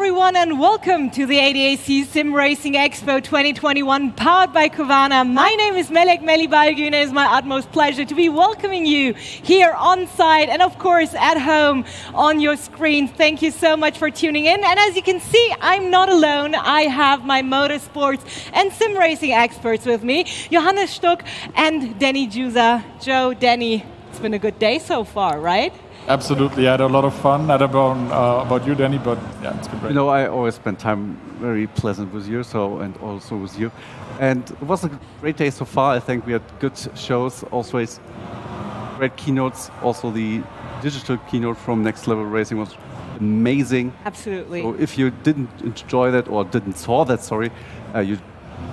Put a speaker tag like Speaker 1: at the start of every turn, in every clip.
Speaker 1: everyone, and welcome to the ADAC SimRacing Expo 2021, powered by Covana. My name is Melek Melibalgün, and it is my utmost pleasure to be welcoming you here on site and, of course, at home on your screen. Thank you so much for tuning in. And as you can see, I'm not alone. I have my motorsports and SimRacing experts with me, Johannes Stuck and Danny Juza. Joe, Danny, it's been a good day so far, right?
Speaker 2: Absolutely, I had a lot of fun. I don't know about you, Danny, but yeah, it's been great.
Speaker 3: You know, I always spend time very pleasant with you, and also with you. And it was a great day so far. I think we had good shows, also great keynotes. Also the digital keynote from Next Level Racing was amazing.
Speaker 1: Absolutely.
Speaker 3: So if you didn't enjoy that or didn't saw that, you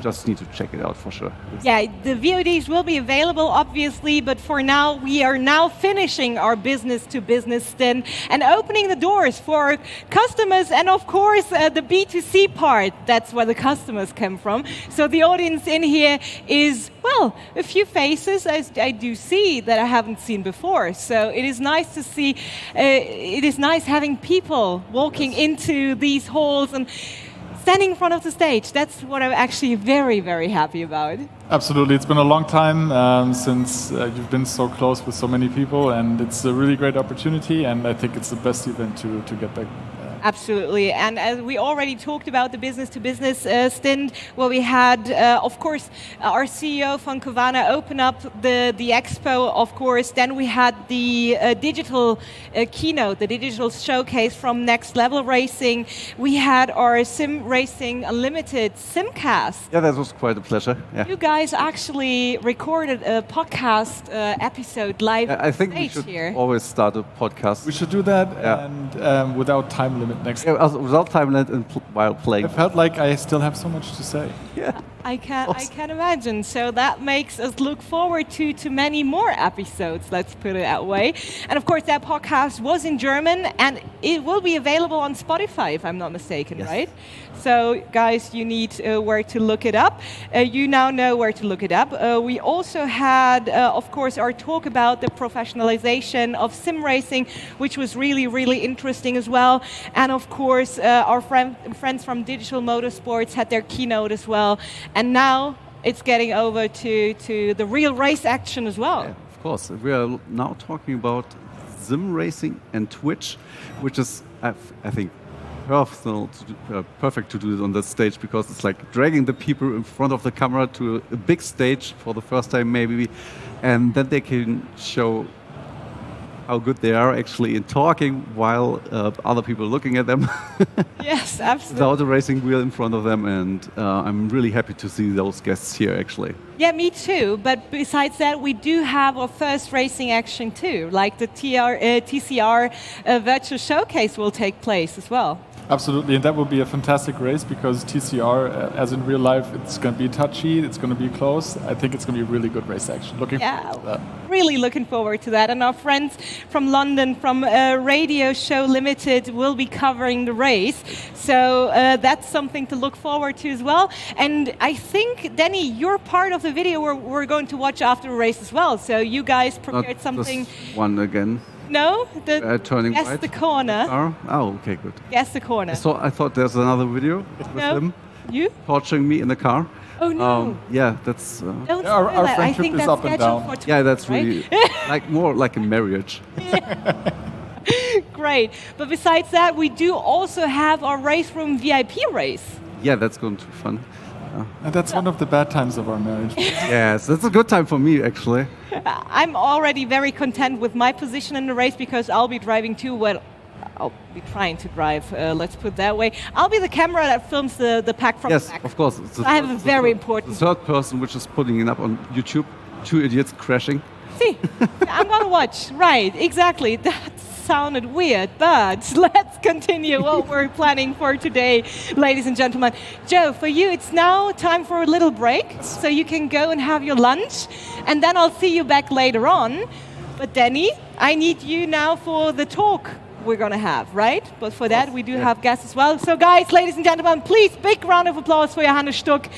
Speaker 3: just need to check it out for sure.
Speaker 1: Yeah, the VODs will be available, obviously, but for now, we are now finishing our business-to-business stint and opening the doors for customers and, of course, the B2C part. That's where the customers come from. So the audience in here is, well, a few faces I do see that I haven't seen before. So it is nice to see, it is nice having people walking into these halls and standing in front of the stage. That's what I'm actually very, very happy about.
Speaker 2: Absolutely, it's been a long time since you've been so close with so many people, and it's a really great opportunity, and I think it's the best event to get back.
Speaker 1: Absolutely, and as we already talked about the business-to-business stint, where we had, of course, our CEO von Covana open up the Expo, of course. Then we had the digital keynote, the digital showcase from Next Level Racing. We had our SimRacing Unlimited Simcast.
Speaker 3: Yeah, that was quite a pleasure. Yeah.
Speaker 1: You guys actually recorded a podcast episode live
Speaker 3: I think we
Speaker 1: stage
Speaker 3: should
Speaker 1: here.
Speaker 3: always start a podcast.
Speaker 2: We should do that,
Speaker 3: Yeah.
Speaker 2: and without time limit next
Speaker 3: Yeah, also without time limit and while playing.
Speaker 2: I felt like I still have so much to say.
Speaker 3: Yeah.
Speaker 1: I can imagine. So that makes us look forward to many more episodes, let's put it that way. And of course, that podcast was in German, and it will be available on Spotify, if I'm not mistaken,
Speaker 3: Yes.
Speaker 1: right? So guys, you need where to look it up. You now know where to look it up. We also had, of course, our talk about the professionalization of sim racing, which was really, really interesting as well. And of course, our friends from Digital Motorsports had their keynote as well. And now it's getting over to the real race action as well.
Speaker 3: Yeah, of course. We are now talking about sim racing and Twitch, which is, I think, perfect to do it on that stage, because it's like dragging the people in front of the camera to a big stage for the first time maybe, and then they can show how good they are actually in talking while other people are looking at them.
Speaker 1: Yes, absolutely.
Speaker 3: Without a racing wheel in front of them, and I'm really happy to see those guests here actually.
Speaker 1: Yeah, me too. But besides that, we do have our first racing action too, like the TCR virtual showcase will take place as well.
Speaker 2: Absolutely, and that will be a fantastic race, because TCR, as in real life, it's going to be touchy, it's going to be close. I think it's going to be a really good race action. Looking forward to that.
Speaker 1: Really looking forward to that. And our friends from London, from Radio Show Limited, will be covering the race. So that's something to look forward to as well. And I think, Danny, you're part of the video we're going to watch after the race as well. So you guys prepared
Speaker 3: Not
Speaker 1: something.
Speaker 3: this one again.
Speaker 1: No?
Speaker 3: Turning
Speaker 1: Guess
Speaker 3: right.
Speaker 1: the corner.
Speaker 3: Oh, okay, good.
Speaker 1: Guess the corner.
Speaker 3: So I thought there's another video with
Speaker 1: No.
Speaker 3: him
Speaker 1: You?
Speaker 3: torturing me in the car.
Speaker 1: Oh no.
Speaker 3: Yeah, that's.
Speaker 1: Don't
Speaker 2: our
Speaker 1: spoil that. I
Speaker 2: friendship
Speaker 1: think
Speaker 2: is
Speaker 1: that's
Speaker 2: up and
Speaker 1: scheduled
Speaker 2: down.
Speaker 1: for tomorrow,
Speaker 3: Yeah, that's
Speaker 1: right?
Speaker 3: really more like a marriage.
Speaker 1: Great. But besides that, we do also have our RaceRoom VIP race.
Speaker 3: Yeah, that's going to be fun.
Speaker 2: And that's one of the bad times of our marriage.
Speaker 3: Yes, that's a good time for me actually.
Speaker 1: I'm already very content with my position in the race, because I'll be driving too. Well, I'll be trying to drive, let's put it that way. I'll be the camera that films the pack from
Speaker 3: Yes,
Speaker 1: the back.
Speaker 3: of course. It's
Speaker 1: I have a very important...
Speaker 3: The third person which is putting it up on YouTube, two idiots crashing.
Speaker 1: See, I'm going to watch. Right, exactly. That sounded weird, but let's continue what we're planning for today, ladies and gentlemen. Joe, for you, it's now time for a little break, so you can go and have your lunch, and then I'll see you back later on. But Danny, I need you now for the talk we're going to have, right? But for that, we do have guests as well. So guys, ladies and gentlemen, please, big round of applause for Johannes Stuck,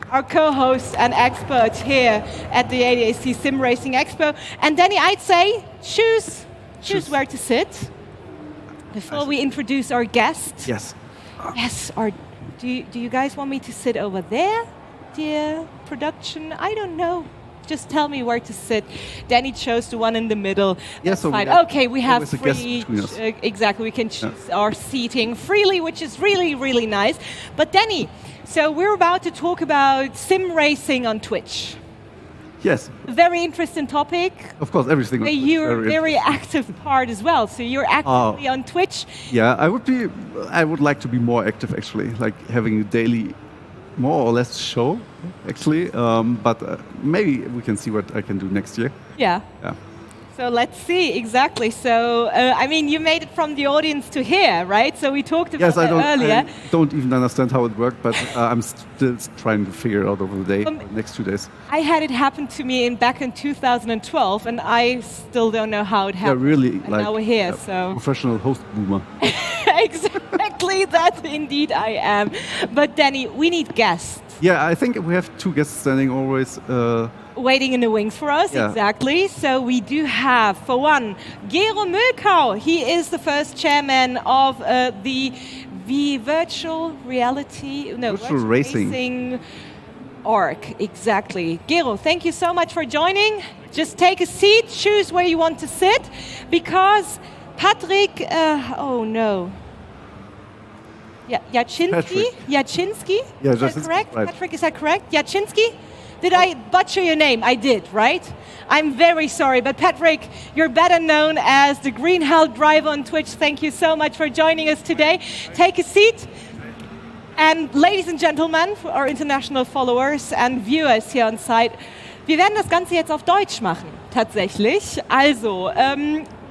Speaker 1: our co-host and expert here at the ADAC SimRacing Expo. And Danny, I'd say choose where to sit before we introduce our guest.
Speaker 3: Yes.
Speaker 1: Yes, or do you guys want me to sit over there, dear production? I don't know. Just tell me where to sit. Danny chose the one in the middle. That's
Speaker 3: so
Speaker 1: fine. Okay, we have free. Exactly, we can choose our seating freely, which is really, really nice. But Danny, so we're about to talk about sim racing on Twitch.
Speaker 3: Yes.
Speaker 1: Very interesting topic.
Speaker 3: Of course, everything.
Speaker 1: You're a very active part as well. So you're actively on Twitch.
Speaker 3: Yeah, I would like to be more active actually, like having a daily, more or less show actually. But maybe we can see what I can do next year.
Speaker 1: Yeah.
Speaker 3: Yeah.
Speaker 1: So let's see, exactly. So, I mean, you made it from the audience to here, right? So we talked about that earlier.
Speaker 3: I don't even understand how it worked, but I'm still trying to figure it out over the day, next 2 days.
Speaker 1: I had it happen to me back in 2012, and I still don't know how it happened.
Speaker 3: Yeah, really.
Speaker 1: And now we're here, so...
Speaker 3: Professional host boomer.
Speaker 1: Exactly, that indeed I am. But Danny, we need guests.
Speaker 3: Yeah, I think we have 2 guests standing always.
Speaker 1: Waiting in the wings for us, exactly. So we do have, for one, Gero Mölkau. He is the first chairman of the virtual racing org. Exactly. Gero, thank you so much for joining. Just take a seat, choose where you want to sit, because Patrick, oh no. Jaczynski? Jaczynski?
Speaker 3: Yeah,
Speaker 1: is that correct?
Speaker 3: Right.
Speaker 1: Patrick, is that correct? Jaczynski? Did I butcher your name? I did, right? I'm very sorry, but Patrick, you're better known as the Green Hell Driver on Twitch. Thank you so much for joining us today. Take a seat. And ladies and gentlemen, for our international followers and viewers here on site, wir werden das Ganze jetzt auf Deutsch machen, tatsächlich. Also,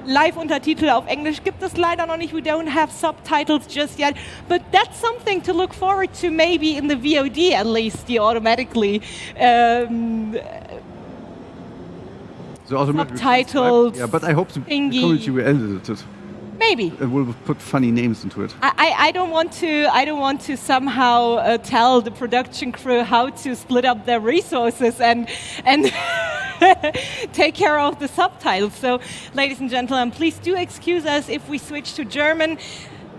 Speaker 1: Live-Untertitel auf Englisch gibt es leider noch nicht. We don't have subtitles just yet. But that's something to look forward to, maybe in the VOD at least, you automatically subtitled.
Speaker 3: Yeah, but I hope the community will edit it.
Speaker 1: Maybe.
Speaker 3: And we'll put funny names into it.
Speaker 1: I don't want to somehow tell the production crew how to split up their resources and take care of the subtitles. So, ladies and gentlemen, please do excuse us if we switch to German,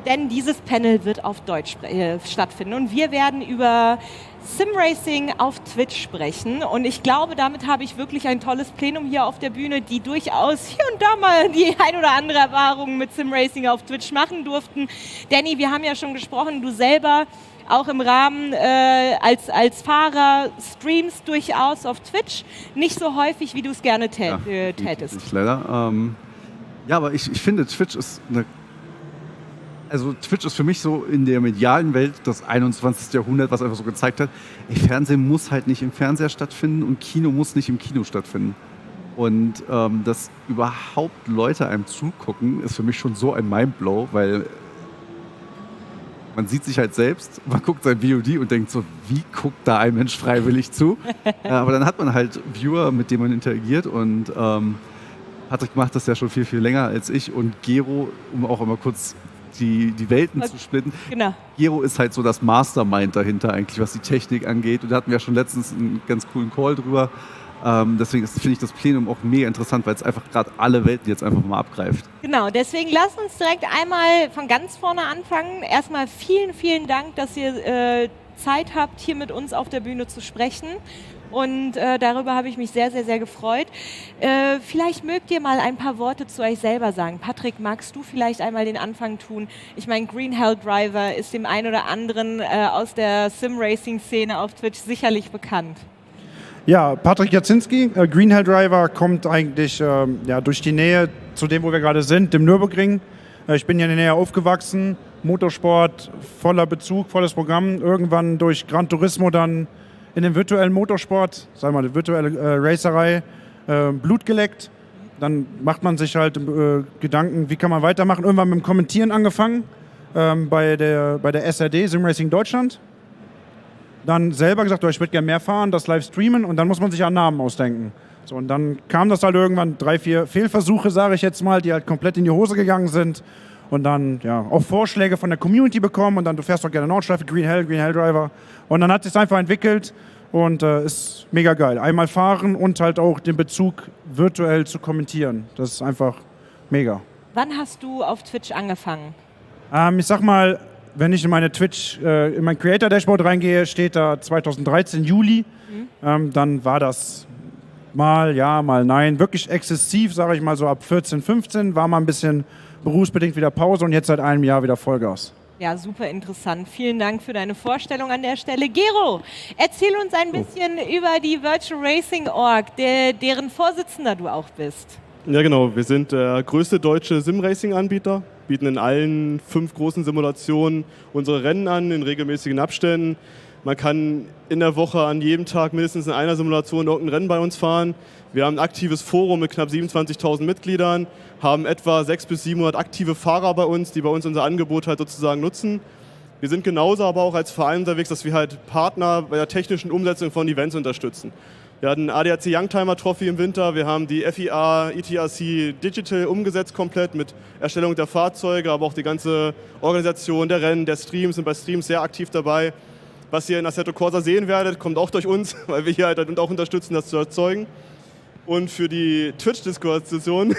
Speaker 1: denn dieses Panel wird auf Deutsch stattfinden. Und wir werden über SimRacing auf Twitch sprechen. Und ich glaube, damit habe ich wirklich ein tolles Plenum hier auf der Bühne, die durchaus hier und da mal die ein oder andere Erfahrung mit SimRacing auf Twitch machen durften. Danny, wir haben ja schon gesprochen, du selber auch im Rahmen als Fahrer streamst durchaus auf Twitch. Nicht so häufig, wie du es gerne tätest.
Speaker 3: Nicht leider. Ja, aber ich finde, Twitch ist Twitch ist für mich so in der medialen Welt das 21. Jahrhundert, was einfach so gezeigt hat, Fernsehen muss halt nicht im Fernseher stattfinden und Kino muss nicht im Kino stattfinden. Und dass überhaupt Leute einem zugucken, ist für mich schon so ein Mindblow, weil man sieht sich halt selbst, man guckt sein VOD und denkt so, wie guckt da ein Mensch freiwillig zu? Ja, aber dann hat man halt Viewer, mit denen man interagiert und Patrick macht das ja schon viel, viel länger als ich und Gero, um auch immer kurz die Welten zu splitten. Genau. Gero ist halt so das Mastermind dahinter eigentlich, was die Technik angeht. Und da hatten wir schon letztens einen ganz coolen Call drüber. Deswegen finde ich das Plenum auch mega interessant, weil es einfach gerade alle Welten jetzt einfach mal abgreift.
Speaker 1: Genau, deswegen lasst uns direkt einmal von ganz vorne anfangen. Erstmal vielen, vielen Dank, dass ihr Zeit habt, hier mit uns auf der Bühne zu sprechen. Und darüber habe ich mich sehr, sehr, sehr gefreut. Vielleicht mögt ihr mal ein paar Worte zu euch selber sagen. Patrick, magst du vielleicht einmal den Anfang tun? Ich meine, Green Hell Driver ist dem einen oder anderen aus der Sim-Racing-Szene auf Twitch sicherlich bekannt.
Speaker 4: Ja, Patrick Jaczynski, Green Hell Driver, kommt eigentlich durch die Nähe zu dem, wo wir gerade sind, dem Nürburgring. Ich bin hier in der Nähe aufgewachsen, Motorsport, voller Bezug, volles Programm. Irgendwann durch Gran Turismo dann in den virtuellen Motorsport, sagen wir mal, die virtuelle Racerei, Blut geleckt. Dann macht man sich halt Gedanken, wie kann man weitermachen. Irgendwann mit dem Kommentieren angefangen bei der SRD, SimRacing Deutschland. Dann selber gesagt, ich würde gerne mehr fahren, das live streamen und dann muss man sich einen Namen ausdenken. So, und dann kam das halt irgendwann 3, 4 Fehlversuche, sage ich jetzt mal, die halt komplett in die Hose gegangen sind. Und dann auch Vorschläge von der Community bekommen und dann, du fährst doch gerne Nordschleife, Green Hell Driver. Und dann hat es sich einfach entwickelt und ist mega geil. Einmal fahren und halt auch den Bezug virtuell zu kommentieren. Das ist einfach mega.
Speaker 1: Wann hast du auf Twitch angefangen?
Speaker 4: Ich sag mal, wenn ich in meine Twitch, in mein Creator-Dashboard reingehe, steht da 2013 Juli. Dann war das mal ja, mal nein. Wirklich exzessiv, sage ich mal so ab 14, 15, war mal ein bisschen berufsbedingt wieder Pause und jetzt seit einem Jahr wieder Vollgas.
Speaker 1: Ja, super interessant. Vielen Dank für deine Vorstellung an der Stelle. Gero, erzähl uns ein bisschen über die Virtual Racing Org, deren Vorsitzender du auch bist.
Speaker 5: Ja genau, wir sind der größte deutsche SimRacing-Anbieter, bieten in allen 5 großen Simulationen unsere Rennen an, in regelmäßigen Abständen. Man kann in der Woche an jedem Tag mindestens in einer Simulation irgendein Rennen bei uns fahren. Wir haben ein aktives Forum mit knapp 27.000 Mitgliedern, haben etwa 600 bis 700 aktive Fahrer bei uns, die bei uns unser Angebot halt sozusagen nutzen. Wir sind genauso aber auch als Verein unterwegs, dass wir halt Partner bei der technischen Umsetzung von Events unterstützen. Wir hatten ADAC Youngtimer Trophy im Winter, wir haben die FIA ETRC Digital umgesetzt komplett mit Erstellung der Fahrzeuge, aber auch die ganze Organisation der Rennen, der Streams, sind bei Streams sehr aktiv dabei. Was ihr in Assetto Corsa sehen werdet, kommt auch durch uns, weil wir hier halt auch unterstützen, das zu erzeugen. Und für die Twitch-Diskussion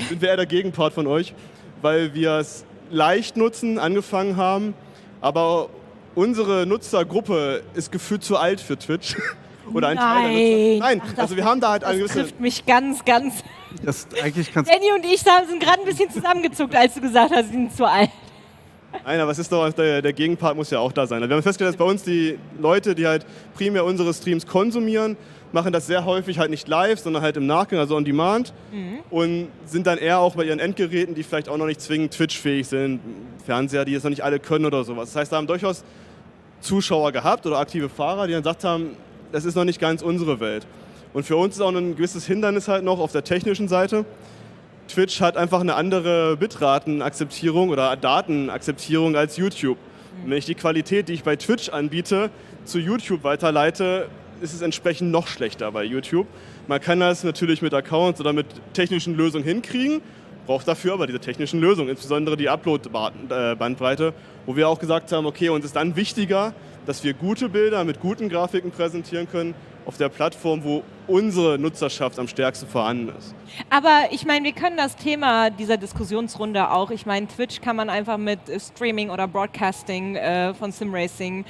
Speaker 5: sind wir eher der Gegenpart von euch, weil wir es leicht nutzen, angefangen haben, aber unsere Nutzergruppe ist gefühlt zu alt für Twitch. Oder ein Teil der Nutzer. Nein,
Speaker 1: Ach,
Speaker 5: also wir haben da halt eine
Speaker 1: das
Speaker 5: gewisse...
Speaker 1: trifft mich ganz, ganz...
Speaker 3: Eigentlich kannst
Speaker 1: Danny und ich sind gerade ein bisschen zusammengezuckt, als du gesagt hast, sie sind zu alt.
Speaker 5: Nein, aber es ist doch, der Gegenpart muss ja auch da sein. Wir haben festgestellt, dass bei uns die Leute, die halt primär unsere Streams konsumieren, machen das sehr häufig halt nicht live, sondern halt im Nachgang, also on demand. Und sind dann eher auch bei ihren Endgeräten, die vielleicht auch noch nicht zwingend Twitch-fähig sind, Fernseher, die es noch nicht alle können oder sowas. Das heißt, da haben durchaus Zuschauer gehabt oder aktive Fahrer, die dann gesagt haben, das ist noch nicht ganz unsere Welt. Und für uns ist auch ein gewisses Hindernis halt noch auf der technischen Seite. Twitch hat einfach eine andere Bitratenakzeptierung oder Datenakzeptierung als YouTube. Und wenn ich die Qualität, die ich bei Twitch anbiete, zu YouTube weiterleite, ist es entsprechend noch schlechter bei YouTube. Man kann das natürlich mit Accounts oder mit technischen Lösungen hinkriegen, braucht dafür aber diese technischen Lösungen, insbesondere die Upload-Bandbreite, wo wir auch gesagt haben, okay, uns ist dann wichtiger, dass wir gute Bilder mit guten Grafiken präsentieren können auf der Plattform, wo unsere Nutzerschaft am stärksten vorhanden ist.
Speaker 1: Aber ich meine, wir können das Thema dieser Diskussionsrunde auch, ich meine, Twitch kann man einfach mit Streaming oder Broadcasting von SimRacing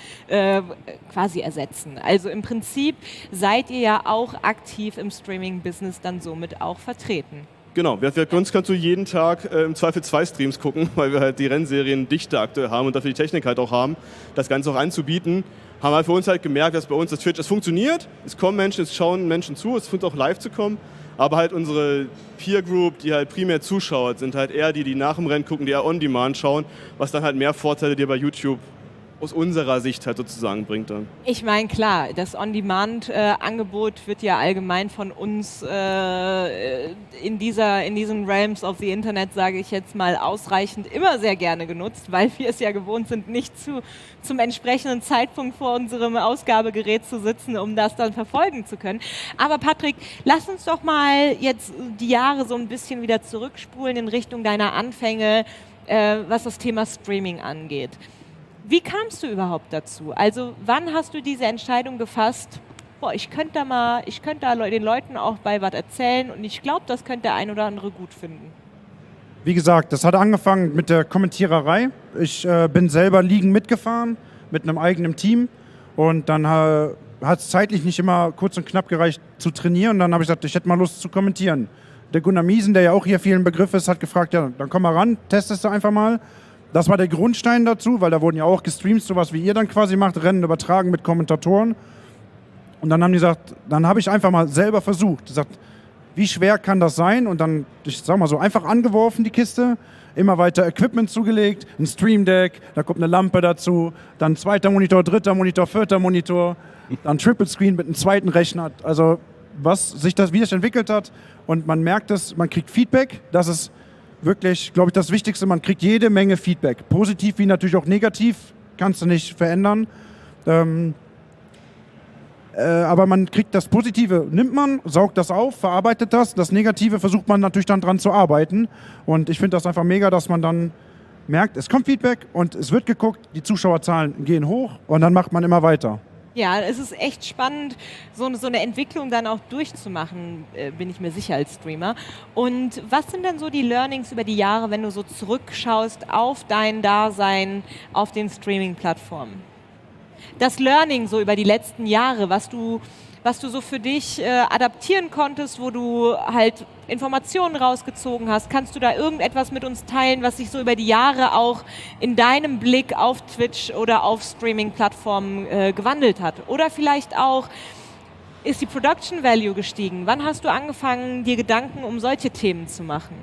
Speaker 1: quasi ersetzen. Also im Prinzip seid ihr ja auch aktiv im Streaming-Business dann somit auch vertreten.
Speaker 5: Genau, bei uns kannst du jeden Tag im Zweifel 2 Streams gucken, weil wir halt die Rennserien dichter aktuell haben und dafür die Technik halt auch haben, das Ganze auch anzubieten. Haben halt für uns halt gemerkt, dass bei uns das Twitch, es funktioniert, es kommen Menschen, es schauen Menschen zu, es findet auch live zu kommen, aber halt unsere Peer Group, die halt primär zuschaut, sind halt eher die, die nach dem Rennen gucken, die eher on demand schauen, was dann halt mehr Vorteile dir bei YouTube aus unserer Sicht halt sozusagen bringt dann.
Speaker 1: Ich meine, klar, das On-Demand-Angebot wird ja allgemein von uns in diesen Realms of the Internet, sage ich jetzt mal, ausreichend immer sehr gerne genutzt, weil wir es ja gewohnt sind, nicht zum entsprechenden Zeitpunkt vor unserem Ausgabegerät zu sitzen, um das dann verfolgen zu können. Aber Patrick, lass uns doch mal jetzt die Jahre so ein bisschen wieder zurückspulen in Richtung deiner Anfänge, was das Thema Streaming angeht. Wie kamst du überhaupt dazu? Also wann hast du diese Entscheidung gefasst, ich könnte da den Leuten auch bei was erzählen und ich glaube, das könnte der ein oder andere gut finden?
Speaker 4: Wie gesagt, das hat angefangen mit der Kommentiererei. Ich bin selber Ligen mitgefahren mit einem eigenen Team und dann hat es zeitlich nicht immer kurz und knapp gereicht zu trainieren und dann habe ich gesagt, ich hätte mal Lust zu kommentieren. Der Gunnar Miesen, der ja auch hier viel im Begriff ist, hat gefragt, ja, dann komm mal ran, testest du einfach mal. Das war der Grundstein dazu, weil da wurden ja auch gestreamt, sowas wie ihr dann quasi macht, Rennen übertragen mit Kommentatoren. Und dann haben die gesagt, dann habe ich einfach mal selber versucht. Gesagt, wie schwer kann das sein? Und dann, ich sag mal so, einfach angeworfen die Kiste, immer weiter Equipment zugelegt, ein Stream Deck, da kommt eine Lampe dazu, dann 2. Monitor, 3. Monitor, 4. Monitor, dann Triple Screen mit einem zweiten Rechner. Also wie sich das entwickelt hat. Und man merkt es, man kriegt Feedback, das ist wirklich, glaube ich, das Wichtigste, man kriegt jede Menge Feedback. Positiv wie natürlich auch negativ, kannst du nicht verändern. Aber man kriegt das Positive, nimmt man, saugt das auf, verarbeitet das. Das Negative versucht man natürlich dann dran zu arbeiten. Und ich finde das einfach mega, dass man dann merkt, es kommt Feedback und es wird geguckt, die Zuschauerzahlen gehen hoch und dann macht man immer weiter.
Speaker 1: Ja, es ist echt spannend, so eine Entwicklung dann auch durchzumachen, bin ich mir sicher als Streamer. Und was sind denn so die Learnings über die Jahre, wenn du so zurückschaust auf dein Dasein auf den Streaming-Plattformen? Das Learning so über die letzten Jahre, was du so für dich adaptieren konntest, wo du halt Informationen rausgezogen hast. Kannst du da irgendetwas mit uns teilen, was sich so über die Jahre auch in deinem Blick auf Twitch oder auf Streaming-Plattformen gewandelt hat? Oder vielleicht auch, ist die Production Value gestiegen? Wann hast du angefangen, dir Gedanken um solche Themen zu machen?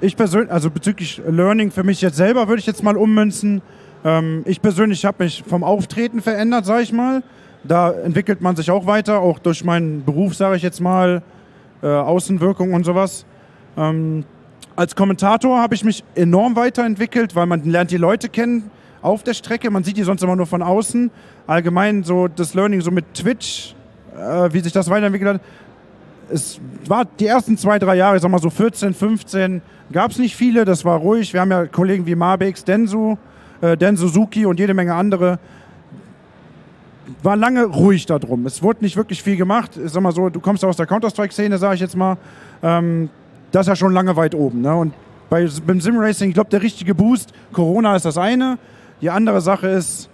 Speaker 4: Ich persönlich, also bezüglich Learning für mich jetzt selber, würde ich jetzt mal ummünzen. Ich persönlich habe mich vom Auftreten verändert, sage ich mal. Da entwickelt man sich auch weiter, auch durch meinen Beruf, sage ich jetzt mal, Außenwirkung und sowas. Als Kommentator habe ich mich enorm weiterentwickelt, weil man lernt die Leute kennen auf der Strecke. Man sieht die sonst immer nur von außen. Allgemein so das Learning so mit Twitch, wie sich das weiterentwickelt hat. Es war die ersten 2-3 Jahre, ich sag mal so 14, 15, gab es nicht viele, das war ruhig. Wir haben ja Kollegen wie Mabex, Densu, Suzuki und jede Menge andere. War lange ruhig darum. Es wurde nicht wirklich viel gemacht. Ich sag mal so, du kommst aus der Counter-Strike-Szene, sage ich jetzt mal. Das ist ja schon lange weit oben. Ne? Und beim SimRacing, ich glaube, der richtige Boost, Corona ist das eine. Die andere Sache ist,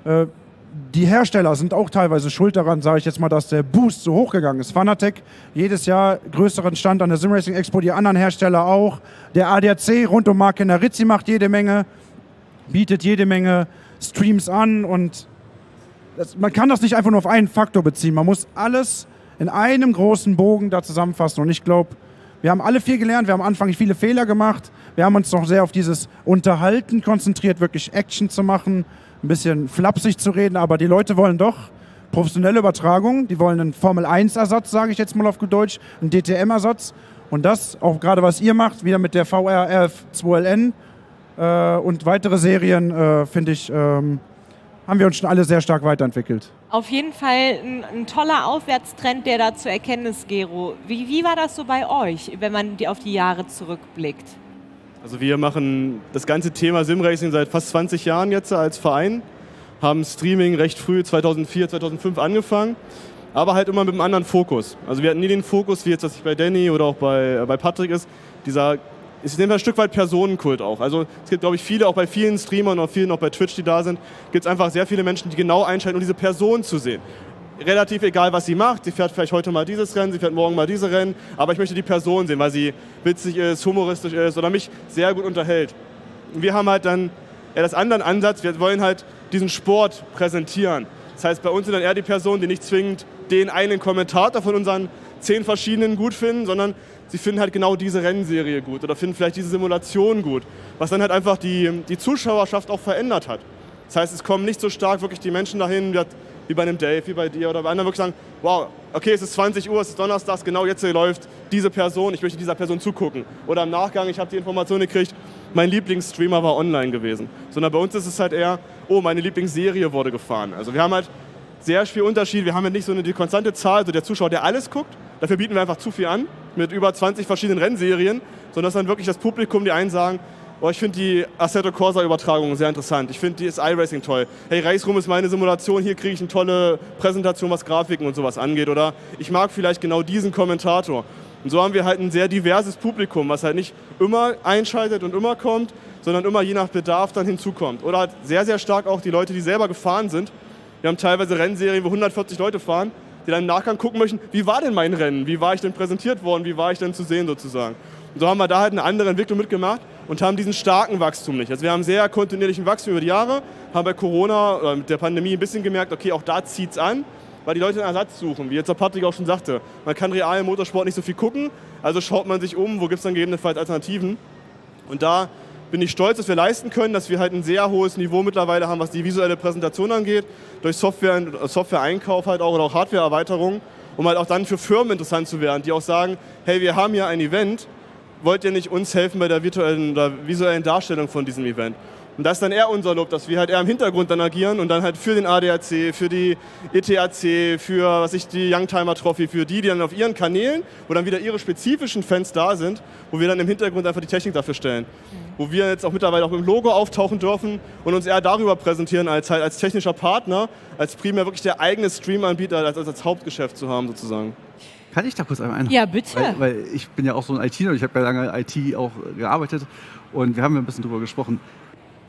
Speaker 4: die Hersteller sind auch teilweise schuld daran, sage ich jetzt mal, dass der Boost so hochgegangen ist. Fanatec, jedes Jahr größeren Stand an der SimRacing Expo, die anderen Hersteller auch. Der ADAC rund um Marc Kennerizzi macht jede Menge, bietet jede Menge Streams an und man kann das nicht einfach nur auf einen Faktor beziehen. Man muss alles in einem großen Bogen da zusammenfassen. Und ich glaube, wir haben alle viel gelernt. Wir haben am Anfang viele Fehler gemacht. Wir haben uns noch sehr auf dieses Unterhalten konzentriert, wirklich Action zu machen, ein bisschen flapsig zu reden. Aber die Leute wollen doch professionelle Übertragung. Die wollen einen Formel-1-Ersatz, sage ich jetzt mal auf gut Deutsch, einen DTM-Ersatz. Und das, auch gerade was ihr macht, wieder mit der VRF 2LN und weitere Serien, finde ich, haben wir uns schon alle sehr stark weiterentwickelt. Auf
Speaker 1: jeden Fall ein toller Aufwärtstrend, der da zu erkennen ist, Gero. Wie war das so bei euch, wenn man auf die Jahre zurückblickt?
Speaker 5: Also wir machen das ganze Thema SimRacing seit fast 20 Jahren jetzt als Verein, haben Streaming recht früh, 2004, 2005 angefangen, aber halt immer mit einem anderen Fokus. Also wir hatten nie den Fokus, wie jetzt das bei Danny oder auch bei Patrick ist, ich nehme ein Stück weit Personenkult auch. Also es gibt, glaube ich, viele, auch bei vielen Streamern und vielen auch bei Twitch, die da sind, gibt es einfach sehr viele Menschen, die genau einschalten, um diese Person zu sehen. Relativ egal, was sie macht. Sie fährt vielleicht heute mal dieses Rennen, sie fährt morgen mal diese Rennen, aber ich möchte die Person sehen, weil sie witzig ist, humoristisch ist oder mich sehr gut unterhält. Und wir haben halt dann das anderen Ansatz, wir wollen halt diesen Sport präsentieren. Das heißt, bei uns sind dann eher die Personen, die nicht zwingend den einen Kommentator von unseren 10 verschiedenen gut finden, sondern sie finden halt genau diese Rennserie gut oder finden vielleicht diese Simulation gut, was dann halt einfach die Zuschauerschaft auch verändert hat. Das heißt, es kommen nicht so stark wirklich die Menschen dahin, wie bei einem Dave, wie bei dir oder bei anderen wirklich sagen, wow, okay, es ist 20 Uhr, es ist Donnerstag, genau jetzt hier läuft diese Person, ich möchte dieser Person zugucken. Oder im Nachgang, ich habe die Information gekriegt, mein Lieblingsstreamer war online gewesen. Sondern bei uns ist es halt eher, oh, meine Lieblingsserie wurde gefahren. Also wir haben halt sehr viel Unterschied, wir haben ja nicht so die konstante Zahl, also der Zuschauer, der alles guckt, dafür bieten wir einfach zu viel an, mit über 20 verschiedenen Rennserien, sondern dass dann wirklich das Publikum, die einen sagen, oh, ich finde die Assetto Corsa-Übertragung sehr interessant, ich finde das iRacing toll, hey, RaceRoom ist meine Simulation, hier kriege ich eine tolle Präsentation, was Grafiken und sowas angeht, oder ich mag vielleicht genau diesen Kommentator. Und so haben wir halt ein sehr diverses Publikum, was halt nicht immer einschaltet und immer kommt, sondern immer je nach Bedarf dann hinzukommt. Oder halt sehr, sehr stark auch die Leute, die selber gefahren sind. Wir haben teilweise Rennserien, wo 140 Leute fahren, die dann im Nachgang gucken möchten, wie war denn mein Rennen, wie war ich denn präsentiert worden, wie war ich denn zu sehen sozusagen. Und so haben wir da halt eine andere Entwicklung mitgemacht und haben diesen starken Wachstum nicht. Also wir haben sehr kontinuierlichen Wachstum über die Jahre, haben bei Corona oder mit der Pandemie ein bisschen gemerkt, okay, auch da zieht es an, weil die Leute einen Ersatz suchen, wie jetzt der Patrick auch schon sagte. Man kann real im Motorsport nicht so viel gucken, also schaut man sich um, wo gibt es dann gegebenenfalls Alternativen. Und da bin ich stolz, dass wir leisten können, dass wir halt ein sehr hohes Niveau mittlerweile haben, was die visuelle Präsentation angeht, durch Software-Einkauf halt auch oder auch Hardware-Erweiterung, um halt auch dann für Firmen interessant zu werden, die auch sagen, hey, wir haben hier ein Event, wollt ihr nicht uns helfen bei der virtuellen oder visuellen Darstellung von diesem Event? Und das ist dann eher unser Lob, dass wir halt eher im Hintergrund dann agieren und dann halt für den ADAC, für die ETAC, für die Youngtimer Trophy, für die dann auf ihren Kanälen, wo dann wieder ihre spezifischen Fans da sind, wo wir dann im Hintergrund einfach die Technik dafür stellen. Wo wir jetzt auch mittlerweile auch mit dem Logo auftauchen dürfen und uns eher darüber präsentieren, als technischer Partner, als primär wirklich der eigene Stream-Anbieter als Hauptgeschäft zu haben sozusagen.
Speaker 3: Kann ich da kurz einmal einhaken?
Speaker 1: Ja, bitte.
Speaker 3: Weil ich bin ja auch so ein ITler, ich habe ja lange IT auch gearbeitet und wir haben ja ein bisschen drüber gesprochen.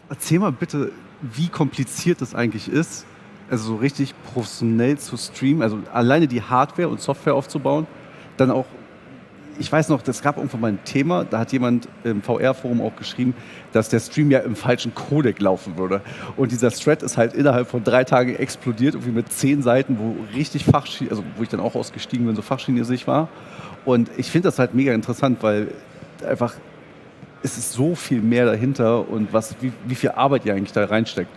Speaker 3: Erzähl mal bitte, wie kompliziert das eigentlich ist, also so richtig professionell zu streamen, also alleine die Hardware und Software aufzubauen, dann auch, ich weiß noch, es gab irgendwann mal ein Thema, da hat jemand im VR-Forum auch geschrieben, dass der Stream ja im falschen Codec laufen würde. Und dieser Thread ist halt innerhalb von 3 Tagen explodiert, irgendwie mit 10 Seiten, wo richtig also wo ich dann auch ausgestiegen bin, so fachchinesisch war. Und ich finde das halt mega interessant, weil einfach es ist so viel mehr dahinter und wie viel Arbeit ihr eigentlich da reinsteckt.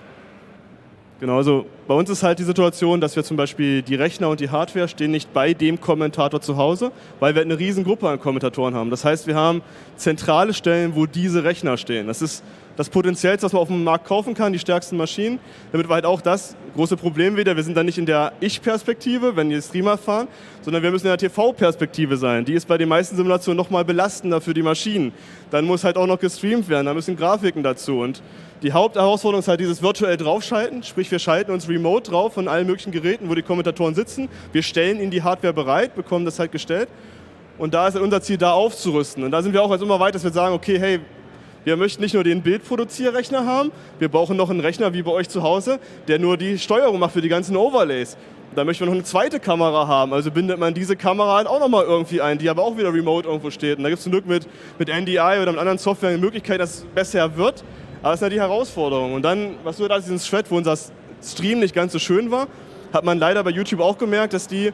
Speaker 5: Genau, also bei uns ist halt die Situation, dass wir zum Beispiel die Rechner und die Hardware stehen nicht bei dem Kommentator zu Hause, weil wir eine riesen Gruppe an Kommentatoren haben. Das heißt, wir haben zentrale Stellen, wo diese Rechner stehen. Das ist das Potenziellste, was man auf dem Markt kaufen kann, die stärksten Maschinen. Damit war halt auch das große Problem wieder. Wir sind dann nicht in der Ich-Perspektive, wenn die Streamer fahren, sondern wir müssen in der TV-Perspektive sein. Die ist bei den meisten Simulationen nochmal belastender für die Maschinen. Dann muss halt auch noch gestreamt werden, da müssen Grafiken dazu. Und die Hauptherausforderung ist halt dieses virtuell draufschalten, sprich wir schalten uns remote drauf von allen möglichen Geräten, wo die Kommentatoren sitzen. Wir stellen ihnen die Hardware bereit, bekommen das halt gestellt. Und da ist halt unser Ziel, da aufzurüsten. Und da sind wir auch jetzt immer weit, dass wir sagen, okay, hey, wir möchten nicht nur den Bildproduzierrechner haben, wir brauchen noch einen Rechner wie bei euch zu Hause, der nur die Steuerung macht für die ganzen Overlays. Da möchten wir noch eine zweite Kamera haben, also bindet man diese Kamera halt auch nochmal irgendwie ein, die aber auch wieder remote irgendwo steht. Und da gibt es zum Glück mit NDI oder mit anderen Software eine Möglichkeit, dass es besser wird. Aber das ist ja die Herausforderung. Und dann, was du da diesen Thread, wo unser Stream nicht ganz so schön war, hat man leider bei YouTube auch gemerkt, dass die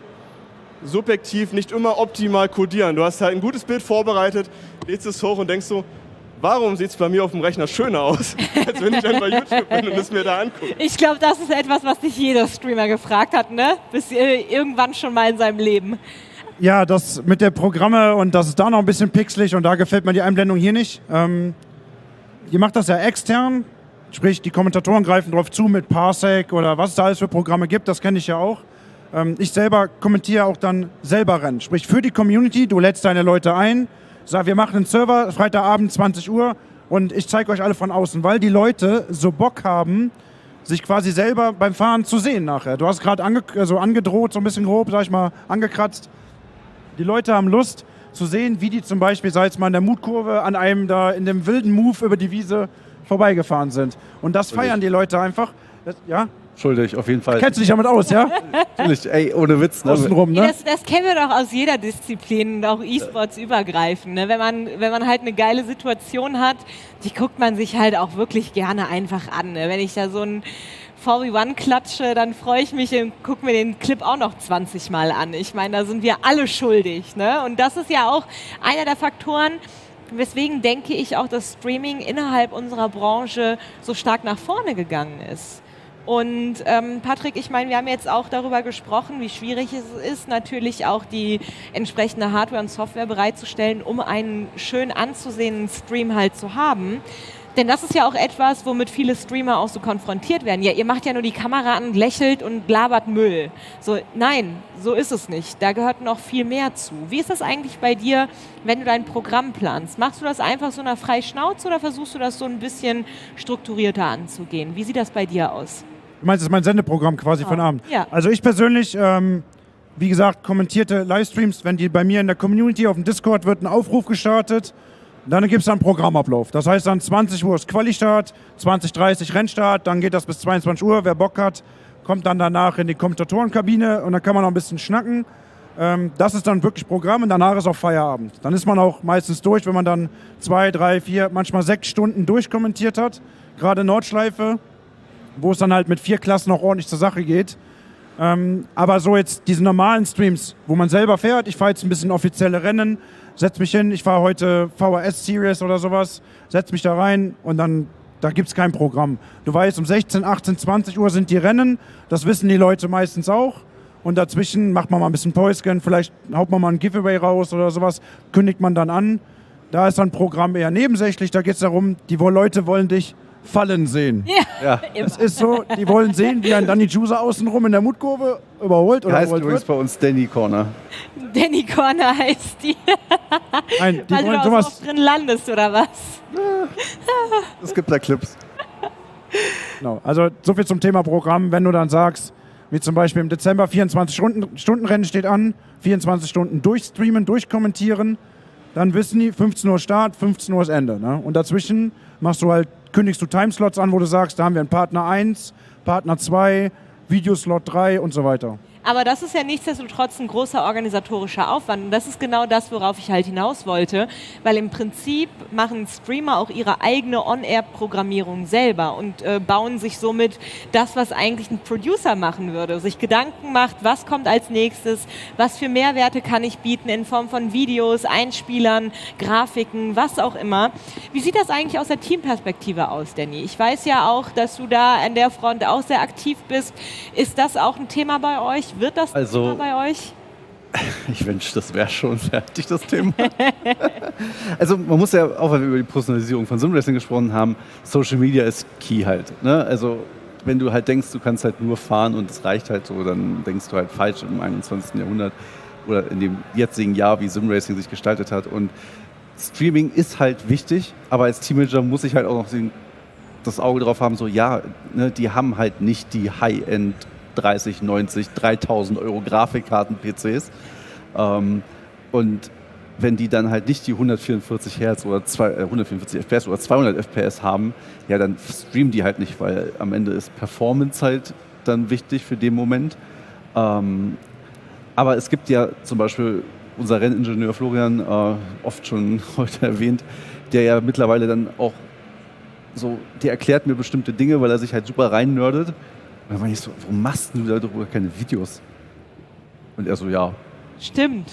Speaker 5: subjektiv nicht immer optimal codieren. Du hast halt ein gutes Bild vorbereitet, lädst es hoch und denkst so, warum sieht es bei mir auf dem Rechner schöner aus, als wenn ich dann bei YouTube bin und es mir da angucke?
Speaker 1: Ich glaube, das ist etwas, was sich jeder Streamer gefragt hat, ne? Bis irgendwann schon mal in seinem Leben.
Speaker 4: Ja, das mit der Programme und das ist da noch ein bisschen pixelig und da gefällt mir die Einblendung hier nicht. Ihr macht das ja extern, sprich die Kommentatoren greifen drauf zu mit Parsec oder was es da alles für Programme gibt, das kenne ich ja auch. Ich selber kommentiere auch dann selber Rennen, sprich für die Community, du lädst deine Leute ein, sag, wir machen einen Server, Freitagabend 20 Uhr und ich zeige euch alle von außen, weil die Leute so Bock haben, sich quasi selber beim Fahren zu sehen nachher. Du hast gerade angedroht, so ein bisschen grob, sag ich mal, angekratzt. Die Leute haben Lust zu sehen, wie die zum Beispiel, sei es mal in der Mutkurve, an einem da in dem wilden Move über die Wiese vorbeigefahren sind. Und das feiern die Leute einfach. Ja?
Speaker 3: Schuldig, auf jeden Fall.
Speaker 4: Kennst du dich damit aus, ja?
Speaker 3: Natürlich, ey, ohne Witz. Ne?
Speaker 4: Außenrum, ne?
Speaker 1: Das kennen wir doch aus jeder Disziplin und auch E-Sports übergreifend. Ne? Wenn man halt eine geile Situation hat, die guckt man sich halt auch wirklich gerne einfach an. Ne? Wenn ich da so ein VW1 klatsche, dann freue ich mich und gucke mir den Clip auch noch 20 Mal an. Ich meine, da sind wir alle schuldig. Ne? Und das ist ja auch einer der Faktoren, weswegen denke ich auch, dass Streaming innerhalb unserer Branche so stark nach vorne gegangen ist. Und Patrick, ich meine, wir haben jetzt auch darüber gesprochen, wie schwierig es ist, natürlich auch die entsprechende Hardware und Software bereitzustellen, um einen schön anzusehenden Stream halt zu haben. Denn das ist ja auch etwas, womit viele Streamer auch so konfrontiert werden. Ja, ihr macht ja nur die Kamera an, lächelt und labert Müll. So, nein, so ist es nicht. Da gehört noch viel mehr zu. Wie ist das eigentlich bei dir, wenn du dein Programm planst? Machst du das einfach so einer freien Schnauze oder versuchst du das so ein bisschen strukturierter anzugehen? Wie sieht das bei dir aus?
Speaker 4: Du meinst, das ist mein Sendeprogramm quasi von Abend?
Speaker 1: Ja.
Speaker 4: Also ich persönlich, wie gesagt, kommentierte Livestreams, wenn die bei mir in der Community auf dem Discord wird ein Aufruf gestartet, dann gibt es dann einen Programmablauf. Das heißt dann 20 Uhr ist Quali-Start, 20:30 Rennstart, dann geht das bis 22 Uhr. Wer Bock hat, kommt dann danach in die Kommentatorenkabine und dann kann man noch ein bisschen schnacken. Das ist dann wirklich Programm und danach ist auch Feierabend. Dann ist man auch meistens durch, wenn man dann 2, 3, 4, manchmal 6 Stunden durchkommentiert hat. Gerade Nordschleife, wo es dann halt mit 4 Klassen noch ordentlich zur Sache geht. Aber so jetzt diese normalen Streams, wo man selber fährt, ich fahre jetzt ein bisschen offizielle Rennen, setz mich hin, ich fahre heute VHS-Series oder sowas, setz mich da rein und dann, da gibt es kein Programm. Du weißt, um 16, 18, 20 Uhr sind die Rennen, das wissen die Leute meistens auch. Und dazwischen macht man mal ein bisschen Päuschen, vielleicht haut man mal ein Giveaway raus oder sowas, kündigt man dann an. Da ist dann Programm eher nebensächlich, da geht es darum, die Leute wollen dich fallen sehen.
Speaker 3: Ja.
Speaker 4: Es ist so, die wollen sehen, wie ein Danny Jusa außenrum in der Mutkurve überholt
Speaker 3: Die
Speaker 4: oder
Speaker 3: heißt
Speaker 4: überholt
Speaker 3: übrigens
Speaker 4: wird.
Speaker 3: bei uns Danny Corner.
Speaker 1: Danny Corner heißt die.
Speaker 4: Nein, die
Speaker 1: Weil du
Speaker 4: wollen
Speaker 1: da so
Speaker 4: sowas.
Speaker 1: oft drin landest, oder was?
Speaker 3: Es gibt da Clips.
Speaker 4: Genau. Also so viel zum Thema Programm. Wenn du dann sagst, wie zum Beispiel im Dezember 24-Stunden-Rennen steht an, 24 Stunden durchstreamen, durchkommentieren, dann wissen die, 15 Uhr Start, 15 Uhr ist Ende. Ne? Und dazwischen kündigst du Timeslots an, wo du sagst, da haben wir einen Partner 1, Partner 2, Videoslot 3 und so weiter.
Speaker 1: Aber das ist ja nichtsdestotrotz ein großer organisatorischer Aufwand. Und das ist genau das, worauf ich halt hinaus wollte. Weil im Prinzip machen Streamer auch ihre eigene On-Air-Programmierung selber und bauen sich somit das, was eigentlich ein Producer machen würde. Sich Gedanken macht, was kommt als nächstes, was für Mehrwerte kann ich bieten in Form von Videos, Einspielern, Grafiken, was auch immer. Wie sieht das eigentlich aus der Teamperspektive aus, Danny? Ich weiß ja auch, dass du da an der Front auch sehr aktiv bist. Ist das auch ein Thema bei euch? Wird das ein Thema bei euch?
Speaker 3: Ich wünschte, das wäre schon fertig, das Thema. Also man muss ja, auch weil wir über die Personalisierung von SimRacing gesprochen haben, Social Media ist key halt. Ne? Also wenn du halt denkst, du kannst halt nur fahren und es reicht halt so, dann denkst du halt falsch im 21. Jahrhundert oder in dem jetzigen Jahr, wie SimRacing sich gestaltet hat. Und Streaming ist halt wichtig, aber als Teammanager muss ich halt auch noch das Auge drauf haben, so ja, ne, die haben halt nicht die High-End 30, 90, 3000 Euro Grafikkarten-PCs. Und wenn die dann halt nicht die 144 Hertz oder 144 FPS oder 200 FPS haben, ja, dann streamen die halt nicht, weil am Ende ist Performance halt dann wichtig für den Moment. Aber es gibt ja zum Beispiel unser Renningenieur Florian, oft schon heute erwähnt, der ja mittlerweile dann auch so, der erklärt mir bestimmte Dinge, weil er sich halt super rein nerdet. Und dann meine ich so, warum machst du darüber keine Videos? Und er so, ja.
Speaker 1: Stimmt.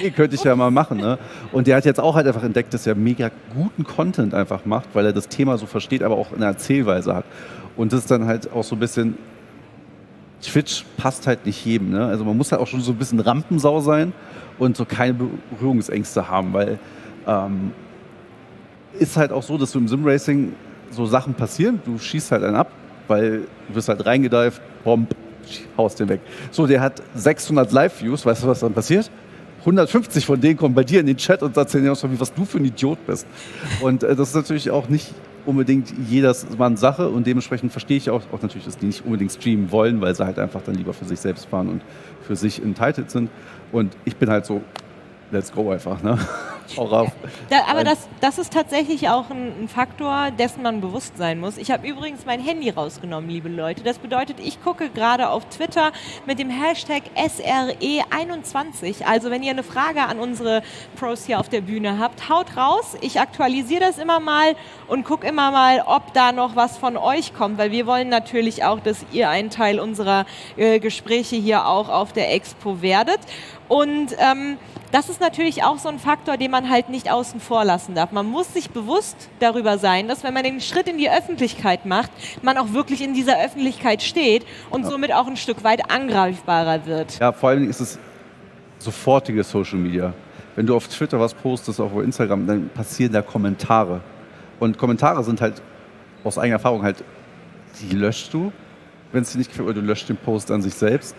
Speaker 3: Nee, könnte ich ja mal machen. Ne? Und der hat jetzt auch halt einfach entdeckt, dass er mega guten Content einfach macht, weil er das Thema so versteht, aber auch eine Erzählweise hat. Und das ist dann halt auch so ein bisschen, Twitch passt halt nicht jedem. Ne? Also man muss halt auch schon so ein bisschen Rampensau sein und so keine Berührungsängste haben, weil ist halt auch so, dass du im Simracing so Sachen passieren, du schießt halt einen ab, weil du wirst halt reingedived, bomb, haust den weg. So, der hat 600 Live-Views, weißt du, was dann passiert? 150 von denen kommen bei dir in den Chat und erzählen dir auch so, was du für ein Idiot bist. Und das ist natürlich auch nicht unbedingt jedermanns Sache und dementsprechend verstehe ich auch natürlich, dass die nicht unbedingt streamen wollen, weil sie halt einfach dann lieber für sich selbst fahren und für sich entitled sind. Und ich bin halt so, let's go einfach, ne? Auch rauf.
Speaker 1: Aber das ist tatsächlich auch ein Faktor, dessen man bewusst sein muss. Ich habe übrigens mein Handy rausgenommen, liebe Leute. Das bedeutet, ich gucke gerade auf Twitter mit dem Hashtag SRE21. Also wenn ihr eine Frage an unsere Pros hier auf der Bühne habt, haut raus. Ich aktualisiere das immer mal und gucke immer mal, ob da noch was von euch kommt, weil wir wollen natürlich auch, dass ihr ein Teil unserer Gespräche hier auch auf der Expo werdet. Und das ist natürlich auch so ein Faktor, den man halt nicht außen vor lassen darf. Man muss sich bewusst darüber sein, dass wenn man den Schritt in die Öffentlichkeit macht, man auch wirklich in dieser Öffentlichkeit steht und somit auch ein Stück weit angreifbarer wird.
Speaker 3: Ja, vor allem ist es sofortige Social Media. Wenn du auf Twitter was postest, auch auf Instagram, dann passieren da Kommentare. Und Kommentare sind halt aus eigener Erfahrung halt, die löschst du, wenn es dir nicht gefällt, oder du löscht den Post an sich selbst.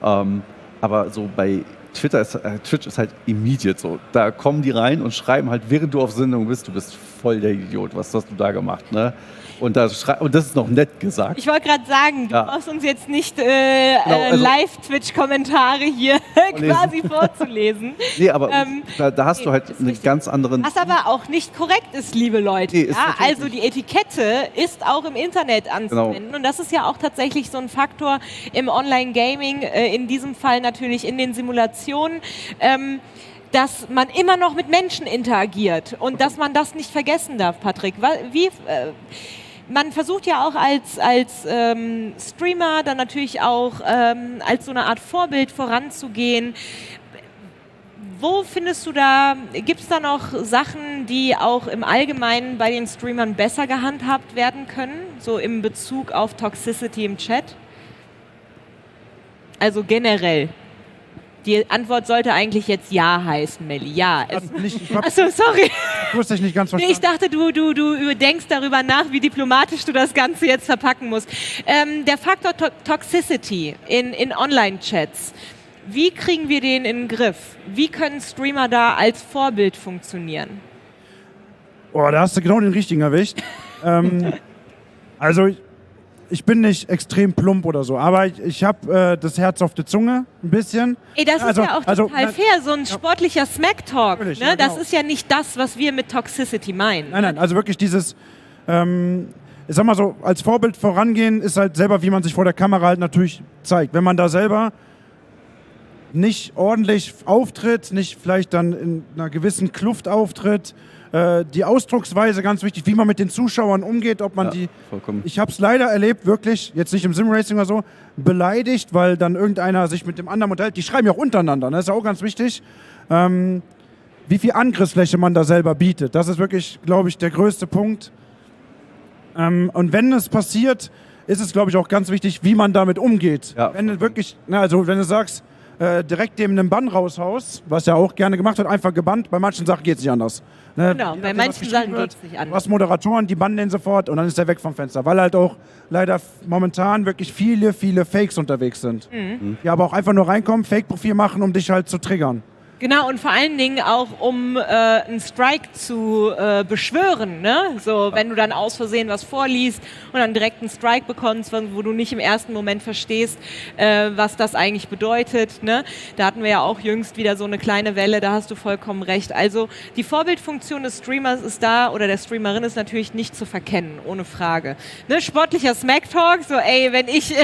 Speaker 3: Aber so bei Twitch ist halt immediate so. Da kommen die rein und schreiben halt, während du auf Sendung bist, du bist voll der Idiot, was hast du da gemacht, ne? Und das ist noch nett gesagt.
Speaker 1: Ich wollte gerade sagen, du brauchst uns jetzt nicht
Speaker 3: also,
Speaker 1: Live-Twitch-Kommentare hier quasi vorzulesen.
Speaker 3: Nee, aber da hast du halt einen ganz anderen...
Speaker 1: Was aber auch nicht korrekt ist, liebe Leute.
Speaker 3: Nee,
Speaker 1: ja? Also die Etikette ist auch im Internet anzuwenden. Genau. Und das ist ja auch tatsächlich so ein Faktor im Online-Gaming, in diesem Fall natürlich in den Simulationen, dass man immer noch mit Menschen interagiert und dass man das nicht vergessen darf, Patrick. Man versucht ja auch als Streamer dann natürlich auch als so eine Art Vorbild voranzugehen. Wo findest du da, gibt es da noch Sachen, die auch im Allgemeinen bei den Streamern besser gehandhabt werden können, so im Bezug auf Toxicity im Chat? Also generell. Die Antwort sollte eigentlich jetzt Ja heißen, Melli. Ja.
Speaker 4: Achso,
Speaker 1: sorry.
Speaker 4: Wusste ich nicht ganz
Speaker 1: Nee,
Speaker 4: verstanden.
Speaker 1: ich dachte, du denkst darüber nach, wie diplomatisch du das Ganze jetzt verpacken musst. Der Faktor Toxicity in Online-Chats, wie kriegen wir den in den Griff? Wie können Streamer da als Vorbild funktionieren?
Speaker 4: Oh, da hast du genau den richtigen erwischt. Also ich bin nicht extrem plump oder so, aber ich habe das Herz auf der Zunge ein bisschen.
Speaker 1: Ey, das ist ja auch total fair, so ein sportlicher Smack-Talk. Ne?
Speaker 4: Ja, genau.
Speaker 1: Das ist ja nicht das, was wir mit Toxicity meinen.
Speaker 4: Nein, also wirklich dieses, ich sag mal so, als Vorbild vorangehen ist halt selber, wie man sich vor der Kamera halt natürlich zeigt. Wenn man da selber nicht ordentlich auftritt, nicht vielleicht dann in einer gewissen Kluft auftritt, die Ausdrucksweise ganz wichtig, wie man mit den Zuschauern umgeht, ob man
Speaker 3: vollkommen.
Speaker 4: Ich habe es leider erlebt, wirklich, jetzt nicht im SimRacing oder so, beleidigt, weil dann irgendeiner sich mit dem anderen Modell, die schreiben ja auch untereinander, ne? Das ist ja auch ganz wichtig, wie viel Angriffsfläche man da selber bietet. Das ist wirklich, glaube ich, der größte Punkt. Und wenn es passiert, ist es, glaube ich, auch ganz wichtig, wie man damit umgeht.
Speaker 3: Ja,
Speaker 4: wenn du wirklich, also wenn du sagst, direkt dem einen Bann raushaust, was ja auch gerne gemacht wird, einfach gebannt. Bei manchen Sachen geht es nicht anders. Ne?
Speaker 1: Genau, bei manchen Sachen geht es nicht
Speaker 4: Du
Speaker 1: anders.
Speaker 4: hast Moderatoren, die bannen den sofort und dann ist er weg vom Fenster, weil halt auch leider momentan wirklich viele Fakes unterwegs sind. Die aber auch einfach nur reinkommen, Fake-Profil machen, um dich halt zu triggern.
Speaker 1: Genau, und vor allen Dingen auch, um einen Strike zu beschwören. Ne? So, wenn du dann aus Versehen was vorliest und dann direkt einen Strike bekommst, wo du nicht im ersten Moment verstehst, was das eigentlich bedeutet. Ne? Da hatten wir ja auch jüngst wieder so eine kleine Welle, da hast du vollkommen recht. Also die Vorbildfunktion des Streamers ist da, oder der Streamerin ist natürlich nicht zu verkennen, ohne Frage. Ne? Sportlicher Smack-Talk, so ey, wenn ich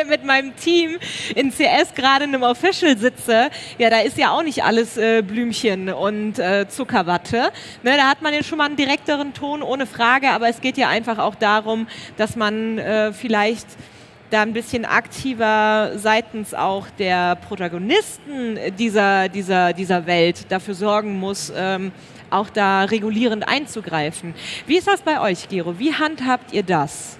Speaker 1: mit meinem Team in CS gerade in einem Official sitze, ja, da ist ja auch nicht alles Blümchen und Zuckerwatte. Ne, da hat man ja schon mal einen direkteren Ton, ohne Frage, aber es geht ja einfach auch darum, dass man vielleicht da ein bisschen aktiver seitens auch der Protagonisten dieser Welt dafür sorgen muss, auch da regulierend einzugreifen. Wie ist das bei euch, Gero? Wie handhabt ihr das?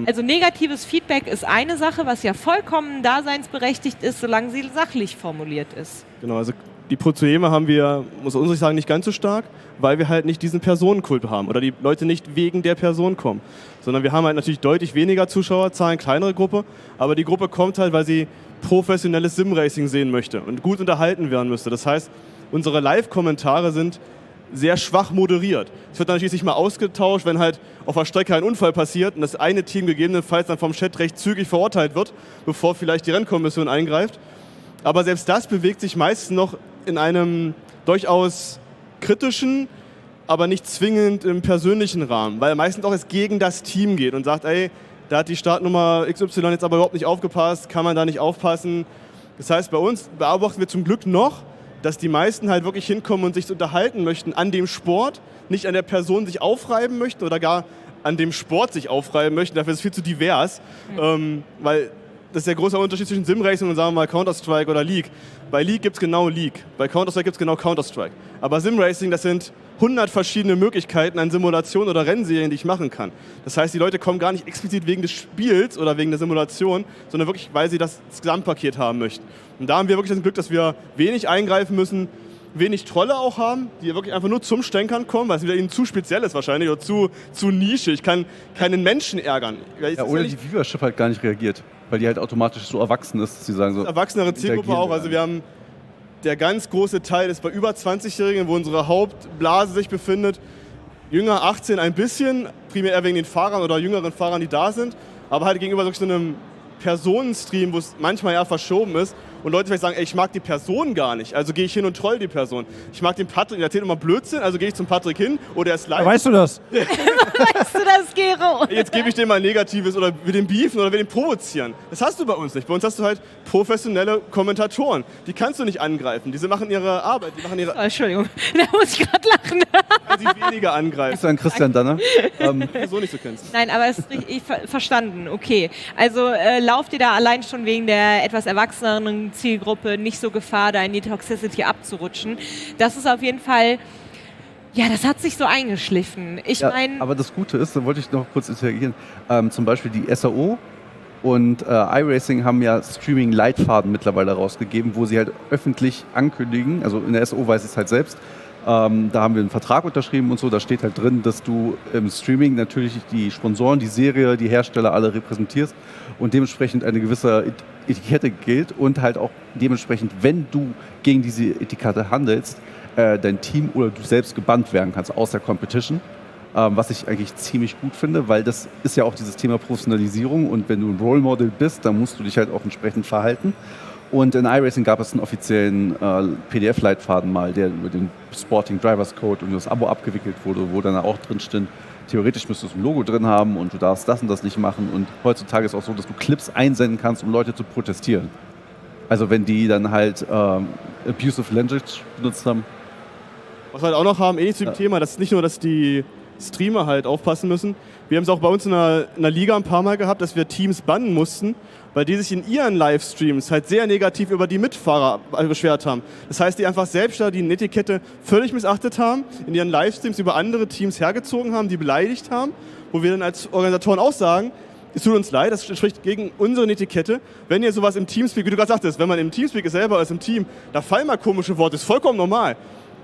Speaker 1: Also negatives Feedback ist eine Sache, was ja vollkommen daseinsberechtigt ist, solange sie sachlich formuliert ist.
Speaker 5: Genau, also die Probleme haben wir, muss ich sagen, nicht ganz so stark, weil wir halt nicht diesen Personenkult haben oder die Leute nicht wegen der Person kommen, sondern wir haben halt natürlich deutlich weniger Zuschauerzahlen, kleinere Gruppe, aber die Gruppe kommt halt, weil sie professionelles SimRacing sehen möchte und gut unterhalten werden müsste. Das heißt, unsere Live-Kommentare sind sehr schwach moderiert. Es wird dann natürlich nicht mal ausgetauscht, wenn halt auf der Strecke ein Unfall passiert und das eine Team gegebenenfalls dann vom Chat recht zügig verurteilt wird, bevor vielleicht die Rennkommission eingreift. Aber selbst das bewegt sich meistens noch in einem durchaus kritischen, aber nicht zwingend im persönlichen Rahmen, weil meistens auch es gegen das Team geht und sagt, ey, da hat die Startnummer XY jetzt aber überhaupt nicht aufgepasst, kann man da nicht aufpassen. Das heißt, bei uns beobachten wir zum Glück noch, dass die meisten halt wirklich hinkommen und sich unterhalten möchten an dem Sport, nicht an der Person sich aufreiben möchten oder gar an dem Sport sich aufreiben möchten. Dafür ist es viel zu divers, weil das ist der große Unterschied zwischen SimRacing und sagen wir mal Counter-Strike oder League. Bei League gibt es genau League, bei Counter-Strike gibt es genau Counter-Strike. Aber SimRacing, das sind 100 verschiedene Möglichkeiten an Simulationen oder Rennserien, die ich machen kann. Das heißt, die Leute kommen gar nicht explizit wegen des Spiels oder wegen der Simulation, sondern wirklich, weil sie das Gesamtpaket haben möchten. Und da haben wir wirklich das Glück, dass wir wenig eingreifen müssen, wenig Trolle auch haben, die wirklich einfach nur zum Stänkern kommen, weil es wieder ihnen zu speziell ist wahrscheinlich oder zu Nische. Ich kann keinen Menschen ärgern.
Speaker 3: Ja, oder die Viewership halt gar nicht reagiert, weil die halt automatisch so erwachsen ist, dass sie sagen so...
Speaker 5: Erwachsenere Zielgruppe auch, also wir haben... Der ganz große Teil ist bei über 20-Jährigen, wo unsere Hauptblase sich befindet. Jünger 18 ein bisschen, primär eher wegen den Fahrern oder jüngeren Fahrern, die da sind. Aber halt gegenüber so einem Personenstream, wo es manchmal ja verschoben ist und Leute vielleicht sagen, ey, ich mag die Person gar nicht, also gehe ich hin und troll die Person. Ich mag den Patrick, der erzählt immer Blödsinn, also gehe ich zum Patrick hin oder er ist live.
Speaker 4: Weißt du das?
Speaker 1: Weißt du das, Gero?
Speaker 5: Jetzt gebe ich dem mal Negatives oder will den beefen oder will den provozieren. Das hast du bei uns nicht. Bei uns hast du halt professionelle Kommentatoren. Die kannst du nicht angreifen. Diese machen ihre Arbeit. Die machen ihre
Speaker 1: Oh, Entschuldigung, da muss ich gerade lachen.
Speaker 5: kann sie weniger angreifen.
Speaker 3: Ist ein Christian Danner.
Speaker 5: So nicht so kennst.
Speaker 1: Nein, aber es ist richtig verstanden, okay. Also lauft ihr da allein schon wegen der etwas erwachseneren Zielgruppe nicht so Gefahr, da in die Toxicity abzurutschen. Das ist auf jeden Fall, ja, das hat sich so eingeschliffen. Ich
Speaker 3: Ja,
Speaker 1: meine...
Speaker 3: aber das Gute ist, da wollte ich noch kurz interagieren, zum Beispiel die SAO Und iRacing haben ja Streaming-Leitfaden mittlerweile rausgegeben, wo sie halt öffentlich ankündigen, also in der SO weiß ich es halt selbst, da haben wir einen Vertrag unterschrieben und so, da steht halt drin, dass du im Streaming natürlich die Sponsoren, die Serie, die Hersteller alle repräsentierst und dementsprechend eine gewisse Etikette gilt und halt auch dementsprechend, wenn du gegen diese Etikette handelst, dein Team oder du selbst gebannt werden kannst aus der Competition. Was ich eigentlich ziemlich gut finde, weil das ist ja auch dieses Thema Professionalisierung und wenn du ein Role Model bist, dann musst du dich halt auch entsprechend verhalten. Und in iRacing gab es einen offiziellen PDF-Leitfaden mal, der über den Sporting Drivers Code und das Abo abgewickelt wurde, wo dann auch drin stand, theoretisch müsstest du ein Logo drin haben und du darfst das und das nicht machen. Und heutzutage ist es auch so, dass du Clips einsenden kannst, um Leute zu protestieren. Also wenn die dann halt abusive language benutzt haben.
Speaker 5: Was wir halt auch noch haben, ähnlich zu dem Thema, das ist nicht nur, dass die Streamer halt aufpassen müssen. Wir haben es auch bei uns in der Liga ein paar Mal gehabt, dass wir Teams bannen mussten, weil die sich in ihren Livestreams halt sehr negativ über die Mitfahrer beschwert haben. Das heißt, die einfach selbst da die Netiquette völlig missachtet haben, in ihren Livestreams über andere Teams hergezogen haben, die beleidigt haben, wo wir dann als Organisatoren auch sagen, es tut uns leid, das spricht gegen unsere Netiquette. Wenn ihr sowas im Teamspeak, wie du gerade sagtest, wenn man im Teamspeak selber ist, im Team, da fallen mal komische Worte, ist vollkommen normal.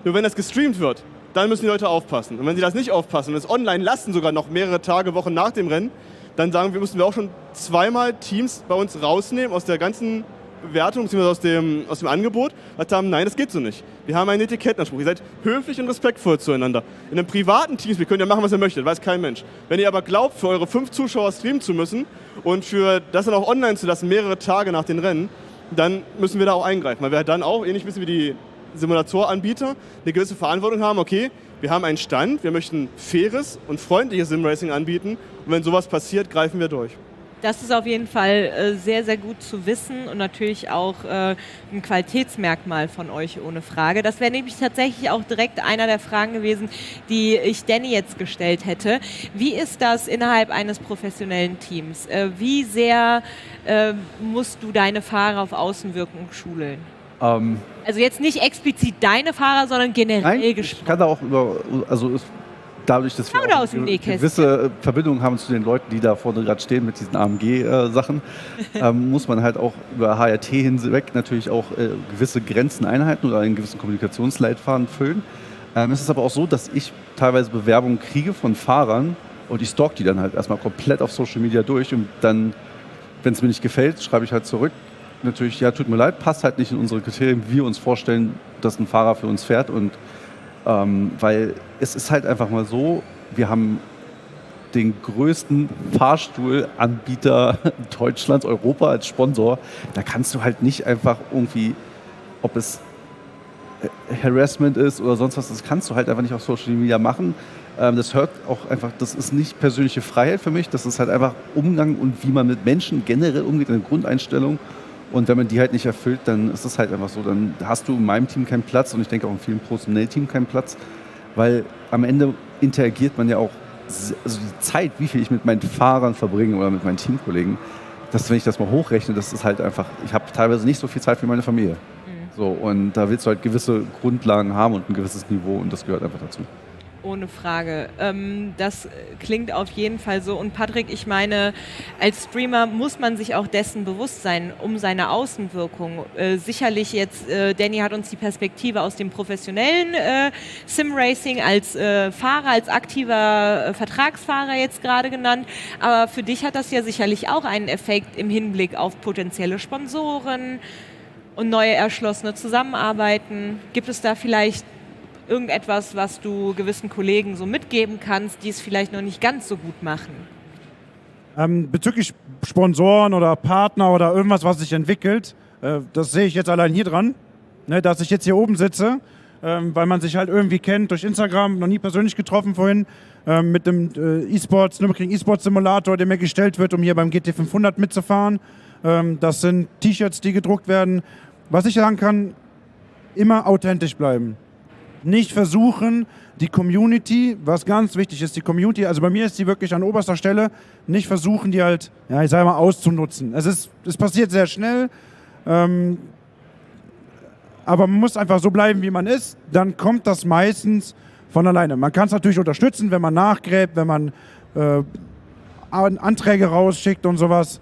Speaker 5: Nur wenn das gestreamt wird, dann müssen die Leute aufpassen. Und wenn sie das nicht aufpassen und es online lassen, sogar noch mehrere Tage, Wochen nach dem Rennen, dann sagen wir, müssen wir auch schon zweimal Teams bei uns rausnehmen aus der ganzen Bewertung, beziehungsweise aus dem Angebot, weil wir haben, nein, das geht so nicht. Wir haben einen Etikettenanspruch. Ihr seid höflich und respektvoll zueinander. In einem privaten Teamspeak könnt ihr machen, was ihr möchtet, weiß kein Mensch. Wenn ihr aber glaubt, für eure 5 Zuschauer streamen zu müssen und für das dann auch online zu lassen, mehrere Tage nach den Rennen, dann müssen wir da auch eingreifen. Weil wir halt dann auch, ähnlich ein bisschen wie die Simulatoranbieter, eine gewisse Verantwortung haben, okay, wir haben einen Stand, wir möchten faires und freundliches SimRacing anbieten und wenn sowas passiert, greifen wir durch.
Speaker 1: Das ist auf jeden Fall sehr, sehr gut zu wissen und natürlich auch ein Qualitätsmerkmal von euch, ohne Frage. Das wäre nämlich tatsächlich auch direkt einer der Fragen gewesen, die ich Danny jetzt gestellt hätte. Wie ist das innerhalb eines professionellen Teams? Wie sehr musst du deine Fahrer auf Außenwirkung schulen? Also jetzt nicht explizit deine Fahrer, sondern generell gesprochen. Ich
Speaker 3: kann da auch dadurch, dass wir auch gewisse Verbindungen haben zu den Leuten, die da vorne gerade stehen mit diesen AMG-Sachen, muss man halt auch über HRT hinweg natürlich auch gewisse Grenzen einhalten oder einen gewissen Kommunikationsleitfaden füllen. Es ist aber auch so, dass ich teilweise Bewerbungen kriege von Fahrern und ich stalk die dann halt erstmal komplett auf Social Media durch und dann, wenn es mir nicht gefällt, schreibe ich halt zurück. Natürlich, ja, tut mir leid, passt halt nicht in unsere Kriterien, wie wir uns vorstellen, dass ein Fahrer für uns fährt. Und weil es ist halt einfach mal so, wir haben den größten Fahrstuhlanbieter Deutschlands, Europa als Sponsor. Da kannst du halt nicht einfach irgendwie, ob es Harassment ist oder sonst was, das kannst du halt einfach nicht auf Social Media machen. Das hört auch einfach, das ist nicht persönliche Freiheit für mich, das ist halt einfach Umgang und wie man mit Menschen generell umgeht, eine Grundeinstellung. Und wenn man die halt nicht erfüllt, dann ist es halt einfach so, dann hast du in meinem Team keinen Platz und ich denke auch in vielen professionellen Teams keinen Platz, weil am Ende interagiert man ja auch, also die Zeit, wie viel ich mit meinen Fahrern verbringe oder mit meinen Teamkollegen, dass wenn ich das mal hochrechne, das ist halt einfach, ich habe teilweise nicht so viel Zeit für meine Familie. So, und da willst du halt gewisse Grundlagen haben und ein gewisses Niveau und das gehört einfach dazu.
Speaker 1: Ohne Frage. Das klingt auf jeden Fall so. Und Patrick, ich meine, als Streamer muss man sich auch dessen bewusst sein, um seine Außenwirkung. Sicherlich jetzt, Danny hat uns die Perspektive aus dem professionellen SimRacing als Fahrer, als aktiver Vertragsfahrer jetzt gerade genannt. Aber für dich hat das ja sicherlich auch einen Effekt im Hinblick auf potenzielle Sponsoren und neue erschlossene Zusammenarbeiten. Gibt es da vielleicht irgendetwas, was du gewissen Kollegen so mitgeben kannst, die es vielleicht noch nicht ganz so gut machen?
Speaker 4: Bezüglich Sponsoren oder Partner oder irgendwas, was sich entwickelt, das sehe ich jetzt allein hier dran, ne, dass ich jetzt hier oben sitze, weil man sich halt irgendwie kennt durch Instagram, noch nie persönlich getroffen vorhin, mit dem Nürburgring E-Sports Simulator, der mir gestellt wird, um hier beim GT 500 mitzufahren. Das sind T-Shirts, die gedruckt werden. Was ich sagen kann, immer authentisch bleiben. Nicht versuchen, die Community, was ganz wichtig ist, die Community, also bei mir ist die wirklich an oberster Stelle, nicht versuchen, die halt, ja, ich sage mal, auszunutzen. Es passiert sehr schnell, aber man muss einfach so bleiben, wie man ist, dann kommt das meistens von alleine. Man kann es natürlich unterstützen, wenn man nachgräbt, wenn man Anträge rausschickt und sowas,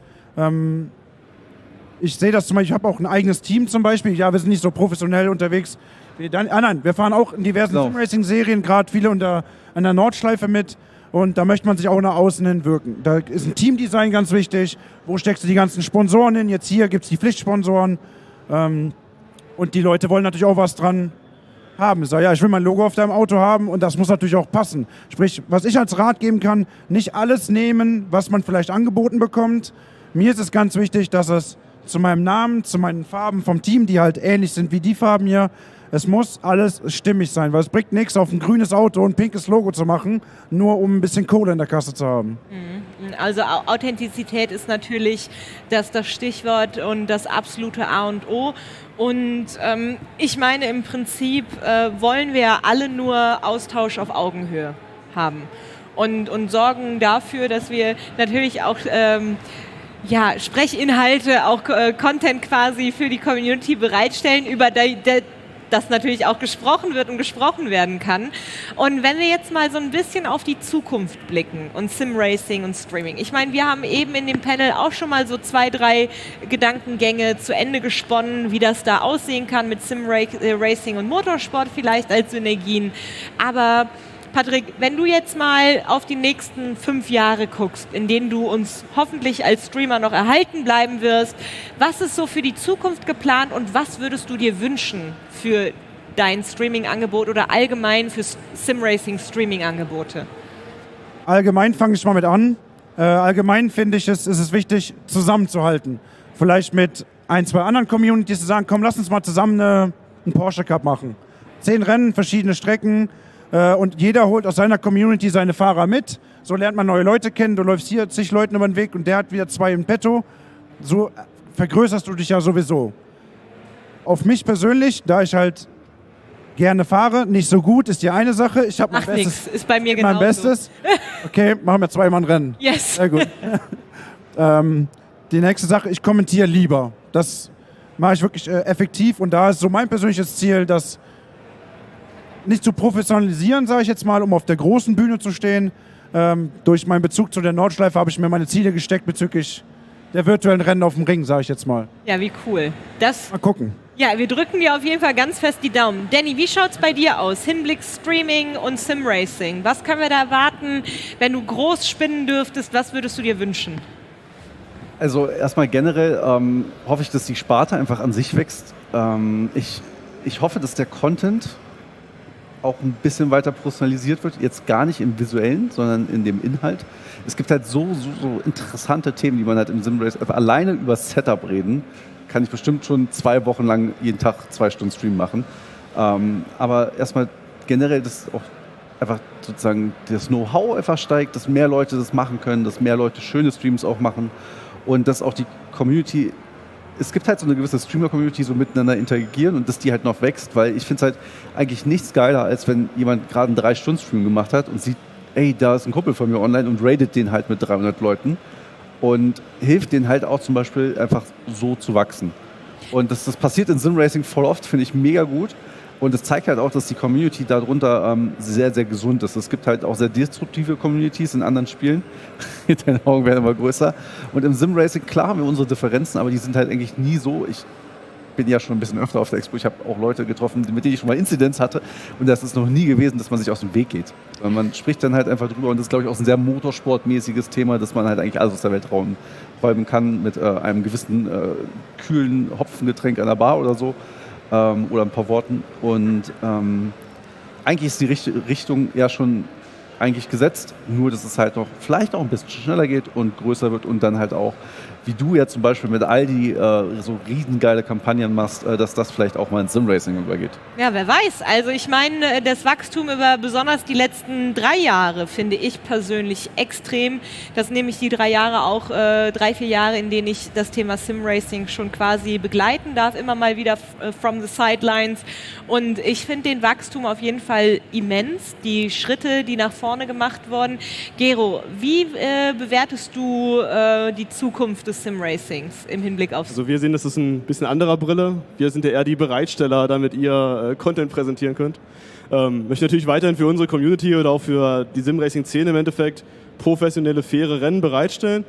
Speaker 4: Ich sehe das zum Beispiel, ich habe auch ein eigenes Team zum Beispiel. Ja, wir sind nicht so professionell unterwegs. Nein, wir fahren auch in diversen SimRacing-Serien, gerade viele an der Nordschleife mit. Und da möchte man sich auch nach außen hin wirken. Da ist ein Teamdesign ganz wichtig. Wo steckst du die ganzen Sponsoren hin? Jetzt hier gibt es die Pflichtsponsoren. Und die Leute wollen natürlich auch was dran haben. Ich sage, ja, ich will mein Logo auf deinem Auto haben und das muss natürlich auch passen. Sprich, was ich als Rat geben kann, nicht alles nehmen, was man vielleicht angeboten bekommt. Mir ist es ganz wichtig, dass es zu meinem Namen, zu meinen Farben vom Team, die halt ähnlich sind wie die Farben hier, es muss alles stimmig sein, weil es bringt nichts, auf ein grünes Auto ein pinkes Logo zu machen, nur um ein bisschen Kohle in der Kasse zu haben.
Speaker 1: Also Authentizität ist natürlich das Stichwort und das absolute A und O. Und ich meine, im Prinzip wollen wir alle nur Austausch auf Augenhöhe haben und sorgen dafür, dass wir natürlich auch Sprechinhalte, auch Content quasi für die Community bereitstellen, über das natürlich auch gesprochen wird und gesprochen werden kann. Und wenn wir jetzt mal so ein bisschen auf die Zukunft blicken und SimRacing und Streaming. Ich meine, wir haben eben in dem Panel auch schon mal so 2, 3 Gedankengänge zu Ende gesponnen, wie das da aussehen kann mit SimRacing und Motorsport vielleicht als Synergien. Aber Patrick, wenn du jetzt mal auf die nächsten 5 Jahre guckst, in denen du uns hoffentlich als Streamer noch erhalten bleiben wirst, was ist so für die Zukunft geplant und was würdest du dir wünschen für dein Streaming-Angebot oder allgemein für SimRacing-Streaming-Angebote?
Speaker 4: Allgemein fange ich mal mit an. Allgemein finde ich, ist es wichtig, zusammenzuhalten. Vielleicht mit 1, 2 anderen Communities zu sagen, komm, lass uns mal zusammen einen Porsche Cup machen. 10 Rennen, verschiedene Strecken. Und jeder holt aus seiner Community seine Fahrer mit. So lernt man neue Leute kennen. Du läufst hier zig Leuten über den Weg und der hat wieder 2 im Petto. So vergrößerst du dich ja sowieso. Auf mich persönlich, da ich halt gerne fahre, nicht so gut, ist die eine Sache. Ich habe mein Bestes.
Speaker 1: Ist bei mir genauso.
Speaker 4: Mein Bestes. Okay, machen wir 2 Mann Rennen.
Speaker 1: Yes.
Speaker 4: Sehr gut. Die nächste Sache, ich kommentiere lieber. Das mache ich wirklich effektiv und da ist so mein persönliches Ziel, das nicht zu professionalisieren, sage ich jetzt mal, um auf der großen Bühne zu stehen. Durch meinen Bezug zu der Nordschleife habe ich mir meine Ziele gesteckt bezüglich der virtuellen Rennen auf dem Ring, sage ich jetzt mal.
Speaker 1: Ja, wie cool.
Speaker 4: Mal gucken.
Speaker 1: Ja, wir drücken dir auf jeden Fall ganz fest die Daumen. Danny, wie schaut es bei dir aus? Hinblick Streaming und SimRacing. Was können wir da erwarten, wenn du groß spinnen dürftest? Was würdest du dir wünschen?
Speaker 3: Also erstmal generell hoffe ich, dass die Sparte einfach an sich wächst. Ich hoffe, dass der Content auch ein bisschen weiter personalisiert wird. Jetzt gar nicht im Visuellen, sondern in dem Inhalt. Es gibt halt so interessante Themen, die man halt im SimRacing, alleine über Setup reden, kann ich bestimmt schon 2 Wochen lang jeden Tag 2 Stunden Stream machen. Aber erstmal generell, dass auch einfach sozusagen das Know-how einfach steigt, dass mehr Leute das machen können, dass mehr Leute schöne Streams auch machen und dass auch die Community, es gibt halt so eine gewisse Streamer-Community, so miteinander interagieren und dass die halt noch wächst, weil ich finde es halt eigentlich nichts geiler, als wenn jemand gerade einen 3-Stunden-Stream gemacht hat und sieht, ey, da ist ein Kumpel von mir online und ratet den halt mit 300 Leuten und hilft denen halt auch zum Beispiel einfach so zu wachsen. Und das passiert in SimRacing voll oft, finde ich mega gut. Und es zeigt halt auch, dass die Community darunter sehr, sehr gesund ist. Es gibt halt auch sehr destruktive Communities in anderen Spielen. Deine Augen werden immer größer. Und im SimRacing, klar haben wir unsere Differenzen, aber die sind halt eigentlich nie so. Ich bin ja schon ein bisschen öfter auf der Expo. Ich habe auch Leute getroffen, mit denen ich schon mal Inzidenz hatte. Und das ist noch nie gewesen, dass man sich aus dem Weg geht. Sondern man spricht dann halt einfach drüber. Und das ist, glaube ich, auch ein sehr motorsportmäßiges Thema, dass man halt eigentlich alles aus der Welt räumen kann mit einem gewissen kühlen Hopfengetränk an der Bar oder so. Oder ein paar Worten. Und eigentlich ist die Richtung ja schon eigentlich gesetzt, nur dass es halt noch vielleicht auch ein bisschen schneller geht und größer wird und dann halt auch, wie du ja zum Beispiel mit Aldi so riesengeile Kampagnen machst, dass das vielleicht auch mal ins SimRacing übergeht.
Speaker 1: Ja, wer weiß. Also ich meine, das Wachstum über besonders die letzten 3 Jahre finde ich persönlich extrem. Das nehme ich die 3 Jahre auch, 3, 4 Jahre, in denen ich das Thema SimRacing schon quasi begleiten darf, immer mal wieder from the sidelines. Und ich finde den Wachstum auf jeden Fall immens, die Schritte, die nach vorne gemacht wurden. Gero, wie bewertest du die Zukunft des SimRacings im Hinblick auf...
Speaker 5: Also wir sehen, das ist ein bisschen anderer Brille. Wir sind ja eher die Bereitsteller, damit ihr Content präsentieren könnt. Möchte natürlich weiterhin für unsere Community oder auch für die SimRacing-Szene im Endeffekt professionelle, faire Rennen bereitstellen.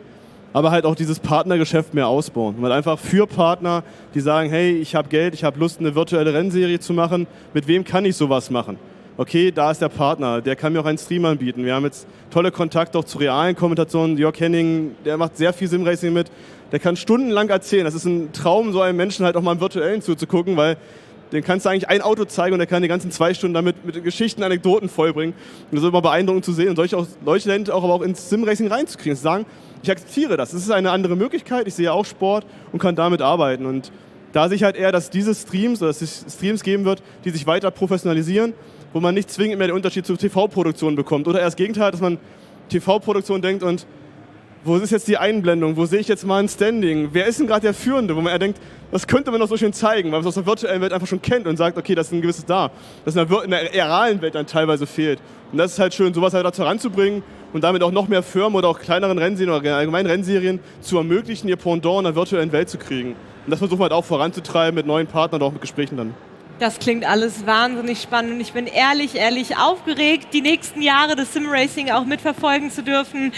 Speaker 5: aber halt auch dieses Partnergeschäft mehr ausbauen. Weil einfach für Partner, die sagen, hey, ich habe Geld, ich habe Lust, eine virtuelle Rennserie zu machen, mit wem kann ich sowas machen? Okay, da ist der Partner, der kann mir auch einen Stream anbieten. Wir haben jetzt tolle Kontakte auch zu realen Kommentationen. Jörg Henning, der macht sehr viel Simracing mit, der kann stundenlang erzählen. Das ist ein Traum, so einem Menschen halt auch mal im Virtuellen zuzugucken, weil den kannst du eigentlich ein Auto zeigen und der kann die ganzen 2 Stunden damit mit Geschichten, Anekdoten vollbringen. Und das ist immer beeindruckend zu sehen und solche Leute aber auch ins Simracing reinzukriegen. Zu sagen, ich akzeptiere das. Das ist eine andere Möglichkeit. Ich sehe auch Sport und kann damit arbeiten. Und da sehe ich halt eher, dass diese Streams oder dass es Streams geben wird, die sich weiter professionalisieren, wo man nicht zwingend mehr den Unterschied zur TV-Produktion bekommt. Oder eher das Gegenteil, dass man TV-Produktion denkt und wo ist jetzt die Einblendung, wo sehe ich jetzt mal ein Standing, wer ist denn gerade der Führende, wo man eher denkt, das könnte man doch so schön zeigen, weil man es aus der virtuellen Welt einfach schon kennt und sagt, okay, das ist ein gewisses da, das in der realen Welt dann teilweise fehlt. Und das ist halt schön, sowas halt dazu heranzubringen und damit auch noch mehr Firmen oder auch kleineren Rennserien oder allgemeinen Rennserien zu ermöglichen, ihr Pendant in der virtuellen Welt zu kriegen. Und das versuchen wir halt auch voranzutreiben mit neuen Partnern und auch mit Gesprächen dann.
Speaker 1: Das klingt alles wahnsinnig spannend und ich bin ehrlich aufgeregt, die nächsten Jahre des Simracing auch mitverfolgen zu dürfen.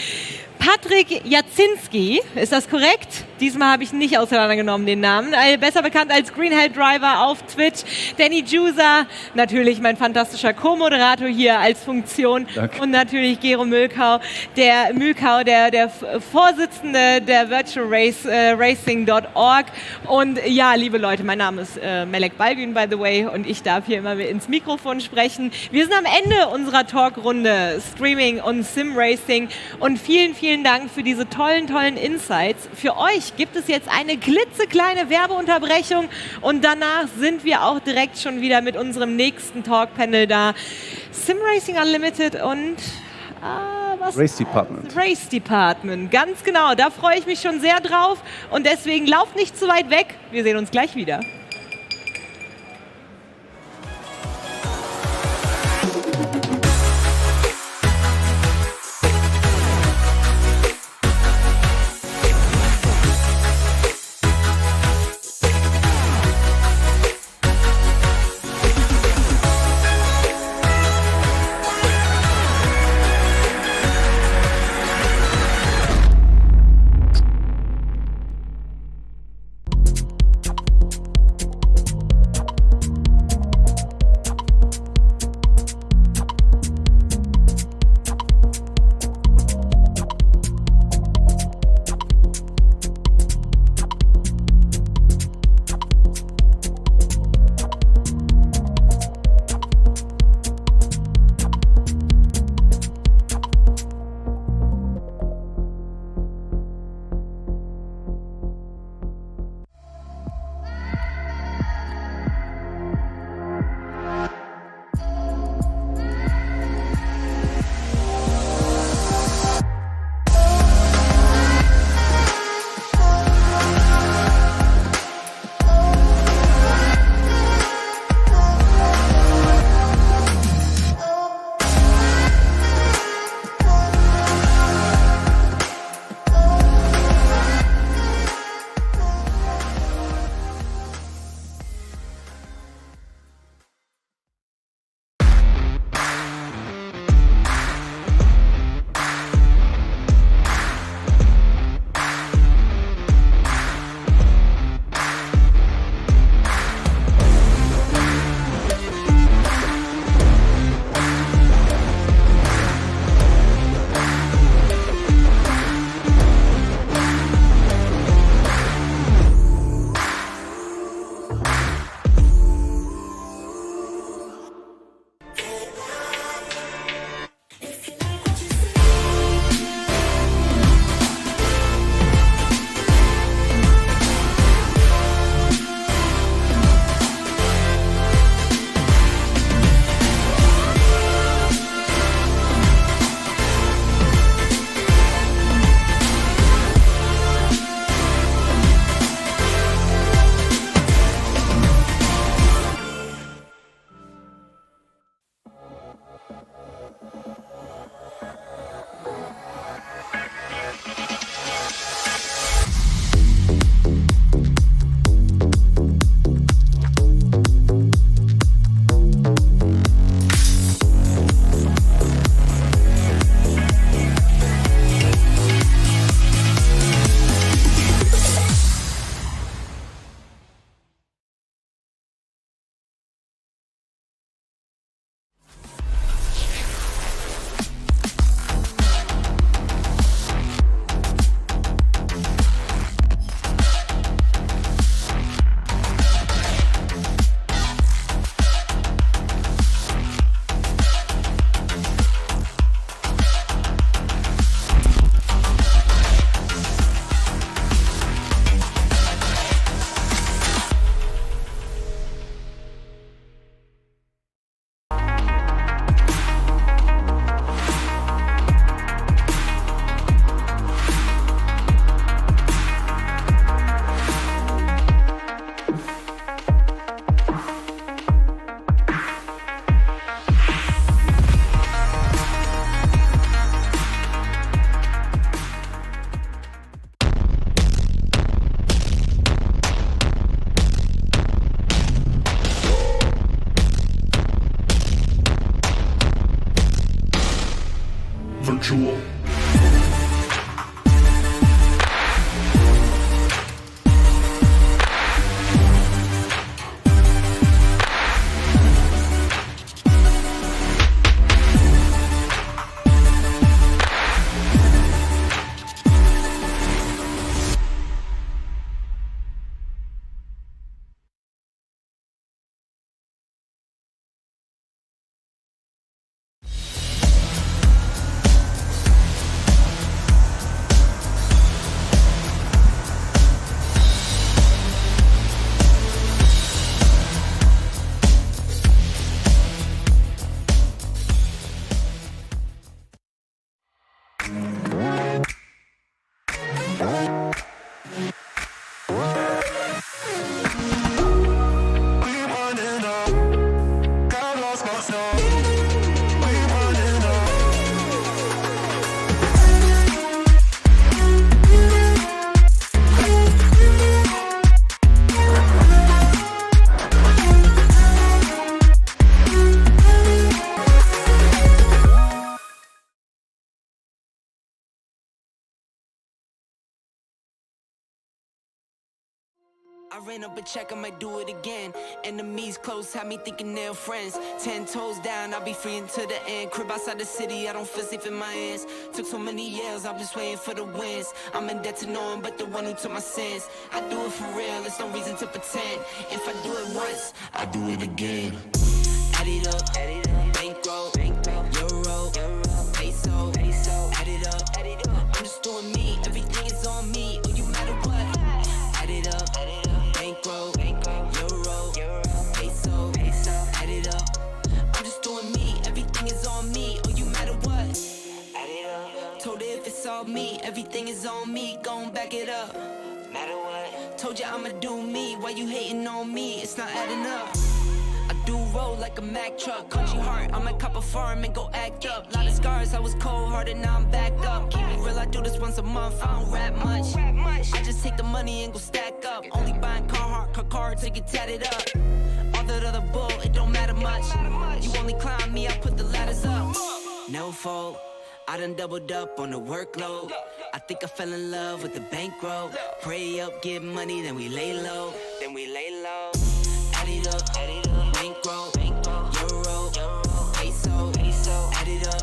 Speaker 1: Patrick Jacinski, ist das korrekt? Diesmal habe ich nicht auseinandergenommen den Namen. Besser bekannt als Greenhell Driver auf Twitch. Danny Juser, natürlich mein fantastischer Co-Moderator hier als Funktion.
Speaker 3: Danke.
Speaker 1: Und natürlich Gero Mülkau, der Vorsitzende der Virtual Racing.org. Und ja, liebe Leute, mein Name ist Melek Balgün, by the way, und ich darf hier immer ins Mikrofon sprechen. Wir sind am Ende unserer Talkrunde Streaming und Simracing und vielen Dank für diese tollen Insights. Für euch gibt es jetzt eine klitzekleine Werbeunterbrechung und danach sind wir auch direkt schon wieder mit unserem nächsten Talkpanel da. SimRacing Unlimited und
Speaker 3: Race Department.
Speaker 1: Race Department, ganz genau. Da freue ich mich schon sehr drauf und deswegen lauft nicht zu weit weg. Wir sehen uns gleich wieder.
Speaker 6: virtual.
Speaker 7: I ran up a check, I might do it again. Enemies close, had me thinking they're friends. 10 toes down, I'll be free until the end. Crib outside the city, I don't feel safe in my hands. Took so many years, I'm just waiting for the wins. I'm in debt to no one but the one who took my sins. I do it for real, there's no reason to pretend. If I do it once, I do it again. Add it up, bankroll, euro, peso, add it up. I'm just doing me, everything is on me. Oh, you matter what? Add it up, bankroll, euro, peso, add it up. I'm just doing me, everything is on me. Oh, you matter what? Add it up. Told her if it's all me, everything is on me. Gon' back it up. Matter what? Told you I'ma do me. Why you hating on me? It's not adding up. I do roll like a Mack truck, country heart. I might cop a farm and go act up. Lot of scars, I was cold-hearted, now I'm back up. Keep it real, I do this once a month. I don't rap much. I just take the money and go stack up. Only buying car to get tatted up. All that other bull, it don't matter much. You only climb me, I put the ladders up. No fault, I done doubled up on the workload. I think I fell in love with the bankroll. Pray up, get money, then we lay low. Add it up, bankroll, euro, peso, add it up.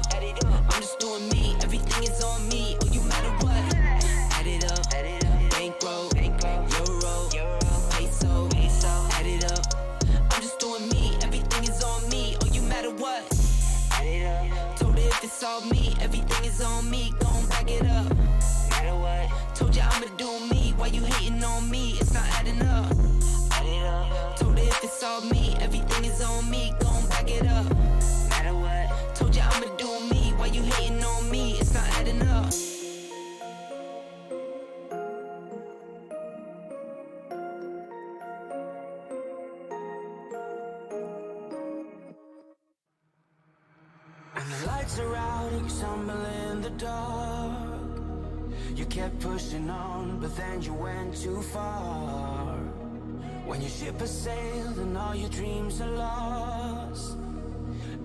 Speaker 7: I'm just doing me, everything is on me. Oh, you matter what? Add it up, bankroll, euro, peso, add it up. I'm just doing me, everything is on me. Oh, you matter what? Add it up. Told her if it's all me, everything is on me. Gon' back it up. Matter what? Told you I'ma do me. Why you hating on me? It's not adding up. Told her if it's all me, everything is on me. Gon' back it up. Matter what? Told you I'ma do me. Why you hating on me? It's not adding up.
Speaker 8: When the lights are out and you stumble in the dark, you kept pushing on, but then you went too far. When your ship has sailed and all your dreams are lost,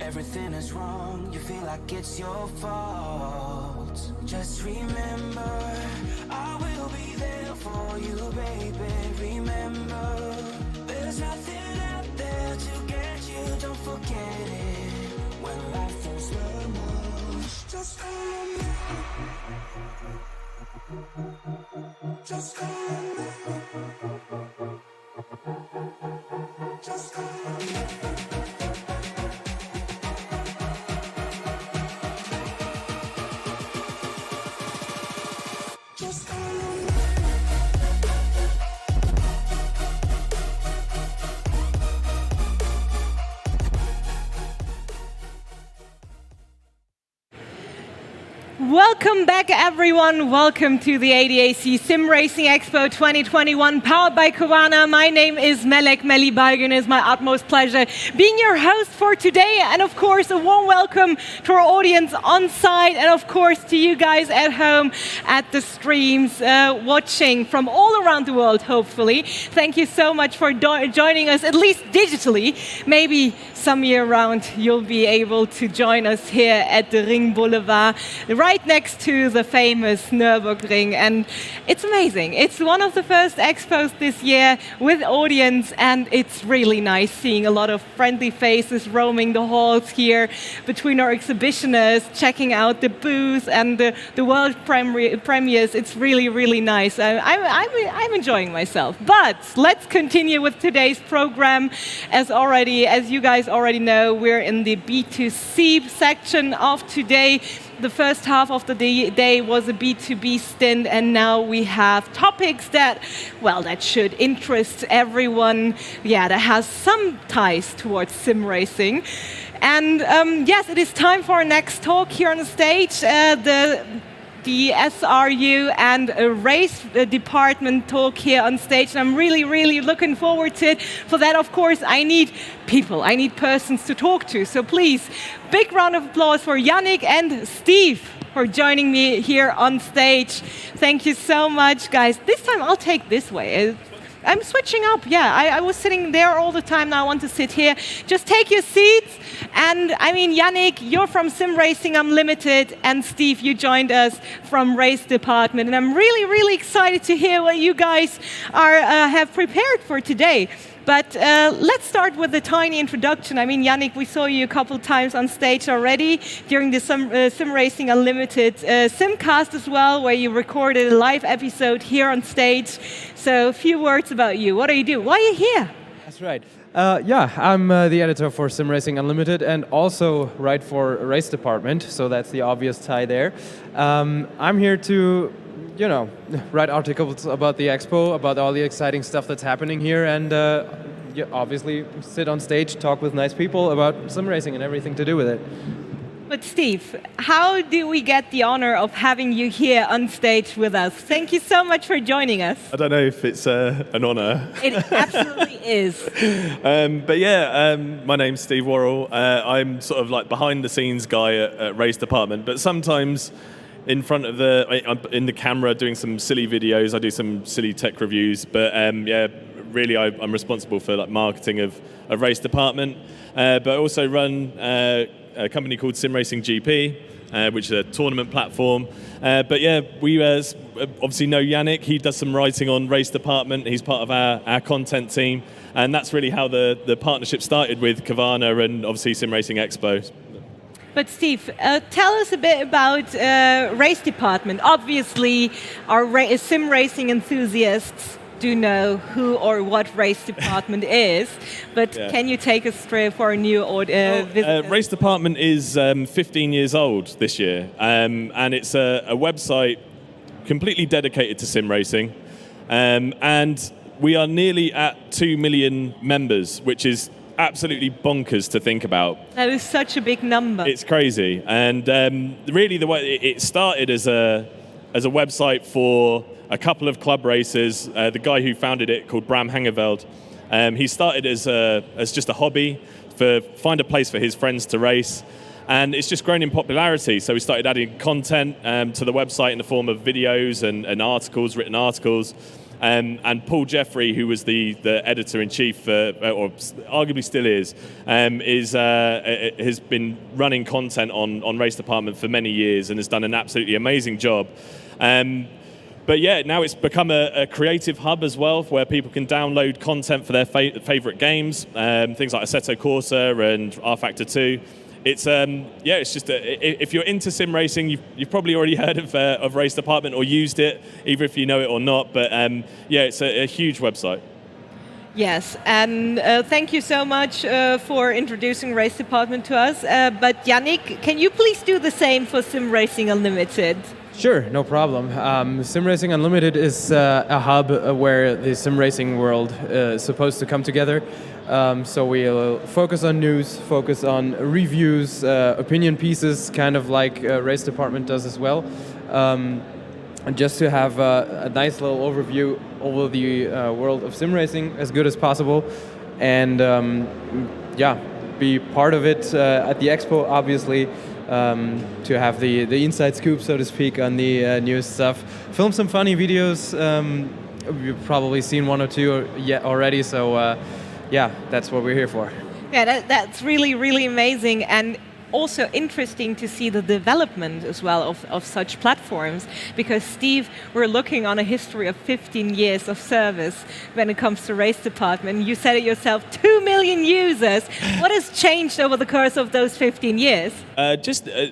Speaker 8: everything is wrong, you feel like it's your fault. Just remember, I will be there for you, baby. Remember, there's nothing out there to get you, don't forget it. When life throws lemons, just call on me. Just call on me. Just call on me. Just call on me.
Speaker 1: Welcome back, everyone. Welcome to the ADAC SimRacing Expo 2021, powered by Kavana. My name is Melek Melibalgun. It's my utmost pleasure being your host for today. And of course, a warm welcome to our audience on site, and of course to you guys at home at the streams, watching from all around the world, hopefully. Thank you so much for joining us, at least digitally. Maybe some year round you'll be able to join us here at the Ring Boulevard, right next to the famous Nürburgring, and it's amazing. It's one of the first expos this year with audience, and it's really nice seeing a lot of friendly faces roaming the halls here between our exhibitionists, checking out the booth and the world premieres. It's really, really nice. I'm enjoying myself. But let's continue with today's program. As you guys already know, we're in the B2C section of today. The first half of the day was a B2B stint, and now we have topics that should interest everyone, that has some ties towards sim racing. And yes, it is time for our next talk here on the stage. The SRU and race department talk here on stage, and I'm really, really looking forward to it. For that, of course, I need people, I need persons to talk to. So please, big round of applause for Yannick and Steve for joining me here on stage. Thank you so much, guys. This time I'll take this way. I'm switching up, I was sitting there all the time, now I want to sit here. Just take your seats. And I mean, Yannick, you're from SimRacing Unlimited, and Steve, you joined us from Race Department. And I'm really, really excited to hear what you guys have prepared for today. But let's start with a tiny introduction. I mean, Yannick, we saw you a couple times on stage already during the SimRacing Unlimited Simcast as well, where you recorded a live episode here on stage. So a few words about you. What do you do? Why are you here?
Speaker 6: That's right. I'm the editor for SimRacing Unlimited and also write for Race Department, so that's the obvious tie there. I'm here to write articles about the Expo, about all the exciting stuff that's happening here, and obviously sit on stage, talk with nice people about sim racing and everything to do with it.
Speaker 1: But Steve, how do we get the honor of having you here on stage with us? Thank you so much for joining us.
Speaker 9: I don't know if it's an honor.
Speaker 1: It absolutely is.
Speaker 9: My name's Steve Worrell. I'm sort of like behind the scenes guy at Race Department, but sometimes in front of I'm in the camera doing some silly videos. I do some silly tech reviews, but really I'm responsible for like marketing of Race Department. But I also run a company called SimRacing GP, which is a tournament platform. We obviously know Yannick. He does some writing on Race Department. He's part of our content team, and that's really how the partnership started with Kavana and obviously SimRacing Expo.
Speaker 1: But Steve, tell us a bit about Race Department. Obviously, our sim racing enthusiasts do know who or what Race Department is, but can you take us through for a new visitors?
Speaker 9: Race Department is 15 years old this year, and it's a website completely dedicated to sim racing, and we are nearly at 2 million members, which is absolutely bonkers to think about.
Speaker 1: That is such a big number.
Speaker 9: It's crazy, and really the way it started as a website for a couple of club races. The guy who founded it, called Bram Hangeveld, he started as just a hobby, find a place for his friends to race, and it's just grown in popularity. So we started adding content to the website in the form of videos and articles, written articles. And Paul Jeffrey, who was the editor-in-chief, or arguably still is has been running content on Race Department for many years and has done an absolutely amazing job. Now it's become a creative hub as well, where people can download content for their favourite games, things like Assetto Corsa and R Factor 2. It's it's just if you're into sim racing, you've probably already heard of Race Department or used it, either if you know it or not. But it's a huge website.
Speaker 1: Yes, and thank you so much for introducing Race Department to us. But Yannick, can you please do the same for SimRacing Unlimited?
Speaker 6: Sure, no problem. SimRacing Unlimited is a hub where the sim racing world is supposed to come together. So we'll focus on news, focus on reviews, opinion pieces, kind of like Race Department does as well. Just to have a nice little overview over the world of sim racing as good as possible. And be part of it at the Expo, obviously. To have the inside scoop, so to speak, on the new stuff. Film some funny videos. You've probably seen one or two yet already, so that's what we're here for.
Speaker 1: Yeah, that's really, really amazing, and also interesting to see the development as well of such platforms, because Steve, we're looking on a history of 15 years of service when it comes to Race Department. You said it yourself, 2 million users. What has changed over the course of those 15 years?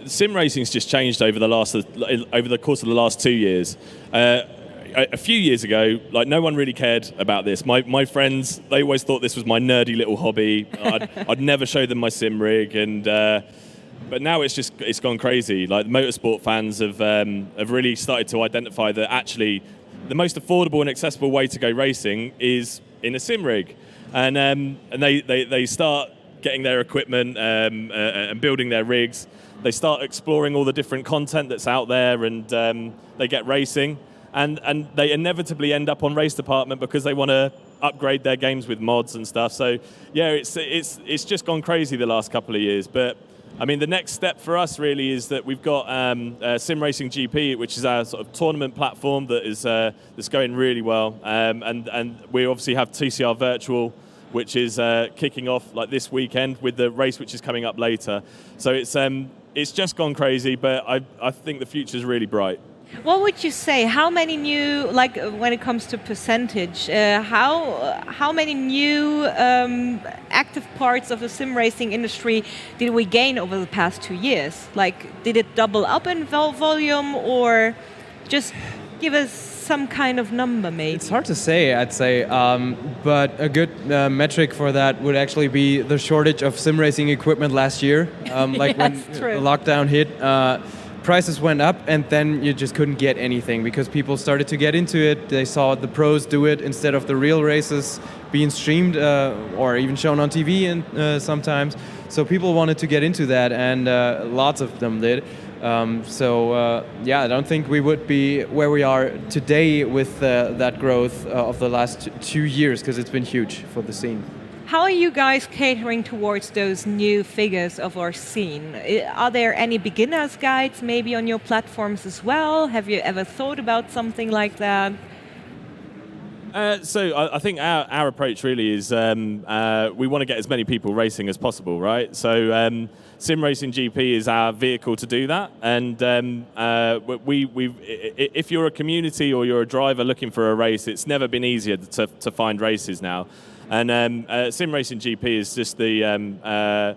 Speaker 9: Sim racing's just changed over the course of the last 2 years. A few years ago, like, no one really cared about this. My friends, they always thought this was my nerdy little hobby. I'd never show them my sim rig, but now it's gone crazy. Like, the motorsport fans have really started to identify that actually the most affordable and accessible way to go racing is in a sim rig, and they start getting their equipment and building their rigs. They start exploring all the different content that's out there, and they get racing. And they inevitably end up on Race Department because they want to upgrade their games with mods and stuff. So yeah, it's just gone crazy the last couple of years. But I mean, the next step for us really is that we've got SimRacing GP, which is our sort of tournament platform that's going really well. And we obviously have TCR Virtual, which is kicking off like this weekend with the race which is coming up later. So it's just gone crazy, but I think the future is really bright.
Speaker 1: What would you say? How many new, like when it comes to percentage, how many new active parts of the sim racing industry did we gain over the past 2 years? Like, did it double up in volume, or just give us some kind of number, maybe?
Speaker 6: It's hard to say, I'd say, but a good metric for that would actually be the shortage of sim racing equipment last year. Like when the lockdown hit. Prices went up, and then you just couldn't get anything because people started to get into it. They saw the pros do it instead of the real races being streamed or even shown on TV and sometimes. So people wanted to get into that, and lots of them did. I don't think we would be where we are today with that growth of the last 2 years, because it's been huge for the scene.
Speaker 1: How are you guys catering towards those new figures of our scene? Are there any beginners guides maybe on your platforms as well? Have you ever thought about something like that?
Speaker 9: So I think our approach really is we want to get as many people racing as possible, right? So SimRacing GP is our vehicle to do that, and if you're a community or you're a driver looking for a race, it's never been easier to find races now. And SimRacing GP is just a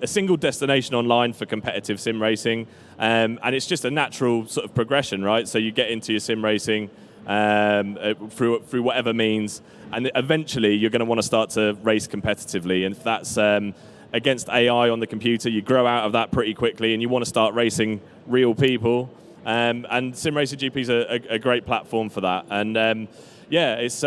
Speaker 9: single destination online for competitive sim racing, and it's just a natural sort of progression, right? So you get into your sim racing through whatever means, and eventually you're going to want to start to race competitively. And if that's against AI on the computer, you grow out of that pretty quickly, and you want to start racing real people. And SimRacing GP is a great platform for that. And it's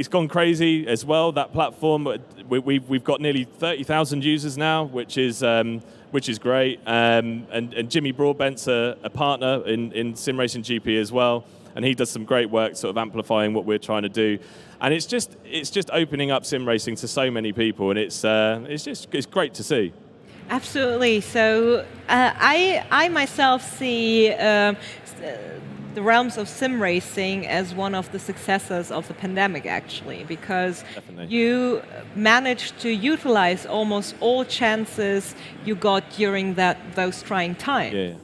Speaker 9: gone crazy as well. That platform, we've got nearly 30,000 users now, which is great. And Jimmy Broadbent's a partner in SimRacing GP as well, and he does some great work, sort of amplifying what we're trying to do. And it's just opening up sim racing to so many people, and it's great to see.
Speaker 1: Absolutely. So I myself see the realms of sim racing as one of the successors of the pandemic, actually, because you managed to utilize almost all chances you got during those trying times.
Speaker 9: Yeah.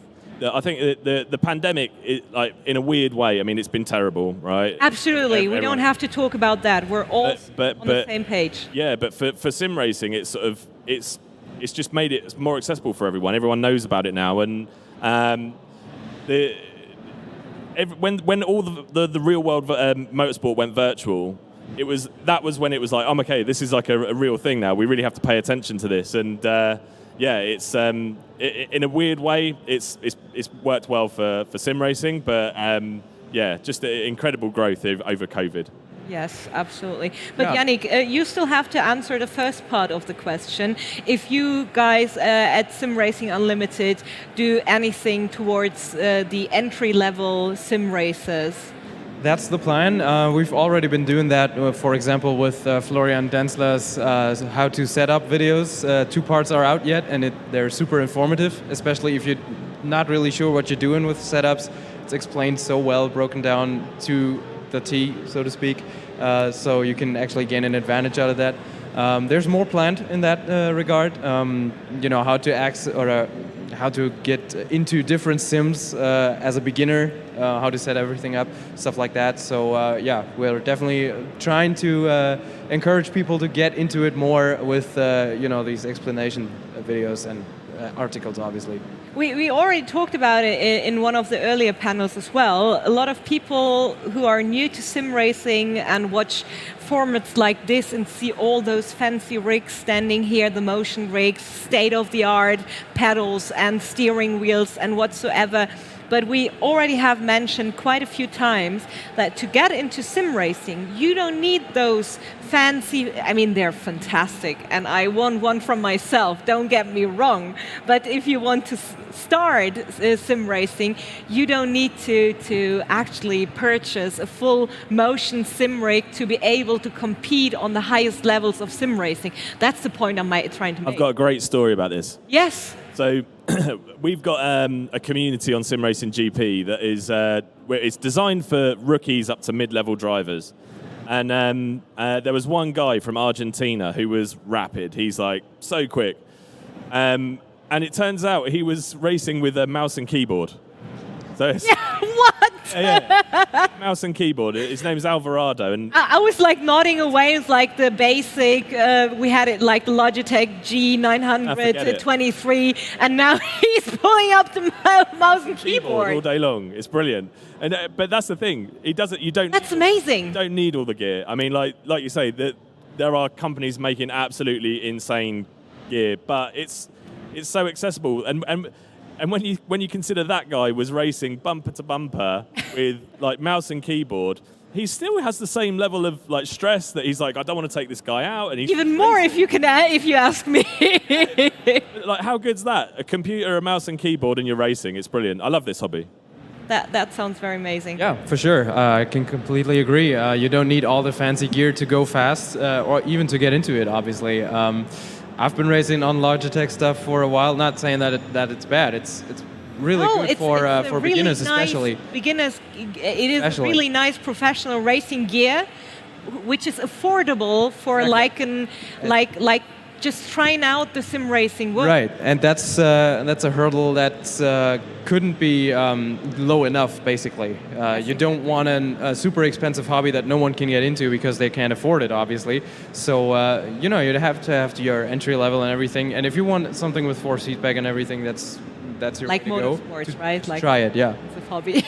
Speaker 9: I think the pandemic, like, in a weird way, I mean, it's been terrible, right?
Speaker 1: Absolutely. We don't have to talk about that. We're all on the same page.
Speaker 9: Yeah, but for sim racing, it's just made it more accessible for everyone. Everyone knows about it now, and when all the real world motorsport went virtual, that was when it was like, okay, this is like a real thing now. We really have to pay attention to this, and yeah, it's in a weird way, it's worked well for sim racing, but yeah, just incredible growth over COVID.
Speaker 1: Yes, absolutely. But
Speaker 6: Yeah.
Speaker 1: Yannick, you still have to answer the first part of the question. If you guys at SimRacing Unlimited do anything towards the entry-level sim racers.
Speaker 6: That's the plan. We've already been doing that, for example, with Florian Denzler's how to set up videos. 2 parts are out yet, and they're super informative, especially if you're not really sure what you're doing with setups. It's explained so well, broken down to the T, so to speak, so you can actually gain an advantage out of that. There's more planned in that regard. You know, how to how to get into different sims as a beginner, how to set everything up, stuff like that. So yeah, we're definitely trying to encourage people to get into it more with you know, these explanation videos and articles, obviously.
Speaker 1: We already talked about it in one of the earlier panels as well. A lot of people who are new to sim racing and watch formats like this and see all those fancy rigs standing here, the motion rigs, state-of-the-art pedals and steering wheels and whatsoever. But we already have mentioned quite a few times that to get into sim racing, you don't need those fancy, I mean, they're fantastic, and I want one from myself, don't get me wrong. But if you want to start sim racing, you don't need to actually purchase a full motion sim rig to be able to compete on the highest levels of sim racing. That's the point I'm trying to make.
Speaker 9: I've got a great story about this.
Speaker 1: Yes.
Speaker 9: So we've got a community on SimRacing GP that is where it's designed for rookies up to mid-level drivers. And there was one guy from Argentina who was rapid. He's like so quick. And it turns out he was racing with a mouse and keyboard. So it's,
Speaker 1: What?
Speaker 9: yeah, mouse and keyboard. His name's Alvarado. And
Speaker 1: I was like nodding away. It's like the basic. We had it like the Logitech G923, and now he's pulling up the mouse and keyboard.
Speaker 9: all day long. It's brilliant. And but that's the thing. He doesn't. You don't.
Speaker 1: That's amazing.
Speaker 9: You don't need all the gear. I mean, like you say, that there are companies making absolutely insane gear, but it's so accessible. And when you consider that guy was racing bumper to bumper with like mouse and keyboard, he still has the same level of like stress that he's like, I don't want to take this guy out. And he's
Speaker 1: even more if you ask me.
Speaker 9: Like, how good's that? A computer, a mouse and keyboard, and you're racing. It's brilliant. I love this hobby.
Speaker 1: That sounds very amazing.
Speaker 6: Yeah, for sure. I can completely agree. You don't need all the fancy gear to go fast, or even to get into it, obviously. I've been racing on Logitech stuff for a while. Not saying that it's bad. It's really good for
Speaker 1: really
Speaker 6: beginners,
Speaker 1: nice
Speaker 6: especially.
Speaker 1: Beginners, it is
Speaker 6: Especially.
Speaker 1: really nice professional racing gear, which is affordable for like just trying out the sim racing world.
Speaker 6: Right, and that's a hurdle that couldn't be low enough. Basically, you don't want a super expensive hobby that no one can get into because they can't afford it, obviously. So you know, you'd have to have your entry level and everything. And if you want something with force feedback and everything, that's your
Speaker 1: Like
Speaker 6: way to go.
Speaker 1: motorsports, right? Like
Speaker 6: Try it, yeah.
Speaker 1: It's a hobby.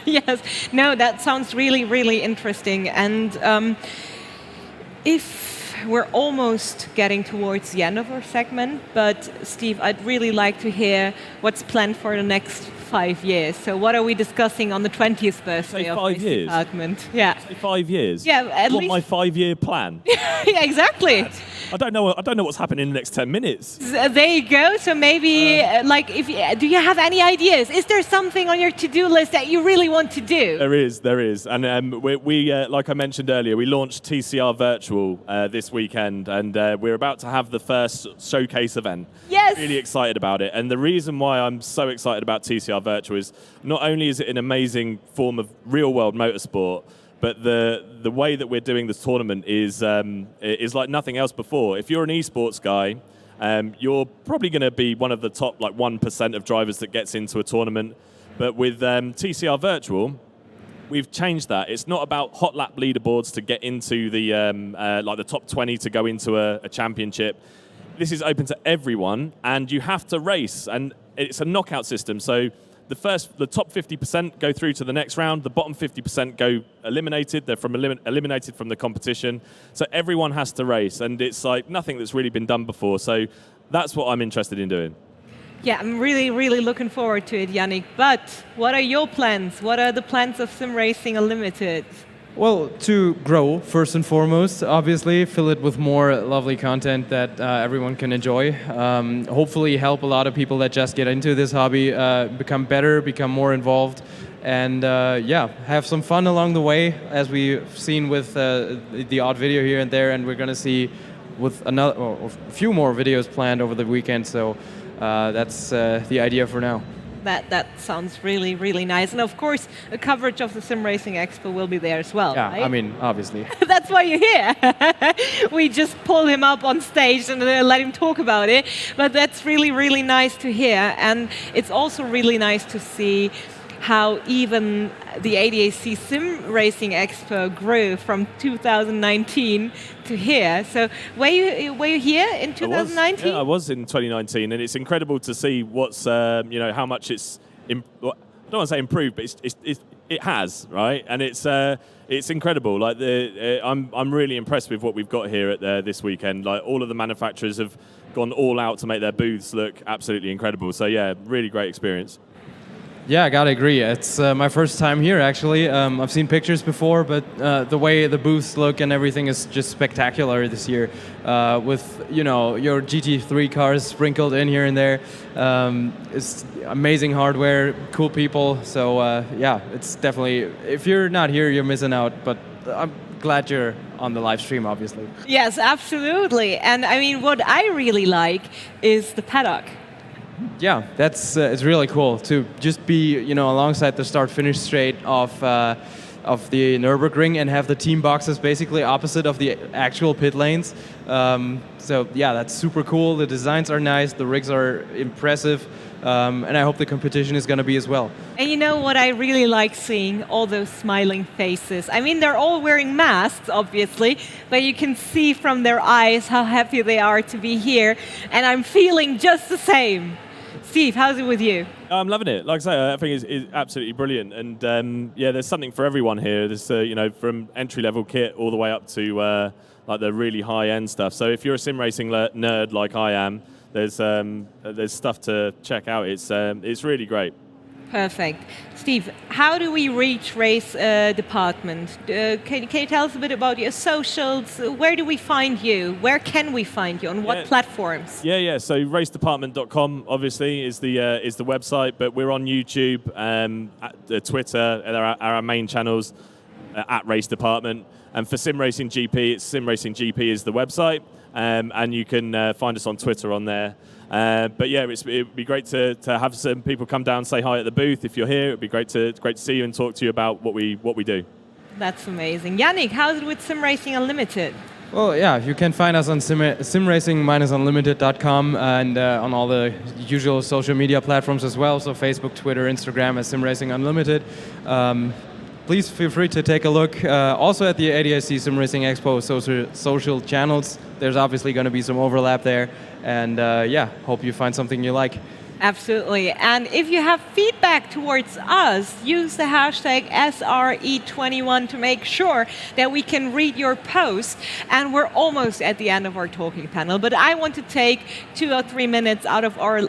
Speaker 1: Yes. No, that sounds really, really interesting. And if we're almost getting towards the end of our segment, but Steve, I'd really like to hear what's planned for the next 5 years. So what are we discussing on the 20th birthday of
Speaker 9: 5
Speaker 1: this
Speaker 9: years?
Speaker 1: department? Yeah.
Speaker 9: 5 years.
Speaker 1: Yeah, at
Speaker 9: Want
Speaker 1: least.
Speaker 9: my 5-year plan.
Speaker 1: Yeah, exactly.
Speaker 9: I don't know what's happening in the next 10 minutes.
Speaker 1: There you go. So maybe, like, do you have any ideas? Is there something on your to-do list that you really want to do?
Speaker 9: There is, and we like I mentioned earlier, we launched TCR Virtual this weekend, and we're about to have the first showcase event.
Speaker 1: Yes.
Speaker 9: Really excited about it, and the reason why I'm so excited about TCR Virtual is not only is it an amazing form of real-world motorsport, but the way that we're doing this tournament is like nothing else before. If you're an esports guy, you're probably going to be one of the top like 1% of drivers that gets into a tournament. But with TCR Virtual, we've changed that. It's not about hot lap leaderboards to get into the like the top 20 to go into a championship. This is open to everyone, and you have to race, and it's a knockout system. So the top 50% go through to the next round. The bottom 50% go eliminated. They're eliminated from the competition. So everyone has to race, and it's like nothing that's really been done before. So that's what I'm interested in doing.
Speaker 1: Yeah, I'm really, really looking forward to it, Yannick. But what are your plans? What are the plans of SimRacing Unlimited?
Speaker 6: Well, to grow, first and foremost, obviously, fill it with more lovely content that everyone can enjoy. Hopefully help a lot of people that just get into this hobby become better, become more involved, and have some fun along the way, as we've seen with the odd video here and there, and we're going to see with a few more videos planned over the weekend, so that's the idea for now.
Speaker 1: That sounds really, really nice. And of course, a coverage of the SimRacing Expo will be there as well,
Speaker 6: Yeah,
Speaker 1: right?
Speaker 6: I mean, obviously.
Speaker 1: That's why you're here. We just pull him up on stage and let him talk about it. But that's really, really nice to hear. And it's also really nice to see how even the ADAC SimRacing Expo grew from 2019 to here. So were you here in 2019?
Speaker 9: I was in 2019, and it's incredible to see what's how much it's I don't want to say improved, but it has, right? And it's incredible. Like I'm really impressed with what we've got here at this weekend. Like all of the manufacturers have gone all out to make their booths look absolutely incredible. So yeah, really great experience.
Speaker 6: Yeah, I gotta agree. It's my first time here, actually. I've seen pictures before, but the way the booths look and everything is just spectacular this year. With your GT3 cars sprinkled in here and there. It's amazing hardware, cool people. So it's definitely, if you're not here, you're missing out. But I'm glad you're on the live stream, obviously.
Speaker 1: Yes, absolutely. And I mean, what I really like is the paddock.
Speaker 6: Yeah, that's it's really cool to just be alongside the start-finish straight of the Nürburgring and have the team boxes basically opposite of the actual pit lanes. So yeah, that's super cool. The designs are nice, the rigs are impressive, and I hope the competition is going to be as well.
Speaker 1: And you know what I really like seeing? All those smiling faces. I mean, they're all wearing masks, obviously, but you can see from their eyes how happy they are to be here, and I'm feeling just the same. Steve, how's it with you?
Speaker 9: I'm loving it. Like I say, I think it's absolutely brilliant. And there's something for everyone here. There's from entry-level kit all the way up to like the really high-end stuff. So if you're a sim racing nerd like I am, there's stuff to check out. It's really great.
Speaker 1: Perfect. Steve, how do we reach race department? Can you tell us a bit about your socials? Where do we find you? Where can we find you? On what platforms?
Speaker 9: Yeah. So racedepartment.com obviously is the website, but we're on YouTube, at Twitter, and our main channels at Race Department. And for SimRacing GP, it's SimRacing GP is the website, and you can find us on Twitter on there. But yeah, it'd be great to have some people come down and say hi at the booth. If you're here, it'd be great to see you and talk to you about what we do.
Speaker 1: That's amazing. Yannick, how's it with SimRacing Unlimited?
Speaker 6: Well, yeah, you can find us on simracing-unlimited.com and on all the usual social media platforms as well, so Facebook, Twitter, Instagram as SimRacing Unlimited. Please feel free to take a look. Also at the ADAC SimRacing Expo social channels, there's obviously going to be some overlap there. And hope you find something you like.
Speaker 1: Absolutely. And if you have feedback towards us, use the hashtag SRE21 to make sure that we can read your posts. And we're almost at the end of our talking panel, but I want to take 2 or 3 minutes out of our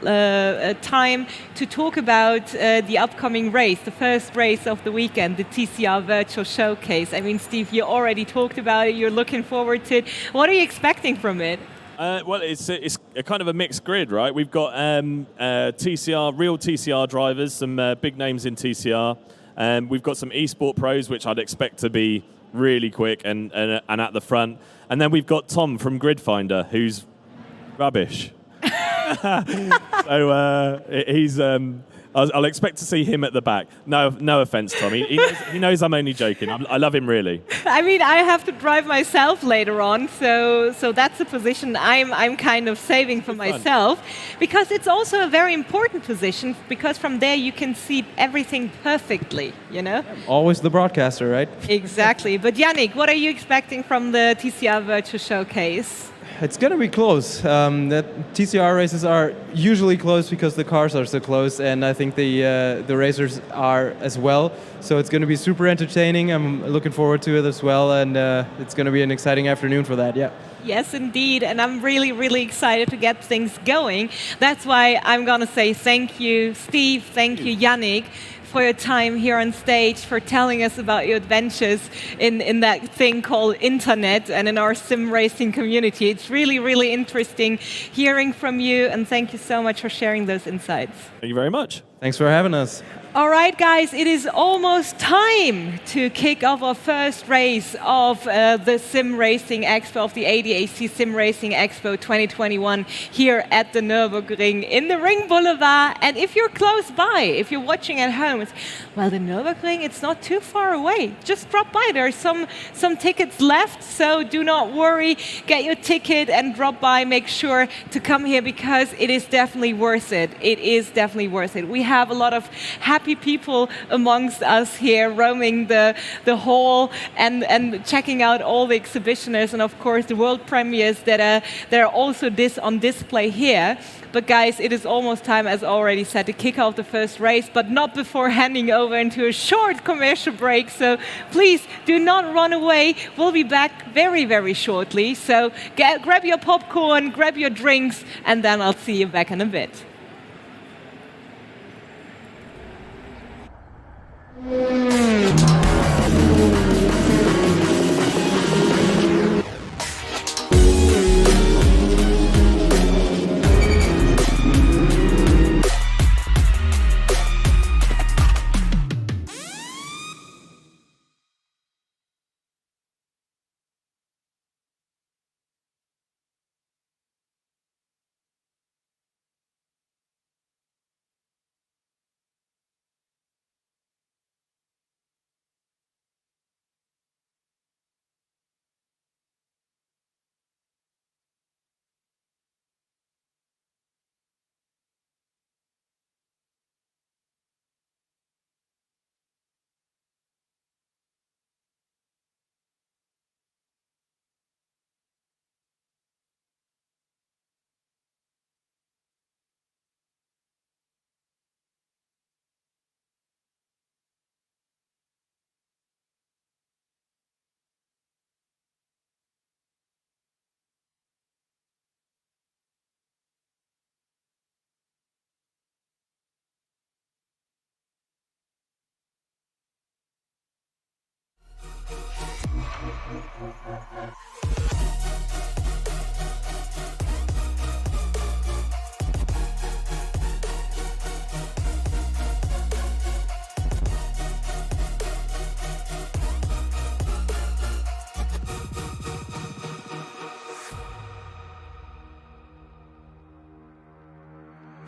Speaker 1: time to talk about the upcoming race, the first race of the weekend, the TCR Virtual Showcase. I mean, Steve, you already talked about it. You're looking forward to it. What are you expecting from it?
Speaker 9: Well, it's a kind of a mixed grid, right? We've got real TCR drivers, some big names in TCR. We've got some esport pros, which I'd expect to be really quick and at the front. And then we've got Tom from Grid Finder, who's rubbish. So he's. I'll expect to see him at the back. No offense, Tom. He knows I'm only joking. I love him really.
Speaker 1: I mean, I have to drive myself later on, so that's a position I'm kind of saving for myself, because it's also a very important position, because from there you can see everything perfectly,
Speaker 6: Always the broadcaster, right?
Speaker 1: Exactly. But Yannick, what are you expecting from the TCR Virtual Showcase?
Speaker 6: It's going to be close. The TCR races are usually close because the cars are so close, and I think the racers are as well. So it's going to be super entertaining. I'm looking forward to it as well, and it's going to be an exciting afternoon for that. Yeah.
Speaker 1: Yes, indeed, and I'm really, really excited to get things going. That's why I'm going to say thank you, Steve, thank you, Yannick, for your time here on stage, for telling us about your adventures in that thing called internet and in our sim racing community. It's really, really interesting hearing from you, and thank you so much for sharing those insights.
Speaker 9: Thank you very much.
Speaker 6: Thanks for having us.
Speaker 1: All right, guys, it is almost time to kick off our first race of the Sim Racing Expo, of the ADAC Sim Racing Expo 2021 here at the Nürburgring in the Ring Boulevard. And if you're close by, if you're watching at home, well, the Nürburgring, it's not too far away. Just drop by. There are some tickets left, so do not worry. Get your ticket and drop by. Make sure to come here because it is definitely worth it. It is definitely worth it. We have a lot of happy people amongst us here roaming the hall and checking out all the exhibitioners and of course the world premieres that are also on display here. But guys, it is almost time, as already said, to kick off the first race, but not before handing over into a short commercial break. So please do not run away. We'll be back very, very shortly. So grab your popcorn, grab your drinks, and then I'll see you back in a bit.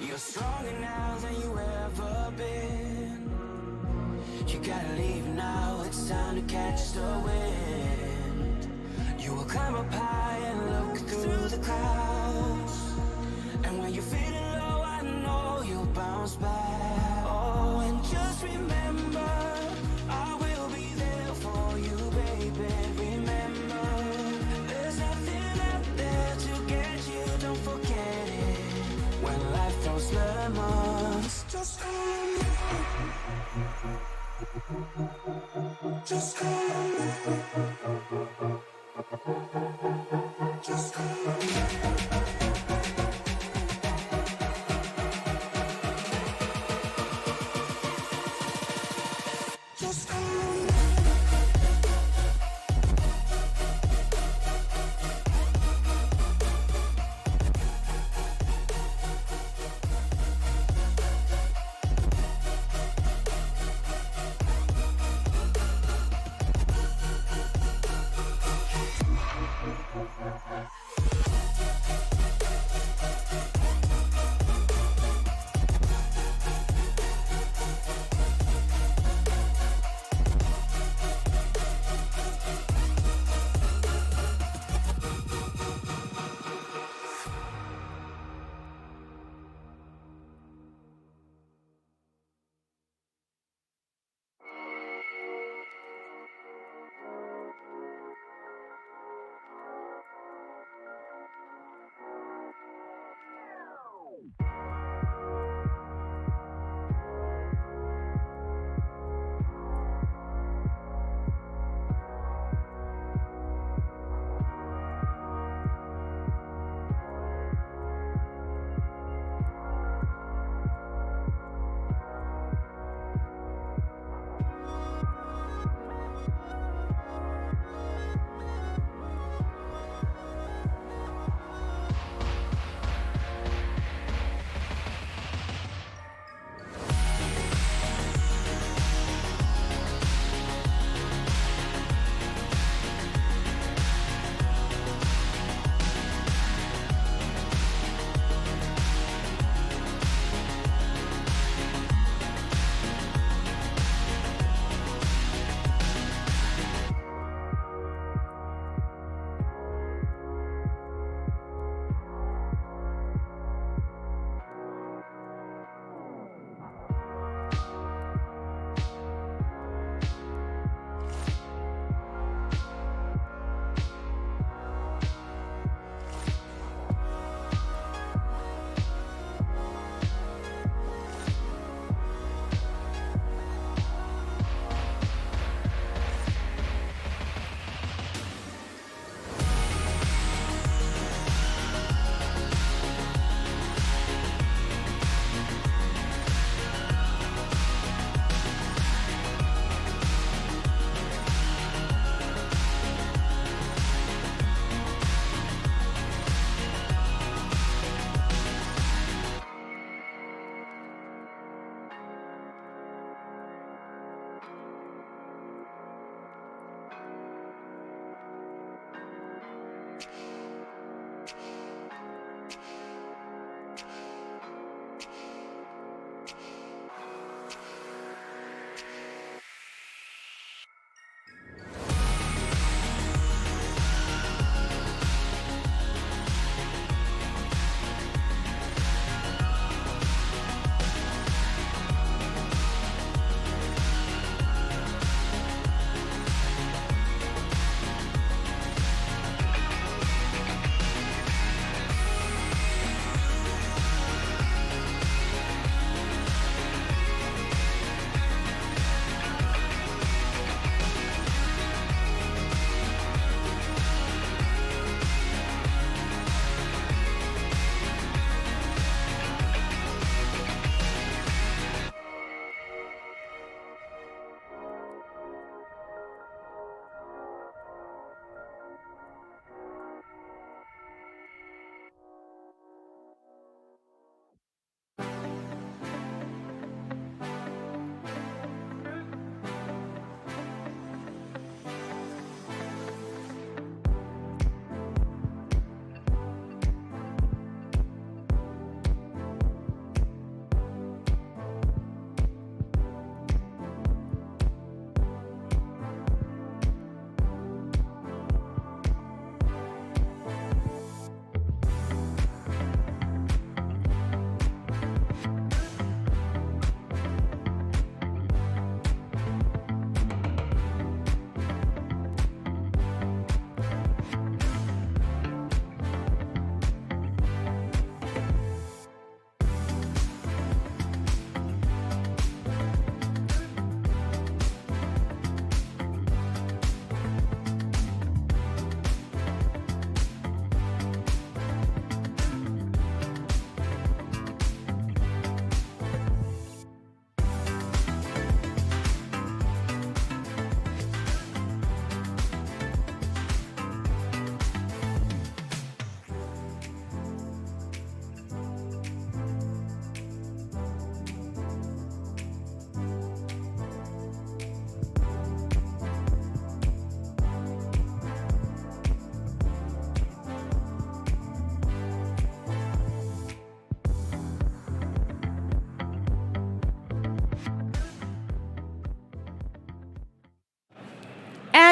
Speaker 8: You're stronger now than you ever been. You gotta leave now, it's time to catch the wind. You will climb up high and look through the clouds. And when you're feeling low, I know you'll bounce back. Oh, and just remember, I will be there for you, baby. Remember, there's nothing out there to get you, don't forget it. When life throws lemons, just hold me. Just hold me. Just hold me. Just hold me.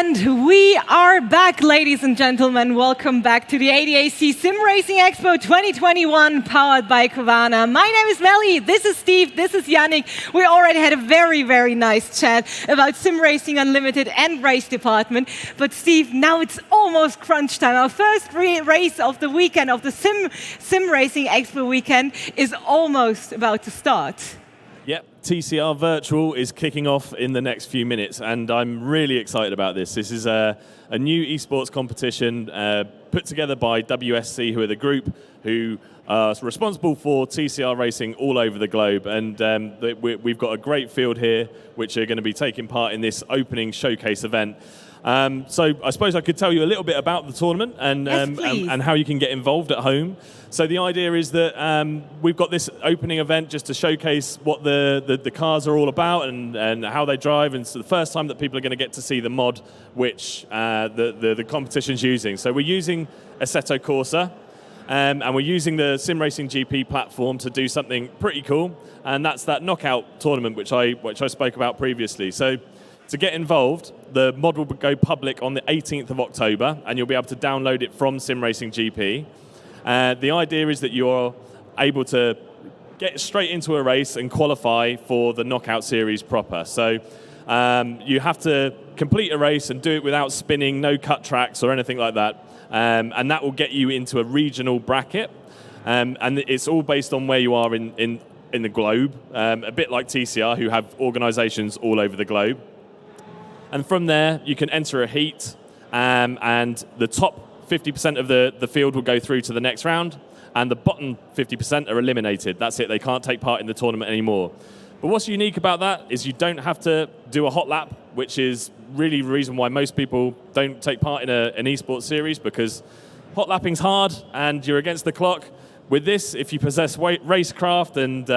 Speaker 1: And we are back, ladies and gentlemen. Welcome back to the ADAC SimRacing Expo 2021, powered by Kavana. My name is Melly, this is Steve, this is Yannick. We already had a very, very nice chat about SimRacing Unlimited and race department. But Steve, now it's almost crunch time. Our first race of the weekend, of the SimRacing Expo weekend, is almost about to start.
Speaker 9: Yep, TCR Virtual is kicking off in the next few minutes, and I'm really excited about this. This is a new esports competition put together by WSC, who are the group who are responsible for TCR racing all over the globe. And we've got a great field here, which are going to be taking part in this opening showcase event. So I suppose I could tell you a little bit about the tournament and how you can get involved at home. So the idea is that we've got this opening event just to showcase what the cars are all about and how they drive. And it's the first time that people are going to get to see the mod which the competition's using. So we're using Assetto Corsa. And we're using the SimRacing GP platform to do something pretty cool. And that's that knockout tournament which I spoke about previously. So to get involved, the mod will go public on the 18th of October, and you'll be able to download it from SimRacing GP. The idea is that you're able to get straight into a race and qualify for the knockout series proper. So you have to complete a race and do it without spinning, no cut tracks or anything like that. And that will get you into a regional bracket. And it's all based on where you are in the globe, a bit like TCR, who have organisations all over the globe. And from there, you can enter a heat, and the top 50% of the field will go through to the next round, and the bottom 50% are eliminated. That's it, they can't take part in the tournament anymore. But what's unique about that is you don't have to do a hot lap, which is really the reason why most people don't take part in an esports series, because hot lapping's hard and you're against the clock. With this, if you possess racecraft, and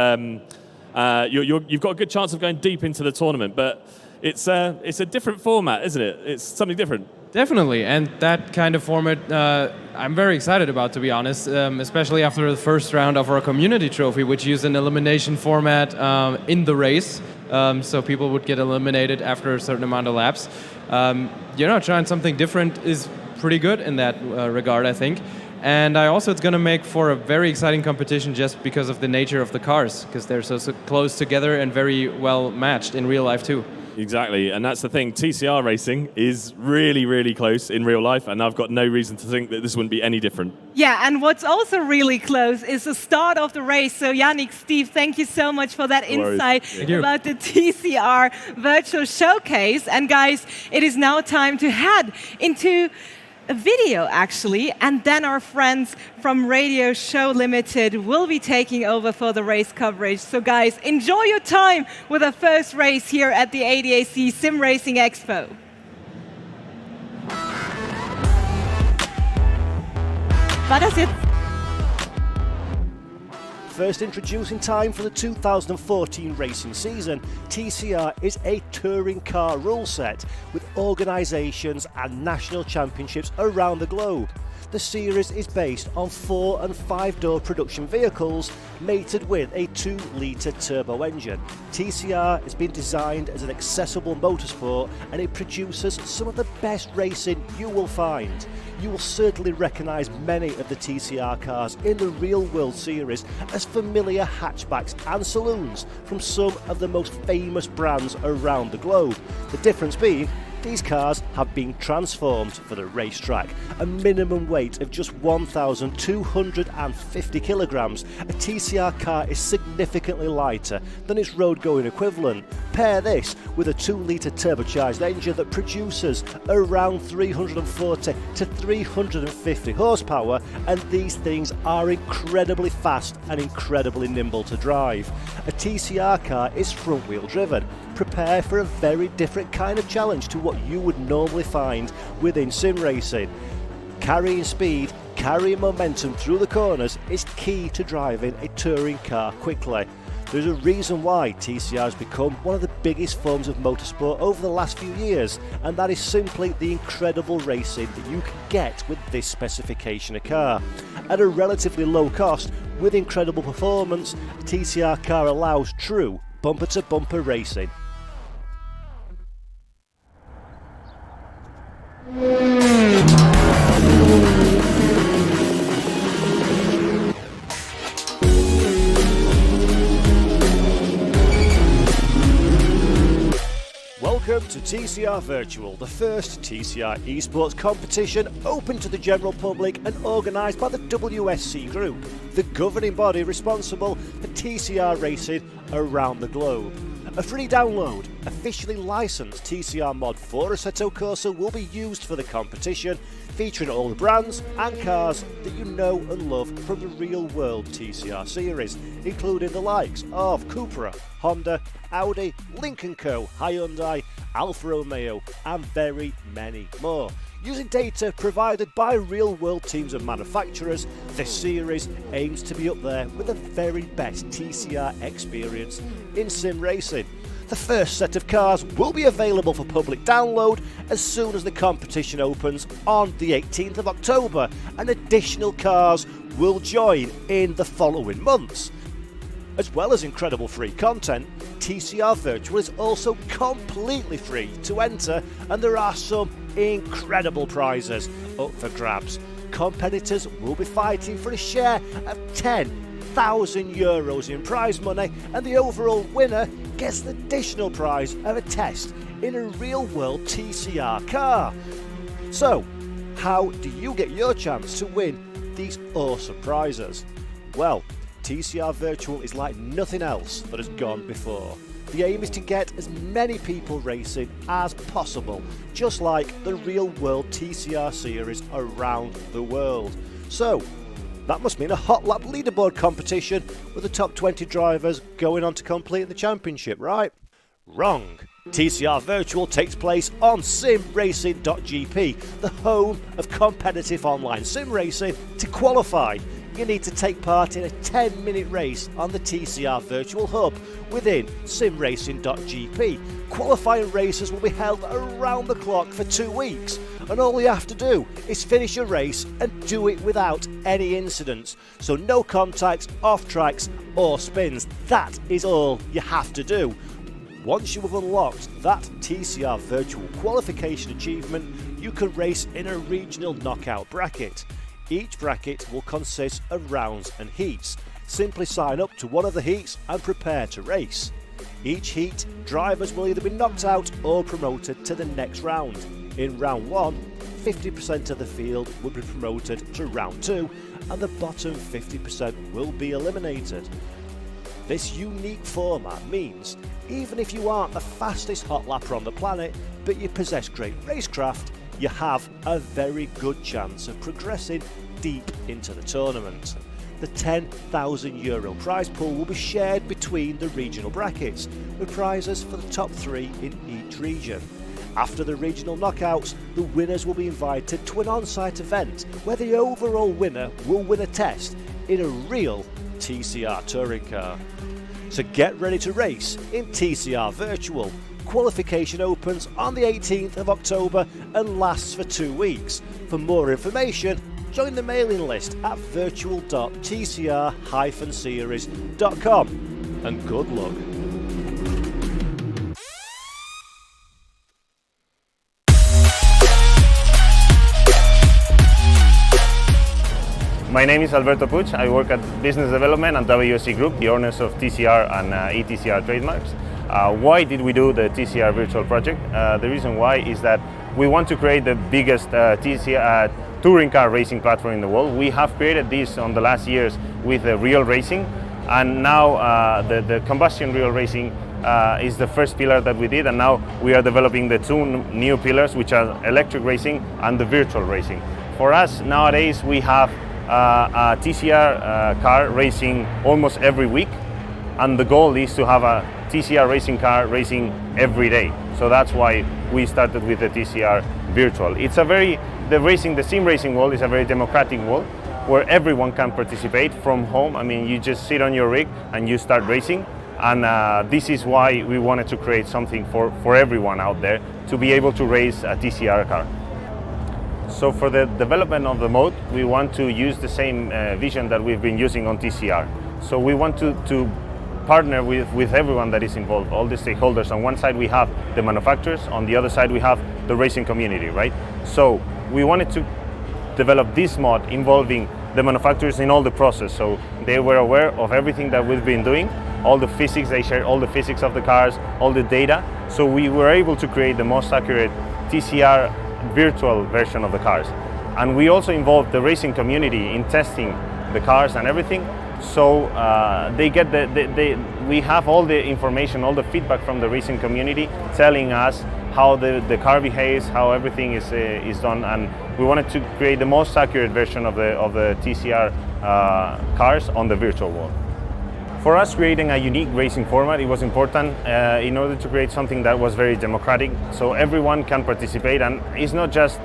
Speaker 9: you've got a good chance of going deep into the tournament. But it's a different format, isn't it? It's something different.
Speaker 6: Definitely, and that kind of format I'm very excited about, to be honest, especially after the first round of our community trophy, which used an elimination format in the race, so people would get eliminated after a certain amount of laps. Trying something different is pretty good in that regard, I think. And it's going to make for a very exciting competition just because of the nature of the cars, because they're so close together and very well matched in real life too.
Speaker 9: Exactly, and that's the thing. TCR racing is really, really close in real life, and I've got no reason to think that this wouldn't be any different.
Speaker 1: Yeah, and what's also really close is the start of the race. So Yannick, Steve, thank you so much for that insight about the TCR Virtual Showcase. And guys, it is now time to head into a video, actually, and then our friends from Radio Show Limited will be taking over for the race coverage. So guys, enjoy your time with our first race here at the ADAC SimRacing Expo. War das jetzt?
Speaker 10: First introducing time for the 2014 racing season, TCR is a touring car rule set with organisations and national championships around the globe. The series is based on 4- and 5-door production vehicles mated with a 2-litre turbo engine. TCR has been designed as an accessible motorsport, and it produces some of the best racing you will find. You will certainly recognise many of the TCR cars in the Real World Series as familiar hatchbacks and saloons from some of the most famous brands around the globe. The difference being, these cars have been transformed for the racetrack. A minimum weight of just 1,250 kilograms, a TCR car is significantly lighter than its road-going equivalent. Pair this with a 2-litre turbocharged engine that produces around 340 to 350 horsepower, and these things are incredibly fast and incredibly nimble to drive. A TCR car is front-wheel driven. Prepare for a very different kind of challenge to what you would normally find within sim racing. Carrying speed, carrying momentum through the corners is key to driving a touring car quickly. There's a reason why TCR has become one of the biggest forms of motorsport over the last few years, and that is simply the incredible racing that you can get with this specification of car. At a relatively low cost, with incredible performance, a TCR car allows true bumper-to-bumper racing. Welcome to TCR Virtual, the first TCR esports competition open to the general public and organised by the WSC Group, the governing body responsible for TCR racing around the globe. A free download, officially licensed TCR mod for Assetto Corsa will be used for the competition, featuring all the brands and cars that you know and love from the real-world TCR series, including the likes of Cupra, Honda, Audi, Lincoln Co, Hyundai, Alfa Romeo, and very many more. Using data provided by real-world teams and manufacturers, this series aims to be up there with the very best TCR experience in sim racing. The first set of cars will be available for public download as soon as the competition opens on the 18th of October, and additional cars will join in the following months. As well as incredible free content, TCR Virtual is also completely free to enter, and there are some incredible prizes up for grabs. Competitors will be fighting for a share of €10,000 in prize money, and the overall winner gets the additional prize of a test in a real-world TCR car. So, how do you get your chance to win these awesome prizes? Well, TCR Virtual is like nothing else that has gone before. The aim is to get as many people racing as possible, just like the real-world TCR series around the world. So, that must mean a hot lap leaderboard competition with the top 20 drivers going on to complete the championship, right? Wrong. TCR Virtual takes place on SimRacing.gp, the home of competitive online sim racing. To qualify, you need to take part in a 10-minute race on the TCR Virtual Hub within SimRacing.gp. Qualifying races will be held around the clock for 2 weeks, and all you have to do is finish a race and do it without any incidents. So no contacts, off tracks or spins. That is all you have to do. Once you have unlocked that TCR Virtual qualification achievement, you can race in a regional knockout bracket. Each bracket will consist of rounds and heats. Simply sign up to one of the heats and prepare to race. Each heat, drivers will either be knocked out or promoted to the next round. In round 1, 50% of the field will be promoted to round 2, and the bottom 50% will be eliminated. This unique format means even if you aren't the fastest hot lapper on the planet, but you possess great racecraft, you have a very good chance of progressing deep into the tournament. The €10,000 prize pool will be shared between the regional brackets, with prizes for the top 3 in each region. After the regional knockouts, the winners will be invited to an on-site event where the overall winner will win a test in a real TCR touring car. So get ready to race in TCR Virtual. Qualification opens on the 18th of October and lasts for 2 weeks. For more information, join the mailing list at virtual.tcr-series.com, and good luck.
Speaker 11: My name is Alberto Puig. I work at Business Development and WSC Group, the owners of TCR and ETCR trademarks. Why did we do the TCR virtual project? The reason why is that we want to create the biggest TCR touring car racing platform in the world. We have created this on the last years with real racing, and now the combustion real racing is the first pillar that we did, and now we are developing the 2 new pillars, which are electric racing and the virtual racing. For us nowadays, we have a TCR car racing almost every week, and the goal is to have a TCR racing car racing every day. So that's why we started with the TCR virtual. It's the sim racing world is a very democratic world where everyone can participate from home. I mean, you just sit on your rig and you start racing, and this is why we wanted to create something for everyone out there to be able to race a TCR car. So for the development of the mode, we want to use the same vision that we've been using on TCR. So we want to partner with everyone that is involved, all the stakeholders. On one side we have the manufacturers, on the other side we have the racing community, right? So we wanted to develop this mod involving the manufacturers in all the process, so they were aware of everything that we've been doing, all the physics, they shared all the physics of the cars, all the data, so we were able to create the most accurate TCR virtual version of the cars. And we also involved the racing community in testing the cars and everything, so they get we have all the information, all the feedback from the racing community telling us how the car behaves, how everything is done, and we wanted to create the most accurate version of the TCR cars on the virtual world. For us, creating a unique racing format, it was important in order to create something that was very democratic, so everyone can participate, and it's not just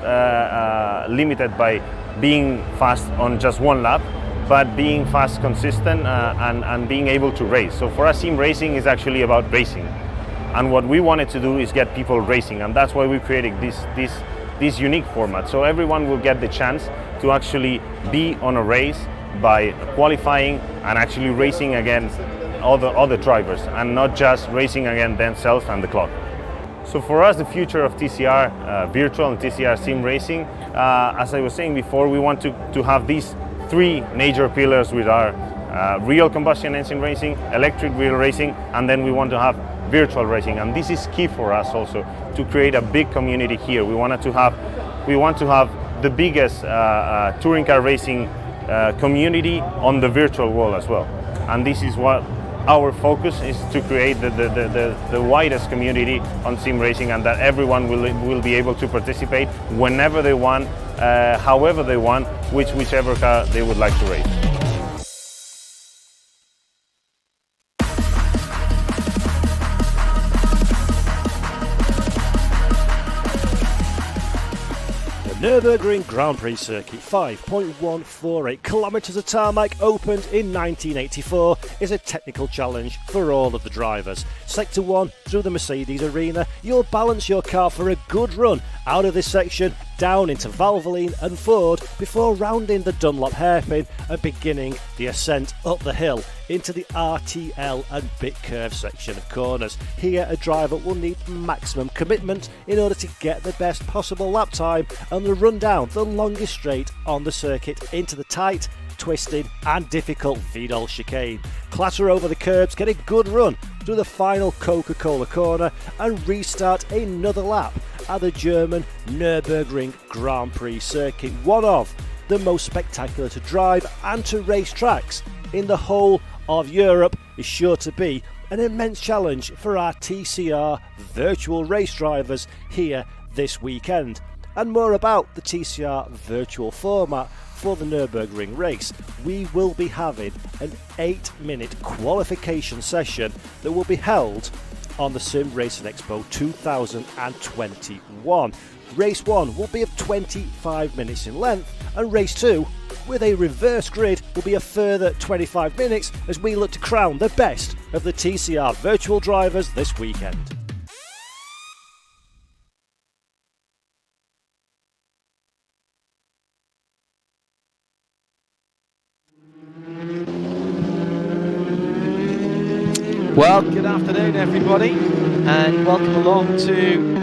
Speaker 11: limited by being fast on just one lap, but being fast, consistent, and being able to race. So for us, SimRacing is actually about racing. And what we wanted to do is get people racing, and that's why we created this unique format. So everyone will get the chance to actually be on a race by qualifying and actually racing against other drivers, and not just racing against themselves and the clock. So for us, the future of TCR virtual and TCR sim racing, as I was saying before, we want to have these three major pillars with our real combustion engine racing, electric wheel racing, and then we want to have virtual racing. And this is key for us also to create a big community here. We want to have the biggest touring car racing community on the virtual world as well. And this is what our focus is, to create the widest community on sim racing, and that everyone will be able to participate whenever they want, however they want, whichever car they would like to race.
Speaker 10: Nürburgring Grand Prix circuit, 5.148 kilometres of tarmac, opened in 1984, is a technical challenge for all of the drivers. Sector 1 through the Mercedes arena, you'll balance your car for a good run out of this section, down into Valvoline and Ford, before rounding the Dunlop hairpin and beginning the ascent up the hill into the RTL and bit curve section of corners. Here a driver will need maximum commitment in order to get the best possible lap time and the run down the longest straight on the circuit into the tight, twisted and difficult Vidal chicane. Clatter over the curbs, get a good run through the final Coca-Cola corner and restart another lap at the German Nürburgring Grand Prix circuit, one of the most spectacular to drive and to race tracks in the whole of Europe. Is sure to be an immense challenge for our TCR virtual race drivers here this weekend. And more about the TCR virtual format for the Nürburgring race. We will be having an 8-minute qualification session that will be held on the SimRacing Expo 2021. Race 1 will be of 25 minutes in length, and Race 2, with a reverse grid, will be a further 25 minutes as we look to crown the best of the TCR virtual drivers this weekend.
Speaker 12: Well, good afternoon everybody, and welcome along to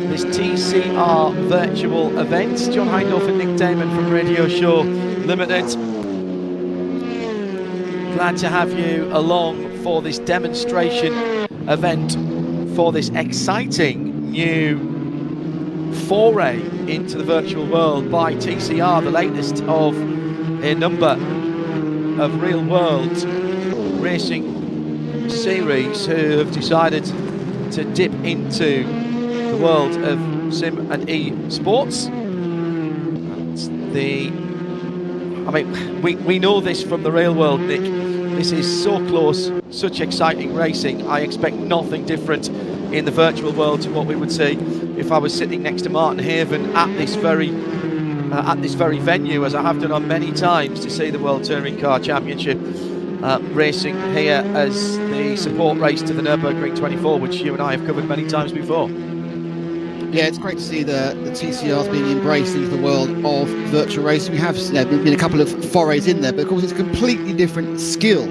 Speaker 12: this TCR virtual event. John Hindorf and Nick Damon from Radio Show Limited. Glad to have you along for this demonstration event for this exciting new foray into the virtual world by TCR, the latest of a number of real world racing series who have decided to dip into the world of sim and e-sports. We know this from the real world, Nick. This is so close, such exciting racing. I expect nothing different in the virtual world to what we would see if I was sitting next to Martin Haven at this very venue, as I have done on many times to see the World Touring Car Championship racing here as the support race to the Nürburgring 24, which you and I have covered many times before.
Speaker 13: Yeah, it's great to see the TCRs being embraced into the world of virtual racing. We have been a couple of forays in there, but of course it's a completely different skill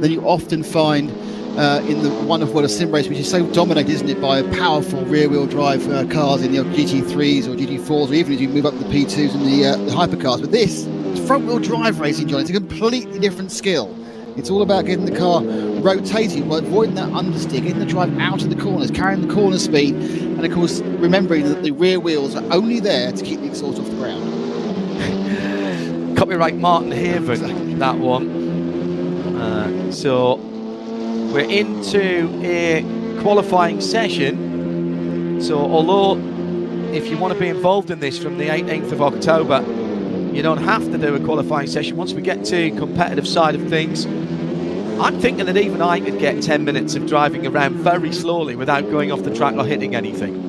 Speaker 13: than you often find in the wonderful world of sim racing, which is so dominated, isn't it, by powerful rear-wheel drive cars in the GT3s or GT4s, or even as you move up the P2s and the hypercars. But this is front-wheel drive racing, John. It's a completely different skill. It's all about getting the car rotating, avoiding that understeer, getting the drive out of the corners, carrying the corner speed, and of course remembering that the rear wheels are only there to keep the exhaust off the ground.
Speaker 12: Copyright Martin Haven, that one. So we're into a qualifying session. So although if you want to be involved in this from the 18th of October, you don't have to do a qualifying session. Once we get to competitive side of things, I'm thinking that even I could get 10 minutes of driving around very slowly without going off the track or hitting anything.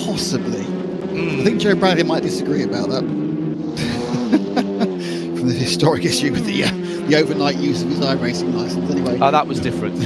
Speaker 13: Possibly. I think Joe Bradley might disagree about that. From the historic issue with the overnight use of his iRacing license, anyway.
Speaker 12: Oh, that was different.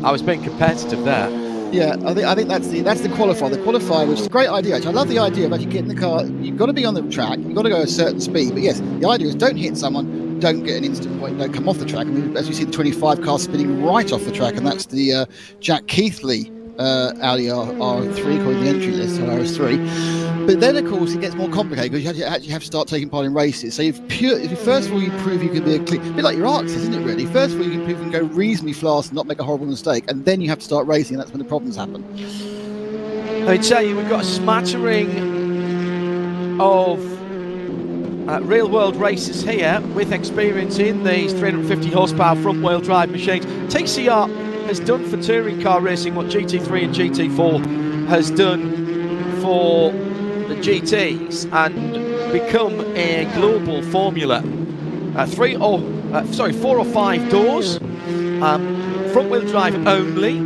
Speaker 12: I was being competitive there.
Speaker 13: Yeah, I think that's the qualifier. The qualifier, which is a great idea. Actually, I love the idea of actually getting the car. You've got to be on the track. You've got to go at a certain speed. But yes, the idea is don't hit someone, don't get an instant point, don't come off the track. I mean, as you see, the 25 car spinning right off the track, and that's the Jack Keithley Audi R3 according to the entry list, or RS3. But then, of course, it gets more complicated because you actually have to start taking part in races. So if first of all you prove you can be a bit like your Arcs, isn't it really? First of all, you can prove you can go reasonably fast and not make a horrible mistake, and then you have to start racing, and that's when the problems happen.
Speaker 12: I tell you, we've got a smattering of real-world racers here with experience in these 350 horsepower front-wheel drive machines. TCR has done for touring car racing what GT3 and GT4 has done for the GTs and become a global formula. 4 or 5 doors, front-wheel drive only,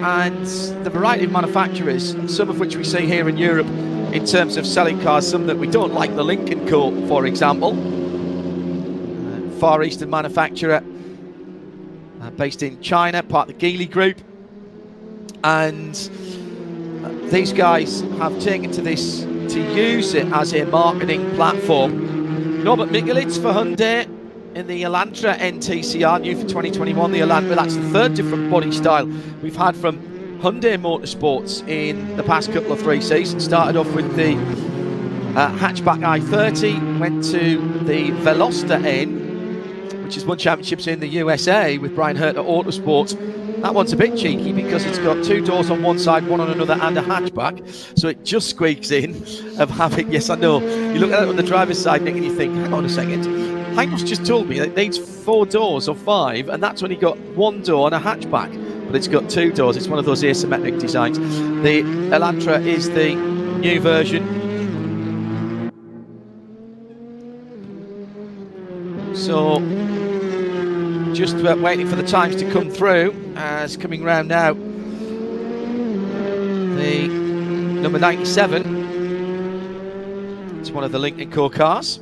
Speaker 12: and the variety of manufacturers, some of which we see here in Europe in terms of selling cars, some that we don't, like the Lincoln Co, for example. Far Eastern manufacturer based in China, part of the Geely Group. And these guys have taken to this to use it as a marketing platform. Norbert Mikulits for Hyundai in the Elantra NTCR, new for 2021. The Elantra, that's the third different body style we've had from Hyundai Motorsports in the past couple of 3 seasons. Started off with the hatchback i30, went to the Veloster N, which has won championships in the USA with Brian Herter Autosport. That one's a bit cheeky because it's got 2 doors on one side, one on another, and a hatchback. So it just squeaks in of having, yes, I know. You look at it on the driver's side, Nick, and you think, hang on a second. Heinz just told me that it needs 4 doors or 5, and that's only got 1 door and a hatchback. But it's got 2 doors. It's one of those asymmetric designs. The Elantra is the new version. So just waiting for the times to come through, as coming round now, the number 97, it's one of the Lincoln Co cars.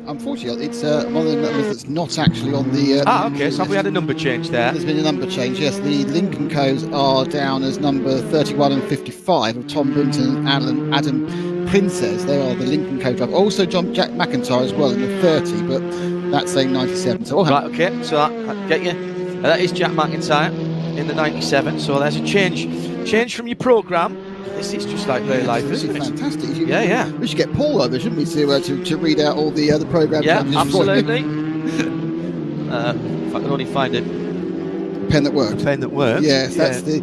Speaker 13: Unfortunately, it's one of the numbers that's not actually on the...
Speaker 12: okay, so have we had a number change there?
Speaker 13: There's been a number change, yes. The Lincoln Co's are down as number 31 and 55 of Tom Bunton and Adam Princess. They are the Lincoln Co driver. Also Jack McIntyre as well in the 30, but that's saying 97. So
Speaker 12: right, okay, so that get you. That is Jack McIntyre in the 97. So there's a change from your programme. This is just like real life, isn't it?
Speaker 13: Fantastic.
Speaker 12: Yeah.
Speaker 13: We should get Paul over, shouldn't we, to read out all the other programme.
Speaker 12: Yeah, absolutely. If I can only find it.
Speaker 13: Pen that works.
Speaker 12: Pen that works.
Speaker 13: Yes, that's the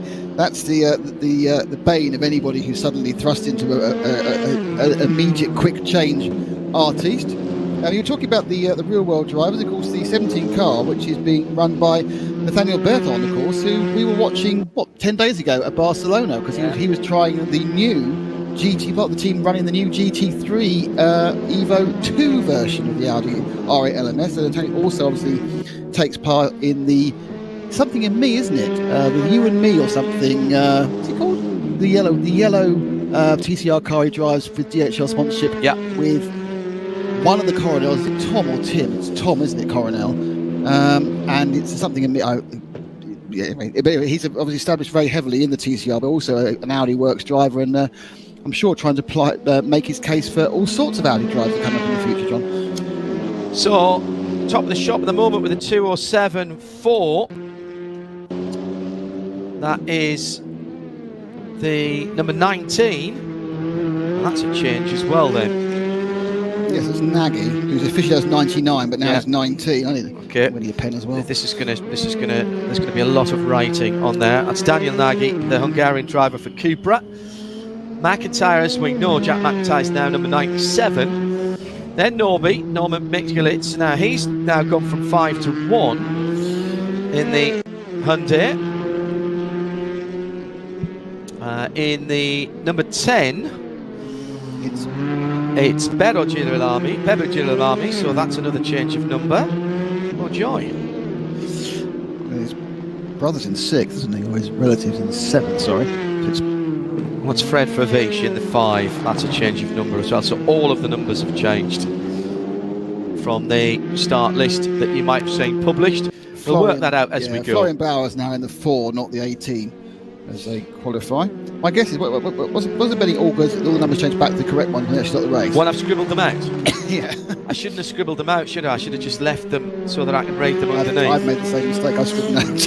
Speaker 13: bane of anybody who's suddenly thrust into an immediate quick change artiste. Now, you're talking about the real-world drivers, of course, the 17 car, which is being run by Nathaniel Berton, of course, who we were watching, 10 days ago at Barcelona, because he was trying the new GT, the team running the new GT3 Evo 2 version of the Audi R8 LMS. So Nathaniel also obviously takes part in the Something in Me, isn't it? The You and Me or something. What's it called? The yellow TCR car he drives with DHL sponsorship.
Speaker 12: Yeah.
Speaker 13: With one of the Coronels. Is it Tom or Tim? It's Tom, isn't it, Coronel? And it's Something in Me. He's obviously established very heavily in the TCR, but also an Audi Works driver, and I'm sure trying to make his case for all sorts of Audi drivers that come up in the future, John.
Speaker 12: So top of the shop at the moment with a 2:07.4. That is the number 19. And that's a change as well then.
Speaker 13: Yes, it's Nagy, who's officially has 99, but now it's 19. I need
Speaker 12: okay.
Speaker 13: a pen as well.
Speaker 12: There's gonna be a lot of writing on there. That's Daniel Nagy, the Hungarian driver for Cupra. McIntyre, as we know, Jack McIntyre's now number 97. Then Norman Mickelitz. Now he's now gone from 5 to 1 in the Hyundai. In the number 10, it's Bebo Girolami, so that's another change of number. Oh joy!
Speaker 13: His brother's in 6th, isn't he? Or his relatives in 7th. Sorry. So
Speaker 12: what's Fred Vervees in the 5? That's a change of number as well. So all of the numbers have changed from the start list that you might have seen published. We'll work that out as we go.
Speaker 13: Florian Bauer's now in the 4, not the 18, as they qualify. My guess is, wasn't Benny August all the numbers changed back to the correct one when they actually got the race?
Speaker 12: Well, I've scribbled them out.
Speaker 13: Yeah.
Speaker 12: I shouldn't have scribbled them out, should I? I should have just left them so that I can read them underneath.
Speaker 13: I've made the same mistake. I scribbled them out.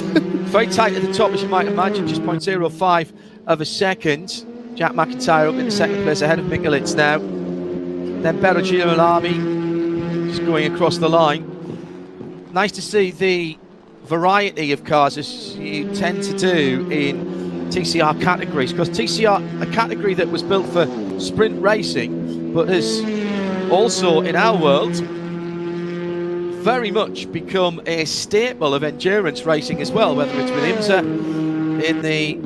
Speaker 12: Very tight at the top, as you might imagine, just 0.05 of a second. Jack McIntyre up in the second place ahead of Mickelitz now. Then Bebo Girolami just going across the line. Nice to see the variety of cars as you tend to do in TCR categories, because TCR, a category that was built for sprint racing, but has also in our world very much become a staple of endurance racing as well, whether it's with IMSA in the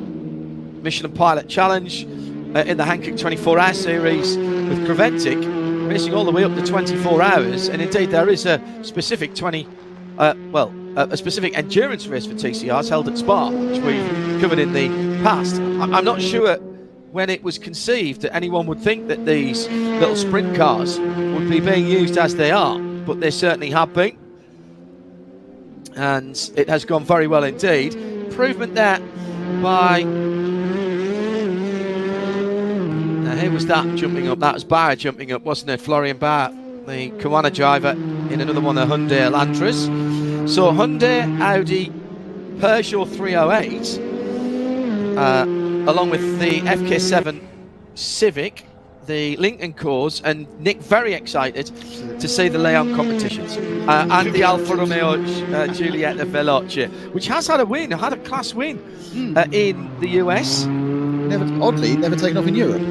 Speaker 12: Michelin Pilot Challenge, in the Hankook 24-hour series with Creventic, racing all the way up to 24 hours, and indeed there is a specific a specific endurance race for TCRs held at Spa, which we've covered in the past. I'm not sure when it was conceived that anyone would think that these little sprint cars would be being used as they are, but they certainly have been, and it has gone very well indeed. Improvement there by... Now here was that jumping up, that was Bauer jumping up, wasn't it? Florian Bauer, the Kowana driver in another one of the Hyundai Elantras. So Hyundai, Audi, Peugeot 308, along with the FK7 Civic, the Lincoln Cores, and Nick very excited to see the Leon competitions, and the Alfa Romeo Giulietta Veloce, which has had a class win in the US.
Speaker 13: Never taken off in Europe.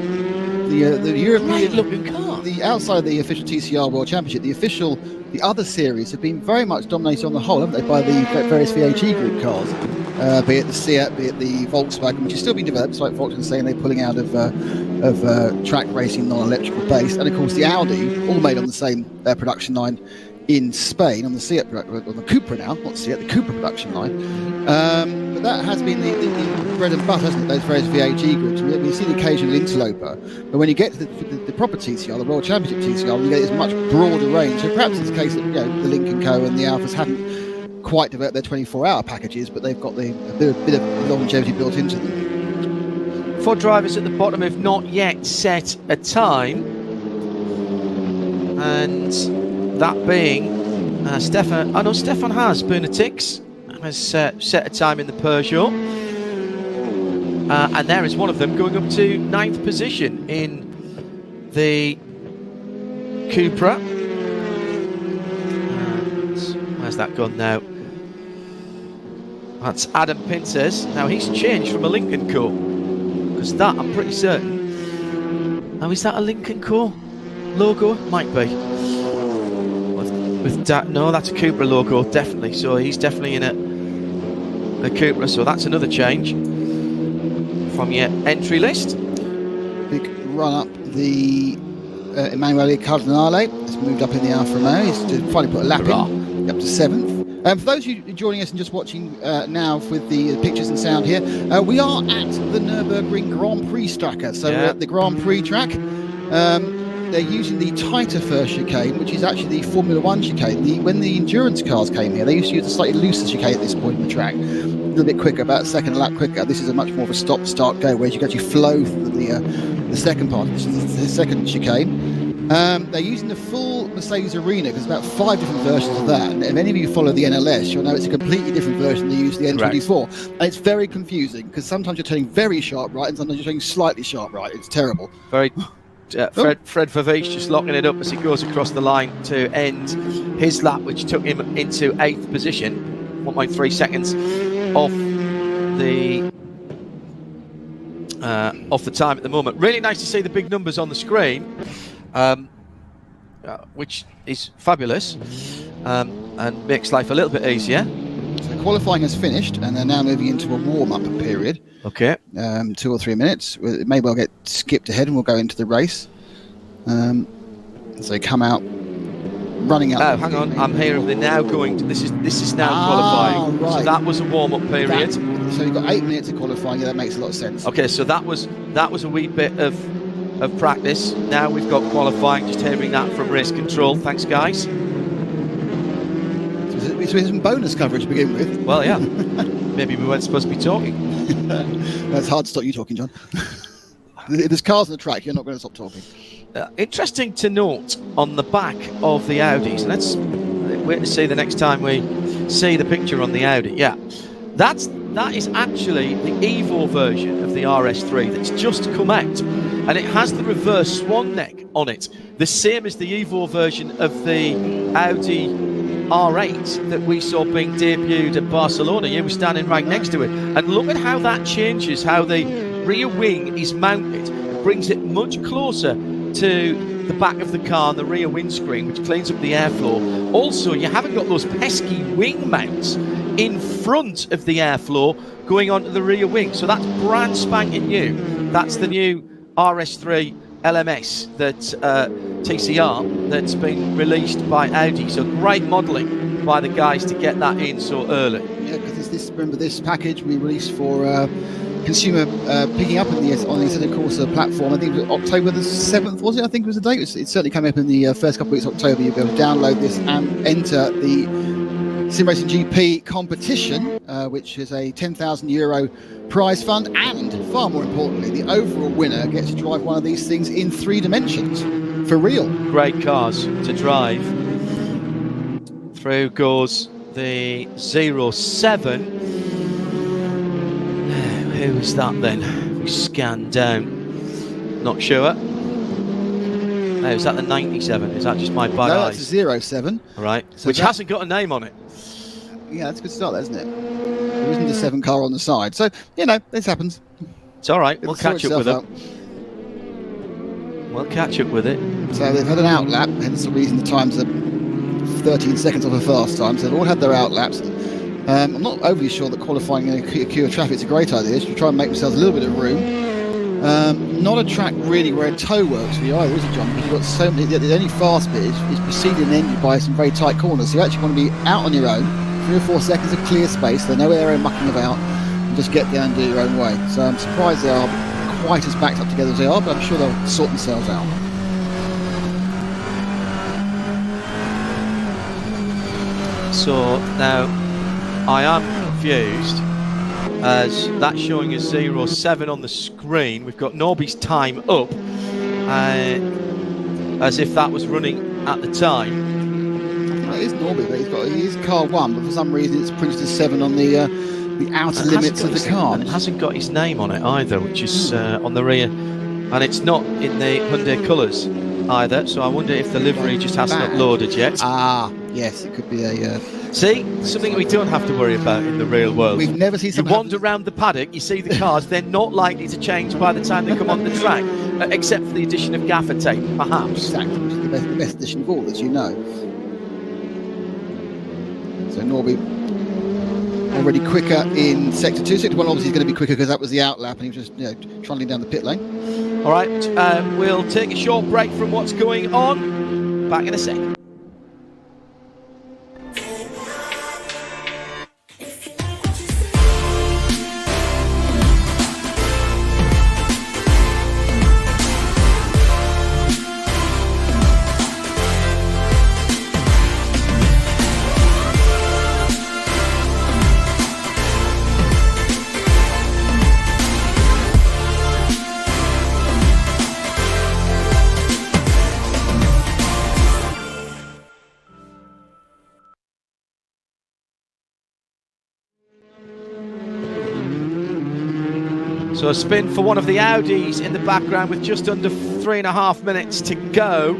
Speaker 13: The European
Speaker 12: looking car.
Speaker 13: The outside of the official TCR World Championship, the other series have been very much dominated on the whole, haven't they, by the various VAG group cars, be it the Seat, be it the Volkswagen, which is still being developed, despite Volkswagen saying they're pulling out of track racing non-electrical base, and of course the Audi, all made on the same production line in Spain, on the Seat, on the Cupra now, not Seat, the Cupra production line. But that has been the bread and butter, hasn't it, those various VAG groups. We've seen the occasional interloper, but when you get to the proper TCR, the World Championship TCR, you get this much broader range. So perhaps it's the case that the Lincoln Co and the Alphas haven't quite developed their 24-hour packages, but they've got a bit of longevity built into them.
Speaker 12: 4 drivers at the bottom have not yet set a time, and that being Stefan has. Bernatix has set a time in the Peugeot, and there is one of them going up to 9th position in the Cupra. And where's that gone now? That's Adam Pintes. Now he's changed from a Lincoln Co, because that I'm pretty certain. Now is that a Lincoln Co logo? Might be. No, that's a Cupra logo, definitely. So he's definitely in a Cupra. So that's another change from your entry list.
Speaker 13: Big run up the Emanuele Cardinale has moved up in the Alfa Romeo. He's finally put a lap in, up to 7th. For those of you joining us and just watching now with the pictures and sound here, we are at the Nürburgring Grand Prix tracker. So we're at the Grand Prix track. They're using the tighter first chicane, which is actually the Formula 1 chicane. When the endurance cars came here, they used to use a slightly looser chicane at this point in the track. A little bit quicker, about a second a lap quicker. This is a much more of a stop, start, go, whereas you can actually flow through the second part, which is the second chicane. They're using the full Mercedes Arena, because about 5 different versions of that. And if any of you follow the NLS, you'll know it's a completely different version. They use the N24. And it's very confusing, because sometimes you're turning very sharp right, and sometimes you're turning slightly sharp right. It's terrible.
Speaker 12: Fred Vervees just locking it up as he goes across the line to end his lap, which took him into 8th position, 1.3 seconds off the time at the moment. Really nice to see the big numbers on the screen, which is fabulous, and makes life a little bit easier.
Speaker 13: So qualifying has finished, and they're now moving into a warm-up period.
Speaker 12: Okay.
Speaker 13: 2 or 3 minutes. It may well get skipped ahead, and we'll go into the race. So they come out running up.
Speaker 12: Oh, hang on! I'm here. They're now going to. This is now qualifying.
Speaker 13: Right.
Speaker 12: So that was a warm-up period.
Speaker 13: So you've got 8 minutes of qualifying. Yeah, that makes a lot of sense.
Speaker 12: Okay, so that was a wee bit of practice. Now we've got qualifying. Just hearing that from race control. Thanks, guys.
Speaker 13: So some bonus coverage to begin with.
Speaker 12: Well, yeah. Maybe we weren't supposed to be talking.
Speaker 13: That's hard to stop you talking, John. If there's cars on the track, you're not going to stop talking.
Speaker 12: Interesting to note on the back of the Audis. Let's wait to see the next time we see the picture on the Audi. Yeah, that is actually the Evo version of the RS3 that's just come out, and it has the reverse swan neck on it, the same as the Evo version of the Audi R8 that we saw being debuted at Barcelona. You were standing right next to it, and look at how that changes, how the rear wing is mounted. It brings it much closer to the back of the car and the rear windscreen, which cleans up the airflow. Also, you haven't got those pesky wing mounts in front of the airflow going onto the rear wing, so that's brand spanking new. That's the new RS3 LMS that TCR that's been released by Audi. So great modelling by the guys to get that in so early.
Speaker 13: Yeah, because remember this package we released for consumer picking up on the Assetto Corsa platform. I think it was October the 7th, was it? I think it was the date. It certainly came up in the first couple of weeks of October. You'll be able to download this and enter the SimRacing GP competition, which is a €10,000 prize fund, and far more importantly, the overall winner gets to drive one of these things in 3 dimensions for real.
Speaker 12: Great cars to drive. Through goes the 07. Who is that then? We scan down. Not sure. Oh, is that the 97? Is that just my bad eyes?
Speaker 13: That's a 07.
Speaker 12: Right, so which hasn't got a name on it.
Speaker 13: Yeah, that's a good start, isn't it? There isn't a 7 car on the side. So, this happens.
Speaker 12: It's all right. We'll catch up with it. We'll catch up with it.
Speaker 13: So they've had an outlap, hence the reason the times are 13 seconds off a fast time. So they've all had their outlaps. I'm not overly sure that qualifying in a queue of traffic is a great idea. Just to try and make themselves a little bit of room. Not a track really where a toe works for you either, is it, John? Because you've got so many. The only fast bit is preceded and ended by some very tight corners. So you actually want to be out on your own, 3 or 4 seconds of clear space. There's no area mucking about, and just get down and do it your own way. So I'm surprised they are quite as backed up together as they are, but I'm sure they'll sort themselves out.
Speaker 12: So now I am confused, as that's showing a 07 on the screen. We've got Norby's time up, as if that was running at the time.
Speaker 13: It is Norby, but he is car 1, but for some reason it's printed as 7 on the outer limits of the car.
Speaker 12: And it hasn't got his name on it either, which is on the rear, and it's not in the Hyundai colours either, so I wonder if the livery just hasn't uploaded yet.
Speaker 13: Ah, yes, it could be a...
Speaker 12: See, something we don't have to worry about in the real world.
Speaker 13: We've never seen something...
Speaker 12: You wander around the paddock, you see the cars, they're not likely to change by the time they come on the track, except for the addition of gaffer tape, perhaps.
Speaker 13: Exactly, which is the best addition of all, as you know. So Norby already quicker in Sector 2. Sector 1 obviously is going to be quicker because that was the outlap and he was just trundling down the pit lane.
Speaker 12: All right, we'll take a short break from what's going on. Back in a second. So a spin for one of the Audis in the background with just under 3.5 minutes to go.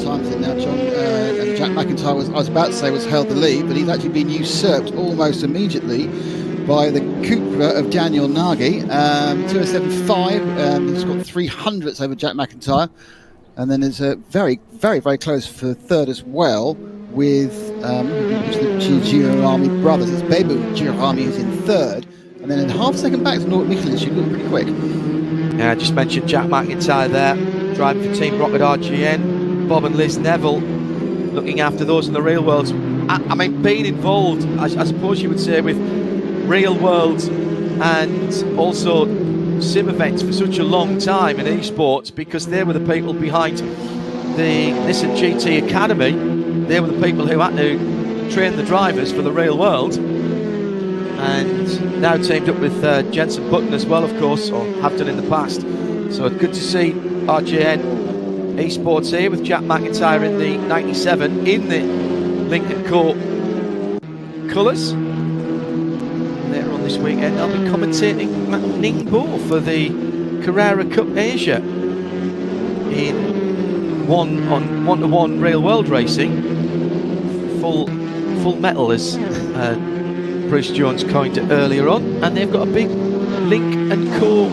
Speaker 13: Times in now, John. And Jack McIntyre was, I was about to say, was held the lead, but he's actually been usurped almost immediately by the Cupra of Daniel Nagy. 207.5. He's got 300ths over Jack McIntyre. And then it's very, very, very close for third as well with the Girolami brothers. It's Bebu Girolami who's in third. And then in half a second back to Norbert Michelin. She looked pretty quick.
Speaker 12: Yeah, I just mentioned Jack McIntyre there, driving for Team Rocket RGN. Bob and Liz Neville looking after those in the real world. I mean, being involved, I suppose you would say, with real world and also sim events for such a long time in esports, because they were the people behind the Nissan GT Academy. They were the people who had to train the drivers for the real world, and now teamed up with Jensen Button as well, of course, or have done in the past. So good to see RGN Esports here with Jack McIntyre in the 97 in the Lincoln Court colours. Later on this weekend I'll be commentating Ningbo for the Carrera Cup Asia in one-to-one real world racing. Full metal, as Bruce Jones coined it earlier on, and they've got a big Link and Co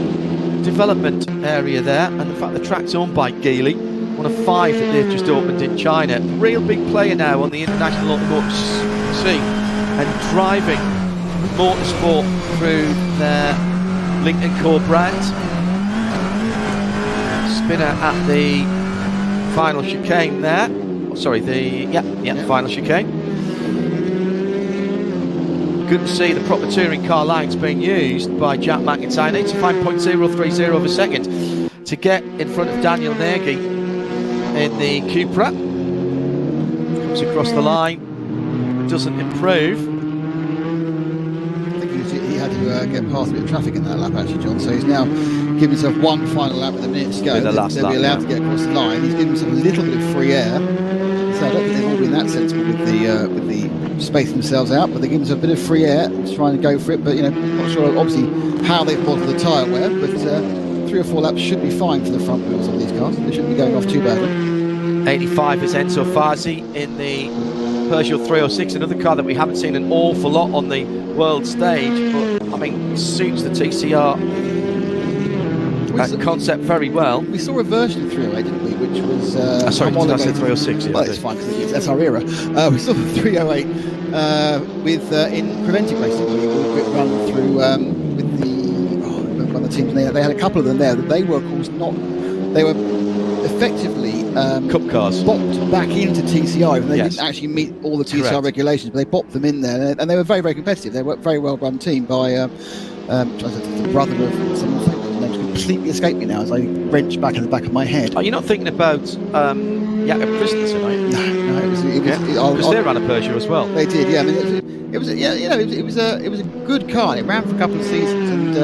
Speaker 12: development area there, and the fact the track's owned by Geely, one of 5 that they've just opened in China. Real big player now on the international automotive scene and driving motorsport through their Link and Co brand. Spinner at the final chicane there. Sorry, final chicane. Good to see the proper touring car lines being used by Jack McIntyre. 85.030 of a second to get in front of Daniel Nagy in the Cupra. Comes across the line, doesn't improve.
Speaker 13: I think he had to get past a bit of traffic in that lap, actually, John. So he's now giving himself one final lap with a minute to go.
Speaker 12: The last
Speaker 13: They'll be allowed to get across the line. He's giving himself a little bit of free air. So I don't think they've all been that sensible with the spacing themselves out, but they give themselves a bit of free air, just trying to go for it. But not sure obviously how they've modelled the tyre wear, but 3 or 4 laps should be fine for the front wheels of these cars. They shouldn't be going off too badly.
Speaker 12: 85 is Enzo Fazi in the Peugeot 306, another car that we haven't seen an awful lot on the world stage, but I mean suits the TCR concept very well.
Speaker 13: We saw a version of 308, didn't we? Which was
Speaker 12: sorry, did I say 306?
Speaker 13: Well, it's fine because that's our era. We saw the 308 with in preventive racing. We run through with one of the teams. They had a couple of them there. They were, of course, they were effectively
Speaker 12: cup cars
Speaker 13: bopped back into TCR, even they didn't actually meet all the TCR regulations, but they bopped them in there, and they were very, very competitive. They were a very well run team by the brother of someone. Name's completely escaped me now as I wrench back in the back of my head.
Speaker 12: Are you not thinking about Jakob Christensen, are you?
Speaker 13: No, it was
Speaker 12: because they ran a Peugeot as well.
Speaker 13: They did, yeah. I mean, it was a good car. It ran for a couple of seasons, and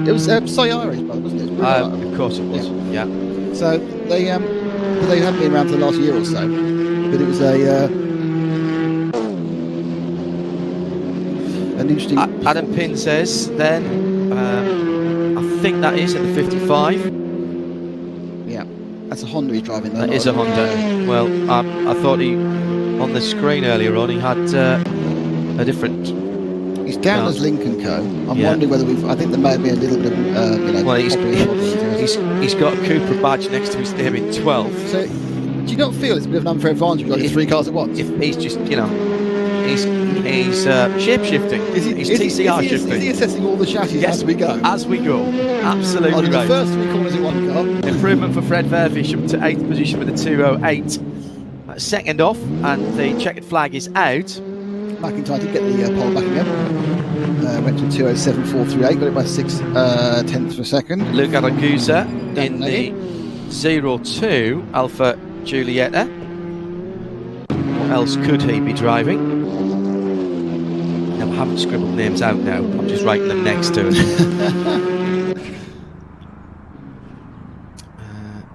Speaker 13: it was Sayari's brother, wasn't it?
Speaker 12: Of course it was. Yeah.
Speaker 13: So they haven't been around for the last year or so, but it was an interesting.
Speaker 12: Adam Pin says then. I think that is in the 55.
Speaker 13: Yeah, that's a Honda he's driving.
Speaker 12: That is a Honda. Well, I thought on the screen earlier on he had a different.
Speaker 13: He's down as Lincoln Co. I'm wondering whether I think there may have been a little bit of
Speaker 12: Well, he's got a Cupra badge next to his name in 12.
Speaker 13: So, do you not feel it's a bit of an unfair advantage got 3 cars at once?
Speaker 12: If he's just he's shape-shifting. He's TCR shifting.
Speaker 13: Is he assessing all the chassis as we go?
Speaker 12: As we go. Absolutely
Speaker 13: the
Speaker 12: right.
Speaker 13: first 3 corners in one car.
Speaker 12: Improvement for Fred Verfish up to 8th position with a 208. Second off, and the checkered flag is out.
Speaker 13: McIntyre did get the pole back again. Went to 207.438, got it by 6 tenths per second.
Speaker 12: Luca Ragusa in the 02 Alpha Giulietta. What else could he be driving? I haven't scribbled names out now, I'm just writing them next to it.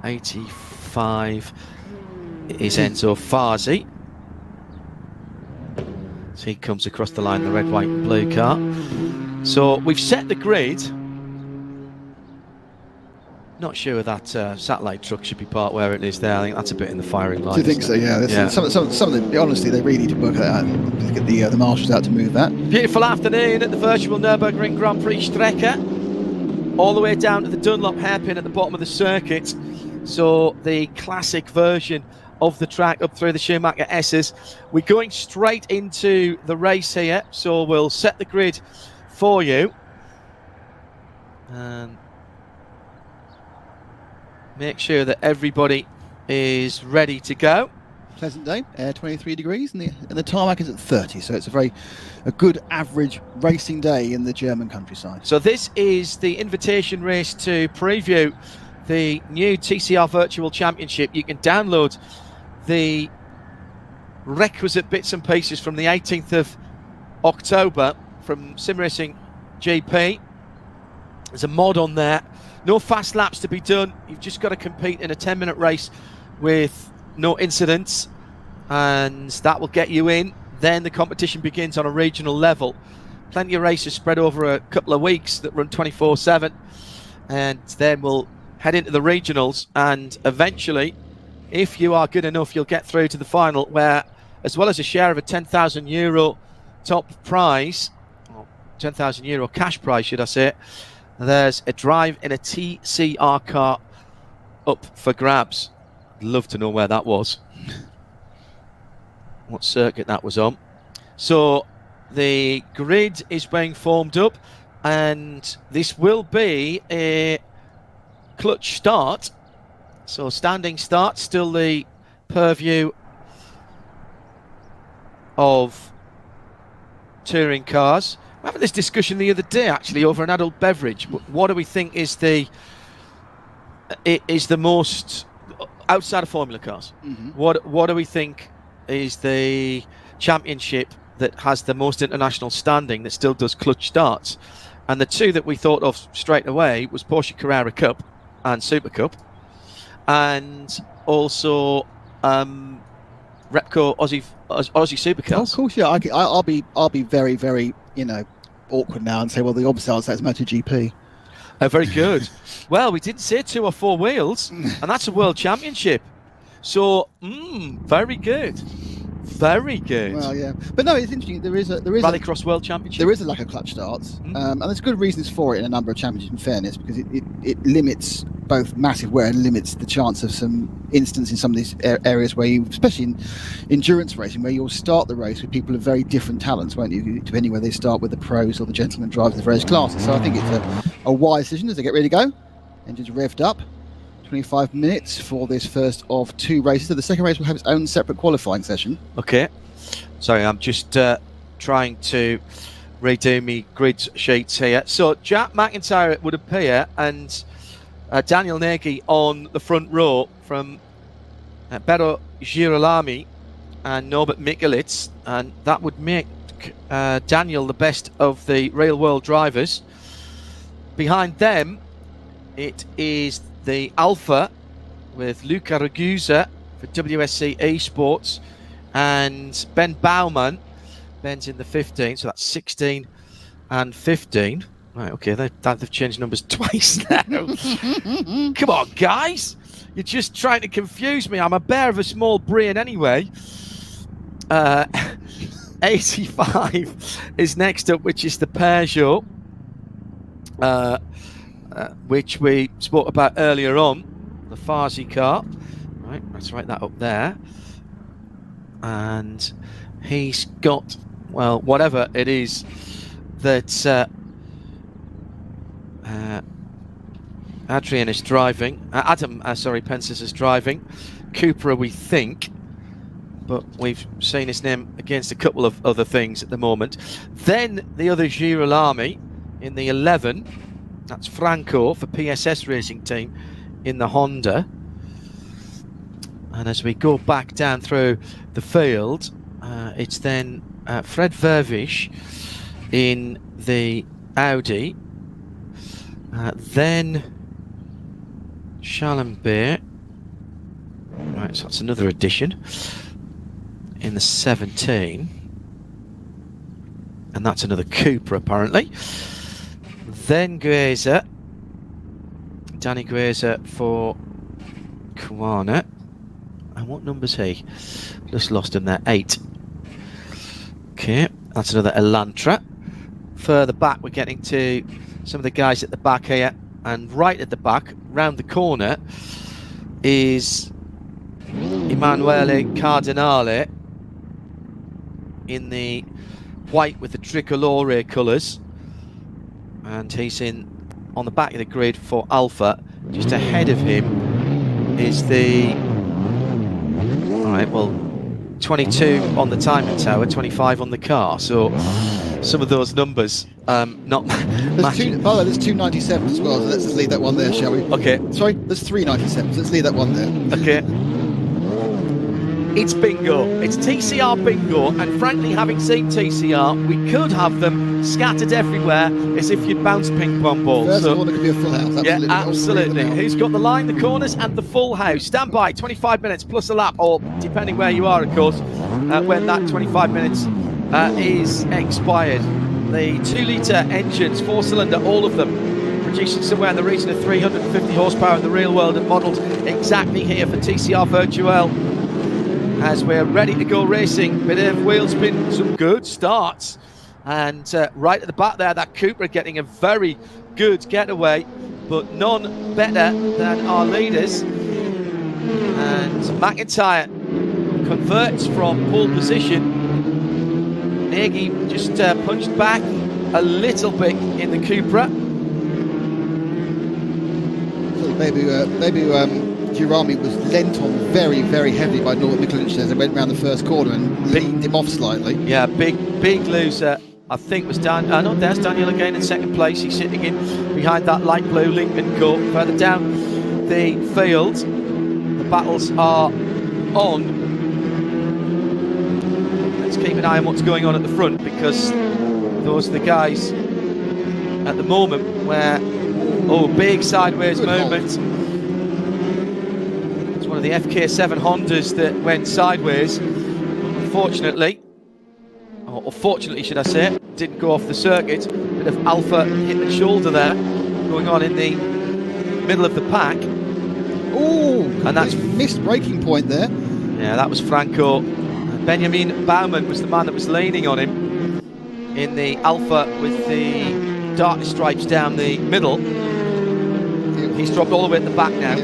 Speaker 12: 85 is Enzo Fazi. So he comes across the line, the red, white and blue car. So we've set the grid. Not sure that satellite truck should be parked where it is there. I think that's a bit in the firing line.
Speaker 13: Do you think so? Yeah. Some of them, honestly, they really need to work that out and get the marshals out to move that.
Speaker 12: Beautiful afternoon at the virtual Nürburgring Grand Prix Strecke. All the way down to the Dunlop hairpin at the bottom of the circuit. So the classic version of the track up through the Schumacher S's. We're going straight into the race here. So we'll set the grid for you. And make sure that everybody is ready to go.
Speaker 13: Pleasant day, 23 degrees, and the tarmac is at 30, so it's a good average racing day in the German countryside.
Speaker 12: So this is the invitation race to preview the new TCR Virtual Championship. You can download the requisite bits and pieces from the 18th of October from SimRacing GP. There's a mod on there. No fast laps to be done. You've just got to compete in a 10-minute race with no incidents, and that will get you in. Then the competition begins on a regional level. Plenty of races spread over a couple of weeks that run 24/7, and then we'll head into the regionals, and eventually, if you are good enough, you'll get through to the final, where, as well as a share of a €10,000 top prize, or €10,000 cash prize, should I say, there's a drive in a TCR car up for grabs. I'd love to know where that was. What circuit that was on. So the grid is being formed up, and this will be a clutch start. So standing start, still the purview of touring cars. We were having this discussion the other day, actually, over an adult beverage. What do we think is the most, outside of Formula cars?
Speaker 13: Mm-hmm.
Speaker 12: What do we think is the championship that has the most international standing that still does clutch starts? And the two that we thought of straight away was Porsche Carrera Cup and Super Cup, and also Repco Aussie Supercars.
Speaker 13: Of course, yeah. I'll be very, very, awkward now and say, well, the obvious answer is MotoGP.
Speaker 12: Very good. Well, we didn't say 2 or 4 wheels, and that's a world championship. So, very good. Very good.
Speaker 13: Well, yeah, but no, it's interesting. There is
Speaker 12: Rallycross World Championship.
Speaker 13: There is a lack of clutch starts, and there's good reasons for it in a number of championships. In fairness, because it limits both massive wear and limits the chance of some instance in some of these areas where you, especially in endurance racing, where you'll start the race with people of very different talents, won't you? Depending whether they start with the pros or the gentleman drivers of the various classes. So I think it's a wise decision as they get ready to go. Engines revved up. 25 minutes for this first of 2 races. So the second race will have its own separate qualifying session.
Speaker 12: Okay. Sorry, I'm just trying to redo me grid sheets here. So Jack McIntyre would appear, and Daniel Nagy on the front row from Bero Girolami and Norbert Mikulits, and that would make Daniel the best of the real world drivers. Behind them, it is the Alpha with Luca Ragusa for WSC Esports and Ben Baumann. Ben's in the 15, so that's 16 and 15. Right, okay, they've changed numbers twice now. Come on, guys. You're just trying to confuse me. I'm a bear of a small brain anyway. 85 is next up, which is the Peugeot. Which we spoke about earlier on, the Farsi car. Right, let's write that up there. And he's got, well, whatever it is that Adrian is driving. Pences is driving. Cupra, we think, but we've seen his name against a couple of other things at the moment. Then the other Girolami in the 11. That's Franco for PSS Racing Team in the Honda. And as we go back down through the field, it's then Fred Vervisch in the Audi. Then Schallenberg. Right, so that's another addition in the 17. And that's another Cooper, apparently. Then Grazer. Danny Grazer for Kwana. And what number's he? Just lost him there, 8. Okay, that's another Elantra. Further back, we're getting to some of the guys at the back here. And right at the back, round the corner, is Emanuele Cardinale in the white with the tricolore colours. And he's in on the back of the grid for Alpha. Just ahead of him is the... Alright, well, 22 on the timing tower, 25 on the car. So some of those numbers not matching.
Speaker 13: By the way, there's 297 as well, so let's just leave that one there, shall we?
Speaker 12: Okay.
Speaker 13: Sorry, there's 397, so let's leave that one there.
Speaker 12: Okay. It's bingo. It's TCR bingo, and frankly, having seen TCR, we could have them scattered everywhere as if you'd bounce ping pong balls.
Speaker 13: First corner could be a full house. Absolutely.
Speaker 12: Yeah, absolutely. Who's got the line, the corners, and the full house? Stand by, 25 minutes plus a lap, or depending where you are, of course, when that 25 minutes is expired. The 2-litre engines, 4-cylinder, all of them, producing somewhere in the region of 350 horsepower in the real world and modelled exactly here for TCR Virtual. As we're ready to go racing, bit of wheel spin, some good starts. And right at the back there, that Cooper getting a very good getaway, but none better than our leaders. And McIntyre converts from pole position. Nagy just punched back a little bit in the Cupra.
Speaker 13: So maybe Girami was lent on very, very heavily by Norbert Mikulic as they went round the first corner and leaned him off slightly.
Speaker 12: Yeah, big loser. I think was no, there's Daniel again in second place. He's sitting in behind that light blue Lincoln Cup. Further down the field, the battles are on. Let's keep an eye on what's going on at the front, because those are the guys at the moment where, big sideways movement. It's one of the FK7 Hondas that went sideways. Unfortunately, or fortunately should I say, didn't go off the circuit. Bit of Alpha hit the shoulder there, going on in the middle of the pack.
Speaker 13: Oh,
Speaker 12: and that's
Speaker 13: missed braking point there.
Speaker 12: Yeah, that was Franco. Benjamin Baumann was the man that was leaning on him in the Alpha with the dark stripes down the middle. He's dropped all the way at the back now.
Speaker 13: He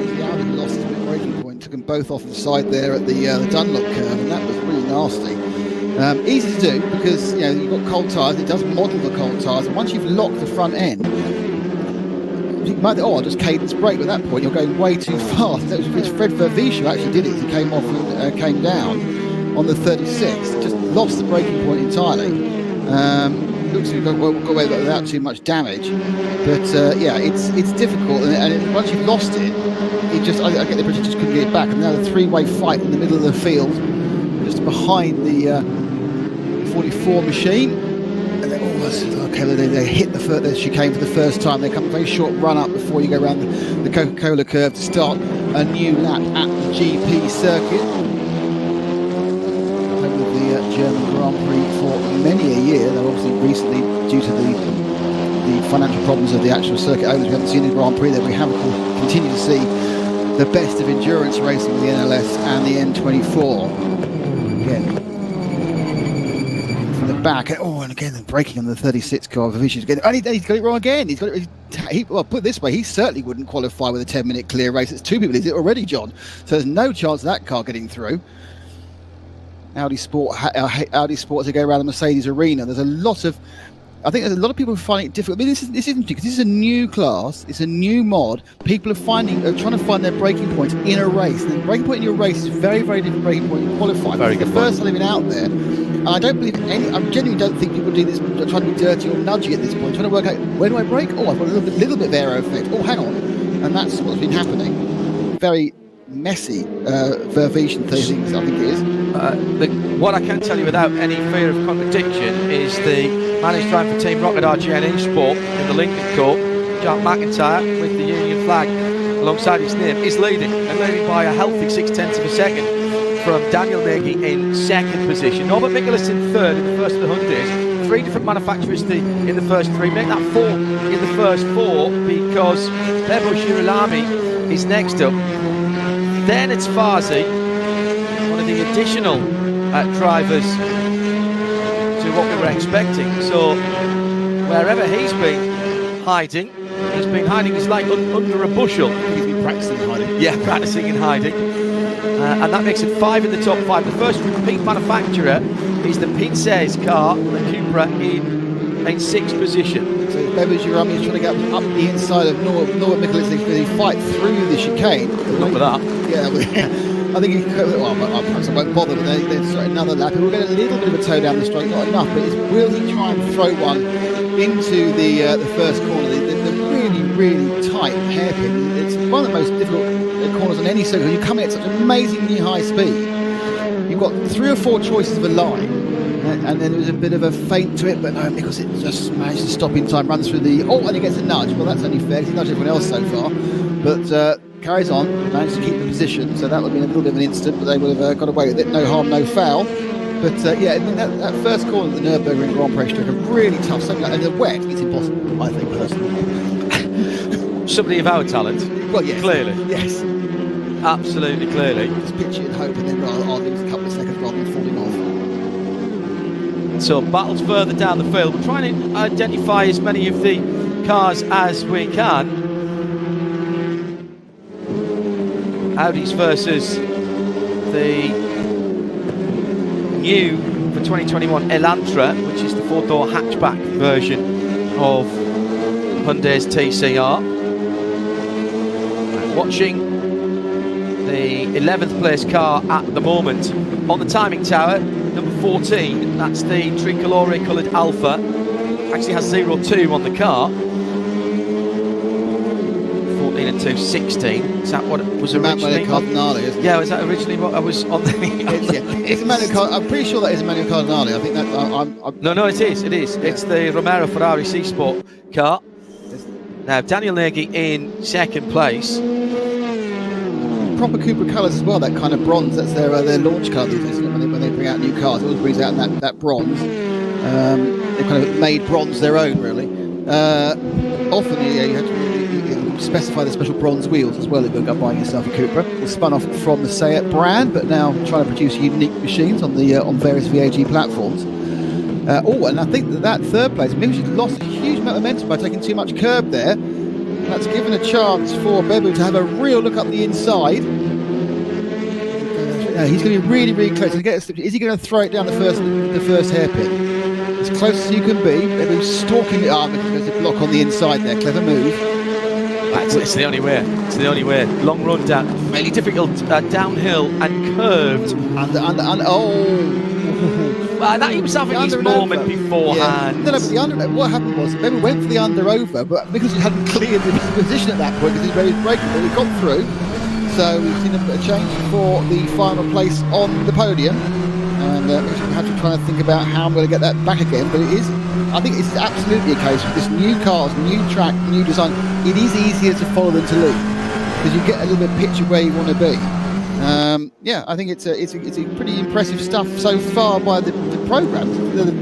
Speaker 13: lost his braking point, took them both off the side there at the Dunlop curve, and that was really nasty. Easy to do because you've got cold tyres. It does model the cold tyres, and once you've locked the front end, you might think, I'll just cadence brake. But at that point, you're going way too fast. That was Fred Vervish who actually did it. He came off and came down on the 36, just lost the braking point entirely. Looks like we'll go away without too much damage, but it's difficult. And once you've lost it, I get the British just couldn't get it back. And now the three-way fight in the middle of the field, just behind the 44 machine. And they hit the chicane for the first time. They come a very short run up before you go around the Coca-Cola curve to start a new lap at the GP circuit. The German Grand Prix for many a year. Though obviously recently, due to the financial problems of the actual circuit owners, we haven't seen the Grand Prix there. We have, of course, continued to see the best of endurance racing with the NLS and the N24. Again, from the back. And again, braking on the 36 car. He's got it wrong again. Well, put it this way, he certainly wouldn't qualify with a 10-minute clear race. It's two people who did it already, John. So there's no chance of that car getting through. Audi Sport as they go around the Mercedes arena. I think there's a lot of people who find it difficult. I mean, this isn't because this is a new class, it's a new mod. People are trying to find their braking points in a race. And the braking point in your race is very, very different braking point in qualifying. It's the first time they've been out there. And I genuinely don't think people do this trying to be dirty or nudgy at this point, trying to work out, where do I brake? I've got a little bit of aero effect. Hang on. And that's what's been happening. Very messy Vervision things, I think it is.
Speaker 12: What I can tell you without any fear of contradiction is the man who's driving for Team Rocket RGN in Sport in the Lincoln Cup, Jack McIntyre, with the Union flag alongside his name, is leading, and leading by a healthy 0.6 of a second from Daniel Nagy in second position. Norbert Mikulic in third in the first of the 100s, 3 different manufacturers in the first 3. Make that 4 in the first 4 because Bebo Girolami is next up. Then it's Fazi, one of the additional drivers to what we were expecting. So wherever he's been hiding he's like under a bushel.
Speaker 13: He's been practicing hiding.
Speaker 12: Yeah, practicing and hiding. And that makes it 5 in the top 5. The first repeat manufacturer is the Pincez car, the Cupra, in 6th position.
Speaker 13: So Bebo Girolami is trying to get up the inside of Norbert Mikulec to really fight through the chicane.
Speaker 12: Not with that.
Speaker 13: Yeah, I think perhaps I won't bother, but they've started another lap. We'll get a little bit of a toe down the straight, not enough, but will he try and throw one into the first corner? The really tight hairpin. It's one of the most difficult corners on any circuit. You come in at such amazingly high speed. You've got 3 or 4 choices of a line, and then there was a bit of a feint to it, but no, because it just managed to stop in time, runs through and he gets a nudge. Well, that's only fair, he's nudged everyone else so far, but carries on, managed to keep the position, so that would have been a little bit of an incident, but they would have got away with it, no harm, no foul. But yeah, I mean, that first corner of the Nürburgring Grand Prix Street, a really tough, something like, and the wet, it's impossible, I think, personally.
Speaker 12: Somebody of our talent.
Speaker 13: Well, yes.
Speaker 12: Clearly.
Speaker 13: Yes.
Speaker 12: Absolutely, clearly.
Speaker 13: Just pitch it and hope, and then I'll lose a couple of seconds rather than falling off.
Speaker 12: So battles further down the field. We're trying to identify as many of the cars as we can. Audis versus the new for 2021 Elantra, which is the 4-door hatchback version of Hyundai's TCR. Watching the 11th place car at the moment on the timing tower, number 14, that's the tricolore coloured Alpha, actually has 02 on the car. 14 and 2, 16. Is that what it was originally?
Speaker 13: Cardinale, isn't it?
Speaker 12: Yeah, was that originally what I was on the...
Speaker 13: It's Emmanuel I'm pretty sure that is Emmanuel Cardinale. I think that...
Speaker 12: No, it is.
Speaker 13: Yeah.
Speaker 12: It's the Romero Ferrari C-Sport car. Now, Daniel Nagy in 2nd place.
Speaker 13: Proper Cupra colours as well, that kind of bronze, that's their launch colour these days, when they bring out new cars, it always brings out that bronze. They kind of made bronze their own, really. Often you have to specify the special bronze wheels as well if you're buying yourself a Cupra. It's spun off from the Seat brand, but now trying to produce unique machines on on various VAG platforms. And I think that 3rd place, maybe she's lost a huge amount of momentum by taking too much curb there. That's given a chance for Bebo to have a real look up the inside. He's going to be really close. Is he going to throw it down the first hairpin? As close as you can be. Bebo's stalking it up. There's a block on the inside there. Clever move.
Speaker 12: It's the only way. It's the only way. Long run down, really difficult downhill and curved. He was having his moment beforehand.
Speaker 13: Yeah. No, but the under. What happened was Bebo went for the under over, but because he hadn't cleared the position at that point, because he was braking, he got through. So we've seen a change for the final place on the podium, and we have to try and think about how I'm going to get that back again. But I think it's absolutely a case with this new cars, new track, new design. It is easier to follow than to lead because you get a little bit of picture where you want to be. I think it's a pretty impressive stuff so far by the program.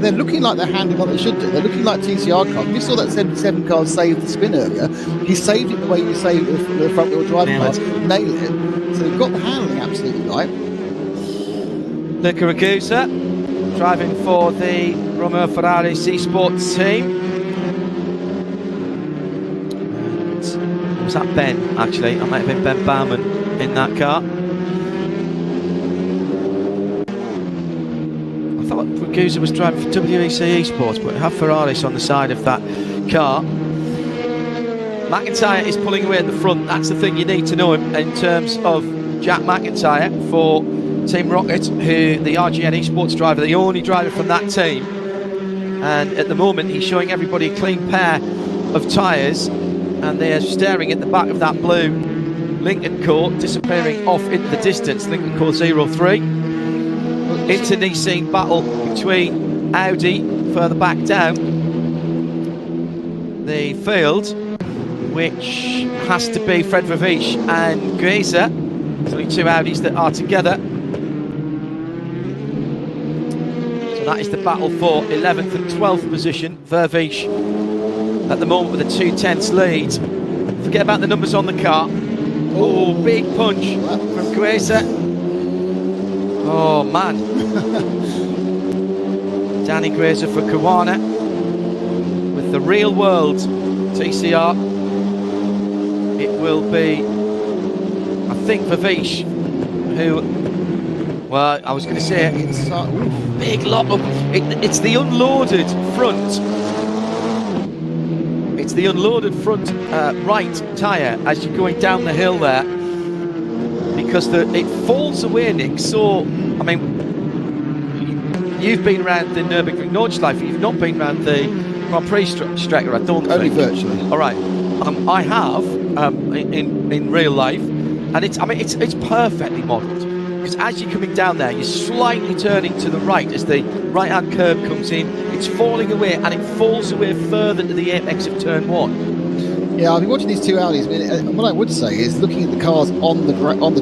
Speaker 13: They're looking like they're handling what they should do. They're looking like TCR cars. We saw that 77 car save the spin earlier. He saved it the way you saved the front wheel drive cars. Nailed it. So they've got the handling absolutely right.
Speaker 12: Luca Ragusa driving for the Romeo Ferrari C-Sport team. And was that Ben, actually? That might have been Ben Bauman in that car. I thought Ragusa was driving for WEC Esports, but we have Ferraris on the side of that car. McIntyre is pulling away at the front. That's the thing you need to know in terms of Jack McIntyre for Team Rocket, who the RGN Esports driver, the only driver from that team. And at the moment, he's showing everybody a clean pair of tyres, and they are staring at the back of that blue Lincoln Court, disappearing off into the distance. Lincoln Court 03. Internecine battle between Audi further back down the field, which has to be Fred Vavich and Grazer. There's only 2 Audis that are together.
Speaker 13: So
Speaker 12: That is the battle for 11th and 12th position. Vervees at the moment with a 2/10 lead. Forget about the numbers on the car. Oh, big punch from Grazer. Oh, man. Danny Grazer for Caruana with the real world TCR. It will be, I think, Vervees, who, well, I was going to say, it's big lock-up. It's the unloaded front. It's the unloaded front right tyre as you're going down the hill there, because it falls away, Nick. So, I mean, you've been around the Nürburgring Nordschleife, you've not been around the Grand Prix Strecker, I don't
Speaker 13: Only
Speaker 12: think.
Speaker 13: virtually.
Speaker 12: All right, I have in real life, and it's perfectly modelled, because as you're coming down there, you're slightly turning to the right as the right-hand curve comes in. It's falling away, and it falls away further to the apex of turn 1.
Speaker 13: Yeah, I've been watching these two Audis. I mean, what I would say is, looking at the cars on the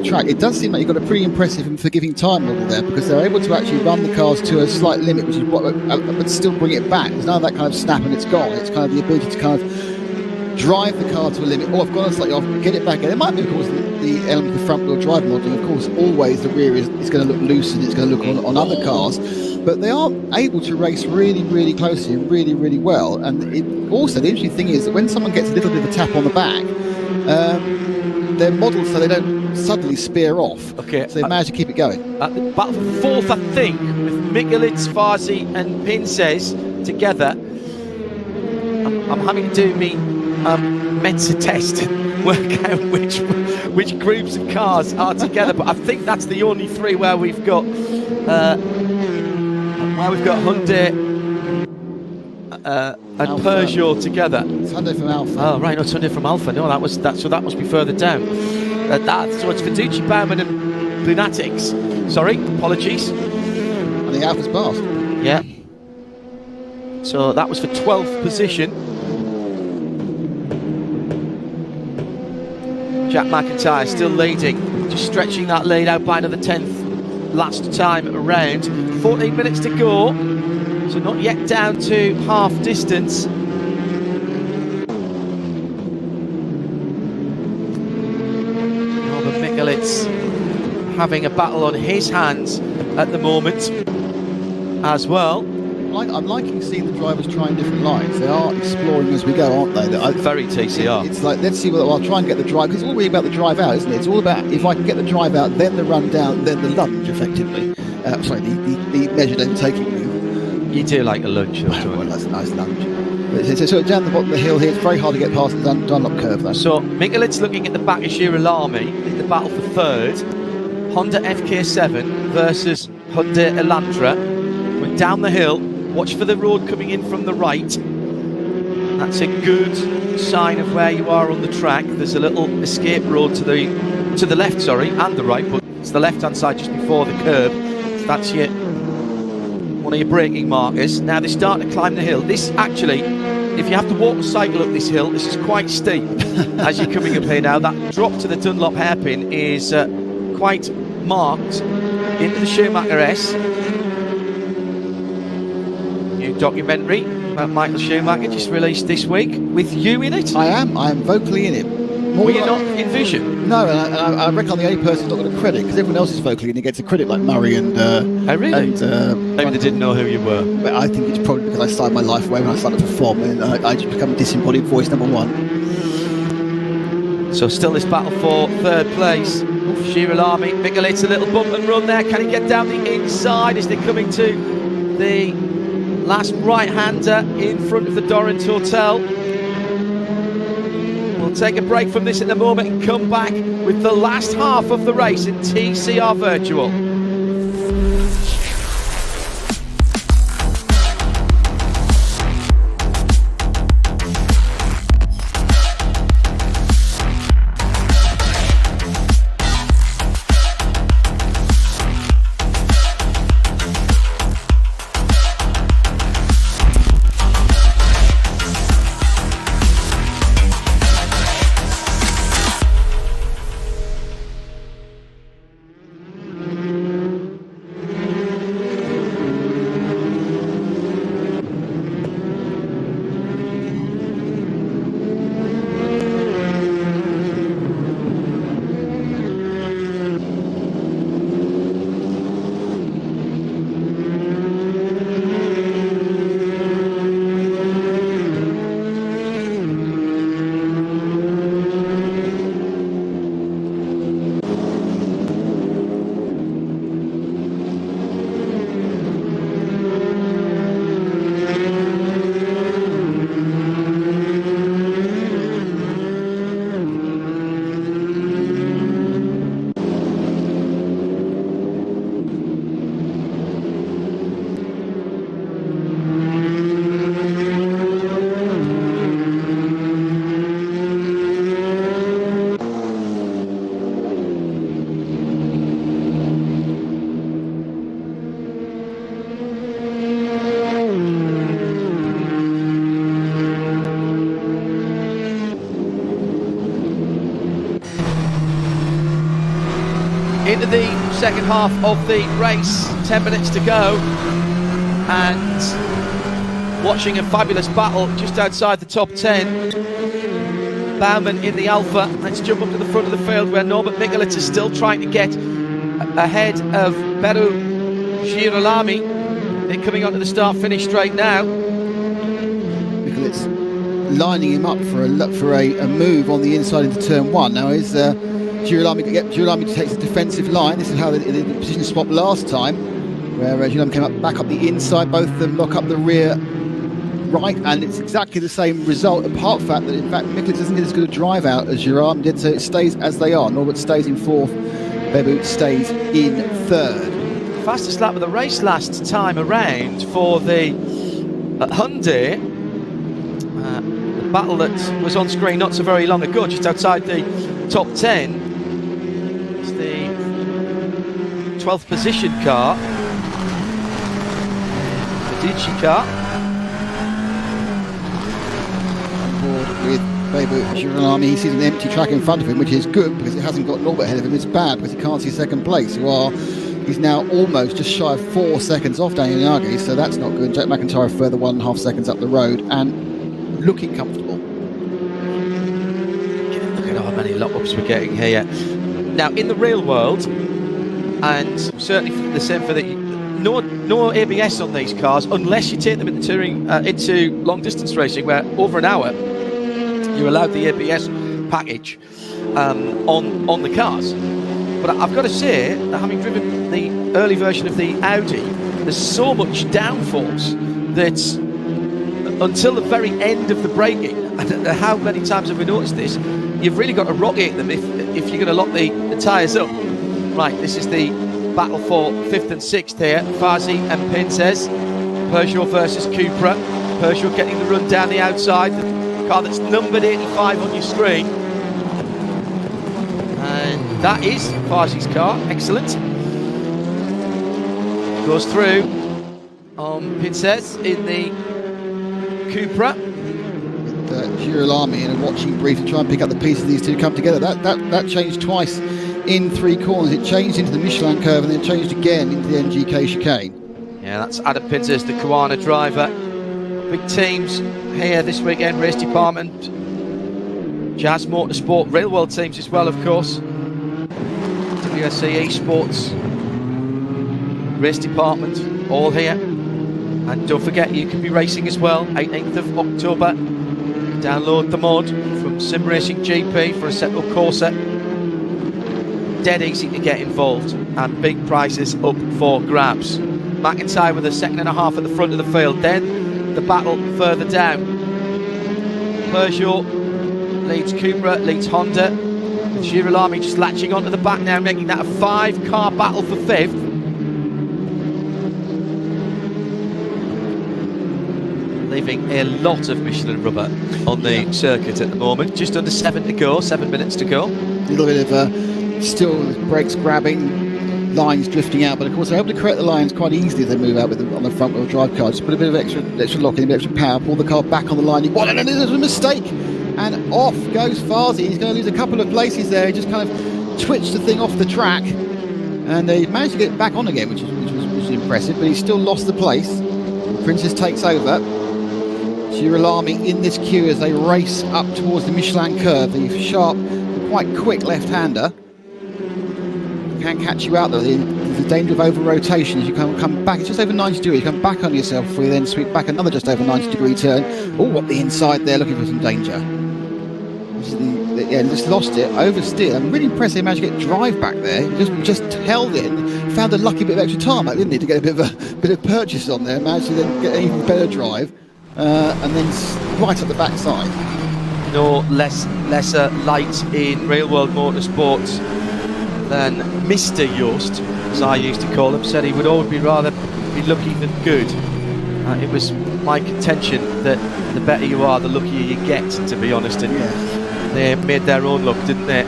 Speaker 13: track, it does seem like you've got a pretty impressive and forgiving time model there, because they're able to actually run the cars to a slight limit, which is but still bring it back. There's none of that kind of snap and it's gone. It's kind of the ability to kind of drive the car to a limit. Oh, I've gone slightly off, get it back. And it might be, of course, the element of the front wheel drive modelling. Of course, always the rear is going to look loose and it's going to look on other cars. But they are able to race really, really closely and really, really well. And also, the interesting thing is that when someone gets a little bit of a tap on the back, they're modelled so they don't suddenly spear off.
Speaker 12: Okay.
Speaker 13: So they manage to keep it going.
Speaker 12: At the battle for 4th, I think, with Mikulits, Farsi and Pinces together. I'm having to do me Mensa test and work out which groups of cars are together. But I think that's the only three where we've got Hyundai and
Speaker 13: Alpha.
Speaker 12: Peugeot together.
Speaker 13: It's Hyundai from Alpha.
Speaker 12: Oh right, no, it's Hyundai from Alpha. No, so that must be further down. So it's Fiduci, Baumann and Lunatics. Sorry, apologies.
Speaker 13: I think Alpha's passed.
Speaker 12: Yeah. So that was for 12th position. Jack McIntyre still leading, just stretching that lead out by another 10th last time around. 14 minutes to go, so not yet down to half distance. Robert Mikulits having a battle on his hands at the moment as well.
Speaker 13: I'm liking seeing the drivers trying different lines. They are exploring as we go, aren't they?
Speaker 12: Very TCR.
Speaker 13: It's like, let's see what I'll try and get the drive, because it's all really about the drive out, isn't it? It's all about, if I can get the drive out, then the run down, then the lunge, effectively. The measured and taking move.
Speaker 12: You do like a lunge,
Speaker 13: well, that's a nice lunge. So down the bottom of the hill here, it's very hard to get past the Dunlop curve, though.
Speaker 12: So Mikulits looking at the back of Girolami in the battle for 3rd. Honda FK7 versus Hyundai Elantra. We're down the hill. Watch for the road coming in from the right. That's a good sign of where you are on the track. There's a little escape road to the left, sorry, and the right, but it's the left-hand side just before the curb. So that's one of your braking markers. Now they start to climb the hill. This actually, if you have to walk or cycle up this hill, this is quite steep as you're coming up here now. That drop to the Dunlop hairpin is quite marked into the Schumacher S. Documentary about Michael Schumacher just released this week with you in it.
Speaker 13: I am vocally in it.
Speaker 12: Were you not in Vision?
Speaker 13: No, and I reckon I'm the only person who's not got a credit, because everyone else is vocally and he gets a credit, like Murray and
Speaker 12: oh really? Maybe they didn't know who you were.
Speaker 13: But I think it's probably because I started my life away when I started to perform, and I just become disembodied voice number 1.
Speaker 12: So still this battle for 3rd place. Girolami, Mikulits, a little bump and run there. Can he get down the inside as they're coming to the last right-hander in front of the Dorrance Hotel? We'll take a break from this in a moment and come back with the last half of the race in TCR Virtual. into the second half of the race, 10 minutes to go, and watching a fabulous battle just outside the top 10. Baumann in the Alpha. Let's jump up to the front of the field where Norbert Mikulec is still trying to get ahead of Beru Girolami. They're coming onto the start-finish straight now.
Speaker 13: Mikulec lining him up for a move on the inside into turn 1. Now is Girolami takes a defensive line. This is how the position swap last time, where Girolami came back up the inside. Both of them lock up the rear right, and it's exactly the same result, apart from the fact that in fact Mikulec doesn't get as good a drive out as Girolami did, so it stays as they are. Norbert stays in 4th, Bebu stays in 3rd.
Speaker 12: Fastest lap of the race last time around for the Hyundai. The battle that was on screen not so very long ago, just outside the top 10. It's the 12th position car, the Digi car.
Speaker 13: With Bebu Girolami, he sees an empty track in front of him, which is good because it hasn't got Norbert ahead of him. It's bad because he can't see second place. He's now almost just shy of 4 seconds off Daniel Nagy, so that's not good. Jack McIntyre further 1.5 seconds up the road and looking comfortable.
Speaker 12: Look at how many lock-ups we're getting here. Now, in the real world, and certainly the same for the no ABS on these cars unless you take them into touring, into long-distance racing, where over an hour you're allowed the ABS package on the cars. But I've got to say that having driven the early version of the Audi, there's so much downforce that until the very end of the braking, and how many times have we noticed this, you've really got to rocket them if you're going to lock the tyres up. Right, this is the battle for 5th and 6th here. Fazi and Pintes. Peugeot versus Cupra. Peugeot getting the run down the outside. The car that's numbered 85 on your screen. And that is Fazi's car. Excellent. Goes through on Pintes in the Cupra.
Speaker 13: Girolami in a watching brief to try and pick up the pieces of these two come together. That changed twice in 3 corners. It changed into the Michelin curve and then changed again into the NGK chicane.
Speaker 12: Yeah, that's Adam Pintes, the Koana driver. Big teams here this weekend, race department, Jazz Motorsport, Rail World teams as well, of course. WSC Esports, race department, all here. And don't forget, you can be racing as well, 18th of October. Download the mod from SimRacing GP for Assetto Corsa. Dead easy to get involved, and big prizes up for grabs. McIntyre with a 2.5 seconds at the front of the field. Then the battle further down. Peugeot leads Cupra, leads Honda. Girolami just latching onto the back now, making that a 5-car battle for 5th. Leaving a lot of Michelin rubber on the circuit at the moment. Just under 7 to go, 7 minutes to go.
Speaker 13: A little bit of still brakes grabbing, lines drifting out, but of course they're able to correct the lines quite easily as they move out on the front wheel drive car. Just put a bit of extra locking, a bit of extra power, pull the car back on the line. And then there's a mistake, and off goes Fazi. He's going to lose a couple of places there. He just kind of twitched the thing off the track, and he managed to get it back on again, which was impressive, but he still lost the place. Princess takes over. Girolami in this queue as they race up towards the Michelin curve. The sharp, quite quick left-hander can catch you out there. There's a danger of over-rotation as you come back. It's just over 90 degrees. You come back on yourself before you then sweep back another just over 90-degree turn. Oh, up the inside there, looking for some danger. Yeah, just lost it, oversteered. I'm really impressed they managed to get drive back there. Just held in, found a lucky bit of extra tarmac, didn't he, to get a bit of purchase on there. Managed to then get an even better drive. And then right at the backside.
Speaker 12: No lesser light in Rail World Motorsport than Mr. Yost, as I used to call him. Said he would always rather be lucky than good. It was my contention that the better you are, the luckier you get, to be honest. And they made their own luck, didn't they?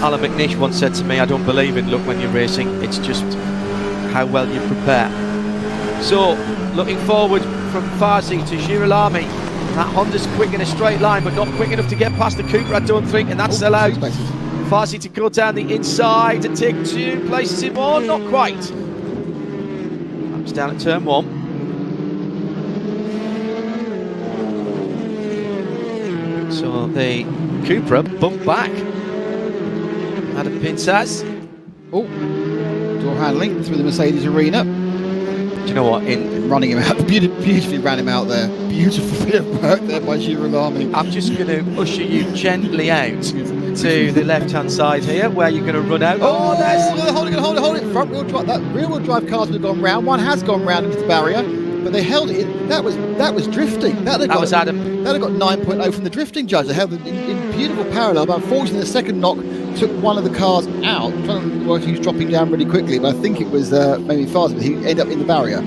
Speaker 12: Alan McNish once said to me, I don't believe in luck when you're racing, it's just how well you prepare. So, looking forward from Fazi to Girolami. That Honda's quick in a straight line, but not quick enough to get past the Cupra, I don't think, and that's allowed Farsi to go down the inside and take 2, places him on, not quite. Comes down at turn 1. So the Cupra bumped back. Adam Pinsaz.
Speaker 13: Oh, door handling through the Mercedes arena.
Speaker 12: Do you know what? In
Speaker 13: running him out, beautifully ran him out there. Beautiful bit of work there by Girolami.
Speaker 12: I'm just going to usher you gently out to the left-hand side here, where you're going to run out.
Speaker 13: Oh, hold it. Front wheel drive. That rear wheel drive cars would have gone round. One has gone round into the barrier, but they held it. That was drifting. That
Speaker 12: was Adam.
Speaker 13: That had got 9.0 from the drifting judge. They held it in beautiful parallel. But unfortunately, the second knock took one of the cars out. I'm trying to work, he was dropping down really quickly, but I think it was maybe faster, but he ended up in the barrier.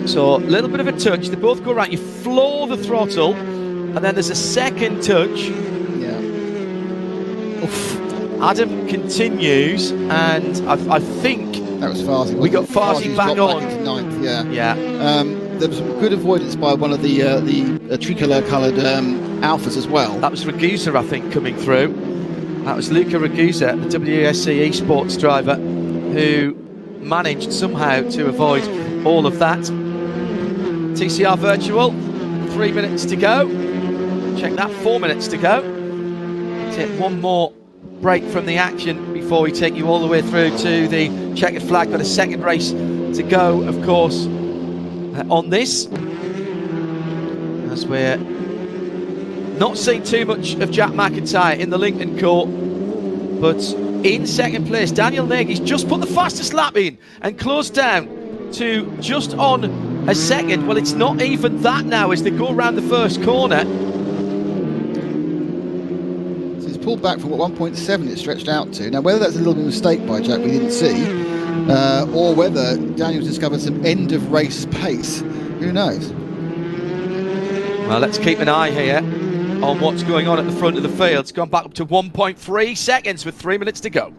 Speaker 12: So a little bit of a touch. They both go around. You floor the throttle, and then there's a second touch.
Speaker 13: Yeah.
Speaker 12: Oof. Adam continues, and I think
Speaker 13: that was Farsi.
Speaker 12: We got Farsi back on.
Speaker 13: Back into ninth, yeah.
Speaker 12: Yeah.
Speaker 13: There was some good avoidance by one of the tricolour coloured Alphas as well.
Speaker 12: That was Ragusa, I think, coming through. That was Luca Ragusa, the WSC eSports driver, who managed somehow to avoid all of that. TCR Virtual, 3 minutes to go. Check that, 4 minutes to go. Take one more break from the action before we take you all the way through to the checkered flag. Got a second race to go, of course, on this, as we're not seeing too much of Jack McIntyre in the Lincoln Court, but in second place, Daniel Nagy's just put the fastest lap in and closed down to just on a second. Well, it's not even that now as they go around the first corner.
Speaker 13: So he's pulled back from what 1.7 it stretched out to. Now, whether that's a little bit of a mistake by Jack, we didn't see, or whether Daniel's discovered some end of race pace, who knows?
Speaker 12: Well, let's keep an eye here on what's going on at the front of the field. It's gone back up to 1.3 seconds with 3 minutes to go.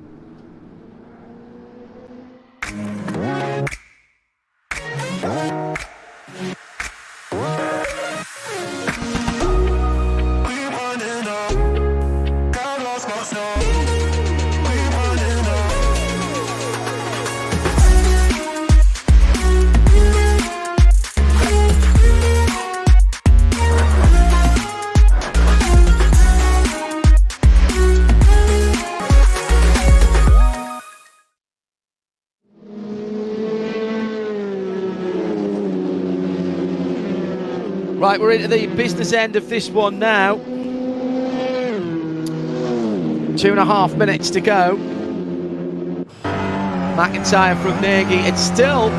Speaker 12: Right, we're into the business end of this one now. 2.5 minutes to go. McIntyre from Nagy. It's still,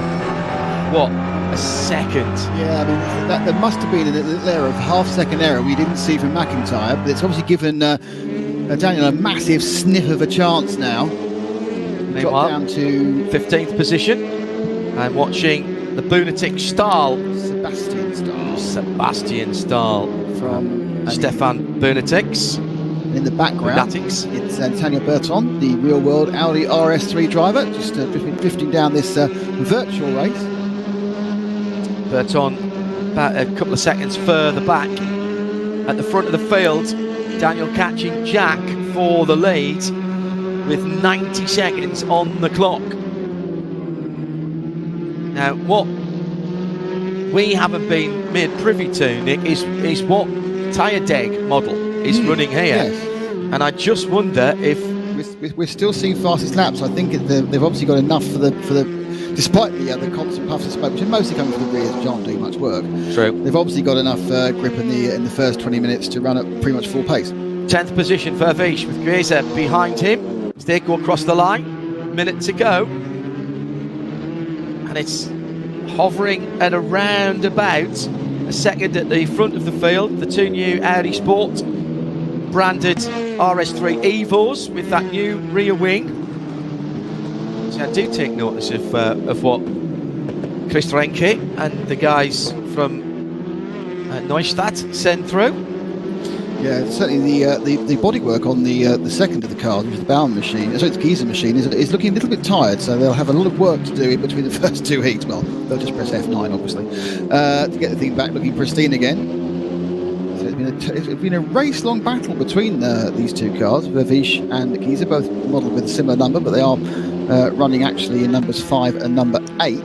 Speaker 12: what, a second?
Speaker 13: Yeah, I mean, there must have been a little error of half-second error we didn't see from McIntyre, but it's obviously given Daniel a massive sniff of a chance now.
Speaker 12: Meanwhile,
Speaker 13: down to
Speaker 12: 15th position. I'm watching the Bunatic Stahl. Sebastian Stahl
Speaker 13: from
Speaker 12: Stefan Bunatics.
Speaker 13: In the background, it's Tanya Berton, the real-world Audi RS3 driver, just drifting down this virtual race.
Speaker 12: Berton about a couple of seconds further back at the front of the field. Daniel catching Jack for the lead with 90 seconds on the clock. Now, what we haven't been made privy to, Nick, is what tyre deg model is running here.
Speaker 13: Yes.
Speaker 12: And I just wonder if
Speaker 13: we're still seeing fastest laps. I think they've obviously got enough for the despite the constant puffs of smoke, which are mostly coming from the rears, which aren't doing much work.
Speaker 12: True.
Speaker 13: They've obviously got enough grip in the first 20 minutes to run at pretty much full pace.
Speaker 12: 10th position for Vish with Grazer behind him as they go across the line. Minute to go. And it's hovering at around about a second at the front of the field. The two new Audi Sport branded RS3 Evos with that new rear wing. So I do take notice of what Chris Renke and the guys from Neustadt send through.
Speaker 13: Yeah, certainly the bodywork on the second of the cars, which is the Bauer machine, so it's Giza machine, is looking a little bit tired, so they'll have a lot of work to do in between the first two heats. Well, they'll just press F9, obviously, to get the thing back looking pristine again. So it's It's been a race-long battle between these two cars, Vervish and Giza, both modelled with a similar number, but they are running actually in numbers 5 and number 8.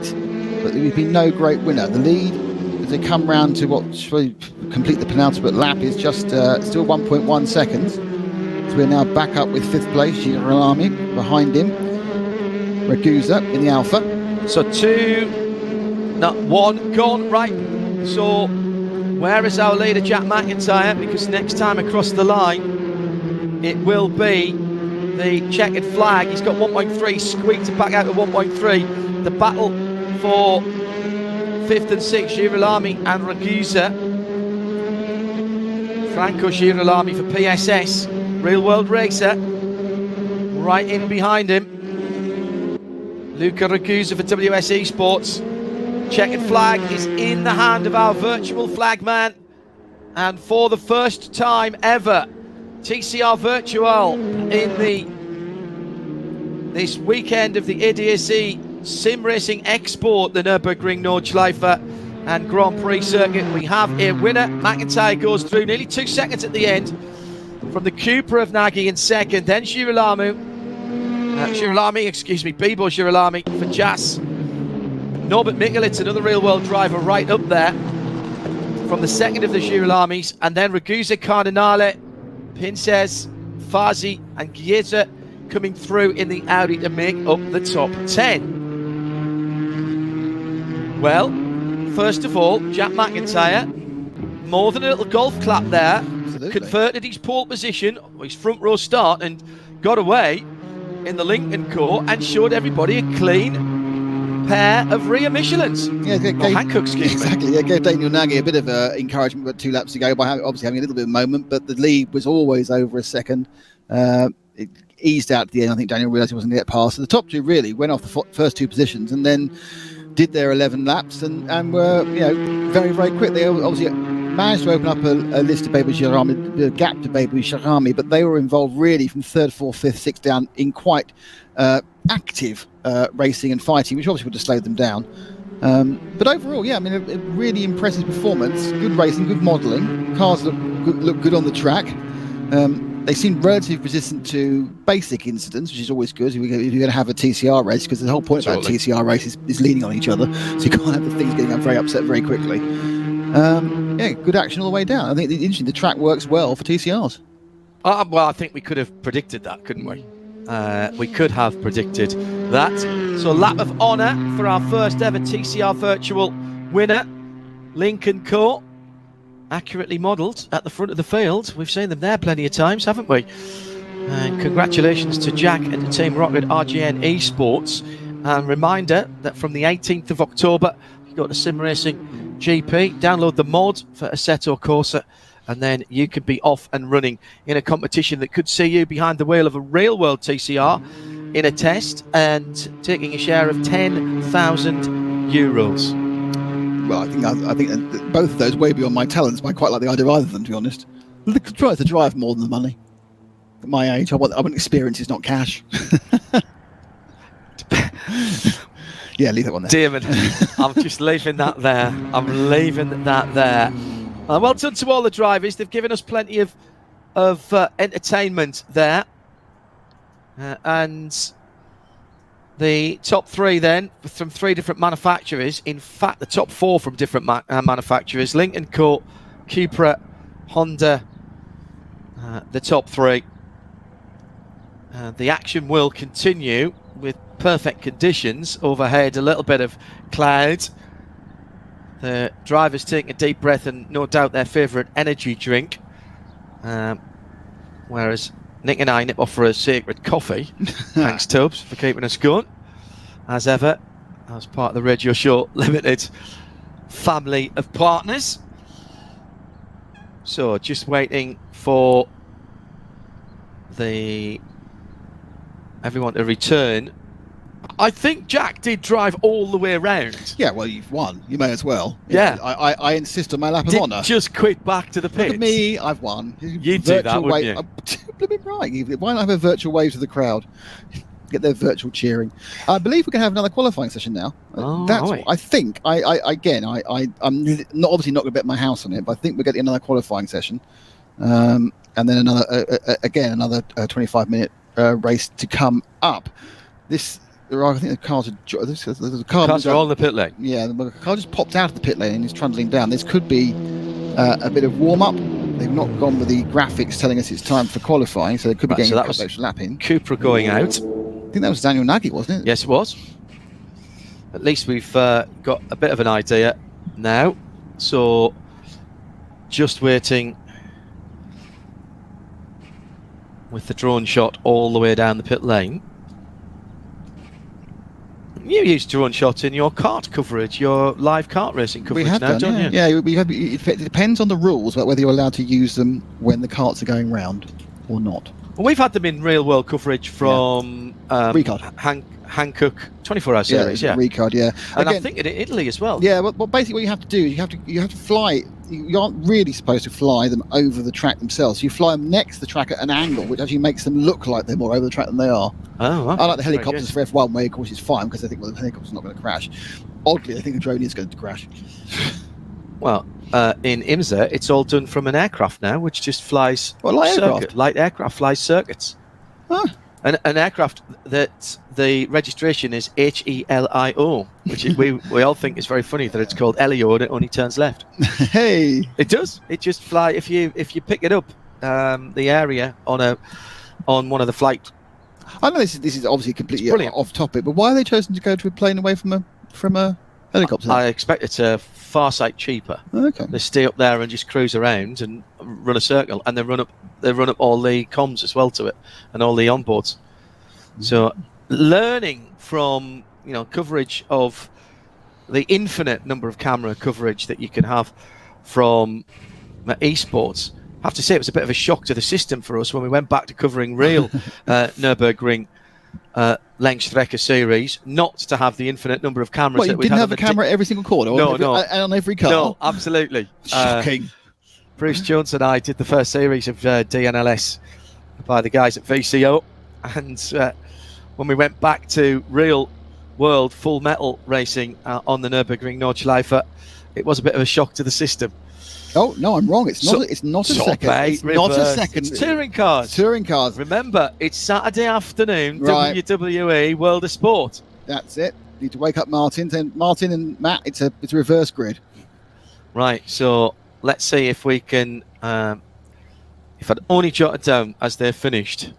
Speaker 13: But there's been no great winner. The lead, as they come round to what should complete the penultimate lap, is just still 1.1 seconds. So we're now back up with 5th place, Girolami behind him, Ragusa in the Alpha.
Speaker 12: So 1 gone, right. So where is our leader, Jack McIntyre? Because next time across the line, it will be the checkered flag. He's got 1.3, squeaked back out to 1.3. The battle for 5th and 6th, Girolami and Ragusa. Franco Girolami for PSS, Real World Racer, right in behind him. Luca Ragusa for WSE Sports. Checkered flag is in the hand of our virtual flagman. And for the first time ever, TCR Virtual in this weekend of the ADAC SimRacing Expo, the Nürburgring Nordschleife and Grand Prix circuit, we have a winner. McIntyre goes through nearly 2 seconds at the end from the Cooper of Nagy in second, then Bibo Girolami for Jas. Norbert Mikulits, another real world driver, right up there from the second of the Girolamis, and then Ragusa, Cardinale, Pinces, Fazi and Giesa coming through in the Audi to make up the top 10. Well, first of all, Jack McIntyre, more than a little golf clap there. Absolutely. Converted his pole position, his front row start, and got away in the Lincoln Core and showed everybody a clean pair of rear Michelins.
Speaker 13: Yeah,
Speaker 12: Hankook,
Speaker 13: exactly. Yeah, gave Daniel Nagy a bit of encouragement about 2 laps to go by obviously having a little bit of moment, but the lead was always over a second. It eased out at the end. I think Daniel realised he wasn't going to get past. So the top 2 really went off the first 2 positions and then did their 11 laps and were very, very quick. They obviously managed to open up a list to Baby Girolami, a gap to Baby Girolami, but they were involved really from 3rd, 4th, 5th, 6th down in quite active racing and fighting, which obviously would have slowed them down. But overall, yeah, I mean, a really impressive performance, good racing, good modelling. Cars look good on the track. They seem relatively resistant to basic incidents, which is always good if you're going to have a TCR race, because the whole point about a TCR race is leaning on each other, so you can't have the things getting very upset very quickly. Yeah, good action all the way down. I think the track works well for TCRs.
Speaker 12: Well, I think we could have predicted that, couldn't we? We could have predicted that. So lap of honour for our first ever TCR Virtual winner, Lincoln Co. Accurately modelled at the front of the field. We've seen them there plenty of times, haven't we? And congratulations to Jack and the Team Rocket RGN Esports. And reminder that from the 18th of October, you go to SimRacing GP, download the mod for Assetto Corsa, and then you could be off and running in a competition that could see you behind the wheel of a real world TCR in a test and taking a share of €10,000.
Speaker 13: Well, I think both of those way beyond my talents, but I quite like the idea of either of them, to be honest. Try to drive more than the money. At my age, I want experience, it's not cash. Yeah, leave that one there.
Speaker 12: Damon, I'm just leaving that there. I'm leaving that there. Well done to all the drivers. They've given us plenty of entertainment there. And the top 3 then, from 3 different manufacturers. In fact, the top 4 from different manufacturers. Lincoln Co, Cupra, Honda, the top 3. The action will continue with perfect conditions overhead, a little bit of cloud. The drivers taking a deep breath and no doubt their favourite energy drink. Whereas Nick and I nip off for a sacred coffee. Thanks, Tubbs, for keeping us going. As ever, as part of the Radio Show Limited family of partners. So just waiting for everyone to return. I think Jack did drive all the way around.
Speaker 13: Yeah, well, you've won. You may as well.
Speaker 12: Yeah.
Speaker 13: I insist on my lap of honour.
Speaker 12: Just quit back to the pits.
Speaker 13: Look at me, I've won.
Speaker 12: You'd do that, wouldn't you?
Speaker 13: Right. Why not have a virtual wave to the crowd? get their virtual cheering. I believe we're going to have another qualifying session now. That's what I think. I'm not obviously not going to bet my house on it, but I think we're getting another qualifying session, and then another 25-minute race to come up. I think the cars are
Speaker 12: all in the pit lane.
Speaker 13: Yeah, the car just popped out of the pit lane and is trundling down. This could be a bit of warm-up. They've not gone with the graphics telling us it's time for qualifying, so they could be getting a couple extra lap in.
Speaker 12: Cupra going out.
Speaker 13: I think that was Daniel Nagy, wasn't it?
Speaker 12: Yes, it was. At least we've got a bit of an idea now. So, just waiting with the drone shot all the way down the pit lane. You use drone shots in your kart coverage, your live kart racing coverage don't you?
Speaker 13: Yeah, it depends on the rules about whether you're allowed to use them when the karts are going round or not.
Speaker 12: Well, we've had them in real world coverage from Hankook 24-hour series,
Speaker 13: Ricard, yeah.
Speaker 12: And
Speaker 13: Again,
Speaker 12: I think in Italy as well.
Speaker 13: Yeah, but basically what you have to do is you have to fly. You aren't really supposed to fly them over the track themselves. You fly them next to the track at an angle, which actually makes them look like they're more over the track than they are.
Speaker 12: Oh, wow.
Speaker 13: I like the helicopters for F1 where, of course, it's fine because they think, well, the helicopter's not going to crash. Oddly, they think the drone is going to crash.
Speaker 12: Well, in IMSA, it's all done from an aircraft now, which just flies light aircraft flies circuits.
Speaker 13: Huh.
Speaker 12: An aircraft that the registration is HELIO, which we all think is very funny that it's called Elio and it only turns left.
Speaker 13: Hey,
Speaker 12: it does. It just fly if you pick it up, the area on one of the flight.
Speaker 13: I know this is obviously completely off topic, but why are they chosen to go to a plane away from a helicopter?
Speaker 12: I expect it's a far sight cheaper.
Speaker 13: Okay.
Speaker 12: They stay up there and just cruise around and run a circle, and they run up all the comms as well to it and all the onboards. So learning from coverage of the infinite number of camera coverage that you can have from esports. I have to say it was a bit of a shock to the system for us when we went back to covering real Nürburgring Langstrecke series, not to have the infinite number of cameras.
Speaker 13: Well, you didn't have a camera at every single corner?
Speaker 12: No.
Speaker 13: On every car?
Speaker 12: No, absolutely.
Speaker 13: Shocking.
Speaker 12: Bruce Jones and I did the first series of DNLS by the guys at VCO, and when we went back to real world full metal racing on the Nürburgring Nordschleife, it was a bit of a shock to the system.
Speaker 13: Oh no, I'm wrong. It's not a second. It's not a second.
Speaker 12: It's touring cars.
Speaker 13: Touring cars.
Speaker 12: Remember, it's Saturday afternoon.
Speaker 13: Right.
Speaker 12: WWE World of Sport.
Speaker 13: That's it. Need to wake up Martin. Then Martin and Matt. It's a reverse grid.
Speaker 12: Right. So let's see if we can. If I'd only jotted down as they're finished.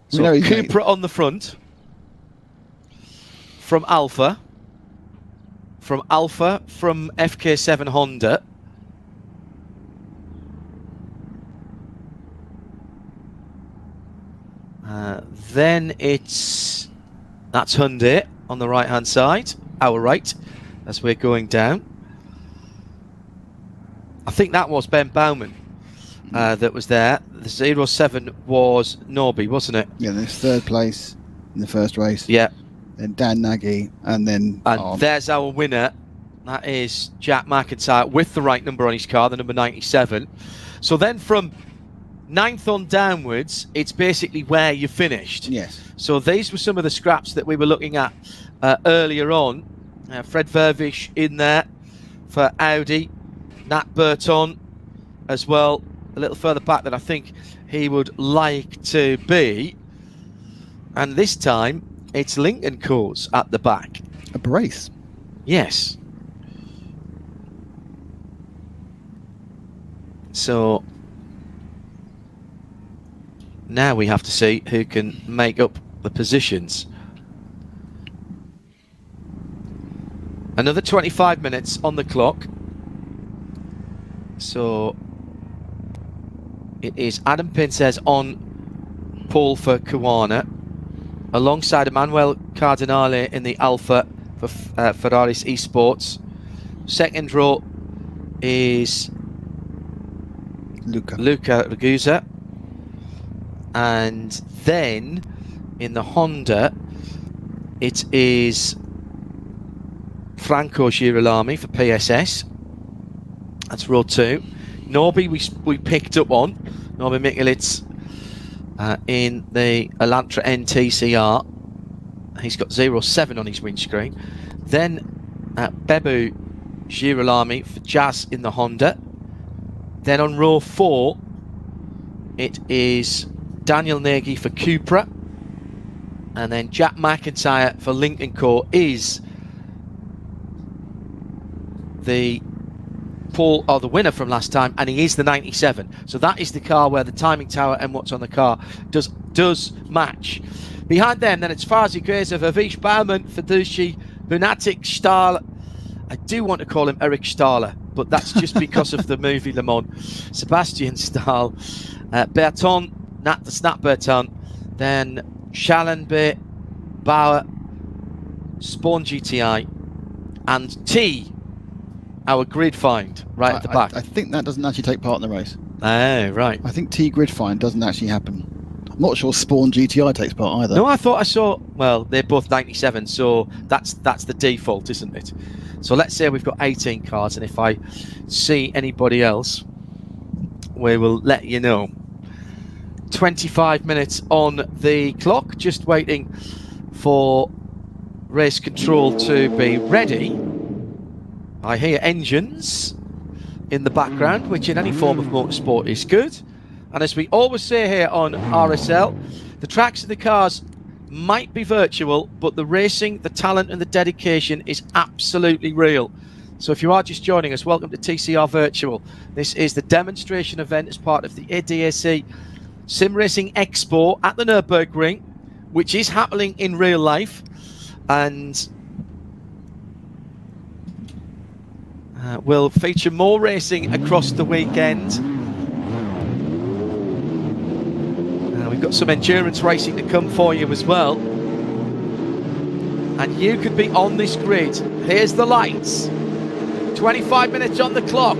Speaker 12: So Cupra on the front. From Alpha. From FK7 Honda. Then that's Hyundai on the right hand side, our right, as we're going down. I think that was Ben Baumann that was there. The 07 was Norby, wasn't it?
Speaker 13: Yeah, there's third place in the first race.
Speaker 12: Yeah.
Speaker 13: Then Dan Nagy, and then...
Speaker 12: And there's our winner. That is Jack McIntyre with the right number on his car, the number 97. So then from 9th on downwards, it's basically where you finished.
Speaker 13: Yes.
Speaker 12: So these were some of the scraps that we were looking at earlier on. Fred Vervish in there for Audi. Nat Burton as well, a little further back than I think he would like to be. And this time, it's Lincoln Coors at the back.
Speaker 13: A brace.
Speaker 12: Yes. So now we have to see who can make up the positions. Another 25 minutes on the clock. So it is Adam Pinces on pole for Caruana, alongside Emanuele Cardinale in the Alpha for Ferraris Esports. Second row is Luca Ragusa. And then in the Honda, it is Franco Girolami for PSS. That's row 2. Norby we picked up on. Norby Mikulits in the Elantra NTCR. He's got 0.7 on his windscreen. Then Bebu Girolami for Jazz in the Honda. Then on row 4, it is Daniel Nagy for Cupra. And then Jack McIntyre for Lincoln Co. is the the winner from last time, and he is the 97. So that is the car where the timing tower and what's on the car does match. Behind them, then it's Farsi Grazer, Vish Baumann, Fadushi, Bunatik, Stahl. I do want to call him Eric Stahler, but that's just because of the movie Le Mans. Sebastian Stahl, Berton, Nat the Snap Berton, then Schallenberg, Bauer, Spawn GTI, and T, our grid find right at the back.
Speaker 13: I think that doesn't actually take part in the race.
Speaker 12: Oh, right.
Speaker 13: I think T grid find doesn't actually happen. I'm not sure Spawn GTI takes part either.
Speaker 12: No, I thought I saw. Well, they're both 97, so that's the default, isn't it? So let's say we've got 18 cars, and if I see anybody else, we will let you know. 25 minutes on the clock, just waiting for race control to be ready. I hear engines in the background, which in any form of motorsport is good. And as we always say here on RSL, the tracks and the cars might be virtual, but the racing, the talent and the dedication is absolutely real. So if you are just joining us, welcome to TCR Virtual. This is the demonstration event as part of the ADAC SimRacing Expo at the Nürburgring, which is happening in real life. And will feature more racing across the weekend. We've got some endurance racing to come for you as well. And you could be on this grid. Here's the lights. 25 minutes on the clock.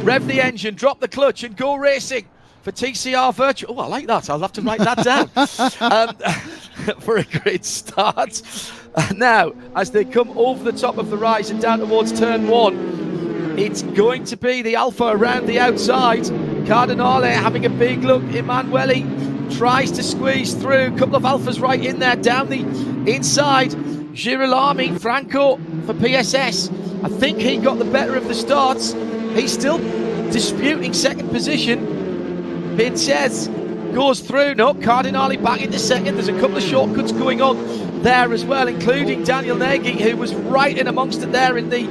Speaker 12: Rev the engine, drop the clutch and go racing for TCR Virtual. Oh, I like that. I'll have to write that down. For a great start. Now, as they come over the top of the rise and down towards turn 1, it's going to be the Alpha around the outside. Cardinale having a big look. Emanuele tries to squeeze through. A couple of Alphas right in there down the inside. Girolami, Franco for PSS. I think he got the better of the starts. He's still disputing second position. Pinchez goes through. No, Cardinale back into second. There's a couple of shortcuts going on there as well, including Daniel Nagy, who was right in amongst it there in the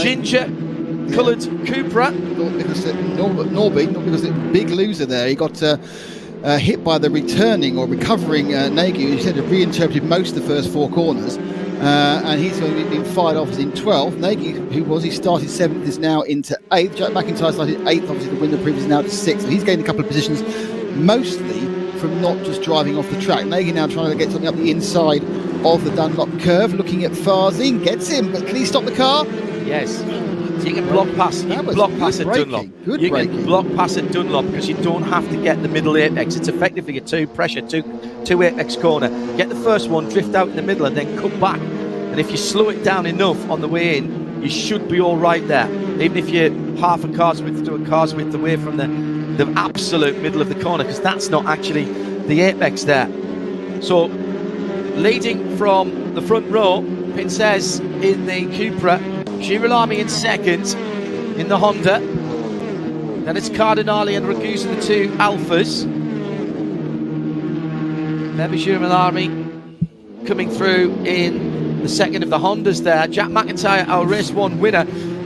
Speaker 12: ginger-coloured Cupra.
Speaker 13: Norby, not because it's a big loser there. He got hit by the returning or recovering Nagy, who said had reinterpreted most of the first 4 corners. And he's been fired off in 12th. Nagy, he started 7th, is now into 8th. Jack McIntyre started 8th, obviously the winner previous is now to 6th. So he's gained a couple of positions, mostly from not just driving off the track. Nagy now trying to get something up the inside of the Dunlop curve, looking at Farzin, gets him, but can he stop the car?
Speaker 12: Yes. So you can block pass. You can block pass at Dunlop. You can block pass at Dunlop because you don't have to get the middle apex. It's effectively a two apex corner. Get the first one, drift out in the middle, and then come back. And if you slow it down enough on the way in, you should be all right there. Even if you're half a car's width to a car's width away from the absolute middle of the corner, because that's not actually the apex there. So leading from the front row, Pincez in the Cupra, Girolami in second in the Honda. Then it's Cardinale and Ragusa, the 2 Alphas. Maybe Girolami coming through in the second of the Hondas there. Jack McIntyre, our race 1 winner,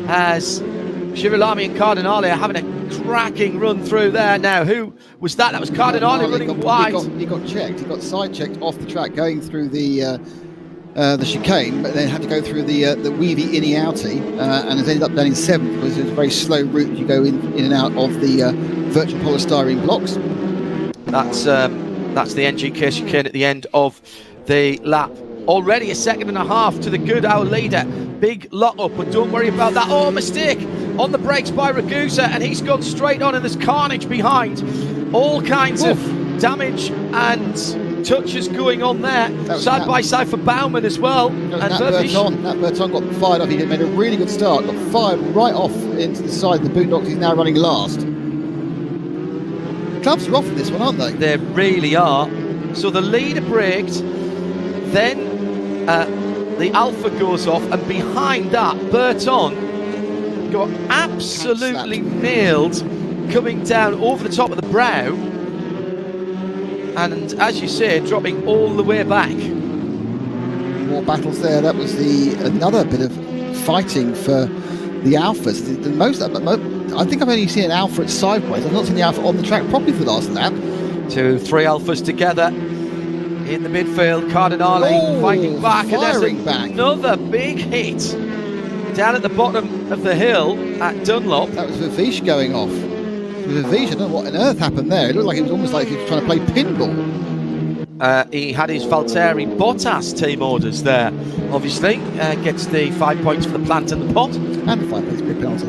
Speaker 12: as Girolami and Cardinale are having a cracking run through there. Now, who was that? That was Cardinale running wide.
Speaker 13: He got checked. He got side checked off the track going through the chicane, but then had to go through the Weavy Innie Outie, and has ended up down in 7th because it's a very slow route. You go in and out of the virtual polystyrene blocks.
Speaker 12: That's the NGK chicane at the end of the lap. Already a second and a half to the good, our leader. Big lot up, but don't worry about that. Oh, mistake on the brakes by Ragusa, and he's gone straight on, and there's carnage behind. All kinds of damage and touches going on there. Side by side for Baumann as well. And
Speaker 13: Nat Berton got fired off. He made a really good start, got fired right off into the side of the boot docks. He's now running last. gloves are off in this one, aren't they?
Speaker 12: They really are. So the leader braked, then the Alpha goes off, and behind that, Burton got absolutely nailed coming down over the top of the brow, and as you say, dropping all the way back.
Speaker 13: More battles there. That was another bit of fighting for the Alphas. I think I've only seen an Alpha at sideways. I've not seen the Alpha on the track properly for the last lap.
Speaker 12: 2, 3 Alphas together in the midfield. Cardinale fighting back, and there's another big hit down at the bottom of the hill at Dunlop.
Speaker 13: That was Vivish going off. Vivish, I don't know what on earth happened there. It looked like it was almost like he was trying to play pinball.
Speaker 12: He had his Valtteri Bottas team orders there, obviously. Gets the 5 points for the plant and the pot.
Speaker 13: And the 5 points, big penalty.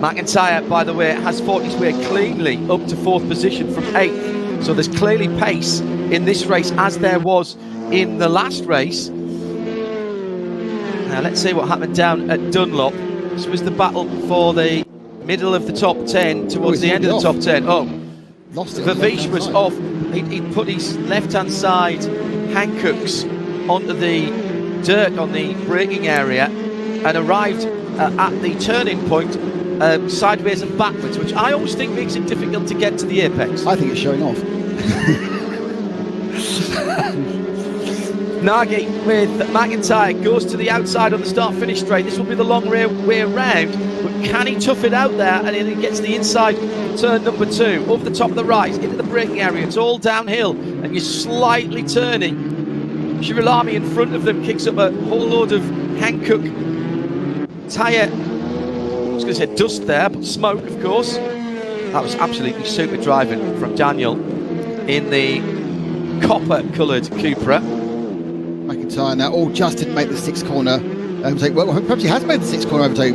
Speaker 12: McIntyre, by the way, has fought his way cleanly up to 4th position from 8th. So there's clearly pace in this race, as there was in the last race. Now let's see what happened down at Dunlop. This was the battle for the middle of the top 10 towards the end of the top 10. Vivish was off. He'd put his left-hand side handcuffs onto the dirt on the braking area and arrived at the turning point sideways and backwards, which I always think makes it difficult to get to the apex.
Speaker 13: I think it's showing off.
Speaker 12: Nagy with McIntyre goes to the outside on the start-finish straight. This will be the long way around, but can he tough it out there? And then he gets the inside turn number 2 over the top of the right into the braking area. It's all downhill, and you're slightly turning. Girolami in front of them kicks up a whole load of Hankook tyre. I was going to say dust there, but smoke, of course. That was absolutely super driving from Daniel in the copper-coloured Cupra.
Speaker 13: McIntyre now, just didn't make the 6th corner overtake. Well, perhaps he has made the 6th corner overtake.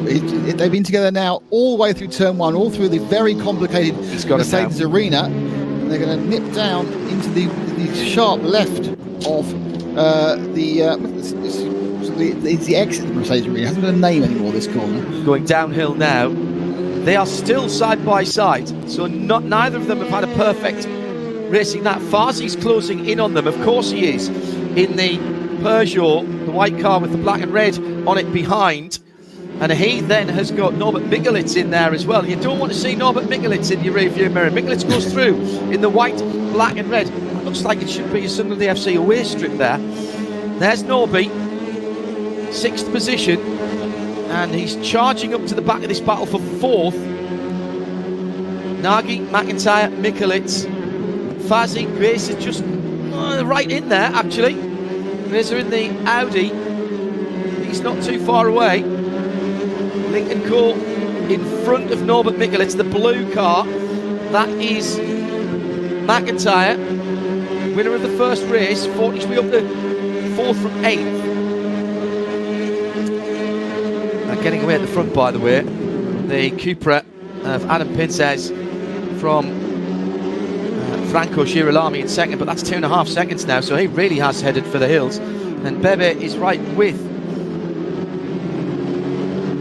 Speaker 13: They've been together now all the way through turn 1, all through the very complicated Mercedes arena. And they're going to nip down into the sharp left of it's the exit of the Mercedes arena. It hasn't got a name anymore, this corner.
Speaker 12: Going downhill now. They are still side by side, so neither of them have had a perfect racing that. Farsi's closing in on them, of course he is, in the Peugeot, the white car with the black and red on it behind. And he then has got Norbert Mikulits in there as well. You don't want to see Norbert Mikulits in your rearview mirror. Mikulits goes through in the white, black and red. It looks like it should be a Sunderland FC away strip there. There's Norby, 6th position, and he's charging up to the back of this battle for 4th. Nagy, McIntyre, Mikulits, Fazzi, Grace is just right in there, actually. Grace are in the Audi. He's not too far away. Lincoln Co in front of Norbert Mikulits, the blue car. That is McIntyre, winner of the first race. Fought his way up to 4th from 8th. Getting away at the front, by the way, the Cupra of Adam Pincez from Franco Girolami in 2nd, but that's 2.5 seconds now, so he really has headed for the hills. And Bebe is right with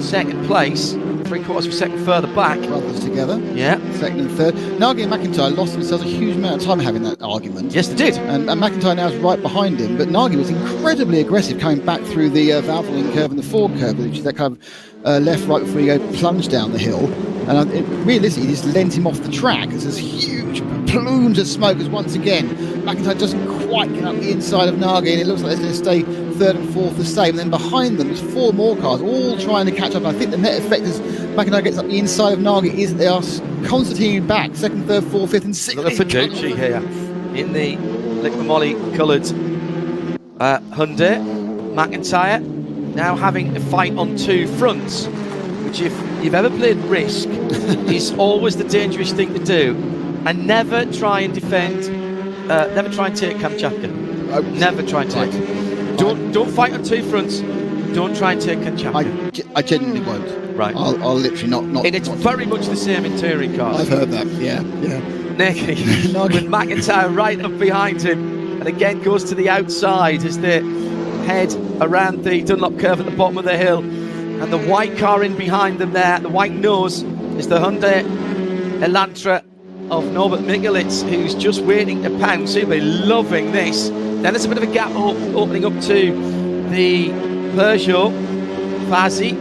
Speaker 12: 2nd place, 3/4 of a second further back.
Speaker 13: Brothers together.
Speaker 12: Yeah.
Speaker 13: 2nd and 3rd. Nagy and McIntyre lost themselves a huge amount of time having that argument.
Speaker 12: Yes, they did.
Speaker 13: And McIntyre now is right behind him, but Nagy was incredibly aggressive coming back through the Valvoline curve and the Ford curve, which is that kind of left-right before you go plunge down the hill. And realistically, he just lent him off the track. There's this huge plumes of smoke as once again McIntyre doesn't quite get up the inside of Nagy, and it looks like they're going to stay 3rd and 4th the same. And then behind them there's 4 more cars all trying to catch up. And I think the net effect as McIntyre gets up the inside of Nagy is that they are concertining back 2nd, 3rd, 4th, 5th and 6th.
Speaker 12: Got a Fiducci here in the liquid molly coloured Hyundai. McIntyre now having a fight on 2 fronts, which if you've ever played Risk is always the dangerous thing to do. And never try and defend, never try and take Kamchatka. Never try and take it. Don't fight on 2 fronts. Don't try and take Kamchatka.
Speaker 13: I genuinely won't.
Speaker 12: Right.
Speaker 13: I'll literally not.
Speaker 12: And it's very much the same in touring cars.
Speaker 13: I've heard that, yeah.
Speaker 12: Nicky with McIntyre right up behind him, and again goes to the outside as they head around the Dunlop curve at the bottom of the hill. And the white car in behind them there, the white nose, is the Hyundai Elantra of Norbert Mikulits, who's just waiting to pounce. He'll be loving this. Then there's a bit of a gap opening up to the Peugeot. Fazi.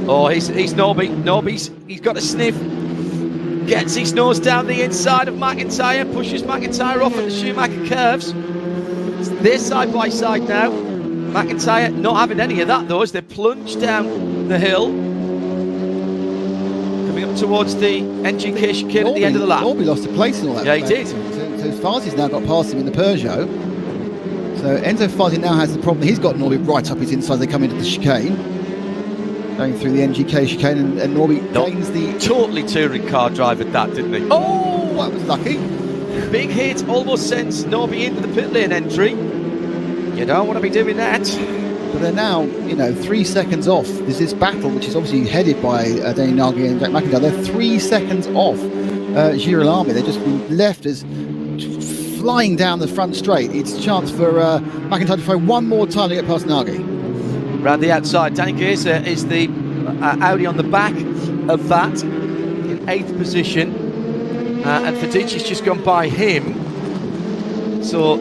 Speaker 12: Oh, he's Norby's. He's got a sniff. Gets his nose down the inside of McIntyre. Pushes McIntyre off at the Schumacher curves. They're side by side now. McIntyre not having any of that though, as they plunge down the hill. Coming up towards the NGK chicane at the end of the lap.
Speaker 13: Norby lost a place in all that.
Speaker 12: Yeah, he did.
Speaker 13: So Fazi's now got past him in the Peugeot. So Enzo Fazi now has the problem. He's got Norby right up his inside as they come into the chicane. Going through the NGK chicane, and Norby gains the...
Speaker 12: Totally touring car driver that, didn't he? Oh,
Speaker 13: that was lucky.
Speaker 12: Big hit, almost sends Norby into the pit lane entry. You don't want to be doing that.
Speaker 13: But they're now, 3 seconds off. There's this battle, which is obviously headed by Danny Nagy and Jack McIntyre. They're 3 seconds off Girolami. They've just been left as flying down the front straight. It's a chance for McIntyre to try one more time to get past Nagy.
Speaker 12: Round the outside, Danny Geza is the Audi on the back of that in 8th position. And Fedici's just gone by him. So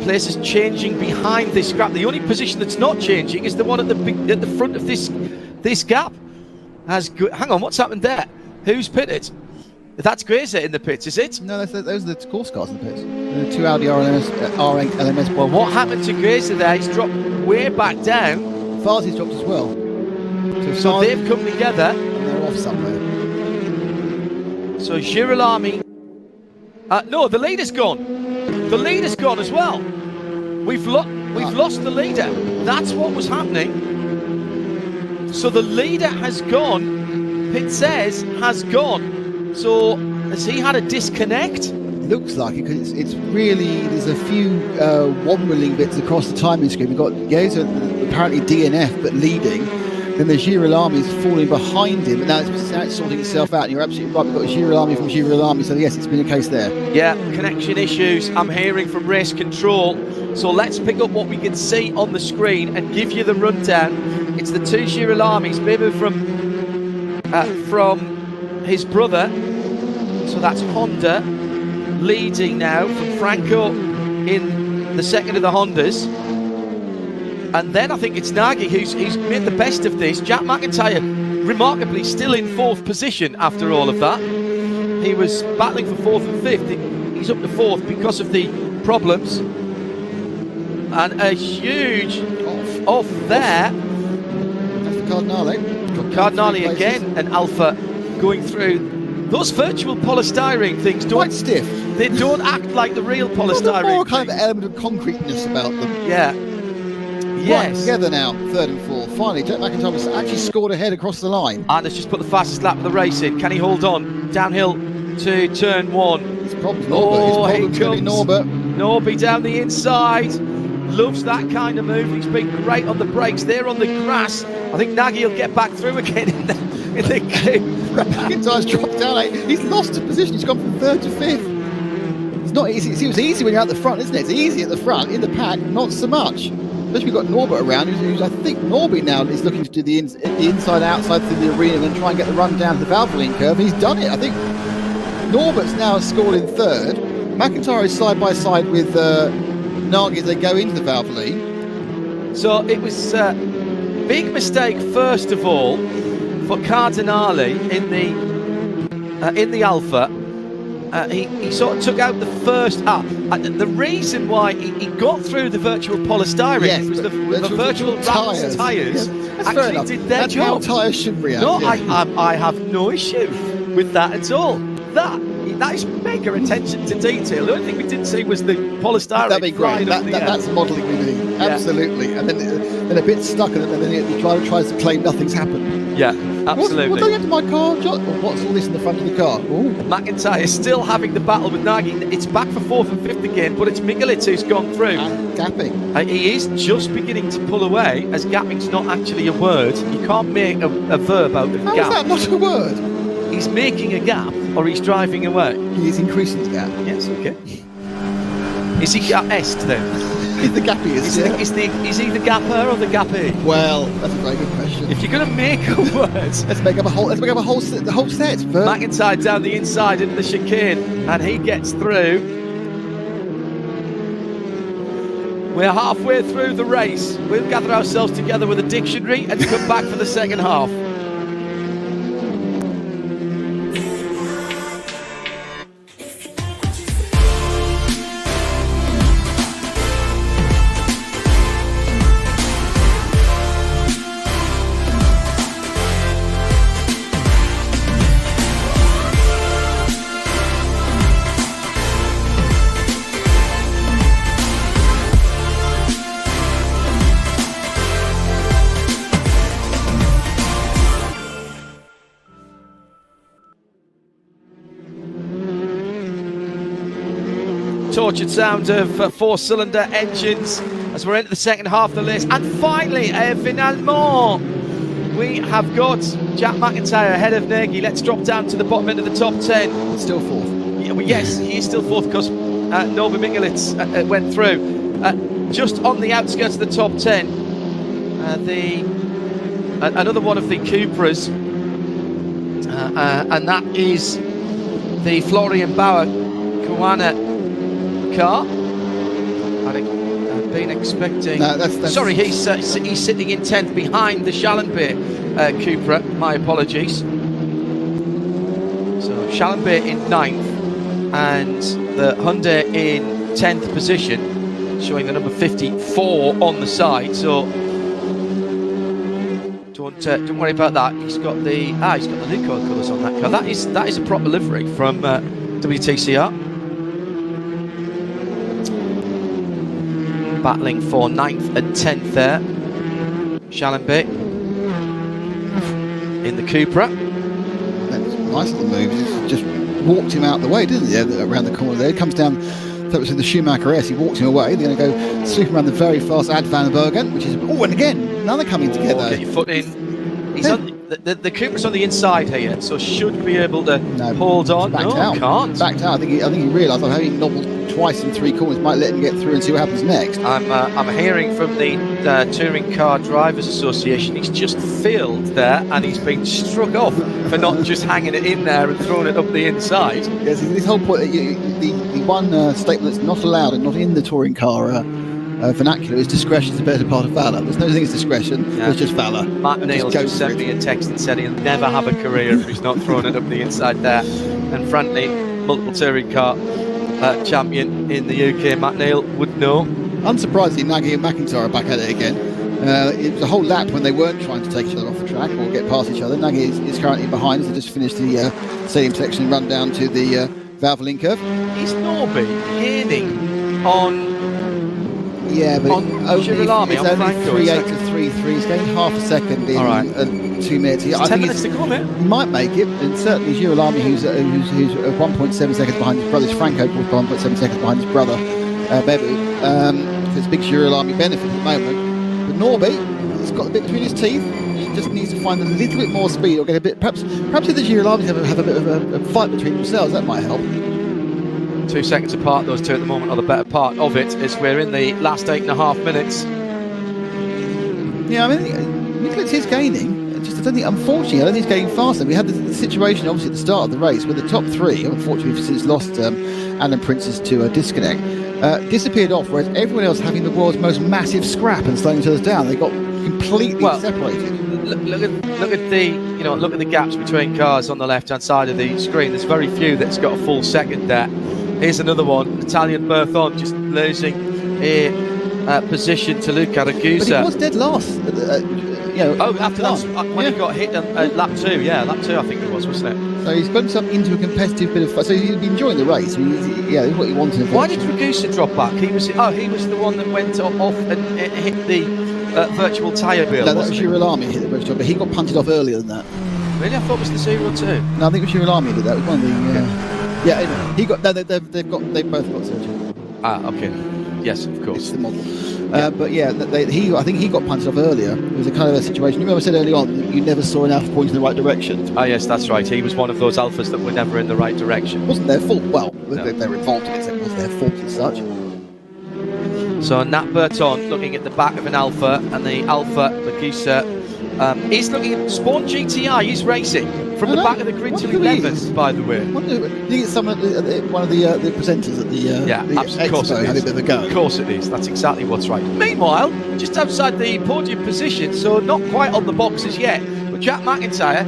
Speaker 12: places changing behind this gap. The only position that's not changing is the one at the front of this gap. Hang on, what's happened there? Who's pitted? That's Grazer in the pits, is it?
Speaker 13: No, those are the course cars in the pits. The 2 Audi R8 LMS.
Speaker 12: Well, what happened to Grazer there? He's dropped way back down.
Speaker 13: Fazi's dropped as well.
Speaker 12: So they've come together.
Speaker 13: And they're off somewhere.
Speaker 12: So Girolami... no, the leader's gone. The leader's gone as well. We've lost the leader. That's what was happening. So the leader has gone. Pit says has gone. So has he had a disconnect?
Speaker 13: Looks like it, because it's really, there's a few wobbling bits across the timing screen. We've got Geza apparently DNF but leading. Then the Girolami's falling behind him, and now it's sorting itself out. And you're absolutely right, we've got Girolami from Girolami, so yes, it's been a case there. Yeah, connection issues I'm hearing from race control. So let's pick up what we can see on the screen and give you the rundown. It's the 2 Girolamis, maybe from his brother. So that's Honda leading now from Franco in the second of the Hondas. And then I think it's Nagy who's made the best of this. Jack McIntyre, remarkably, still in 4th position after all of that. He was battling for 4th and 5th. He's up to 4th because of the problems. And a huge off there. That's for Cardinale.
Speaker 12: Cardinale again, and Alpha going through. Those virtual polystyrene things don't...
Speaker 13: Quite stiff.
Speaker 12: They don't act like the real polystyrene.
Speaker 13: There's more kind of element of concreteness about them.
Speaker 12: Yeah. Yes.
Speaker 13: Right, together now, 3rd and 4th. Finally, Jack McIntyre has actually scored ahead across the line.
Speaker 12: And has just put the fastest lap of the race in. Can he hold on? Downhill to turn 1.
Speaker 13: His problem's Norbert.
Speaker 12: Oh,
Speaker 13: His problem's going to be Norbert.
Speaker 12: Norby down the inside. Loves that kind of move. He's been great on the brakes. They're on the grass. I think Nagy will get back through again in the queue.
Speaker 13: McIntyre's dropped down. He's lost a position. He's gone from 3rd to 5th. It's not easy. It seems easy when you're out the front, isn't it? It's easy at the front. In the pack, not so much. Especially we've got Norbert around, who's I think Norby now is looking to do the inside outside through the arena and try and get the run down to the Valvoline curve. He's done it. I think Norbert's now scored in 3rd. McIntyre is side by side with Nagy as they go into the Valvoline.
Speaker 12: So it was a big mistake first of all for Cardinale in the Alpha. He sort of took out the first up. The reason why he got through the virtual polystyrene was the virtual tyres actually did their
Speaker 13: That's
Speaker 12: job.
Speaker 13: How tyres should react.
Speaker 12: No, I have no issue with that at all. That is mega attention to detail. The only thing we didn't see was the polystyrene.
Speaker 13: That'd be great. That's modelling we need. Absolutely. And then a bit stuck, and then the driver tries to claim nothing's happened.
Speaker 12: Yeah, absolutely.
Speaker 13: What's going into my car, John? What's all this in the front of the car? Ooh.
Speaker 12: McIntyre is still having the battle with Nagy. It's back for 4th and 5th again, but it's Mikulits who's gone through.
Speaker 13: And gapping.
Speaker 12: He is just beginning to pull away, as gapping's not actually a word. You can't make a verb out of
Speaker 13: How
Speaker 12: gap.
Speaker 13: is that not a word?
Speaker 12: He's making a gap, or he's driving away.
Speaker 13: He's increasing the gap.
Speaker 12: Yes, okay. Is he gap-est then?
Speaker 13: Is the gappiest?
Speaker 12: Is he the gapper or the gappy?
Speaker 13: Well, that's a very good question.
Speaker 12: If you're going to make up words,
Speaker 13: let's make up a whole set.
Speaker 12: McIntyre down the inside into the chicane, and he gets through. We're halfway through the race. We'll gather ourselves together with a dictionary and come back for the second half. Tortured sound of four-cylinder engines as we're into the second half of the race. And finally, finalement, we have got Jack McIntyre ahead of Nagy. Let's drop down to the bottom end of the top 10.
Speaker 13: It's still fourth.
Speaker 12: Yeah, well, yes, he is still fourth because Norbert Mingelitz went through. Just on the outskirts of the top 10, another one of the Cupras, and that is the Florian Bauer Caruana car. I've been expecting.
Speaker 13: No, that's
Speaker 12: sorry, he's sitting in 10th behind the Schallenberg Cupra. My apologies. So Schallenberg in 9th and the Hyundai in 10th position, showing the number 54 on the side. So don't worry about that. He's got the Lucas colours on that car. That is a proper livery from WTCR. Battling for 9th and 10th there. Schallenberg in the Cupra.
Speaker 13: That was a nice little move. He just walked him out the way, didn't he? Around the corner there. He comes down. That was in the Schumacher S. He walked him away. They're going to go sweep around the very fast Ad Van Bergen, which is and again another coming together.
Speaker 12: Get your foot in. He's on the Cupra's on the inside here, so should be able to hold on.
Speaker 13: Backed out.
Speaker 12: Can't.
Speaker 13: Backed out. I think he realised I'm having nobbled twice in 3 corners might let him get through and see what happens next.
Speaker 12: I'm hearing from the Touring Car Drivers Association he's just filled there and he's been struck off for not just hanging it in there and throwing it up the inside.
Speaker 13: Yes, this whole point, the one statement that's not allowed and not in the touring car vernacular is discretion is the better part of valour. There's no thing as discretion, there's just valour.
Speaker 12: Matt Neal just sent me a text and said he'll never have a career if he's not throwing it up the inside there. And frankly, multiple touring car champion in the UK, Matt Neal would know.
Speaker 13: Unsurprisingly, Nagy and McIntyre are back at it again. It was a whole lap when they weren't trying to take each other off the track or get past each other. Nagy is currently behind as they just finished the stadium section and run down to the Valvoline curve.
Speaker 12: Is Norby gaining on?
Speaker 13: Yeah, but it's only 3.8 to 3.3. He's gained half a second in 2 minutes.
Speaker 12: It's 10 minutes to go, mate.
Speaker 13: He might make it, and certainly Girolami, who's 1.7 seconds behind his brother. Franco, who's 1.7 seconds behind his brother, Bebu. It's a big Girolami benefit at the moment. But Norby, he's got a bit between his teeth. He just needs to find a little bit more speed, or get a bit. Perhaps if the Girolamis have a bit of a fight between themselves, that might help.
Speaker 12: 2 seconds apart, those two at the moment are the better part of it, as we're in the last 8.5 minutes.
Speaker 13: Yeah, I mean, Nicholas is gaining. Unfortunately, I don't think he's getting faster. We had the situation, obviously, at the start of the race, where the top 3, unfortunately, we've since lost Alan Princes to a disconnect, disappeared off, whereas everyone else having the world's most massive scrap and slowing each other down. They got completely separated.
Speaker 12: Look at the gaps between cars on the left-hand side of the screen. There's very few that's got a full second there. Here's another one, Italian Berthon, just losing a position to Luca Ragusa.
Speaker 13: But he was dead last.
Speaker 12: After that, when he got hit at lap 2, lap 2 I think it was, wasn't it?
Speaker 13: So he's got himself into a competitive bit of fun. So he's been enjoying the race. That's what he wanted.
Speaker 12: Why did Ragusa drop back? He was the one that went off and hit the virtual tyre wheel.
Speaker 13: No, that was Girolami hit the virtual, but he got punted off earlier than that.
Speaker 12: Really? I thought it was the 0-2.
Speaker 13: No, I think it was Girolami did that. It was one of the. He got. No, they both got surgery.
Speaker 12: Okay. Yes, of course.
Speaker 13: It's the model. But I think he got punted off earlier. It was a kind of a situation. You remember I said early on that you never saw an alpha pointing in the right direction.
Speaker 12: Yes, that's right. He was one of those alphas that were never in the right direction.
Speaker 13: It wasn't their fault. Well, they were involved in it, so it wasn't their fault as such.
Speaker 12: So Nat Burton looking at the back of an Alpha, and the Alpha Medusa is looking at Spawn GTI. He's racing from the back of the grid to 11th, by the way.
Speaker 13: I think it's one of the presenters at the
Speaker 12: of course
Speaker 13: Expo
Speaker 12: it
Speaker 13: had a
Speaker 12: is.
Speaker 13: bit of a go.
Speaker 12: Of course it is. That's exactly what's right. Meanwhile, just outside the podium position, so not quite on the boxes yet, but Jack McIntyre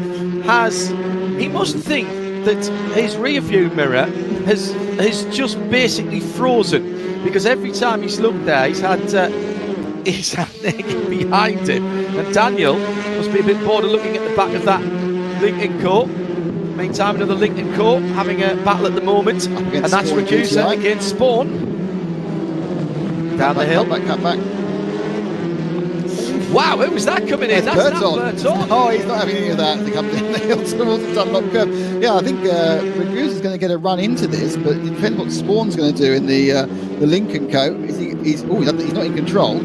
Speaker 12: he must think that his rear view mirror has just basically frozen, because every time he's looked there, he's had naked behind him. And Daniel must be a bit bored of looking at the back of that Lincoln Court. Meantime, another Lincoln Court having a battle at the moment, and that's Ragusa against Spawn. Down the hill.
Speaker 13: Cut back.
Speaker 12: Wow, who was that coming in? That's Nat Burton.
Speaker 13: Oh, he's not having any of that to come down the hill towards the Dunlop curve. Yeah, I think Ragusa's going to get a run into this, but it depends what Spawn's going to do in the Lincoln Coat. He's not in control.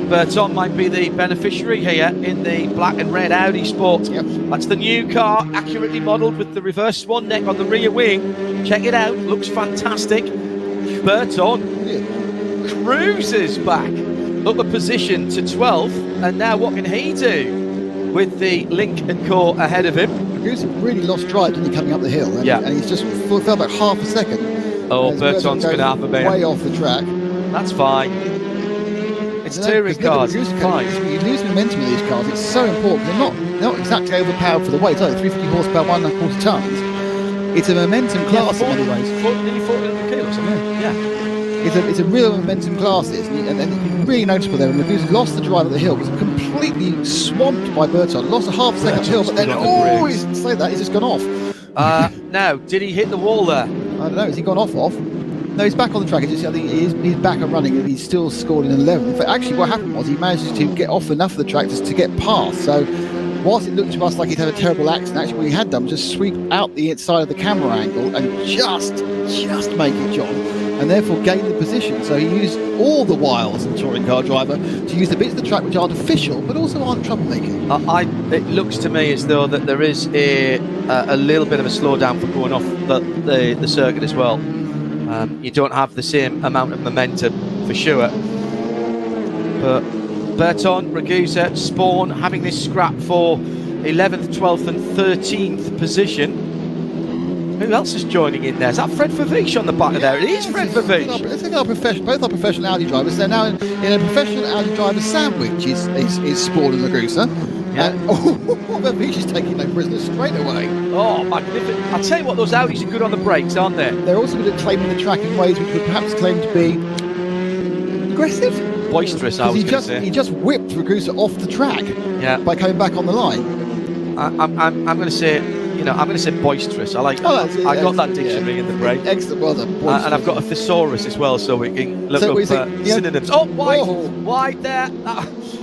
Speaker 12: Burton might be the beneficiary here in the black and red Audi Sport.
Speaker 13: Yep.
Speaker 12: That's the new car, accurately modelled with the reverse swan neck on the rear wing. Check it out, looks fantastic. Burton cruises back up a position to 12th, and now what can he do with the Lincoln Court ahead of him?
Speaker 13: Ragusa really lost drive, didn't he, coming up the hill? And he's just fell back half a second.
Speaker 12: Oh, Burton's going to have a bit.
Speaker 13: Way off the track.
Speaker 12: That's fine. It's touring cars. It's fine.
Speaker 13: You lose momentum in these cars. It's so important. They're not exactly overpowered for the weight. It's 350 horsepower, 1.25 tons. It's a momentum class in many ways.
Speaker 12: Nearly 400 kilos. Yeah.
Speaker 13: It's a real momentum class, and it's really noticeable there. And Ragusa lost the drive at the hill, was completely swamped by Burton, lost a half second hill, but then he's just gone off.
Speaker 12: Now, did he hit the wall there?
Speaker 13: I don't know. Has he gone off? No, he's back on the track. I think he's back and running, and he's still scored in 11th. But actually, what happened was he managed to get off enough of the track just to get past. So, whilst it looked to us like he'd had a terrible accident, actually what he had done was just sweep out the inside of the camera angle and just make it, John, and therefore gain the position. So he used all the wiles of a touring car driver to use the bits of the track which aren't official, but also aren't troublemaking.
Speaker 12: It looks to me as though that there is a little bit of a slowdown for going off the circuit as well. You don't have the same amount of momentum for sure. But Burton, Ragusa, Spawn having this scrap for 11th, 12th and 13th position. Who else is joining in there? Is that Fred Favish on the back of there? It is Fred Favish.
Speaker 13: Let's take both our professional Audi drivers. They're now in a professional Audi driver sandwich is Spawn and Ragusa.
Speaker 12: Yeah.
Speaker 13: Favish is taking no prisoners straight away.
Speaker 12: Oh, magnificent. I'll tell you what, those Audis are good on the brakes, aren't they?
Speaker 13: They're also good at claiming the track in ways which would perhaps claim to be aggressive.
Speaker 12: Boisterous, I was going to say.
Speaker 13: He just whipped Ragusa off the track by coming back on the line.
Speaker 12: I'm going to say, I'm going to say boisterous. I got that dictionary in the brain.
Speaker 13: Excellent, well done.
Speaker 12: And I've got a thesaurus as well, so we can look up synonyms. Oh, wide there.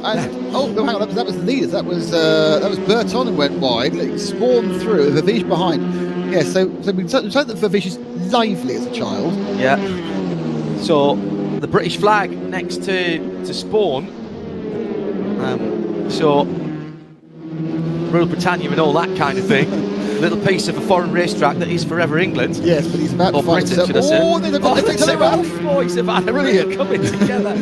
Speaker 13: Hang on, that was the leaders. That was Burton who went wide. Spawn through, Favish behind. Yeah, so we said that Favish is lively as a child.
Speaker 12: Yeah. So the British flag next to Spawn. So Rule Britannia and all that kind of thing. Little piece of a foreign racetrack that is forever England.
Speaker 13: Yes, but he's about to find
Speaker 12: Britain, should I say?
Speaker 13: They're
Speaker 12: boys have had a real coming together.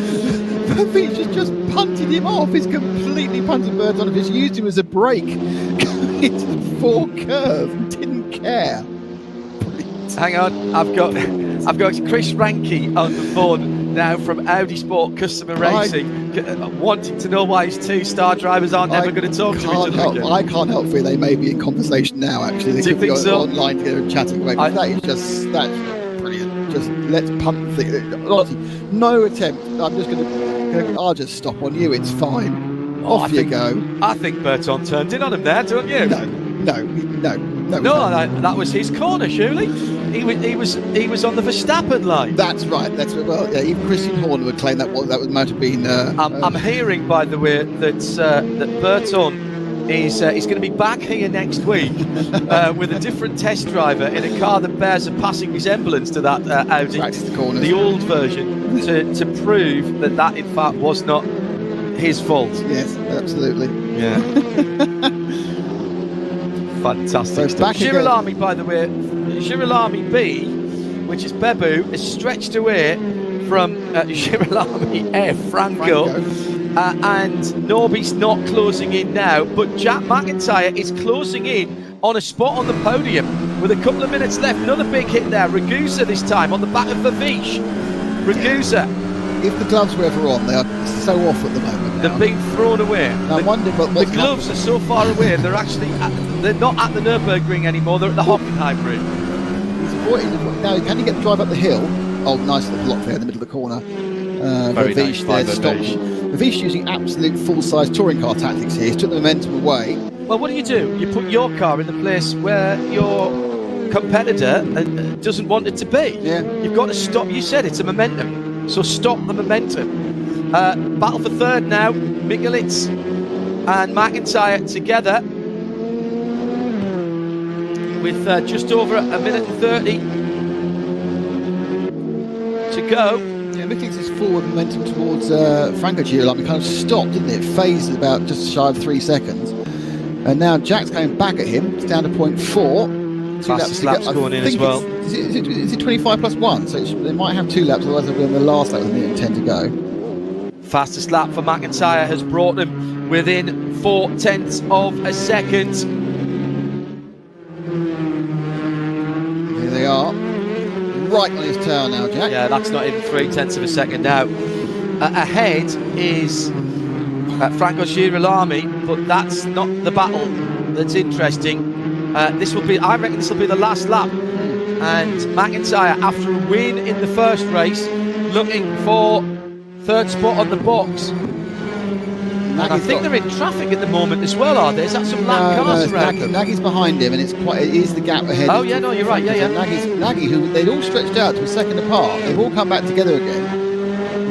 Speaker 13: Favish has just punted him off. He's completely punted Burton off. He's used him as a brake into the fore curve and didn't care.
Speaker 12: Hang on, I've got Chris Ranke on the phone now from Audi Sport Customer Racing, wanting to know why his two-star drivers aren't ever going to talk to each other again.
Speaker 13: I can't help feeling they may be in conversation now, actually. They could be online together and chatting away. That's brilliant. Just let's punt the thing. Honestly, no attempt. I'll just stop on you. It's fine. Off you go.
Speaker 12: I think Burton turned in on him there, don't you?
Speaker 13: No,
Speaker 12: that was his corner, surely. He was on the Verstappen line.
Speaker 13: That's right. Well, yeah. Even Christian Horner would claim that might have been.
Speaker 12: I'm hearing, by the way, that Burton is going to be back here next week with a different test driver in a car that bears a passing resemblance to that Audi, the old version, to prove that in fact was not his fault.
Speaker 13: Yes, absolutely.
Speaker 12: Yeah. Fantastic stuff. Girolami, by the way, Girolami B, which is Bebu, is stretched away from Girolami F. Franco. And Norby's not closing in now, but Jack McIntyre is closing in on a spot on the podium with a couple of minutes left. Another big hit there. Ragusa this time on the back of Vavish. Ragusa.
Speaker 13: If the gloves were ever on, they are so off at the moment now.
Speaker 12: They're being thrown away.
Speaker 13: I wonder
Speaker 12: the gloves are so far away, they're actually they're not at the Nürburgring anymore, they're at the Hockenheimring.
Speaker 13: Now, can he get the drive up the hill? Oh, nice little block there in the middle of the corner.
Speaker 12: Very nice by
Speaker 13: Vavish. Vavish using absolute full-size touring car tactics here. He's took the momentum away.
Speaker 12: Well, what do? You put your car in the place where your competitor doesn't want it to be.
Speaker 13: Yeah.
Speaker 12: You've got to stop. You said it's a momentum, so stop the momentum. Battle for third now. Mikulits and McIntyre together with just over a minute and 30 to go.
Speaker 13: Yeah, Mikulits' forward momentum towards Franco Girolami kind of stopped, didn't it? Phased about just shy of 3 seconds. And now Jack's coming back at him. It's down to 0.4.
Speaker 12: Fastest laps going in as well.
Speaker 13: Is it 25 plus 1? So they might have 2 laps, otherwise they'll be on the last lap with a minute and 10 to go.
Speaker 12: Fastest lap for McIntyre has brought him within 0.4 of a second.
Speaker 13: Here they are. Right on his tail now, Jack.
Speaker 12: Yeah, that's not even 0.3 of a second now. Ahead is Franco Girolami, but that's not the battle that's interesting. I reckon this will be the last lap. And McIntyre, after a win in the first race, looking for third spot on the box. And I think they're in traffic at the moment as well, are there? Is that some lap cars around them?
Speaker 13: Nagy's behind him, and it is the gap ahead.
Speaker 12: Oh, yeah, no, you're right, yeah.
Speaker 13: Nagy, who they'd all stretched out to a second apart, they've all come back together again.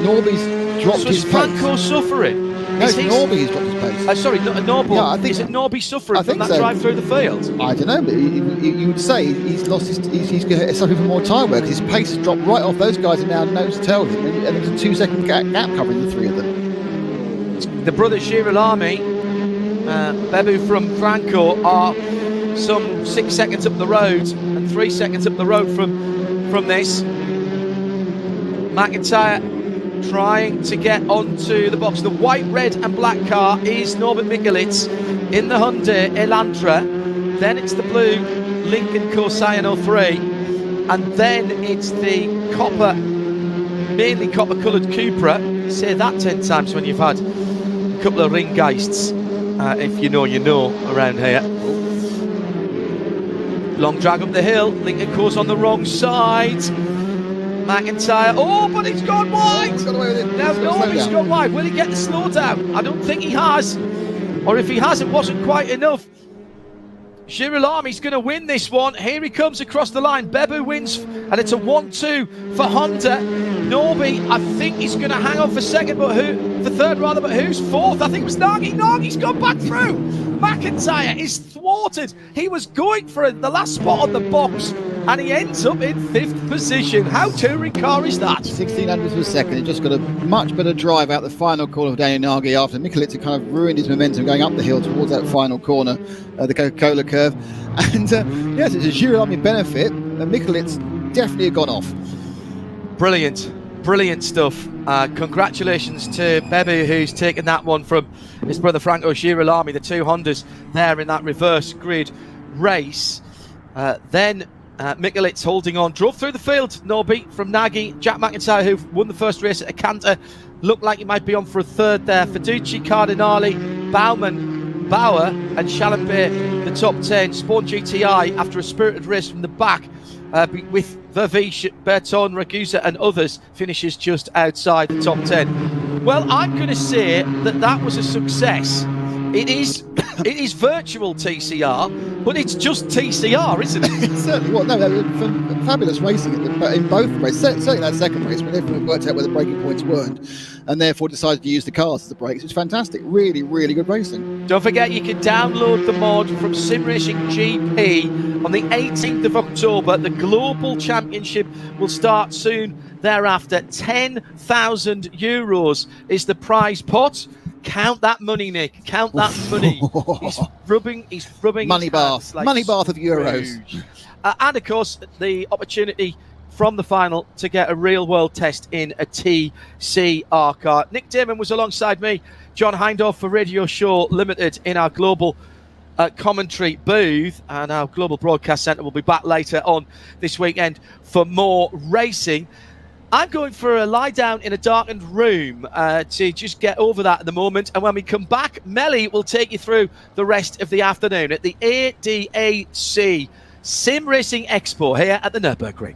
Speaker 13: Norby's dropped his pace.
Speaker 12: So is Franco suffering?
Speaker 13: No, it's Norby who's dropped his pace.
Speaker 12: Sorry, Norby. Yeah, is it Norby suffering from that drive through the field?
Speaker 13: I don't know, but you would say he's lost he's suffering from more tyre wear because his pace has dropped right off. Those guys are now nose to tail him, and there's a 2 second gap covering the three of them.
Speaker 12: The brothers Girolami, Bebu from Franco, are some 6 seconds up the road and 3 seconds up the road from this. McIntyre trying to get onto the box. The white, red and black car is Norbert Mikulits in the Hyundai Elantra. Then it's the blue Lincoln Corsair 03. And then it's the copper, mainly copper coloured Cupra. Say that 10 times when you've had a couple of Ringgeists. If you know, around here. Long drag up the hill. Lincoln Cor's on the wrong side. McIntyre, but he's gone wide!
Speaker 13: He's got away with it.
Speaker 12: Now Norby's gone wide. Will he get the slowdown? I don't think he has. Or if he has, it wasn't quite enough. Girolami's going to win this one. Here he comes across the line. Bebu wins, and it's a 1-2 for Honda. Norby, I think he's going to hang on for second, but who's fourth? I think it was Nagy. Nagy's gone back through. McIntyre is thwarted. He was going for the last spot on the box, and he ends up in 5th position. How touring car is that?
Speaker 13: 1600th of a second. He just got a much better drive out the final corner of Daniel Nagy after Mikulits had kind of ruined his momentum going up the hill towards that final corner, the Coca-Cola curve. And yes, it's a Girolami benefit. Mikulits definitely had gone off.
Speaker 12: Brilliant stuff. Congratulations to Bebu, who's taken that one from his brother Franco Girolami, the two Hondas there in that reverse grid race. Then Mikulits holding on, drove through the field, Norby from Nagy. Jack McIntyre, who won the first race at a canter, looked like he might be on for a third there. Fiduci, Cardinali, Baumann, Bauer and Schallenberg, the top 10. Spawn GTI, after a spirited race from the back, with Vervish, Berton, Ragusa and others, finishes just outside the top 10. Well, I'm going to say that was a success. It is virtual TCR, but it's just TCR, isn't it?
Speaker 13: Certainly. Well, no, fabulous racing in both races. Certainly that second race, when everyone worked out where the braking points weren't, and therefore decided to use the cars as the brakes. It was fantastic. Really, really good racing.
Speaker 12: Don't forget, you can download the mod from SimRacing GP on the 18th of October. The Global Championship will start soon thereafter. €10,000 is the prize pot. Count that money, Nick. Count that money. He's rubbing
Speaker 13: money bath.
Speaker 12: Like
Speaker 13: money bath of euros.
Speaker 12: And of course, the opportunity from the final to get a real world test in a TCR car. Nick Damon was alongside me, John Hindorf for Radio Show Limited in our global commentary booth, and our global broadcast centre will be back later on this weekend for more racing. I'm going for a lie down in a darkened room to just get over that at the moment, and when we come back, Melly will take you through the rest of the afternoon at the ADAC SimRacing Expo here at the Nürburgring.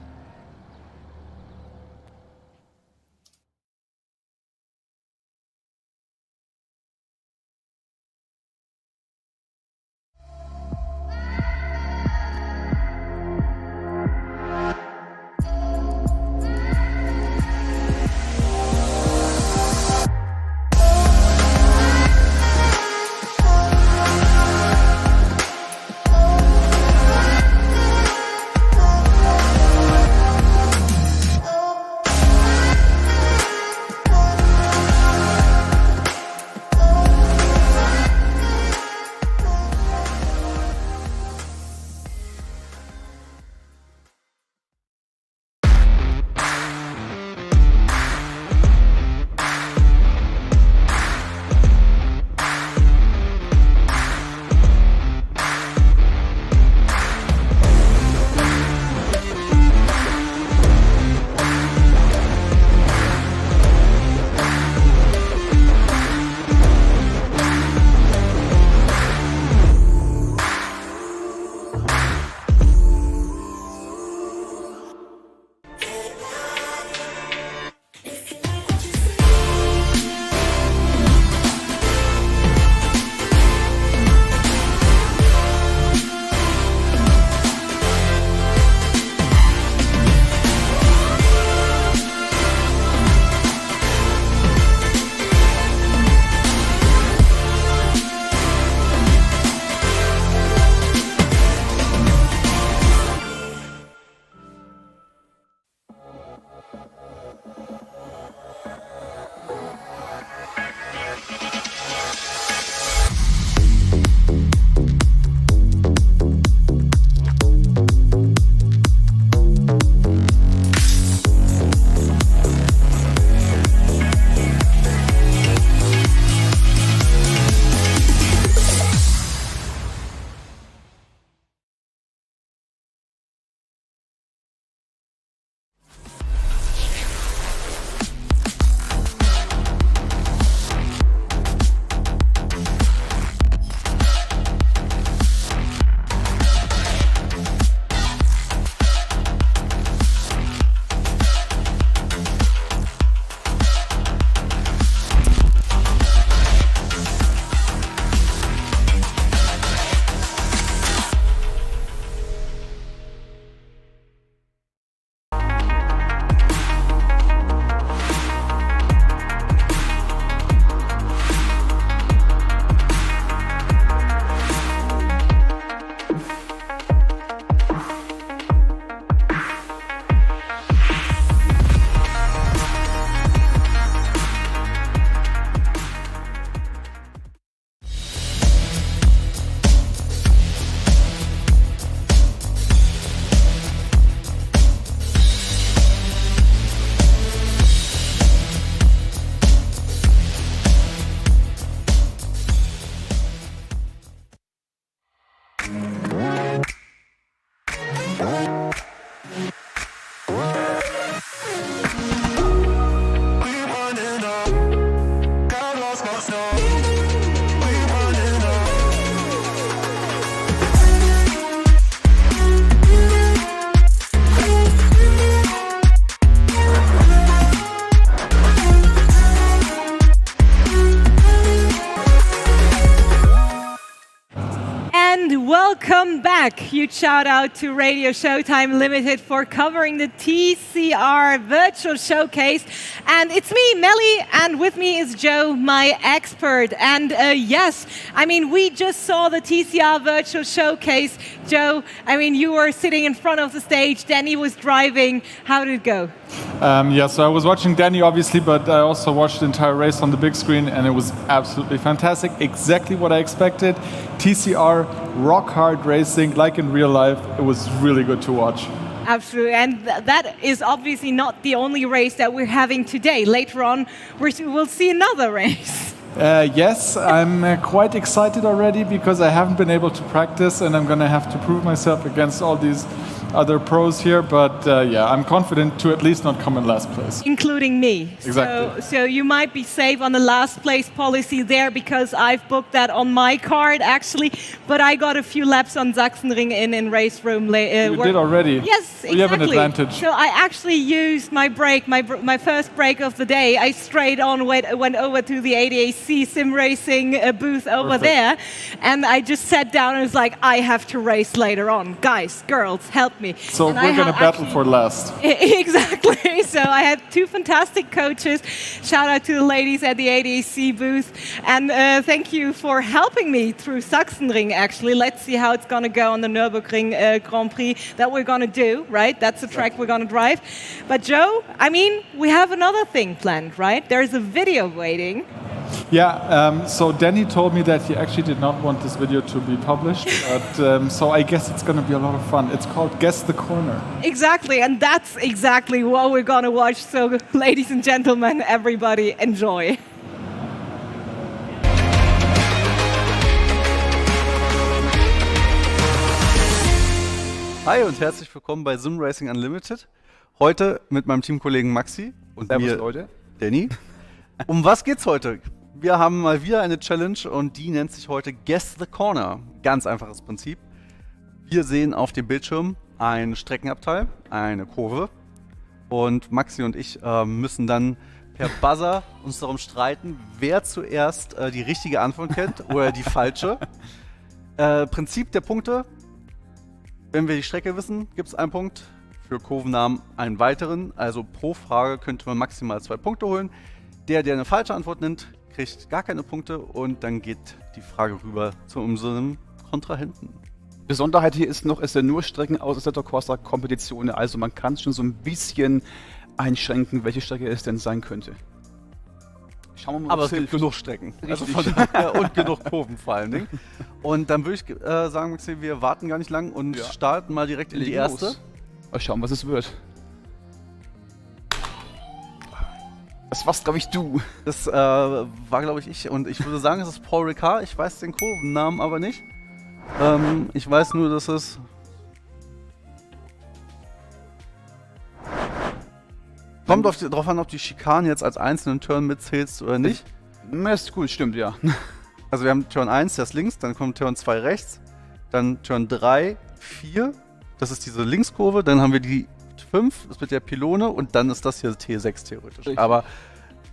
Speaker 1: Welcome back. Huge shout out to Radio Showtime Limited for covering the TCR virtual showcase. And it's me, Melly, and with me is Joe, my expert. And yes, I mean, we just saw the TCR virtual showcase. Joe, I mean, you were sitting in front of the stage. Danny was driving. How did it go?
Speaker 2: Yeah, so I was watching Danny, obviously, but I also watched the entire race on the big screen, and it was absolutely fantastic. Exactly what I expected. TCR, rock hard racing, like in real life. It was really good to watch.
Speaker 1: Absolutely, and that is obviously not the only race that we're having today. Later on, we'll see another race.
Speaker 2: Yes, I'm quite excited already because I haven't been able to practice and I'm going to have to prove myself against all these other pros here. But yeah, I'm confident to at least not come in last place.
Speaker 1: Including me.
Speaker 2: Exactly.
Speaker 1: So you might be safe on the last place policy there because I've booked that on my card actually. But I got a few laps on Sachsenring in RaceRoom.
Speaker 2: You did already?
Speaker 1: Yes, exactly.
Speaker 2: You have an advantage.
Speaker 1: So I actually used my break, my first break of the day. I straight on went over to the ADAC SimRacing booth over there. And I just sat down and was like, I have to race later on. Guys, girls, help me.
Speaker 2: So we're going to battle for last.
Speaker 1: Exactly. So I had two fantastic coaches. Shout out to the ladies at the ADAC booth. And thank you for helping me through Sachsenring, actually. Let's see how it's going to go on the Nürburgring Grand Prix that we're going to do, right? That's the track we're going to drive. But Joe, I mean, we have another thing planned, right? There's a video waiting.
Speaker 2: Yeah, so Danny told me that he actually did not want this video to be published, but so I guess it's going to be a lot of fun. It's called Guess the Corner.
Speaker 1: Exactly, and that's exactly what we're going to watch. So, ladies and gentlemen, everybody enjoy.
Speaker 3: Hi und herzlich willkommen bei SimRacing Unlimited. Heute mit meinem Teamkollegen Maxi und mir,
Speaker 14: Leute.
Speaker 3: Danny. Um was geht's heute? Wir haben mal wieder eine Challenge und die nennt sich heute Guess the Corner. Ganz einfaches Prinzip. Wir sehen auf dem Bildschirm ein Streckenabteil, eine Kurve und Maxi und ich müssen dann per Buzzer uns darum streiten, wer zuerst die richtige Antwort kennt oder die falsche. Prinzip der Punkte: Wenn wir die Strecke wissen, gibt es einen Punkt, für Kurvennamen einen weiteren. Also pro Frage könnte man maximal 2 Punkte holen. Der eine falsche Antwort nimmt, kriegt gar keine Punkte und dann geht die Frage rüber zu unserem Kontrahenten.
Speaker 14: Besonderheit hier ist noch, es sind nur Strecken aus Assetto Corsa Kompetition, also man kann schon so ein bisschen einschränken, welche Strecke es denn sein könnte. Schauen wir mal,
Speaker 3: aber es gibt genug Strecken. Also und genug Kurven vor allen Dingen. Und dann würde ich sagen, Maxi, wir warten gar nicht lang und starten mal direkt in die erste.
Speaker 14: Mal schauen, was es wird. Das war's, glaube ich, du.
Speaker 3: Das war, glaube ich, und ich würde sagen, es ist Paul Ricard. Ich weiß den Kurvennamen aber nicht. Ich weiß nur, dass es... Kommt drauf an, ob die Schikanen jetzt als einzelnen Turn mitzählst oder nicht.
Speaker 14: Das ist cool, stimmt, ja.
Speaker 3: Also wir haben Turn 1, der ist links, dann kommt Turn 2 rechts, dann Turn 3, 4, das ist diese Linkskurve, dann haben wir die 5, das mit der Pylone und dann ist das hier T6 theoretisch. Richtig. Aber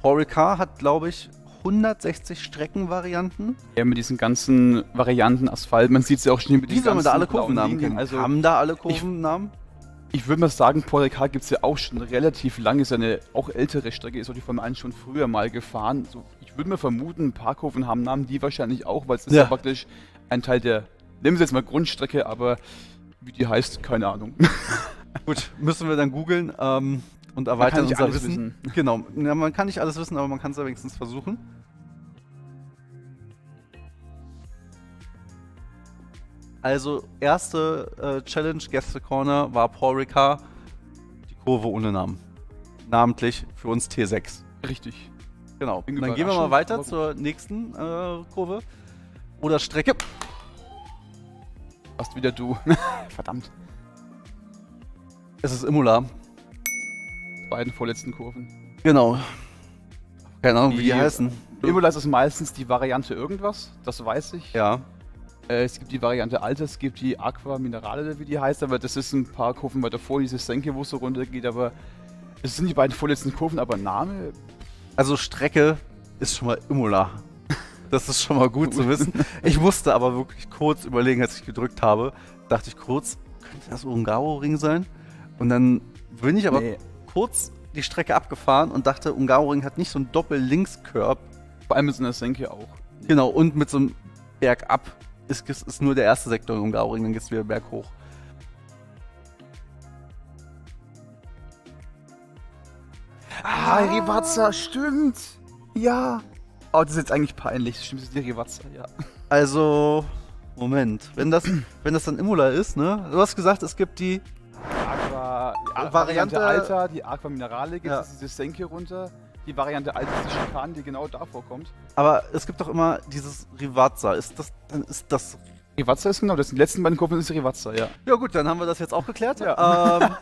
Speaker 3: Paul Ricard hat, glaube ich, 160 Streckenvarianten.
Speaker 14: Ja, mit diesen ganzen Varianten Asphalt, man sieht es ja auch schon mit diesen ganzen
Speaker 3: da alle Kurvennamen kennen.
Speaker 14: Also
Speaker 3: haben da alle Kurvennamen?
Speaker 14: Ich würde mal sagen, Paul Ricard gibt es ja auch schon relativ lange, ist eine auch ältere Strecke, ist auch die Formel 1 schon früher mal gefahren. So, ich würde mal vermuten, ein paar Kurven haben Namen, die wahrscheinlich auch, weil es ist ja praktisch ein Teil der, nehmen Sie jetzt mal Grundstrecke, aber wie die heißt, keine Ahnung.
Speaker 3: Gut, müssen wir dann googeln und erweitern unser Wissen. Genau, ja, man kann nicht alles wissen, aber man kann es ja wenigstens versuchen. Also, erste Challenge, Guess the Corner, war Paul Ricard, die Kurve ohne Namen. Namentlich für uns T6.
Speaker 14: Richtig.
Speaker 3: Genau. Dann gehen wir mal weiter zur nächsten Kurve. Oder Strecke.
Speaker 14: Fast wieder du. Verdammt.
Speaker 3: Es ist Imola.
Speaker 14: Beiden vorletzten Kurven.
Speaker 3: Genau. Keine Ahnung, wie die heißen.
Speaker 14: Imola ist meistens die Variante irgendwas, das weiß ich.
Speaker 3: Ja.
Speaker 14: Es gibt die Variante Alter, es gibt die Aqua Minerale, wie die heißt, aber das ist ein paar Kurven weiter vor, diese Senke, wo es so runter geht, aber es sind die beiden vorletzten Kurven, aber Name...
Speaker 3: Also Strecke ist schon mal Imola. Das ist schon mal gut zu wissen. Ich musste aber wirklich kurz überlegen, als ich gedrückt habe, dachte ich kurz, könnte das Hungaroring sein? Und dann bin ich aber kurz die Strecke abgefahren und dachte, Hungaroring hat nicht so einen Doppel-Links-Curb.
Speaker 14: Vor allem mit so einer Senke auch.
Speaker 3: Genau, und mit so einem Bergab. Ist nur der erste Sektor in Hungaroring, dann geht es wieder berghoch.
Speaker 14: Ah, Rivazza, stimmt. Ja. Oh, das ist jetzt eigentlich peinlich. Stimmt, das ist die Rivazza, ja.
Speaker 3: Also, Moment. Wenn das dann Imola ist, ne? Du hast gesagt, es gibt die
Speaker 14: war die
Speaker 15: Variante
Speaker 14: Alta, die Aqua Minerale, gibt es diese Senke runter. Die Variante Alta ist die Schikanen, die genau da vorkommt.
Speaker 15: Aber es gibt doch immer dieses Rivazza. Ist das
Speaker 14: Rivazza ist genau, das sind die letzten beiden Kurven ist Rivazza, ja.
Speaker 15: Ja gut, dann haben wir das jetzt auch geklärt.
Speaker 14: Ja.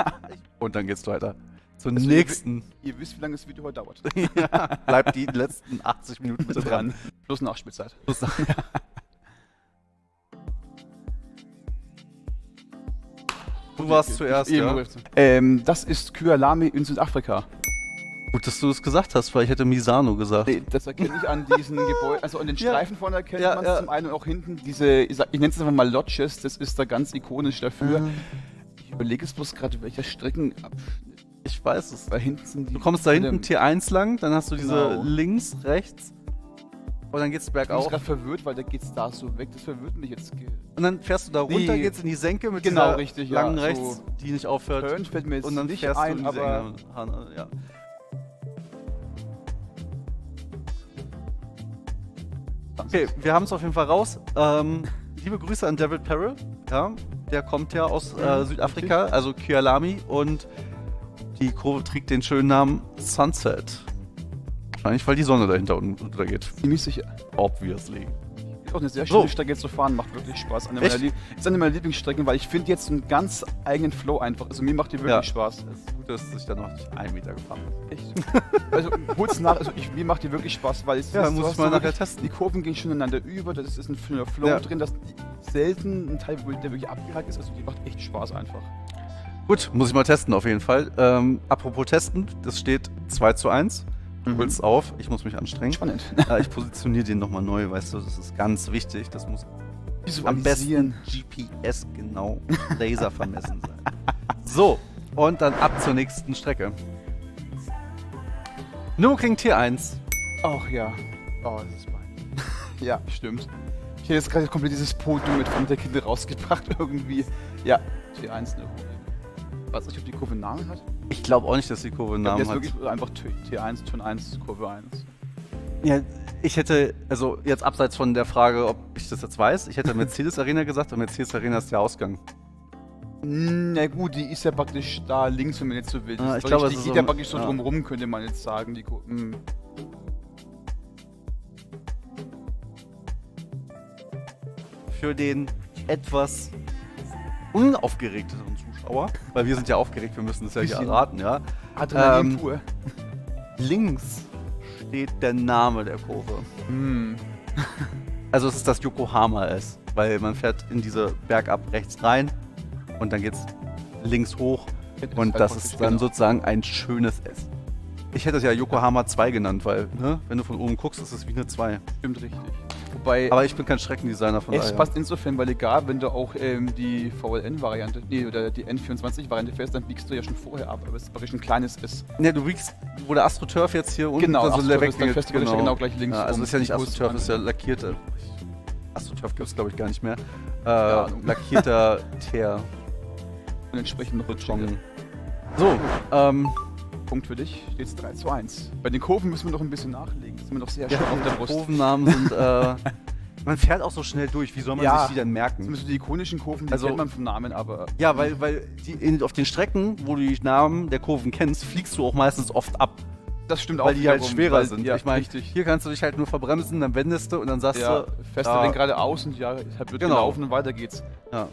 Speaker 15: Und dann geht's weiter zur
Speaker 14: Also
Speaker 15: nächsten.
Speaker 14: Ihr wisst, wie lange das Video heute dauert.
Speaker 15: Ja, bleibt die letzten 80 Minuten bitte dran.
Speaker 14: Plus Nachspielzeit.
Speaker 15: Du warst zuerst, ja.
Speaker 14: Das ist Kyalami in Südafrika.
Speaker 15: Gut, dass du es gesagt hast, weil ich hätte Misano gesagt.
Speaker 14: Nee, das erkenne ich an diesen Gebäuden, also an den Streifen vorne erkennt man es zum einen und auch hinten diese, ich nenne es einfach mal Lodges, das ist da ganz ikonisch dafür. Ich überlege es bloß gerade, welcher Streckenabschnitt.
Speaker 15: Ich weiß es.
Speaker 14: Weil hinten sind die.
Speaker 15: Du kommst da hinten T1 lang, dann hast du diese links, rechts und dann geht's bergauf.
Speaker 14: Ich bin gerade verwirrt, weil da geht's da so weg, das verwirrt mich jetzt.
Speaker 15: Und dann fährst du da runter, geht's in die Senke mit
Speaker 14: genau,
Speaker 15: dieser
Speaker 14: richtig,
Speaker 15: langen
Speaker 14: ja,
Speaker 15: rechts,
Speaker 14: so
Speaker 15: die nicht aufhört.
Speaker 14: Turn fällt mir jetzt
Speaker 15: und dann
Speaker 14: nicht
Speaker 15: fährst
Speaker 14: ein,
Speaker 15: du in diese
Speaker 14: aber
Speaker 15: ja. Okay, wir haben es auf jeden Fall raus. Liebe Grüße an David Perrell. Ja, der kommt ja aus Südafrika, also Kyalami. Und die Kurve trägt den schönen Namen Sunset. Wahrscheinlich, weil die Sonne dahinter untergeht.
Speaker 14: Ziemlich sicher.
Speaker 15: Obviously.
Speaker 14: Ist auch eine sehr schöne Strecke jetzt zu fahren, macht wirklich Spaß. Ist eine meiner Lieblingsstrecken, weil ich finde jetzt einen ganz eigenen Flow einfach. Also mir macht die wirklich Spaß.
Speaker 15: Das Gute ist, dass ich da noch nicht 1 Meter gefahren bin.
Speaker 14: Echt? Also hol's nach, mir macht die wirklich Spaß, weil es
Speaker 15: muss ich mal nachher testen.
Speaker 14: Die Kurven gehen schon ineinander über, das ist ein schöner Flow drin, das selten ein Teil, der wirklich abgehakt ist, also die macht echt Spaß einfach.
Speaker 15: Gut, muss ich mal testen auf jeden Fall. Apropos testen, das steht 2:1. Du holst auf, ich muss mich anstrengen.
Speaker 14: Spannend.
Speaker 15: Ich positioniere den nochmal neu, weißt du, das ist ganz wichtig. Das muss am besten GPS genau Laser vermessen sein. So, und dann ab zur nächsten Strecke. Nürburgring Tier 1.
Speaker 14: Ach ja. Oh, das ist mein. Ja, stimmt. Ich hätte jetzt gerade komplett dieses Podium mit von der Kinde rausgebracht irgendwie. Ja, Tier 1 Nürburgring. Weiß nicht, ob die Kurve einen Namen hat?
Speaker 15: Ich glaube auch nicht, dass die Kurve einen Namen hat.
Speaker 14: Wirklich einfach T1, Turn 1, Kurve 1.
Speaker 15: Ja, ich hätte, also jetzt abseits von der Frage, ob ich das jetzt weiß, ich hätte Mercedes Arena gesagt und Mercedes Arena ist der Ausgang.
Speaker 14: Na gut, die ist ja praktisch da links, wenn man jetzt so will.
Speaker 15: Ich glaube,
Speaker 14: die geht ja praktisch so drumrum, könnte man jetzt sagen. Die
Speaker 15: Für den etwas unaufgeregteren Zuschauer, weil wir sind ja aufgeregt, wir müssen das ja hier erraten, ja.
Speaker 14: Adrenalin pur.
Speaker 15: Links steht der Name der Kurve. Also es ist das Yokohama S, weil man fährt in diese bergab rechts rein und dann geht's links hoch und das ist dann sozusagen ein schönes S. Ich hätte es ja Yokohama 2 genannt, weil, ne, wenn du von oben guckst, ist es wie eine 2.
Speaker 14: Stimmt richtig. Wobei,
Speaker 15: aber ich bin kein Streckendesigner von daher.
Speaker 14: Es passt insofern, weil egal, wenn du auch die VLN-Variante, oder die N24-Variante fährst, dann biegst du ja schon vorher ab, aber es ist praktisch ein kleines S.
Speaker 15: Ne, du biegst, wo der AstroTurf jetzt hier unten
Speaker 14: genau,
Speaker 15: so
Speaker 14: ist dann fährst du genau gleich links.
Speaker 15: Ja, also ist ja nicht AstroTurf, ist ja lackierte. AstroTurf gibt es glaube ich gar nicht mehr. Lackierter Teer.
Speaker 14: Und entsprechend noch Beton.
Speaker 15: So,
Speaker 14: Punkt für dich, steht es 3:1. Bei den Kurven müssen wir noch ein bisschen nachlegen, das sind wir noch sehr schön auf der Brust.
Speaker 15: Kurvennamen sind, man fährt auch so schnell durch, wie soll man sich die denn merken?
Speaker 14: Das müssen die ikonischen Kurven, die kennt man vom Namen, aber...
Speaker 15: Ja, weil auf den Strecken, wo du die Namen der Kurven kennst, fliegst du auch meistens oft ab.
Speaker 14: Das stimmt auch.
Speaker 15: Weil die halt schwerer sind.
Speaker 14: Ja,
Speaker 15: ich meine, hier kannst du dich halt nur verbremsen, dann wendest du und dann sagst du...
Speaker 14: Fährst du den geradeaus und wird gelaufen und weiter geht's.
Speaker 15: Ja.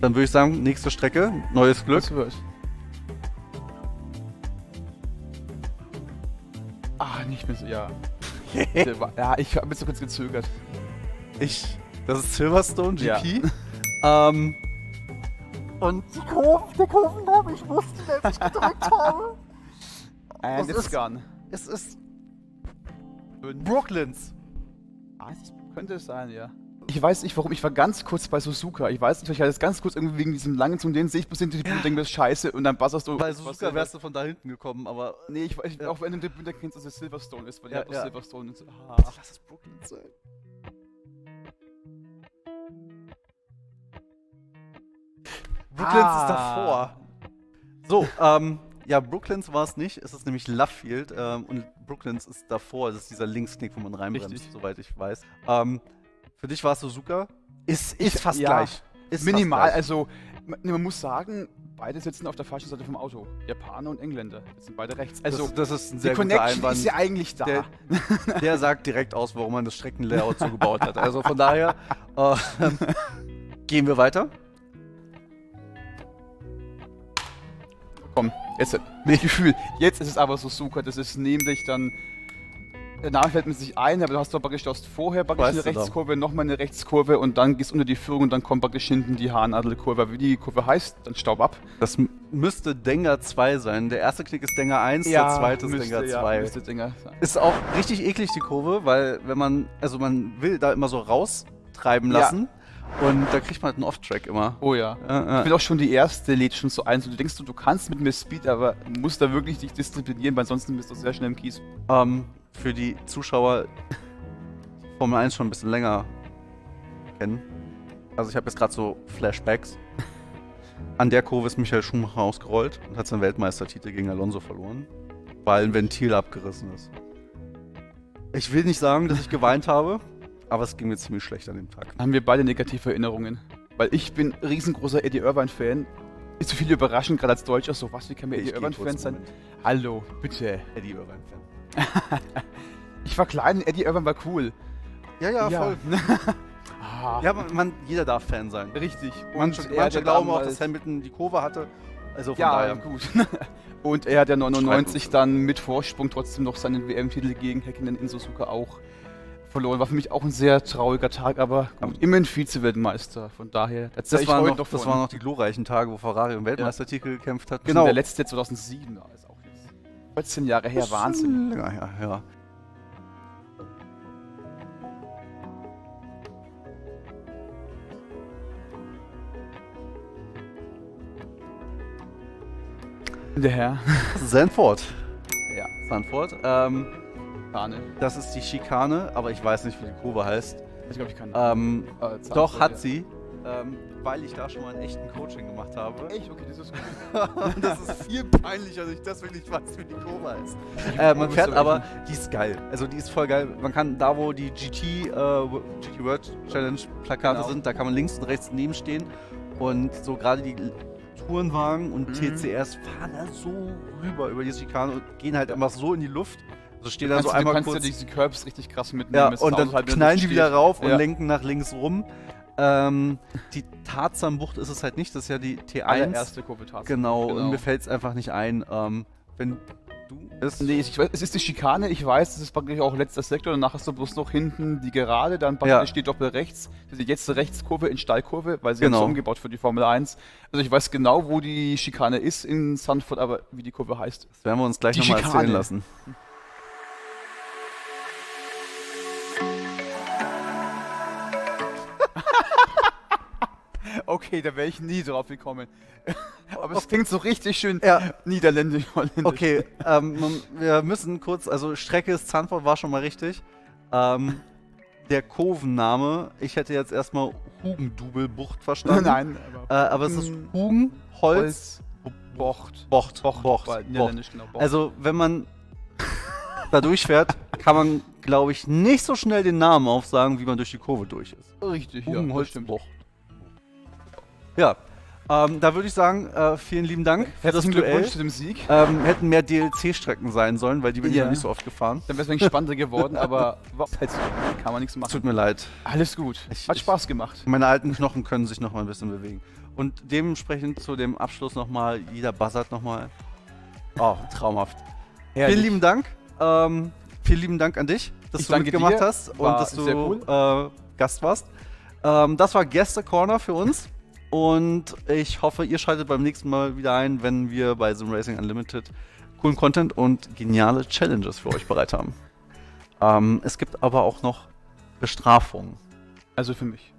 Speaker 15: Dann würde ich sagen, nächste Strecke, neues Glück.
Speaker 14: Was wird? Nicht mehr so, ja. Ich habe jetzt so kurz gezögert.
Speaker 15: Das ist Silverstone GP.
Speaker 14: Ja.
Speaker 15: Und der Kurvenname, ich wusste, dass ich gedrückt habe.
Speaker 14: And it's gone.
Speaker 15: Es ist Brooklands.
Speaker 14: Könnte es sein, ja. Ich weiß nicht warum, ich war ganz kurz bei Suzuka. Ich weiß nicht, ich hatte es ganz kurz irgendwie wegen diesem langen Zug, den sehe ich bis hinter die Bühne und denke, das ist scheiße und dann buzzerst du.
Speaker 15: Bei Suzuka wärst du von da hinten gekommen, aber...
Speaker 14: Nee, auch wenn du den Bühne kennst, dass es Silverstone ist, weil die hat doch Silverstone und so.
Speaker 15: Lass es Brooklands sein. Brooklands ist davor. So, ja, Brooklands war es nicht, es ist nämlich Lovefield und Brooklands ist davor, das ist dieser Linksknick, wo man reinbremst, soweit ich weiß. Für dich war es Suzuka? Ist fast gleich.
Speaker 14: Ist minimal, also man muss sagen, beide sitzen auf der falschen Seite vom Auto. Japaner und Engländer. Das sind beide rechts. Also,
Speaker 15: das ist ein
Speaker 14: die
Speaker 15: sehr guter
Speaker 14: Connection
Speaker 15: Einwand.
Speaker 14: ist ja eigentlich da.
Speaker 15: Der sagt direkt aus, warum man das Streckenlayout so gebaut hat. Also von daher gehen wir weiter.
Speaker 14: Komm, jetzt mit Gefühl. Jetzt ist es aber so super. Das ist nämlich dann. Der Name fällt mir sich ein, aber du hast doch praktisch vorher praktisch eine Rechtskurve, nochmal eine Rechtskurve und dann gehst du unter die Führung und dann kommt praktisch hinten die Haarnadelkurve. Wie die Kurve heißt, dann Staub ab.
Speaker 15: Das müsste Dengar 2 sein. Der erste Knick ist Dengar 1, der zweite ist Dengar 2.
Speaker 14: Müsste Dengar sein.
Speaker 15: Ist auch richtig eklig, die Kurve, weil wenn man will da immer so raustreiben lassen. Und da kriegt man halt einen Off-Track immer.
Speaker 14: Oh ja. Ich bin auch schon die erste, lädt schon so eins. Und du denkst, du kannst mit mehr Speed, aber musst da wirklich dich disziplinieren, weil ansonsten bist du sehr schnell im Kies.
Speaker 15: Für die Zuschauer, die Formel 1 schon ein bisschen länger kennen. Also ich habe jetzt gerade so Flashbacks. An der Kurve ist Michael Schumacher ausgerollt und hat seinen Weltmeistertitel gegen Alonso verloren, weil ein Ventil abgerissen ist. Ich will nicht sagen, dass ich geweint habe, aber es ging mir ziemlich schlecht an dem Tag.
Speaker 14: Haben wir beide negative Erinnerungen. Weil ich bin riesengroßer Eddie Irvine-Fan. Ist so viel überraschend, gerade als Deutscher, so was, wie kann mir Eddie Irvine-Fan sein? Hallo, bitte.
Speaker 15: Eddie Irvine-Fan.
Speaker 14: Ich war klein, Eddie Irvine war cool.
Speaker 15: Ja, voll. Ja, jeder darf Fan sein.
Speaker 14: Richtig.
Speaker 15: Manche glauben auch, dass Hamilton die Kurve hatte. Also von daher.
Speaker 14: Gut. Und er hat ja 99 dann mit Vorsprung trotzdem noch seinen WM-Titel gegen Häkkinen in Suzuka auch verloren. War für mich auch ein sehr trauriger Tag, aber gut, immerhin Vize-Weltmeister. Von daher,
Speaker 15: das waren noch die glorreichen Tage, wo Ferrari im Weltmeistertitel gekämpft hat.
Speaker 14: Genau. Der letzte 2007 ist auch jetzt 14 Jahre her, Wahnsinn.
Speaker 15: Ja.
Speaker 14: Der Herr.
Speaker 15: Sanford.
Speaker 14: Ja.
Speaker 15: Sanford. Das ist die Schikane, aber ich weiß nicht, wie die Kurve heißt.
Speaker 14: Ich glaube, ich kann.
Speaker 15: Doch, hat sie. Weil ich da schon mal einen echten Coaching gemacht habe.
Speaker 14: Echt? Okay, das ist gut.
Speaker 15: Das ist viel peinlicher, dass ich das wirklich weiß, wie die Kurve heißt. Man fährt aber, die ist geil. Also die ist voll geil. Man kann da, wo die GT World Challenge Plakate sind, da kann man links und rechts neben stehen. Und so gerade die Tourenwagen und TCRs fahren da so rüber über die Schikane und gehen halt einfach so in die Luft. Also stehen da so einmal kurz.
Speaker 14: Du kannst ja diese Curbs richtig krass mitnehmen.
Speaker 15: Ja, und dann halt knallen die wieder rauf und lenken nach links rum. Die Tarzanbucht ist es halt nicht, das ist ja die T1.
Speaker 14: Erste Kurve Tarzan.
Speaker 15: Genau, und mir fällt es einfach nicht ein. Wenn du es.
Speaker 14: Nee, ich weiß, es ist die Schikane, ich weiß, das ist praktisch auch letzter Sektor, danach hast du bloß noch hinten die Gerade, dann praktisch steht doppel rechts. Das ist jetzt die Rechtskurve in Steilkurve, weil sie haben es umgebaut für die Formel 1. Also ich weiß genau, wo die Schikane ist in Sanford, aber wie die Kurve heißt.
Speaker 15: Das werden wir uns gleich nochmal erzählen lassen.
Speaker 14: Okay, da wäre ich nie drauf gekommen. Aber es klingt so richtig schön niederländisch, holländisch.
Speaker 15: Okay, wir müssen kurz, also Strecke ist Zandvoort, war schon mal richtig. Der Kurvenname, ich hätte jetzt erstmal Hugendubelbucht verstanden.
Speaker 14: Nein,
Speaker 15: aber es ist Hugen, Holz,
Speaker 14: Bocht.
Speaker 15: Niederländisch, genau. Bocht. Also, wenn man da durchfährt, kann man, glaube ich, nicht so schnell den Namen aufsagen, wie man durch die Kurve durch ist.
Speaker 14: Richtig,
Speaker 15: Hugen, Holz, Bocht. Ja, da würde ich sagen, vielen lieben Dank für das Duell.
Speaker 14: Zu dem Sieg.
Speaker 15: Hätten mehr DLC-Strecken sein sollen, weil die bin ich ja nicht so oft gefahren.
Speaker 14: Dann wäre es wenig spannender geworden, aber kann man nichts machen.
Speaker 15: Tut mir leid.
Speaker 14: Alles gut. Hat Spaß gemacht.
Speaker 15: Meine alten Knochen können sich noch mal ein bisschen bewegen. Und dementsprechend zu dem Abschluss nochmal, jeder buzzert nochmal. Oh, traumhaft. Herrlich. Vielen lieben Dank. Vielen lieben Dank an dich, dass du mitgemacht hast und dass du Gast warst. Das war Gäste Corner für uns. Und ich hoffe, ihr schaltet beim nächsten Mal wieder ein, wenn wir bei SimRacing Unlimited coolen Content und geniale Challenges für euch bereit haben. Es gibt aber auch noch Bestrafungen.
Speaker 14: Also für mich.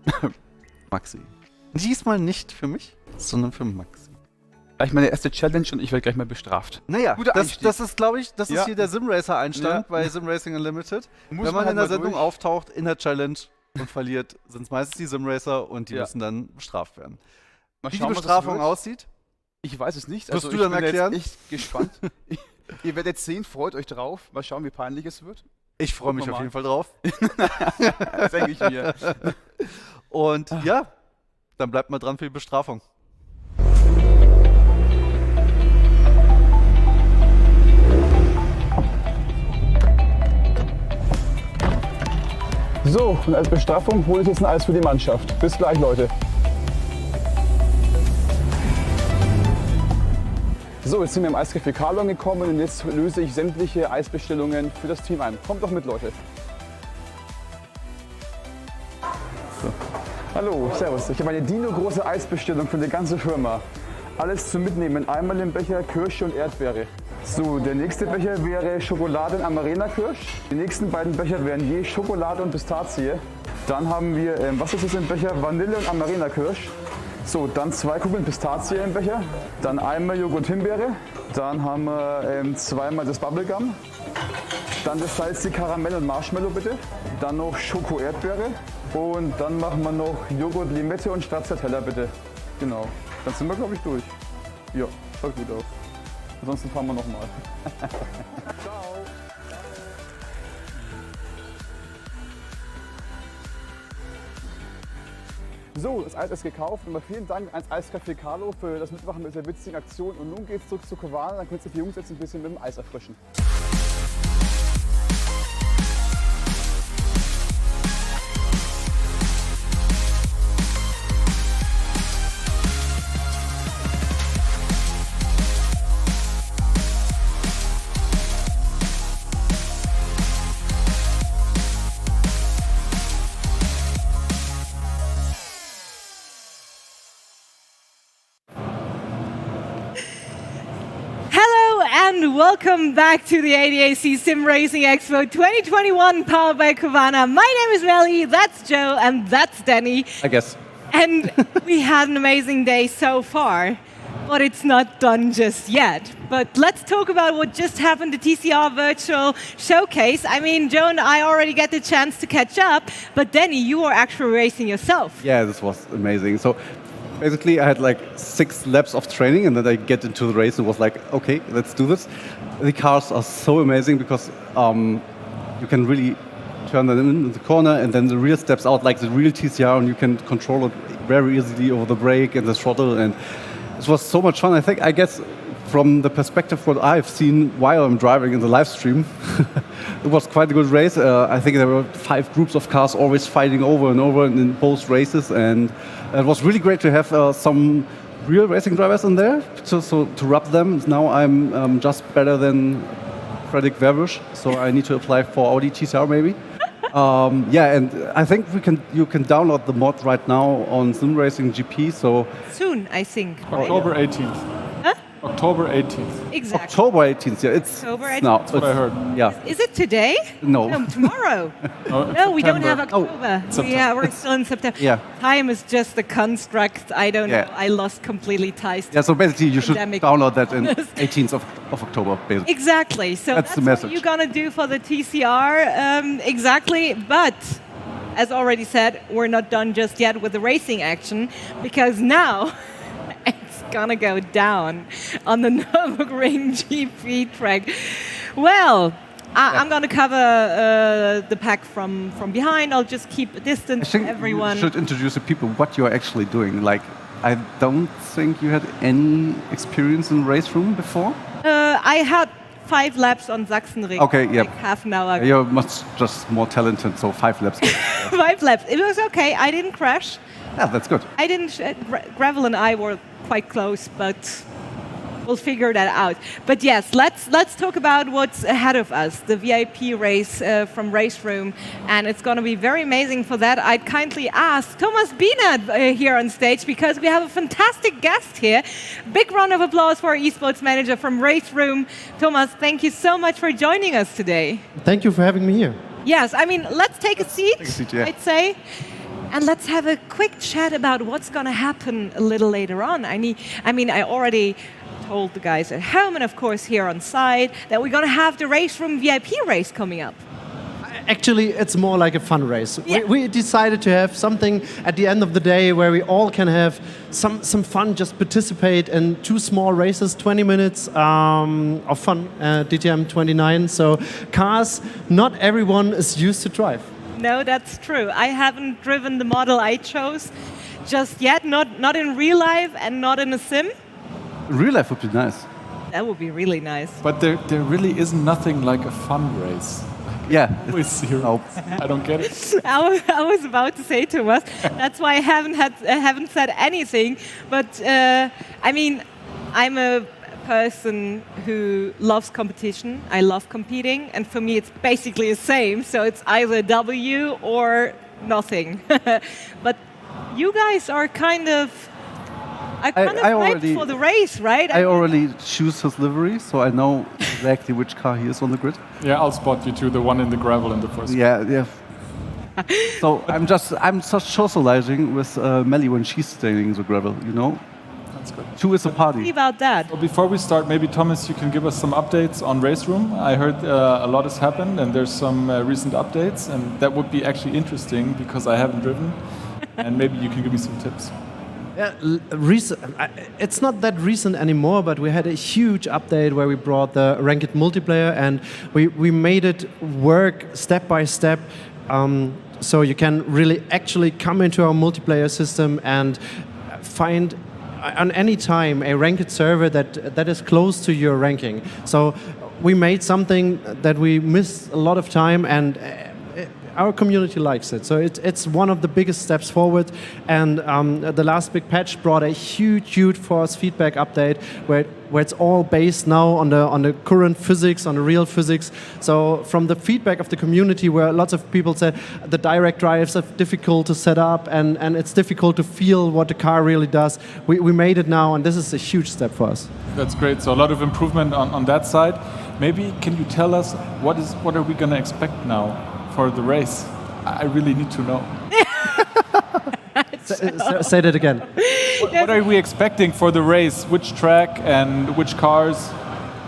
Speaker 15: Maxi. Diesmal nicht für mich, sondern für Maxi.
Speaker 14: Gleich meine erste Challenge und ich werde gleich mal bestraft.
Speaker 15: Naja, das ist, glaube ich, ist hier der SimRacer-Einstand bei SimRacing Unlimited. Wenn man in der Sendung auftaucht, in der Challenge und verliert, sind es meistens die SimRacer und die müssen dann bestraft werden. Wie die Bestrafung aussieht?
Speaker 14: Ich weiß es nicht.
Speaker 15: Wirst du dann erklären?
Speaker 14: Ich bin echt gespannt. Ihr werdet sehen, freut euch drauf. Mal schauen, wie peinlich es wird.
Speaker 15: Ich freue mich auf jeden Fall drauf.
Speaker 14: Das denke ich mir.
Speaker 15: Und ja, dann bleibt mal dran für die Bestrafung.
Speaker 14: So, und als Bestrafung hole ich jetzt ein Eis für die Mannschaft. Bis gleich, Leute. So, jetzt sind wir im Eiscafé Carlo angekommen und jetzt löse ich sämtliche Eisbestellungen für das Team ein. Kommt doch mit, Leute. So. Hallo, servus. Ich habe eine dino-große Eisbestellung für die ganze Firma. Alles zum Mitnehmen. Einmal im Becher Kirsche und Erdbeere. So, der nächste Becher wäre Schokolade und Amarena-Kirsch. Die nächsten beiden Becher wären je Schokolade und Pistazie. Dann haben wir, was ist das im Becher? Vanille und Amarena-Kirsch. So, dann 2 Kugeln Pistazie im Becher. Dann einmal Joghurt Himbeere. Dann haben wir zweimal das Bubblegum. Dann das Salzig Karamell und Marshmallow bitte. Dann noch Schoko Erdbeere. Und dann machen wir noch Joghurt Limette und Stracciatella bitte. Genau. Dann sind wir, glaube ich, durch. Ja, schaut gut aus. Ansonsten fahren wir nochmal. Ciao. So, das Eis ist gekauft. Aber vielen Dank ans Eiscafé Carlo für das Mitmachen mit dieser witzigen Aktion. Und nun geht's zurück zu Koval. Dann können sich die Jungs jetzt ein bisschen mit dem Eis erfrischen.
Speaker 1: And welcome back to the ADAC SimRacing Expo 2021 powered by Kavana. My name is Melly, that's Joe, and that's Danny.
Speaker 3: I guess.
Speaker 1: And we had an amazing day so far, but it's not done just yet. But let's talk about what just happened, the TCR Virtual Showcase. I mean, Joe and I already get the chance to catch up, but Danny, you were actually racing yourself.
Speaker 3: Yeah, this was amazing. So basically, I had like 6 laps of training, and then I get into the race and was like, okay, let's do this. The cars are so amazing because you can really turn them in the corner, and then the rear steps out like the real TCR, and you can control it very easily over the brake and the throttle. And it was so much fun. I guess from the perspective what I've seen while I'm driving in the live stream, it was quite a good race. I think there were 5 groups of cars always fighting over and over in both races, and it was really great to have some real racing drivers in there to rub them. Now I'm just better than Fredrik Verbusch, so I need to apply for Audi TCR maybe. Yeah, and I think you can download the mod right now on SimRacing GP. So
Speaker 1: soon, I think.
Speaker 2: October 18th. October 18th.
Speaker 1: Exactly.
Speaker 3: October 18th, yeah. It's
Speaker 1: October 18th.
Speaker 3: now.
Speaker 2: That's what I heard.
Speaker 3: Yeah.
Speaker 1: Is it today?
Speaker 3: No.
Speaker 1: Tomorrow. No, we don't have October. Yeah, we're still in September.
Speaker 3: Yeah.
Speaker 1: Time is just a construct. I don't know. I lost completely ties to
Speaker 3: Yeah, so basically you should
Speaker 1: pandemic.
Speaker 3: download that in 18th of October, basically.
Speaker 1: Exactly. So
Speaker 3: That's the
Speaker 1: what
Speaker 3: message.
Speaker 1: you're going to do for the TCR. Exactly. But as already said, we're not done just yet with the racing action, because now it's going to go down on the Nürburgring GP track. Well, I'm going to cover the pack from behind. I'll just keep a distance from everyone.
Speaker 3: You should introduce the people what you're actually doing. Like, I don't think you had any experience in RaceRoom before.
Speaker 1: I had 5 laps on Sachsenring.
Speaker 3: Okay, yeah.
Speaker 1: Like half an hour.
Speaker 3: You're much just more talented, so 5 laps.
Speaker 1: 5 laps. It was okay. I didn't crash.
Speaker 3: Yeah, that's good.
Speaker 1: I didn't. Gravel and I were quite close, but we'll figure that out. But yes, let's talk about what's ahead of us, the VIP race from RaceRoom, and it's going to be very amazing. For that, I'd kindly ask Thomas Bienert here on stage, because we have a fantastic guest here. Big round of applause for our esports manager from RaceRoom. Thomas, thank you so much for joining us today.
Speaker 16: Thank you for having me here.
Speaker 1: Yes, I mean, let's take a seat,
Speaker 3: yeah.
Speaker 1: I'd say. And let's have a quick chat about what's going to happen a little later on. I already told the guys at home, and of course here on site, that we're going to have the RaceRoom VIP race coming up.
Speaker 16: Actually, it's more like a fun race.
Speaker 1: Yeah.
Speaker 16: We decided to have something at the end of the day where we all can have some fun, just participate in 2 small races, 20 minutes of fun, DTM 29. So cars, not everyone is used to drive.
Speaker 1: No, that's true. I haven't driven the model I chose just yet, not in real life and not in a sim.
Speaker 3: Real life would be nice.
Speaker 1: That would be really nice.
Speaker 2: But there really is nothing like a fun race.
Speaker 3: Yeah.
Speaker 2: Always zero. I don't get it.
Speaker 1: I was about to say, Thomas, that's why I haven't said anything. But I mean, I'm a person who loves competition. I love competing, and for me, it's basically the same. So it's either W or nothing. But you guys are kind of. I hyped for the race, right?
Speaker 3: I already choose his livery, so I know exactly which car he is on the grid.
Speaker 2: Yeah, I'll spot you too, the one in the gravel in the first.
Speaker 3: Yeah. So I'm just socializing with Melly when she's staying in the gravel, you know?
Speaker 2: That's good.
Speaker 3: 2 is a party.
Speaker 1: What about that?
Speaker 2: So before we start, maybe Thomas, you can give us some updates on RaceRoom. I heard a lot has happened and there's some recent updates, and that would be actually interesting because I haven't driven. And maybe you can give me some tips.
Speaker 16: Yeah, it's not that recent anymore, but we had a huge update where we brought the ranked multiplayer, and we made it work step by step. So you can really actually come into our multiplayer system and find on any time a ranked server that is close to your ranking. So we made something that we missed a lot of time, and our community likes it. So it's one of the biggest steps forward. And the last big patch brought a huge force feedback update where it's all based now on the current physics, on the real physics. So from the feedback of the community, where lots of people said the direct drives are difficult to set up and it's difficult to feel what the car really does, we made it now, and this is a huge step for us.
Speaker 2: That's great. So a lot of improvement on that side. Maybe can you tell us what are we going to expect now for the race? I really need to know.
Speaker 16: Say that again.
Speaker 2: What are we expecting for the race? Which track and which cars?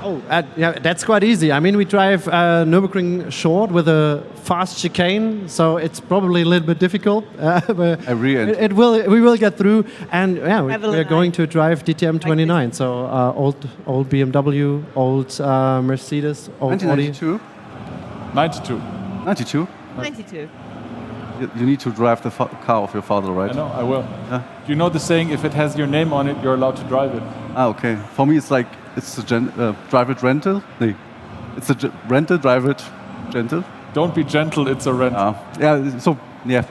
Speaker 16: Oh, yeah, that's quite easy. I mean, we drive Nürburgring short with a fast chicane, so it's probably a little bit difficult. But we will get through, and yeah, we're going to drive DTM 29. So old BMW, old Mercedes, old Audi.
Speaker 3: 92.
Speaker 1: 92.
Speaker 3: You need to drive the car of your father, right?
Speaker 2: I know, I will. Yeah. You know the saying, if it has your name on it, you're allowed to drive it.
Speaker 3: Okay. For me, it's like, it's a drive it rental. No, it's a rental, drive it gentle.
Speaker 2: Don't be gentle, it's a rental.
Speaker 3: Yeah, so, yeah.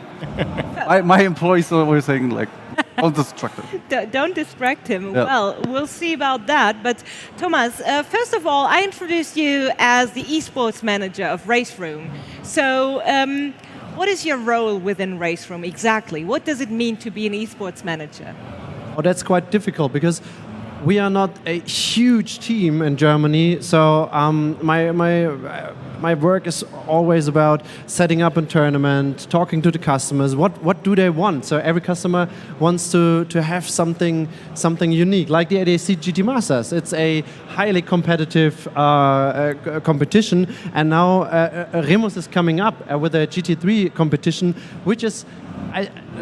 Speaker 3: my employees are always saying, like, don't distract him.
Speaker 1: Don't distract him.
Speaker 3: Yeah.
Speaker 1: Well, we'll see about that. But Thomas, first of all, I introduced you as the esports manager of RaceRoom. So what is your role within RaceRoom exactly? What does it mean to be an esports manager?
Speaker 16: Oh, that's quite difficult because we are not a huge team in Germany. So my work is always about setting up a tournament, talking to the customers. What do they want? So every customer wants to have something unique, like the ADAC GT Masters. It's a highly competitive competition, and now Remus is coming up with a GT3 competition, which is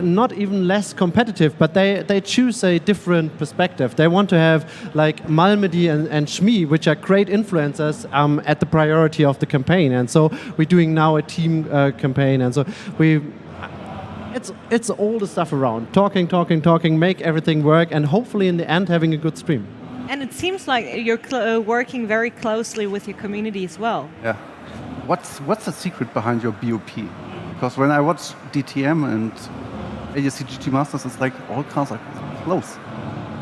Speaker 16: not even less competitive, but they choose a different perspective. They want to have like Malmedy and Schmie, which are great influencers at the priority of the campaign. And so we're doing now a team campaign. And so it's all the stuff around. Talking, make everything work, and hopefully in the end having a good stream.
Speaker 1: And it seems like you're working very closely with your community as well.
Speaker 3: Yeah. What's the secret behind your BOP? Because when I watch DTM and ADAC GT Masters, it's like all cars are close.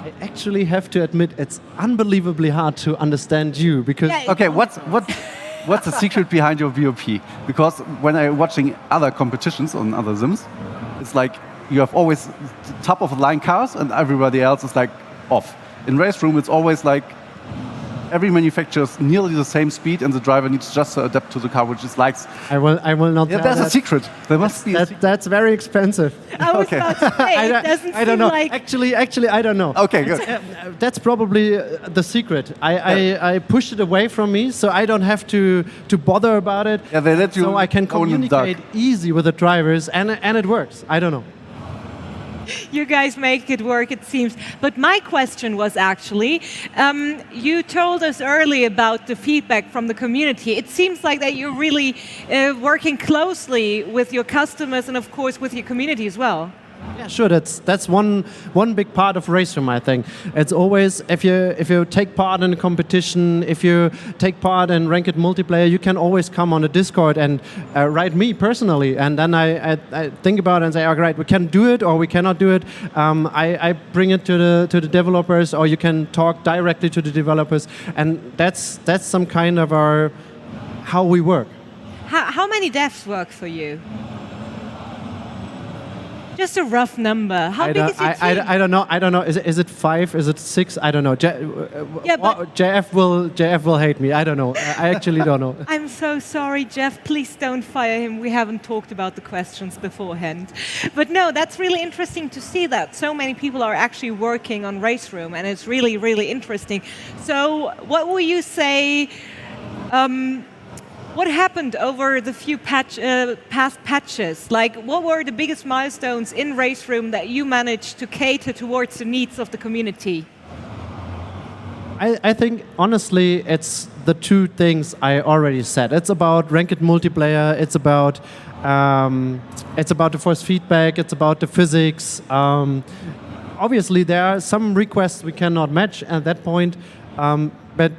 Speaker 16: I actually have to admit it's unbelievably hard to understand you because...
Speaker 3: Yeah, okay, what's the secret behind your VOP? Because when I'm watching other competitions on other sims, it's like you have always top of the line cars and everybody else is like off. In RaceRoom, it's always like every manufacturer is nearly the same speed, and the driver needs just to adapt to the car, which is likes.
Speaker 16: I will not.
Speaker 3: Yeah, there's a secret. There must be.
Speaker 16: That's very expensive.
Speaker 1: I was about to say, it doesn't
Speaker 16: I don't know.
Speaker 1: like...
Speaker 16: Actually, I don't know.
Speaker 3: Okay, good.
Speaker 16: That's probably the secret. I pushed it away from me, so I don't have to bother about it.
Speaker 3: Yeah, they let you.
Speaker 16: So I can communicate easy with the drivers, and it works. I don't know.
Speaker 1: You guys make it work, it seems. But my question was actually, you told us earlier about the feedback from the community. It seems like that you're really working closely with your customers and, of course, with your community as well.
Speaker 16: Yeah, sure. That's one big part of RaceRoom. I think it's always if you take part in a competition, if you take part in ranked multiplayer, you can always come on a Discord and write me personally, and then I think about it and say, oh, great, we can do it or we cannot do it. I bring it to the developers, or you can talk directly to the developers, and that's some kind of how we work.
Speaker 1: How many devs work for you? Just a rough number. How big is your team?
Speaker 16: I don't know. Is it 5? Is it 6? I don't know. JF will hate me. I don't know. I actually don't know.
Speaker 1: I'm so sorry, Jeff. Please don't fire him. We haven't talked about the questions beforehand. But no, that's really interesting to see that so many people are actually working on RaceRoom, and it's really, really interesting. So what will you say... what happened over the few past patches? Like, what were the biggest milestones in RaceRoom that you managed to cater towards the needs of the community?
Speaker 16: I think, honestly, it's the two things I already said. It's about ranked multiplayer, it's about the force feedback, it's about the physics. Obviously, there are some requests we cannot match at that point, but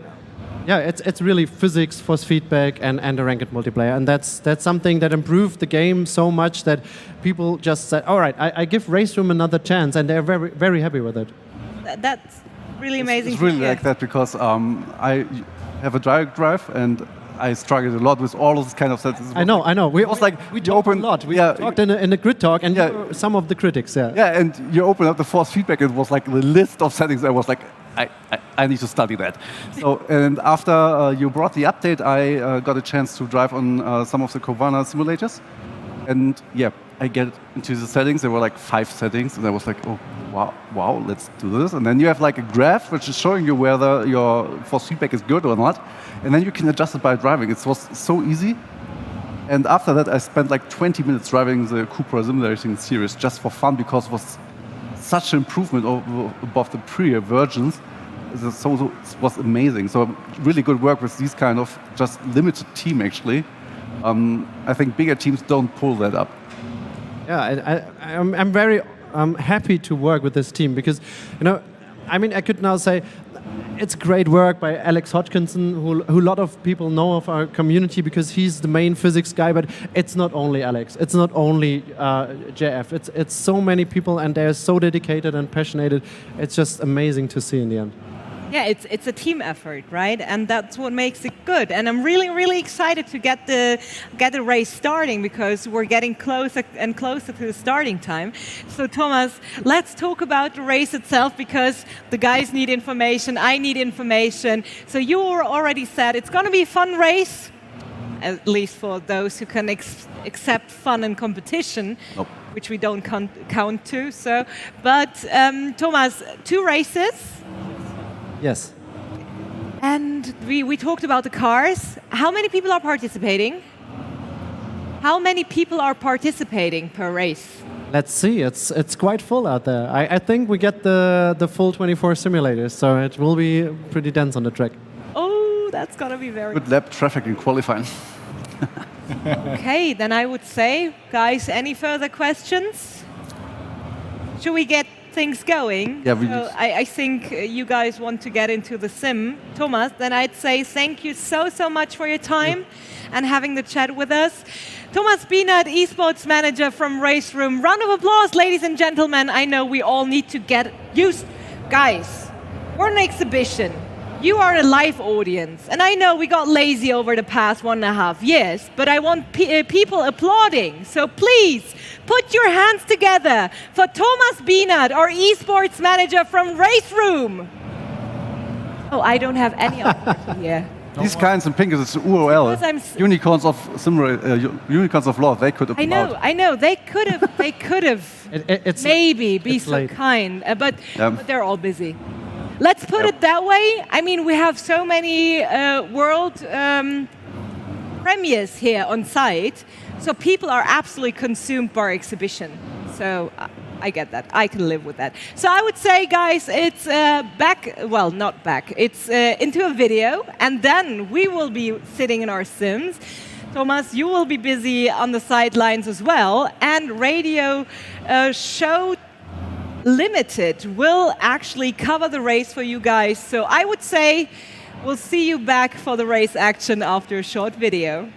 Speaker 16: yeah, it's really physics, force feedback, and the ranked multiplayer, and that's something that improved the game so much that people just said, "All right, I give RaceRoom another chance," and they're very, very happy with it.
Speaker 1: That's really amazing.
Speaker 3: It's really like that because I have a direct drive and I struggled a lot with all of this kind of settings.
Speaker 16: I know. We talked a lot. We talked in a grid talk, and you were some of the critics. Yeah.
Speaker 3: Yeah, and you open up the force feedback. It was like the list of settings. I was like, I need to study that. So, and after you brought the update, I got a chance to drive on some of the Covana simulators. And yeah, I get into the settings. There were like 5 settings, and I was like, oh, wow, let's do this. And then you have like a graph which is showing you whether your force feedback is good or not. And then you can adjust it by driving. It was so easy. And after that, I spent like 20 minutes driving the Cupra SimRacing series just for fun because it was such an improvement above the previous versions. So it was amazing. So really good work with these kind of just limited team actually. I think bigger teams don't pull that up.
Speaker 16: Yeah, I'm very happy to work with this team because, I could now say it's great work by Alex Hodgkinson, who a lot of people know of our community because he's the main physics guy, but it's not only Alex, it's not only JF, it's so many people and they're so dedicated and passionate. It's just amazing to see in the end.
Speaker 1: Yeah, it's a team effort, right? And that's what makes it good. And I'm really, really excited to get the race starting because we're getting closer and closer to the starting time. So Thomas, let's talk about the race itself because the guys need information, I need information. So you already said it's going to be a fun race, at least for those who can accept fun and competition.
Speaker 3: Nope.
Speaker 1: Which we don't count to. So, but Thomas, 2 races.
Speaker 16: Yes.
Speaker 1: And we talked about the cars. How many people are participating? How many people are participating per race?
Speaker 16: Let's see. It's quite full out there. I think we get the full 24 simulators, so it will be pretty dense on the track.
Speaker 1: Oh, that's gonna be very
Speaker 3: good lap traffic in qualifying.
Speaker 1: Okay, then I would say, guys, any further questions? Should we get things going?
Speaker 3: Yeah,
Speaker 1: I think you guys want to get into the sim. Thomas, then I'd say thank you so much for your time and having the chat with us. Thomas Bienert, esports manager from RaceRoom. Round of applause, ladies and gentlemen. I know we all need to get used. Guys, we're an exhibition. You are a live audience. And I know we got lazy over the past 1.5 years, but I want people applauding. So please, put your hands together for Thomas Bienert, our esports manager from RaceRoom. Oh, I don't have any authority here.
Speaker 3: These kinds of pink is UOL. Unicorns of unicorns of law. They could applaud.
Speaker 1: I know. They could have. Maybe be so
Speaker 16: late.
Speaker 1: Kind, but they're all busy. Let's put it that way. I mean, we have so many world premieres here on site, so people are absolutely consumed by our exhibition. So I get that. I can live with that. So I would say, guys, it's back. Well, not back. It's into a video, and then we will be sitting in our sims. Thomas, you will be busy on the sidelines as well, and Radio Show Limited will actually cover the race for you guys. So I would say we'll see you back for the race action after a short video.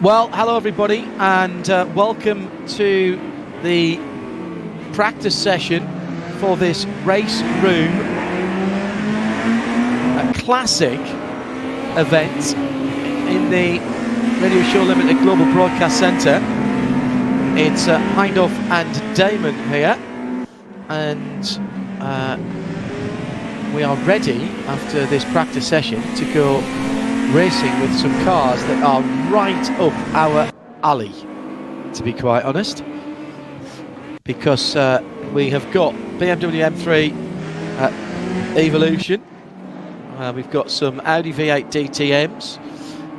Speaker 12: Well, hello everybody, and welcome to the practice session for this RaceRoom, a classic event in the Radio Show Limited Global Broadcast Centre. It's Hindhoff and Damon here, and we are ready after this practice session to go racing with some cars that are right up our alley, to be quite honest, because we have got BMW M3 Evolution, we've got some Audi V8 DTMs,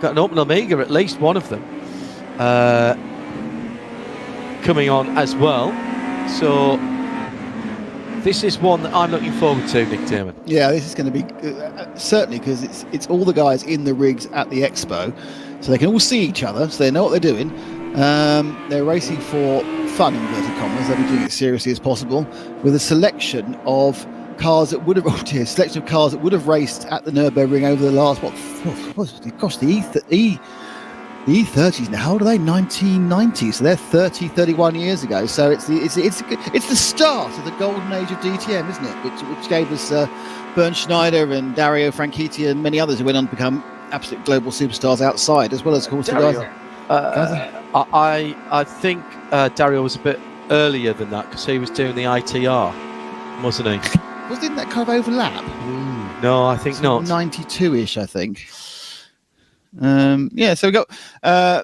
Speaker 12: got an Opel Omega, at least one of them, coming on as well. So this is one that I'm looking forward to, Nick Tierman.
Speaker 13: Yeah, this is going to be certainly, because it's all the guys in the rigs at the Expo, so they can all see each other, so they know what they're doing. They're racing for fun, inverted commas. They'll be doing it as seriously as possible, with a selection of cars that would have raced at the Nürburgring over the last the E30s now. How old are they? 1990. So they're 31 years ago. So it's the start of the golden age of DTM, isn't it? Which gave us Bernd Schneider and Dario Franchitti and many others who went on to become absolute global superstars outside, as well as, of course, the guys.
Speaker 12: I think Dario was a bit earlier than that, because he was doing the ITR, wasn't he?
Speaker 13: Didn't that kind of overlap?
Speaker 12: No, I think not.
Speaker 13: 92-ish, I think. Yeah, so we got. I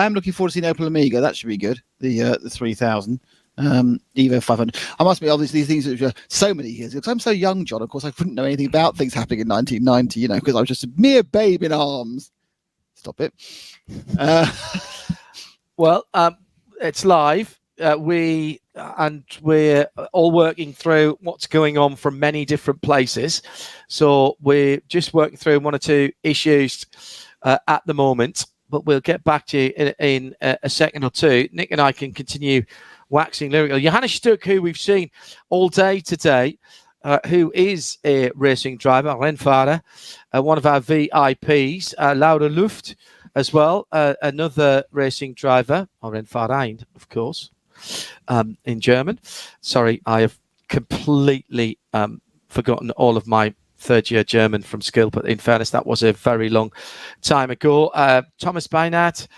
Speaker 13: am looking forward to seeing Opel Omega. That should be good. The 3000, Evo 500. I must be obviously these things which are so many years ago. Because I'm so young, John. Of course, I wouldn't know anything about things happening in 1990. You know, because I was just a mere babe in arms. Stop it.
Speaker 12: Well, it's live. We're all working through what's going on from many different places. So we're just working through one or two issues at the moment, but we'll get back to you in a second or two. Nick and I can continue waxing lyrical. Johannes Stuck, who we've seen all day today, who is a racing driver, Rennfahrer, one of our VIPs, Laura Luft as well, another racing driver, or Rennfahrerin, of course. In German. Sorry, I have completely forgotten all of my third-year German from school, but in fairness, that was a very long time ago. Thomas Beinat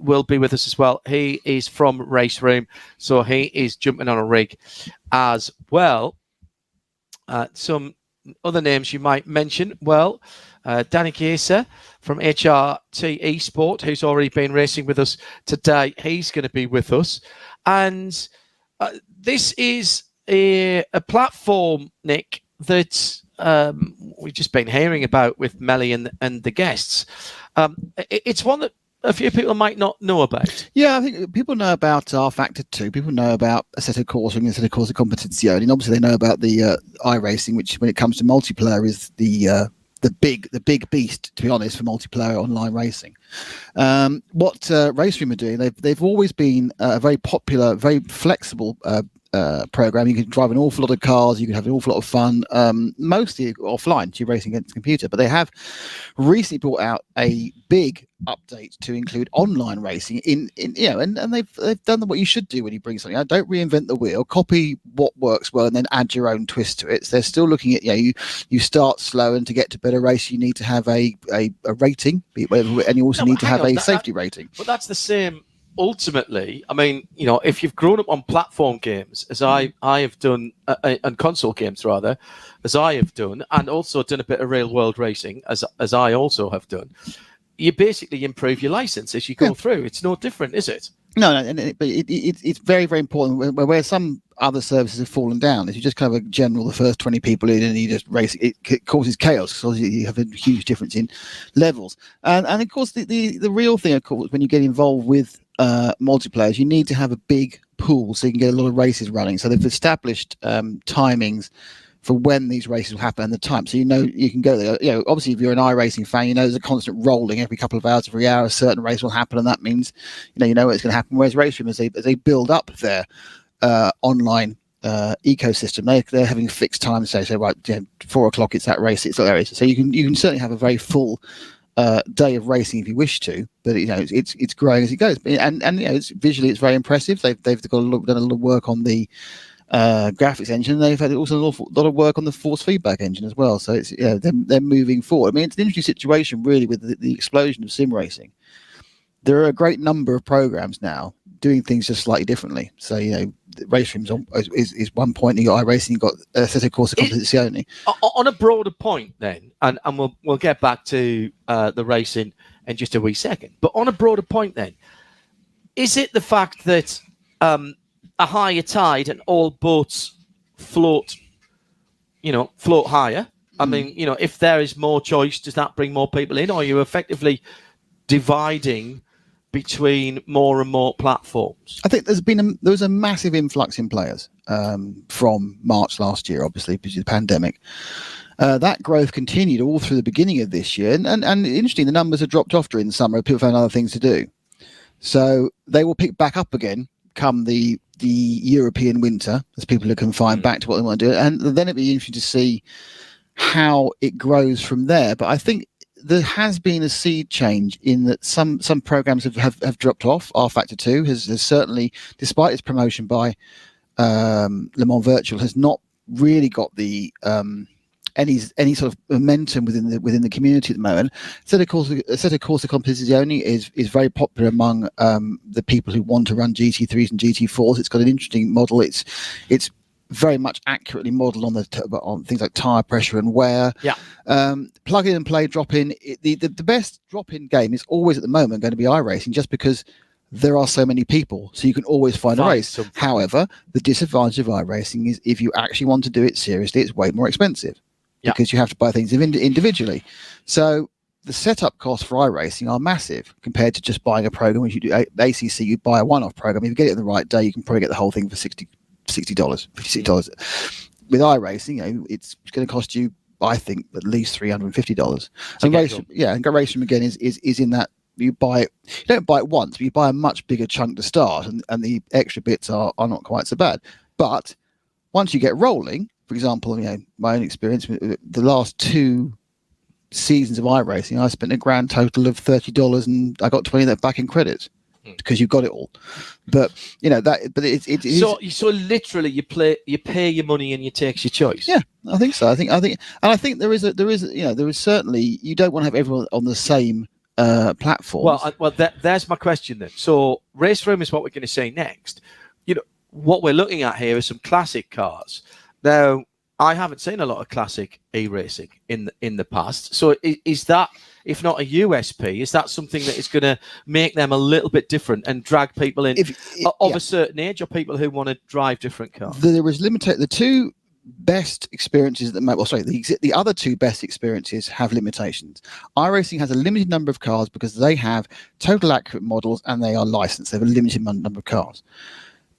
Speaker 12: will be with us as well. He is from RaceRoom, so he is jumping on a rig as well. Some other names you might mention. Well, Danny Chiesa from HRT Esport, who's already been racing with us today. He's going to be with us. And this is a platform, Nick, that we've just been hearing about with Melly and the guests. It's one that a few people might not know about.
Speaker 13: Yeah, I think people know about R Factor 2. People know about Assetto Corsa and Assetto Corsa Competizione. And obviously they know about the iRacing, which when it comes to multiplayer is the big beast, to be honest, for multiplayer online racing. What RaceRoom are doing, they've always been a very popular, very flexible program. You can drive an awful lot of cars, you can have an awful lot of fun, mostly offline, so you're racing against the computer. But they have recently brought out a big update to include online racing and they've done what you should do when you bring something out. Don't reinvent the wheel, copy what works well and then add your own twist to it. So they're still looking at, you start slow, and to get to better race you need to have a rating, and you also need to have a safety rating.
Speaker 12: But that's the same. Ultimately, I mean, if you've grown up on platform games, as I have done, and console games rather, as I have done, and also done a bit of real world racing, as I also have done, you basically improve your license as you go through. It's no different, is it?
Speaker 13: No, but it's very, very important. Where some other services have fallen down, if you just kind of general the first 20 people in and you just race, it causes chaos because you have a huge difference in levels. And of course, the real thing, of course, when you get involved with multiplayers, you need to have a big pool so you can get a lot of races running. So they've established timings for when these races will happen and the time, so you can go there. Obviously, if you're an iRacing fan, there's a constant rolling every couple of hours, every hour a certain race will happen, and that means you know what's going to happen. Whereas RaceRoom, as they build up their online ecosystem, they're having fixed times. So right, 4 o'clock it's that race, it's that race. So you can certainly have a very full day of racing if you wish to, but it's growing as it goes. And it's visually it's very impressive. They've done a lot of work on the graphics engine. They've had also a lot of work on the force feedback engine as well. So it's they're moving forward. I mean, it's an interesting situation really with the explosion of sim racing. There are a great number of programs now doing things just slightly differently. So RaceRoom is one point. You got iRacing, you got Assetto Corsa Competizione.
Speaker 12: On a broader point, then, and we'll get back to the racing in just a wee second. But on a broader point, then, is it the fact that a higher tide and all boats float higher? I mean, if there is more choice, does that bring more people in, or are you effectively dividing between more and more platforms?
Speaker 13: I think there was a massive influx in players from March last year, obviously, because of the pandemic. That growth continued all through the beginning of this year, and interesting, the numbers have dropped off during the summer. People found other things to do, so they will pick back up again come the European winter as people are confined back to what they want to do, and then it'd be interesting to see how it grows from there. But I think there has been a seed change in that some programs have dropped off. R Factor 2 has certainly, despite its promotion by Le Mans Virtual, has not really got the any sort of momentum within the community at the moment. Assetto Corsa Competizione is very popular among the people who want to run GT3s and GT4s. It's got an interesting model. It's very much accurately modelled on things like tyre pressure and wear.
Speaker 12: Yeah.
Speaker 13: Plug in and play, drop in. The best drop in game is always at the moment going to be iRacing, just because there are so many people, so you can always find a race.
Speaker 12: Something.
Speaker 13: However, the disadvantage of iRacing is if you actually want to do it seriously, it's way more expensive because you have to buy things individually. So the setup costs for iRacing are massive compared to just buying a program. Which you do ACC, you buy a one-off program. If you get it on the right day, you can probably get the whole thing for $60, $56. With iRacing, it's going to cost you, I think, at least $350. And RaceRoom again is in that you don't buy it once, but you buy a much bigger chunk to start, and the extra bits are not quite so bad. But once you get rolling, for example, my own experience with the last 2 seasons of iRacing, I spent a grand total of $30, and I got 20 of that back in credits because you got it all. But so
Speaker 12: literally you pay your money and you take your choice.
Speaker 13: Yeah, I think so. I think there is certainly, you don't want to have everyone on the same platform.
Speaker 12: Well, there's my question then. So RaceRoom is what we're going to say next. What we're looking at here is some classic cars. Now, I haven't seen a lot of classic e-racing in the past. So is that, if not a USP, is that something that is going to make them a little bit different and drag people in of a certain age, or people who want to drive different cars?
Speaker 13: There is limited. The two best experiences that the other two best experiences have limitations. iRacing has a limited number of cars because they have total accurate models and they are licensed. They have a limited number of cars.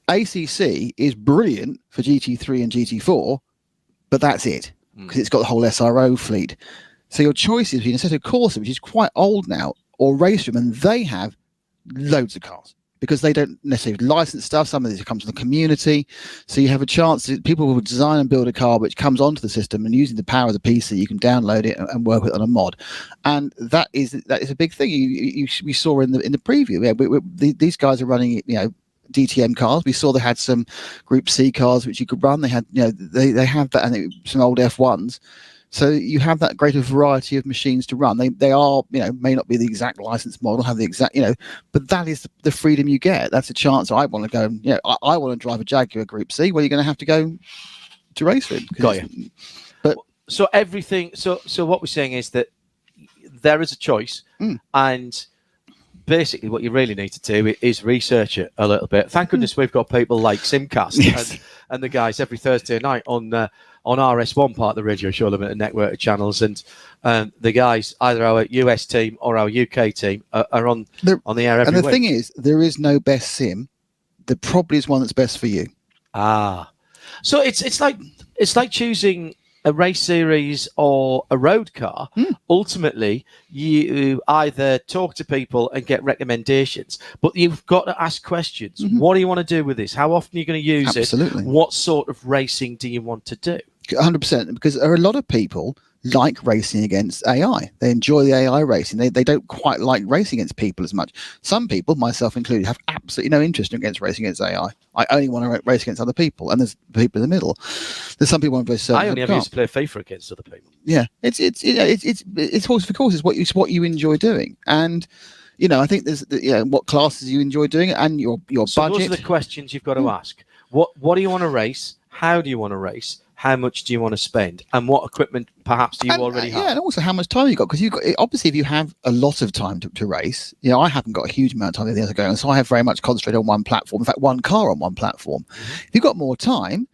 Speaker 13: ACC is brilliant for GT3 and GT4, but that's it, because it's got the whole SRO fleet. So your choice is between Assetto Corsa, which is quite old now, or RaceRoom, and they have loads of cars because they don't necessarily license stuff. Some of this comes from the community. So you have a chance that people will design and build a car which comes onto the system, and using the power of the PC, you can download it and work with it on a mod. And that is a big thing. We saw in the preview. Yeah, these guys are running, DTM cars. We saw they had some Group C cars which you could run. They had, they have that, and some old F1s. So you have that greater variety of machines to run. They are, may not be the exact license model, have the exact, but that is the freedom you get. That's a chance. I want to go. I want to drive a Jaguar Group C. Well, you're going to have to go to RaceRoom.
Speaker 12: Got you. But so everything. So what we're saying is that there is a choice, and basically what you really need to do is research it a little bit. Thank goodness we've got people like Simcast and the guys every Thursday night on RS1, part of the Radio Show Limited network of channels, and the guys, either our US team or our UK team, are on the air every week.
Speaker 13: And the thing is, there is no best sim. There probably is one that's best for you.
Speaker 12: So it's like choosing a race series or a road car. Ultimately, you either talk to people and get recommendations, but you've got to ask questions. What do you want to do with this? How often are you going to use it? What sort of racing do you want to do?
Speaker 13: 100%, because there are a lot of people like racing against AI. They enjoy the AI racing. They don't quite like racing against people as much. Some people, myself included, have absolutely no interest in racing against AI. I only want to race against other people, and there's people in the middle. There's some people want to race.
Speaker 12: I only ever used to play FIFA against other people.
Speaker 13: Yeah, it's horse for course. It's what you enjoy doing, and I think there's what classes you enjoy doing, and your
Speaker 12: so
Speaker 13: budget.
Speaker 12: Those are the questions you've got to ask. What do you want to race? How do you want to race? How much do you want to spend, and what equipment perhaps do you already have?
Speaker 13: Yeah, and also how much time you got, because obviously if you have a lot of time to race, I haven't got a huge amount of time the other going on, so I have very much concentrated on one platform. In fact, one car on one platform. If you've got more time,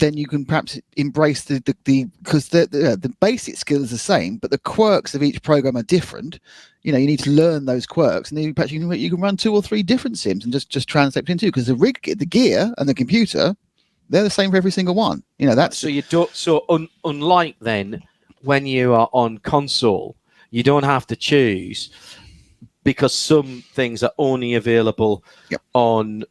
Speaker 13: then you can perhaps embrace because the basic skill is the same, but the quirks of each program are different. You need to learn those quirks, and then perhaps you can run 2 or 3 different sims and just translate into, because the gear and the computer, they're the same for every single one. That's
Speaker 12: so you don't. So unlike then, when you are on console, you don't have to choose, because some things are only available on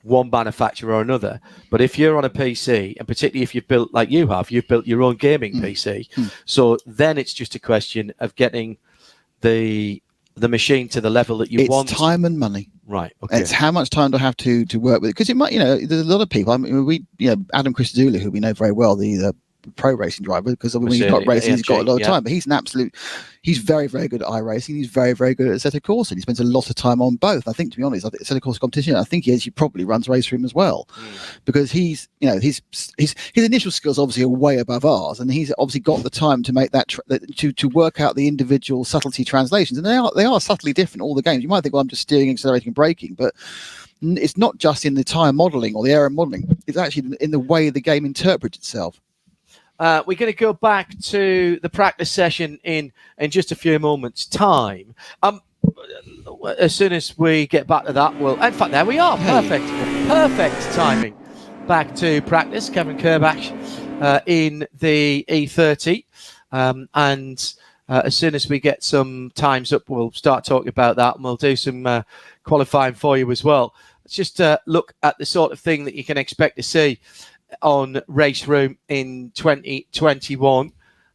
Speaker 12: one manufacturer or another. But if you're on a PC, and particularly if you've built you've built your own gaming PC, so then it's just a question of getting the machine to the level that you want.
Speaker 13: It's time and money.
Speaker 12: Right. Okay.
Speaker 13: It's how much time do I have to work with it? Because it might, there's a lot of people. I mean, Adam Christodoulou, who we know very well, the pro racing driver, because when he's not racing, he's got a lot of time. But he's very, very good at iRacing. He's very, very good at Assetto Corsa. He spends a lot of time on both. I think, to be honest, Assetto Corsa competition, I think he probably runs RaceRoom as well, because his initial skills obviously are way above ours, and he's obviously got the time to make that to work out the individual subtlety translations, and they are subtly different, all the games. You might think, well, I'm just steering, accelerating, and braking, but it's not just in the tyre modelling or the aero modelling. It's actually in the way the game interprets itself.
Speaker 12: We're going to go back to the practice session in just a few moments' time. As soon as we get back to that, in fact, there we are. Perfect timing. Back to practice. Kevin Kerbach in the E30. And as soon as we get some times up, we'll start talking about that, and we'll do some qualifying for you as well. Let's just look at the sort of thing that you can expect to see on RaceRoom in 2021.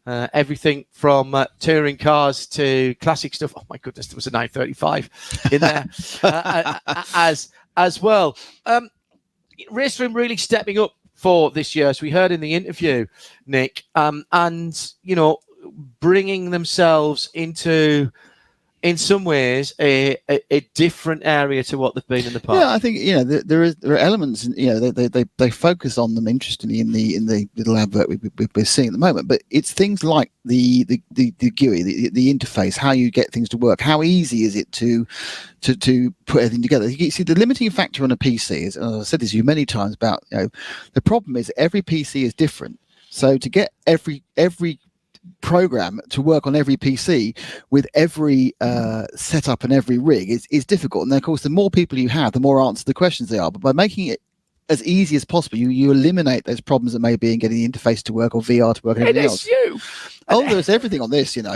Speaker 12: Everything from touring cars to classic stuff. Oh my goodness, there was a 935 in there as well. RaceRoom really stepping up for this year, as we heard in the interview, Nick, and bringing themselves into in some ways a different area to what they've been in the past.
Speaker 13: Yeah, I think there are elements. They focus on them interestingly in the little advert we're seeing at the moment. But it's things like the GUI, the interface, how you get things to work. How easy is it to put everything together? You see, the limiting factor on a PC is, and I've said this to you many times about, the problem is every PC is different. So to get every program to work on every PC with every setup and every rig is difficult. And then, of course, the more people you have, the more answers the questions they are. But by making it as easy as possible, you eliminate those problems that may be in getting the interface to work or VR to work and everything else. There's everything on this, And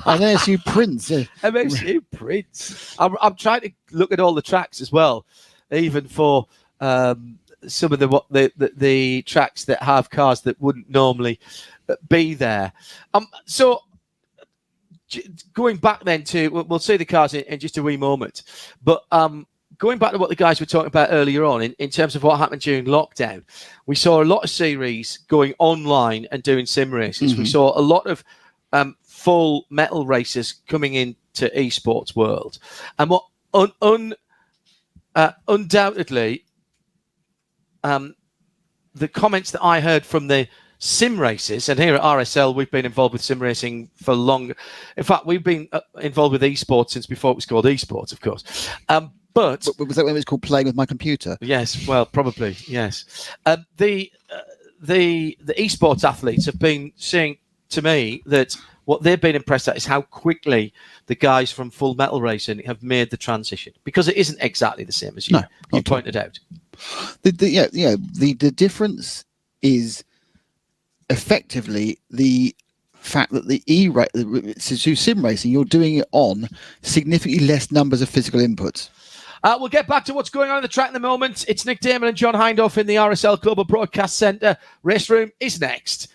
Speaker 13: MSU prints.
Speaker 12: MSU prints. I'm trying to look at all the tracks as well, even for some of the tracks that have cars that wouldn't normally be there. So going back then to, we'll see the cars in just a wee moment, but going back to what the guys were talking about earlier on in terms of what happened during lockdown, we saw a lot of series going online and doing sim races.
Speaker 13: Mm-hmm.
Speaker 12: We saw a lot of full metal races coming into esports world, and what undoubtedly the comments that I heard from the sim races, and here at RSL we've been involved with sim racing for long. In fact, we've been involved with esports since before it was called esports, of course. But
Speaker 13: was that when it was called Playing with My Computer?
Speaker 12: Yes, well, probably yes. The esports athletes have been saying to me that what they've been impressed at is how quickly the guys from Full Metal Racing have made the transition, because it isn't exactly the same as you pointed out.
Speaker 13: The difference is effectively the fact that to sim racing, you're doing it on significantly less numbers of physical inputs.
Speaker 12: We'll get back to what's going on in the track in a moment. It's Nick Damon and John Hindhaugh in the RSL Global Broadcast Centre. RaceRoom is next.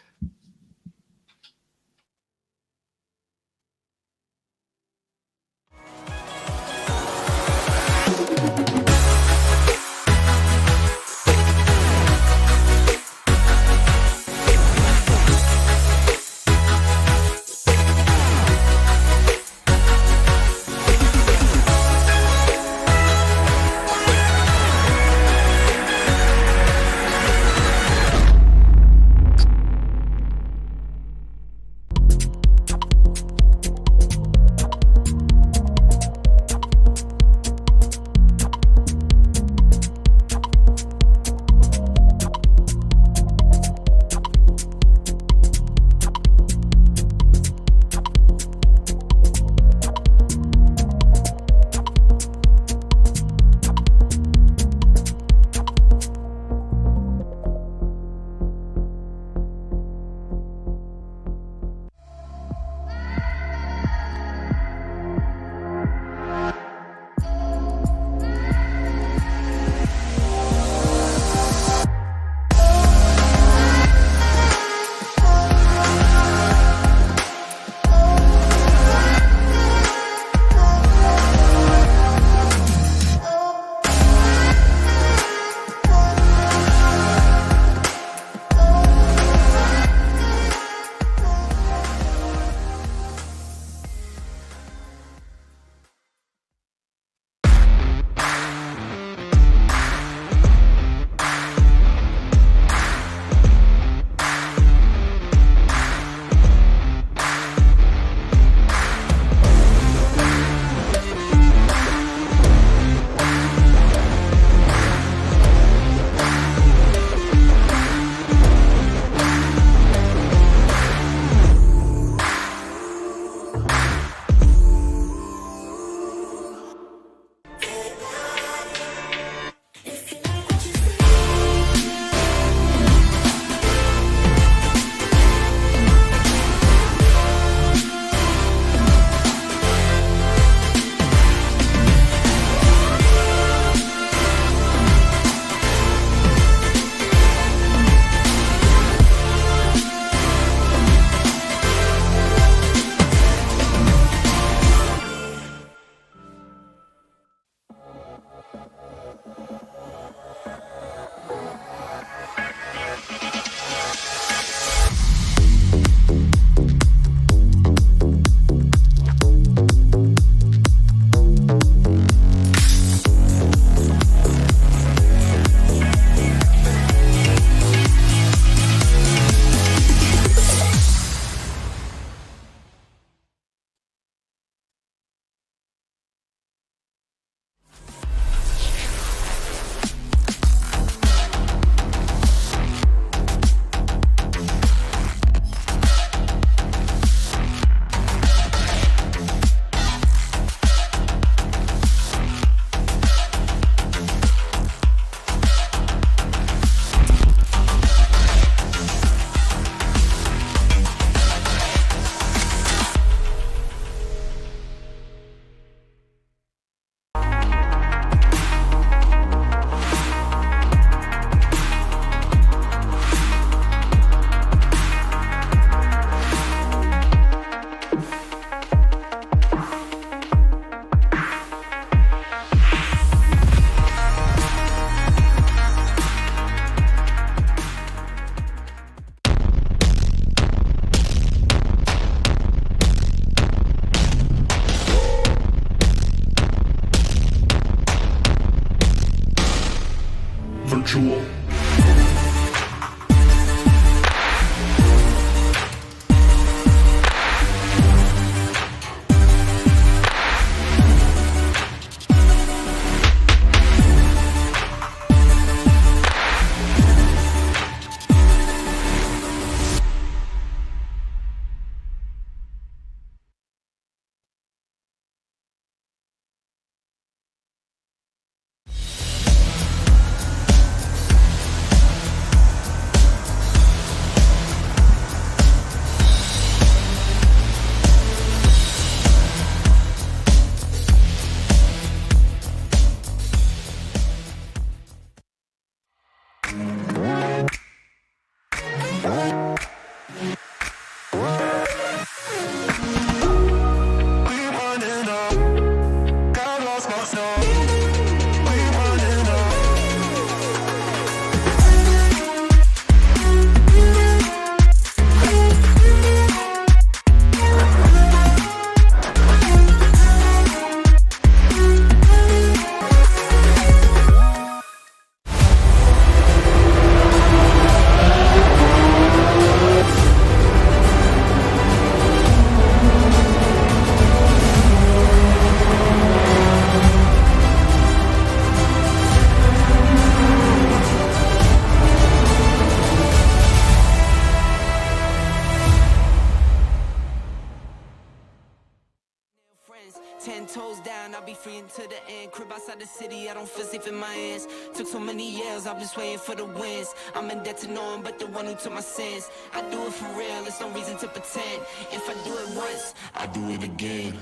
Speaker 7: 10 toes down, I'll be free until the end. Crib outside the city, I don't feel safe in my hands. Took so many years, I'm just waiting for the wins. I'm in debt to no one but the one who took my sins. I do it for real, there's no reason to pretend. If I do it once, I do it again.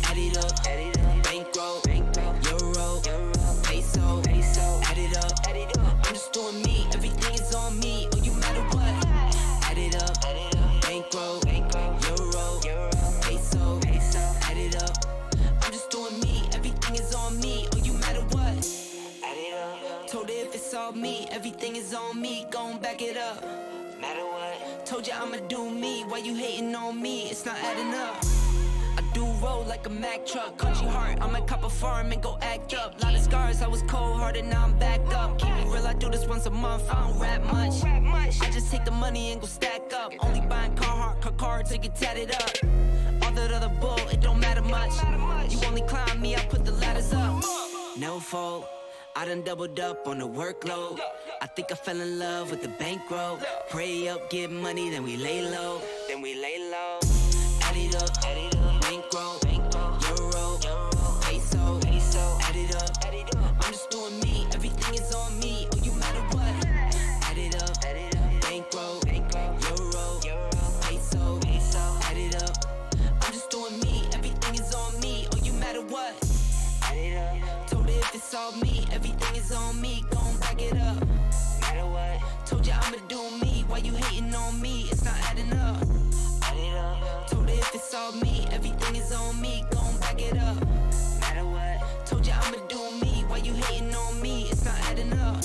Speaker 7: Add it up, bankroll, euro, peso, add it up. I'm just doing me, everything is on me, oh you matter what. Add it up, bankroll, euro, peso, add it up. I'm just doing me, everything is on me, oh you matter what. Add it up. Told her if it's all me, everything is on me, gon' back it up. Matter what. Told you I'ma do me, why you hating on me? It's not adding up. I do roll like a Mack truck, country heart, I'ma cop a farm and go act up. Lot of scars, I was cold-hearted, now I'm backed up. Keep it real, I do this once a month, I don't rap much. I just take the money and go stack up. Only buying Carhartt, car cards to get tatted up. All that other bull, it don't matter much. You only climb me, I put the ladders up. No fault, I done doubled up on the workload. I think I fell in love with the bankroll. Pray up, get money, then we lay low. Add it up, bankroll, euro, peso, add it up. I'm just doing me, everything is on me, oh you matter what. Add it up, bankroll, euro, peso, add it up. I'm just doing me, everything is on me, oh you matter what. Add it up. Told her if it's all me, everything is on me, gon' back it up. Matter what. Told you I'ma do me, why you hating on me? It's not adding up. Told her if it's all me, everything is on me, gon' back it up. Matter what. Told you I'ma do me, why you hating on me? It's not adding up.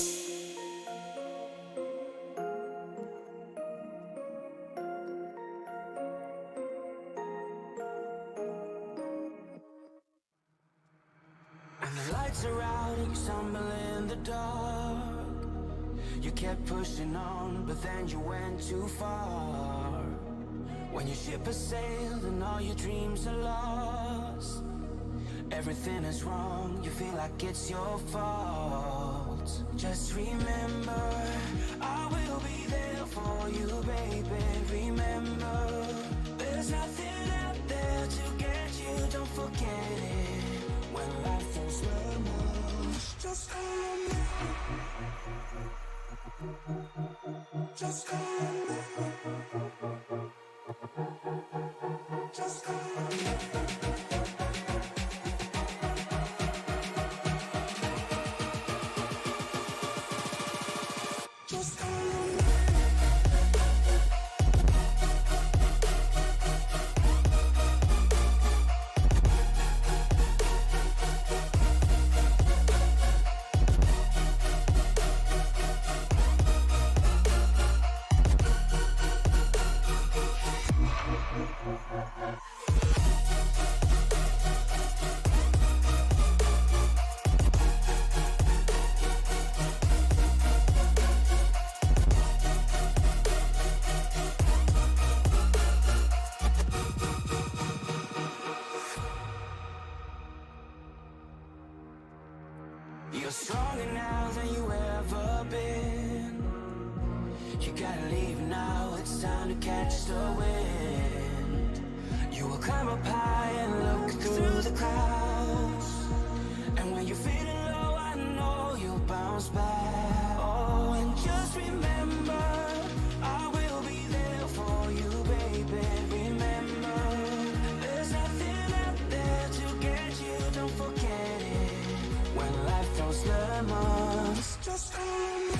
Speaker 8: When the lights are out and you stumble in the dark, you kept pushing on, but then you went too far. When your ship has sailed and all your dreams are lost, everything is wrong, you feel like it's your fault. Just remember, I will be there for you, baby. Remember, there's nothing out there to get you, don't forget it. When life throws lemons, just call on me. Just call on me. Just call on me. Just call on me. You're stronger now than you ever been. You gotta leave now, it's time to catch the wind. You will climb up high and look through the clouds. And when you're feeling low, I know you'll bounce back. Oh, and just remember, I will be there for you, baby. Remember, there's nothing out there to get you, don't forget it. When life throws lemons, just call on me.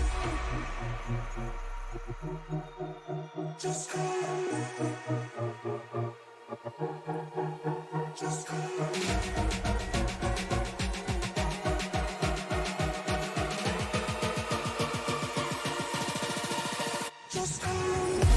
Speaker 8: Just call on me. Just call on me. Just call on me.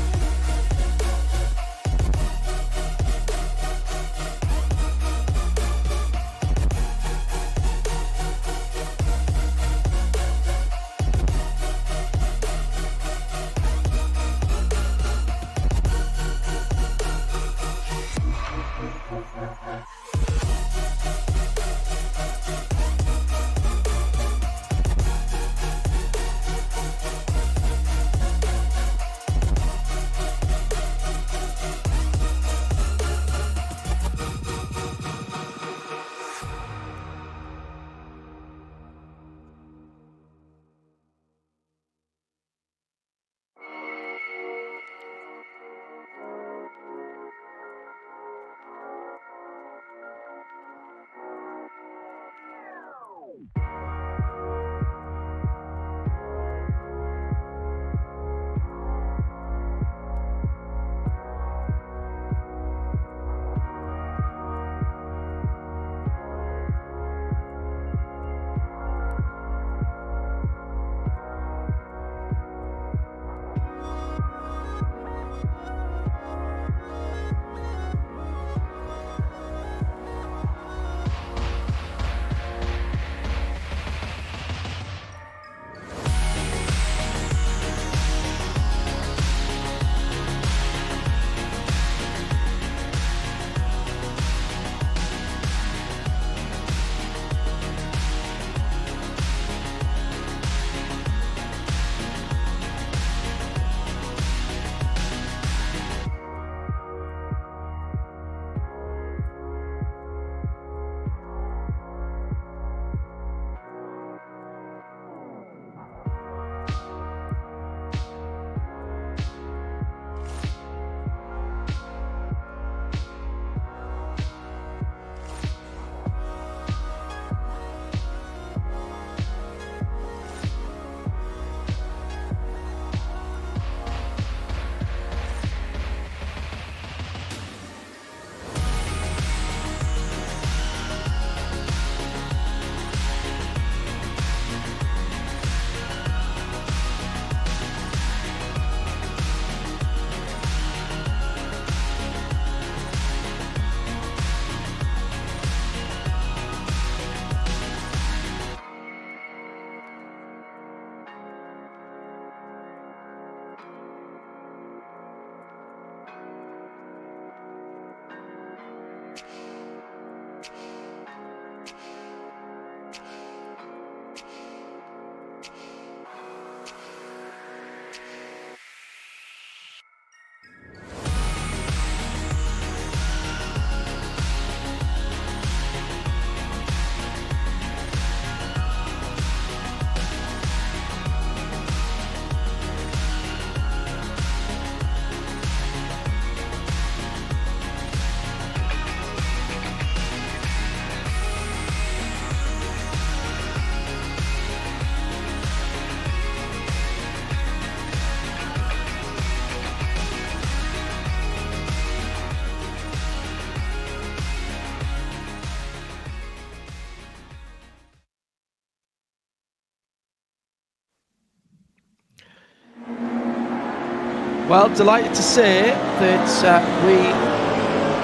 Speaker 12: Well, delighted to say that we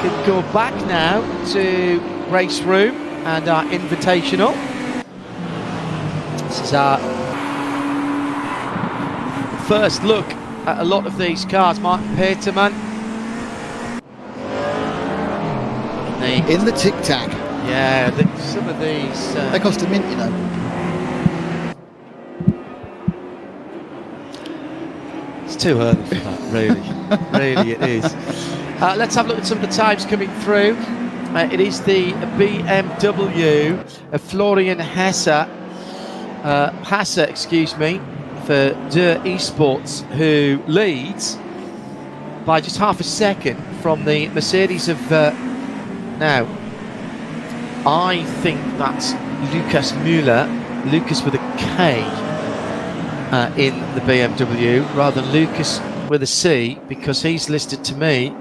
Speaker 12: can go back now to RaceRoom and our invitational. This is our first look at a lot of these cars. Martin Peterman
Speaker 13: in the Tic Tac.
Speaker 12: Yeah, some of these.
Speaker 13: They cost a mint, you know.
Speaker 12: It's too early for that, really. Really, it is. Let's have a look at some of the times coming through. It is the BMW Florian Hesse, excuse me, for Der Esports, who leads by just half a second from the Mercedes of now. I think that's Lucas Müller, Lucas with a K in the BMW, rather than Lucas with a C, because he's listed to me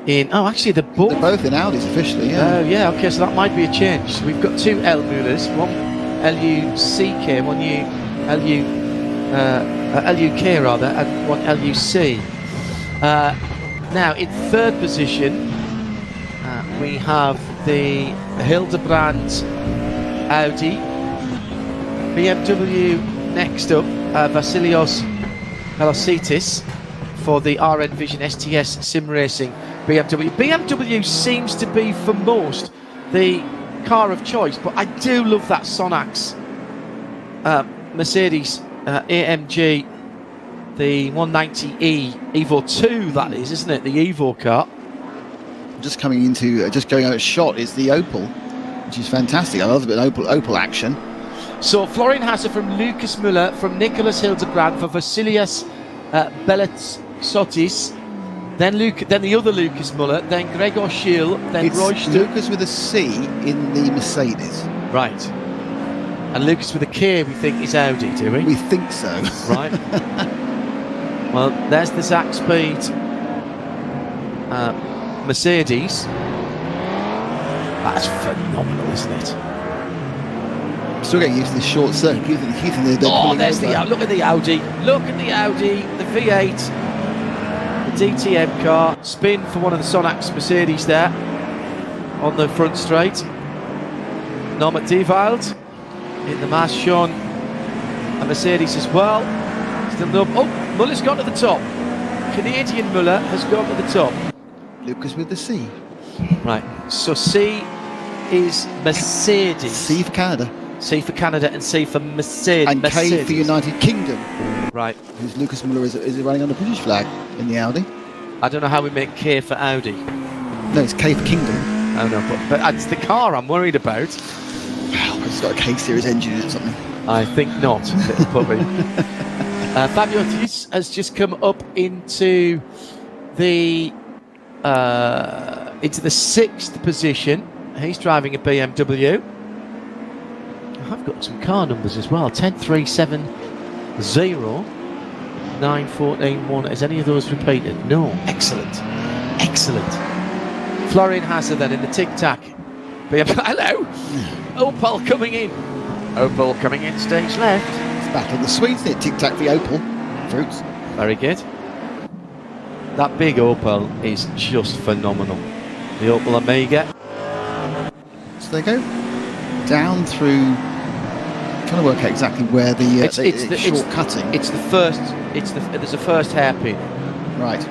Speaker 12: in. Oh, actually, they're both
Speaker 13: in Audis officially. Yeah.
Speaker 12: Oh, yeah. Okay, so that might be a change. So we've got two L Müllers, one LUCK, one LUK rather, and one LUC. Now, in third position, we have the Hildebrand Audi. BMW next up, Vasilios Velocitis for the RN Vision STS SimRacing BMW. BMW seems to be, for most, the car of choice, but I do love that Sonax Mercedes AMG, the 190E Evo 2, that is, isn't it? The Evo car.
Speaker 13: Just coming into, just going out of shot is the Opel, which is fantastic. I love a bit of Opel action.
Speaker 12: So Florian Hesse from Lucas Müller, from Nicholas Hildebrand, for Vasilios Beletsotis, then the other Lucas Müller, then Gregor Schill, then
Speaker 13: it's
Speaker 12: Roy
Speaker 13: Lucas with a C in the Mercedes.
Speaker 12: Right. And Lucas with a K, we think, is Audi, do we?
Speaker 13: We think so.
Speaker 12: Right. Well, there's the Zach Speed Mercedes. That's phenomenal, isn't it?
Speaker 13: Still getting used to the short circuit.
Speaker 12: There's the look at the Audi. Look at the Audi, the V8, the DTM car. Spin for one of the Sonax Mercedes there on the front straight. Norman Diewald in the mass shown. A Mercedes as well. Still no. Oh, Muller's gone to the top. Canadian Muller has gone to the top.
Speaker 13: Lucas with the C.
Speaker 12: Right. So C is Mercedes.
Speaker 13: C for Canada.
Speaker 12: C for Canada and C for Mercedes.
Speaker 13: And K for United Kingdom.
Speaker 12: Right.
Speaker 13: Who's Lucas Müller is running on the British flag in the Audi.
Speaker 12: I don't know how we make K for Audi.
Speaker 13: No, it's K for Kingdom.
Speaker 12: Oh no, but it's the car I'm worried about.
Speaker 13: Well, it's got a K series engine in it or something.
Speaker 12: I think not, little puppy. Fabio Thies has just come up into the 6th position. He's driving a BMW. I've got some car numbers as well. 10370 9141. Is any of those repeated? No. Excellent. Excellent. Florian Hesse then in the Tic Tac. Hello. Opel coming in. Opel coming in, stage left.
Speaker 13: It's Battle of the Swedes, isn't it? Tic Tac v Opel. Fruits.
Speaker 12: Very good. That big Opel is just phenomenal. The Opel Omega.
Speaker 13: So they go down through. Trying to work out exactly where the shortcutting.
Speaker 12: There's a first hairpin.
Speaker 13: Right.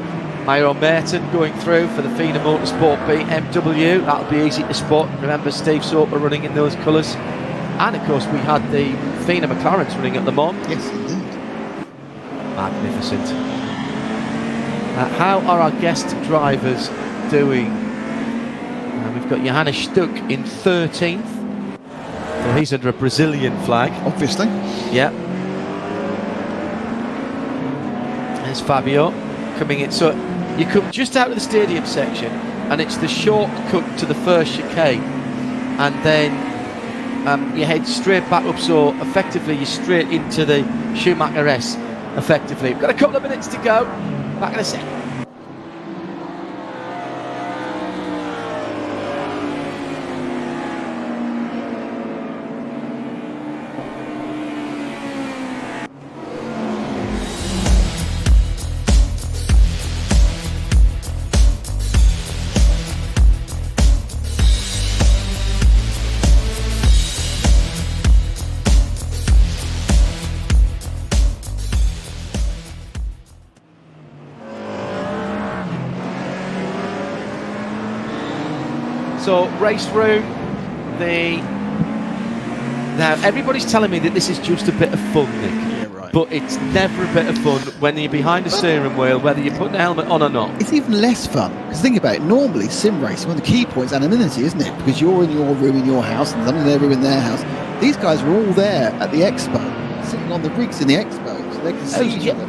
Speaker 12: Myron Merton going through for the FINA Motorsport BMW. That'll be easy to spot. Remember Steve Soper running in those colours. And of course we had the FINA McLarens running at Le Mans.
Speaker 13: Yes, indeed.
Speaker 12: Magnificent. How are our guest drivers doing? We've got Johannes Stuck in 13th. So he's under a Brazilian flag.
Speaker 13: Obviously.
Speaker 12: Yeah. There's Fabio coming in. So you come just out of the stadium section and it's the shortcut to the first chicane. And then you head straight back up. So effectively you're straight into the Schumacher S. Effectively. We've got a couple of minutes to go. Back in a second. So RaceRoom, now everybody's telling me that this is just a bit of fun, Nick.
Speaker 13: Yeah, right.
Speaker 12: But it's never a bit of fun when you're behind a steering wheel, whether you put the helmet on or not.
Speaker 13: It's even less fun, because think about it, normally sim racing, one of the key points is anonymity, isn't it? Because you're in your room in your house and someone's in their room in their house. These guys are all there at the Expo, sitting on the rigs in the Expo, so they can see each other.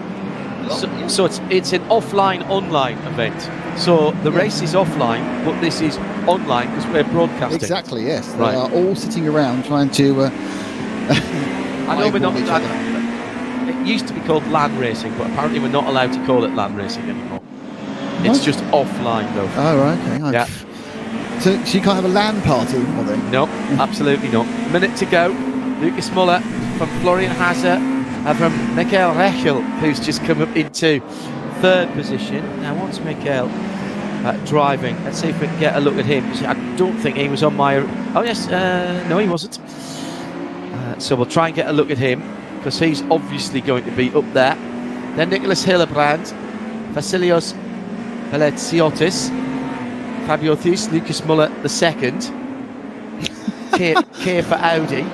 Speaker 12: So it's an offline-online event. So the race is offline, but this is online because we're broadcasting.
Speaker 13: Exactly, yes. They
Speaker 12: Right.
Speaker 13: are all sitting around trying to...
Speaker 12: I know we're not...
Speaker 13: eyeball each other.
Speaker 12: It used to be called land racing, but apparently we're not allowed to call it land racing anymore. It's
Speaker 13: What?
Speaker 12: just offline, though.
Speaker 13: Oh, right, okay.
Speaker 12: Yeah.
Speaker 13: So you can't have a LAN party anymore then?
Speaker 12: No, absolutely not. Minute to go. Lucas Muller from Florian Haase and from Michael Rechel, who's just come up into third position. Now, what's Michael driving? Let's see if we can get a look at him. I don't think he was on my... Oh, yes. No, he wasn't. So we'll try and get a look at him, because he's obviously going to be up there. Then Nicholas Hillebrand, Vasilios Pelletsiotis, Fabio Thies, Lucas Muller the second, K for Audi,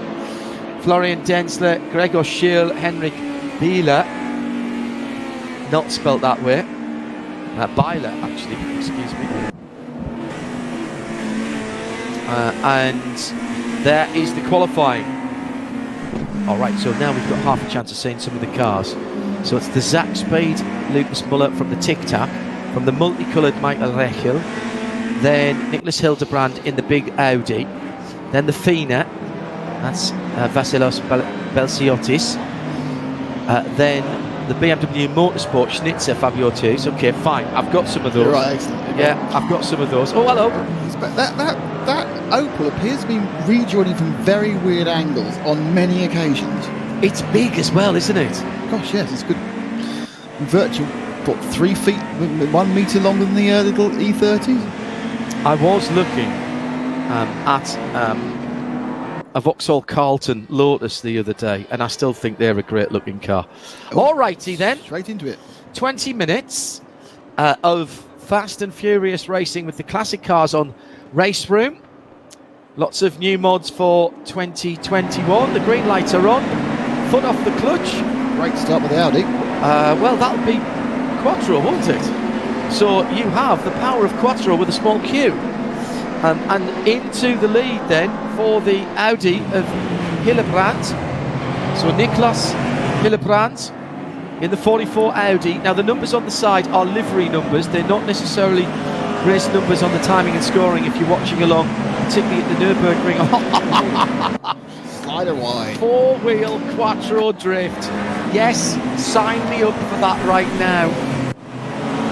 Speaker 12: Florian Densler, Gregor Schill, Henrik Bieler, not spelt that way, Bieler actually, excuse me. And there is the qualifying. Alright, so now we've got half a chance of seeing some of the cars. So it's the Zach Speed, Lucas Muller from the Tic Tac, from the multicoloured Michael Rechel, then Nicholas Hildebrand in the big Audi, then the Fina, that's Vasilos Belsiotis, then the BMW Motorsport Schnitzer Fabio Thies. Okay, fine, I've got some of those.
Speaker 13: Right, excellent.
Speaker 12: Yeah, I've got some of those. Oh, hello.
Speaker 13: That Opel appears to be rejoining from very weird angles on many occasions.
Speaker 12: It's big as well, isn't it?
Speaker 13: Gosh, yes, it's good. Virtual, what, 3 feet, 1 metre longer than the little E30s?
Speaker 12: I was looking at a Vauxhall Carlton Lotus the other day, and I still think they're a great looking car. Alrighty then.
Speaker 13: Straight into it.
Speaker 12: 20 minutes of fast and furious racing with the classic cars on RaceRoom. Lots of new mods for 2021. The green lights are on. Foot off the clutch.
Speaker 13: Great start with the Audi.
Speaker 12: Well, that'll be Quattro, won't it? So you have the power of Quattro with a small Q. And into the lead then for the Audi of Hillebrand. So Niklas Hillebrand in the 44 Audi. Now the numbers on the side are livery numbers. They're not necessarily race numbers on the timing and scoring if you're watching along, particularly at the Nürburgring.
Speaker 13: Slider wide.
Speaker 12: 4-wheel Quattro drift. Yes, sign me up for that right now.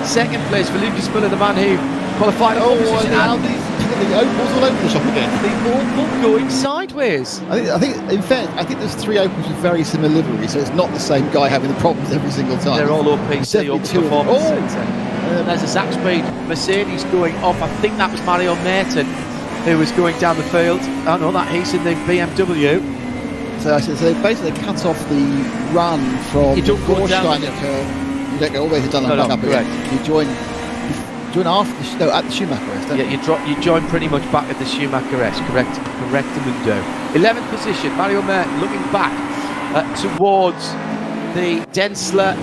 Speaker 12: Second place for Lucas Muller, the man who qualified at position.
Speaker 13: Now the Opels all over the shop again.
Speaker 12: The Opel going sideways.
Speaker 13: I think, in fact, I think there's 3 Opels with very similar livery, so it's not the same guy having the problems every single time.
Speaker 12: They're all OPC, Opel Performance Centre.
Speaker 13: Oh.
Speaker 12: There's a Zach Speed Mercedes going off. I think that was Mario Merton who was going down the field. Oh no, he's in the BMW.
Speaker 13: So basically they cut off the run from the Vorsteiner curve. You don't go all the way to Dunlop back up again. You join after at the Schumacher S.
Speaker 12: You join pretty much back at the Schumacher S. Correct, Mundo. 11th position, Mario Merton looking back towards the Densler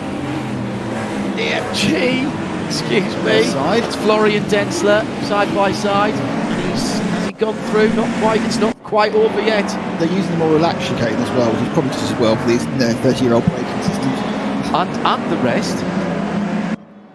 Speaker 12: EMG. Excuse me. It's Florian Densler side by side. And has he gone through? Not quite. It's not quite over yet.
Speaker 13: They're using the more relaxed chicane as well, which is probably just as well for these 30-year-old braking systems.
Speaker 12: And the rest.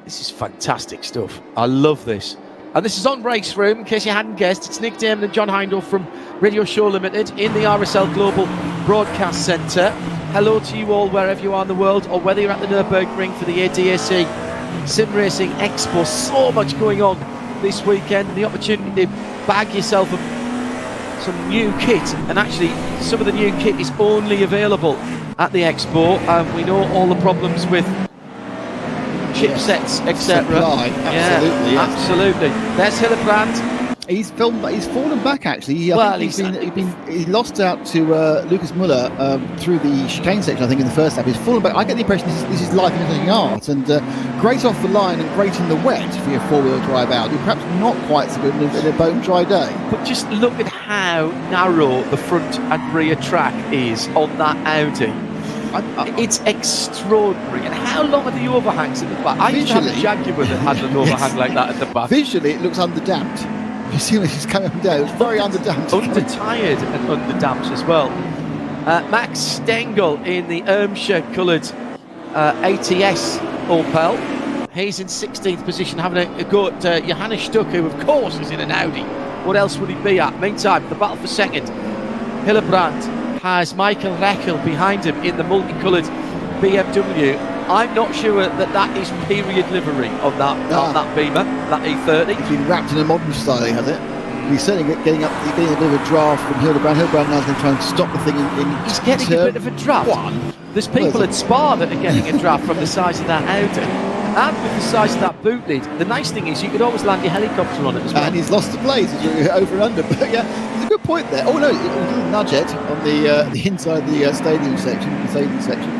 Speaker 12: This is fantastic stuff. I love this. And this is on RaceRoom, in case you hadn't guessed. It's Nick Damon and John Hindle from Radio Show Limited in the RSL Global Broadcast Centre. Hello to you all wherever you are in the world, or whether you're at the Nürburgring for the ADAC SimRacing Expo. So much going on this weekend. The opportunity to bag yourself some new kit. And actually, some of the new kit is only available at the Expo. We know all the problems with chipsets, etc.
Speaker 13: Absolutely, yes.
Speaker 12: Absolutely. There's Hillebrand.
Speaker 13: He's fallen back actually. I think he lost out to Lucas Muller through the chicane section. I think in the first lap he's fallen back. I get the impression this is life imitating art, and great off the line and great in the wet for your four-wheel drive Audi. Perhaps not quite so good in a bone dry day.
Speaker 12: But just look at how narrow the front and rear track is on that Audi. It's extraordinary. And how long are the overhangs at the back? I used to have a Jaguar that had an overhang like that at the back.
Speaker 13: Visually, it looks underdamped. You see when she's coming down, it's very underdamped.
Speaker 12: Undertired and underdamped as well. Max Stengel in the Ermshire coloured ATS Opel. He's in 16th position, having a go at Johannes Stuck, who of course is in an Audi. What else would he be at? Meantime, the battle for second. Hillebrand has Michael Rechel behind him in the multicoloured BMW. I'm not sure that is period livery on that Beamer, that E30.
Speaker 13: It's been wrapped in a modern style, has it? He's certainly getting a bit of a draft from Hillebrand. Hillebrand now is going to try and stop the thing in
Speaker 12: He's getting a bit of a draft. There's people at Spa that are getting a draft from the size of that Audi. And with the size of that boot lid, the nice thing is you could always land your helicopter on it as well.
Speaker 13: And he's lost the blaze over and under. But yeah, there's a good point there. Oh no, it will nudge it on the inside the stadium section.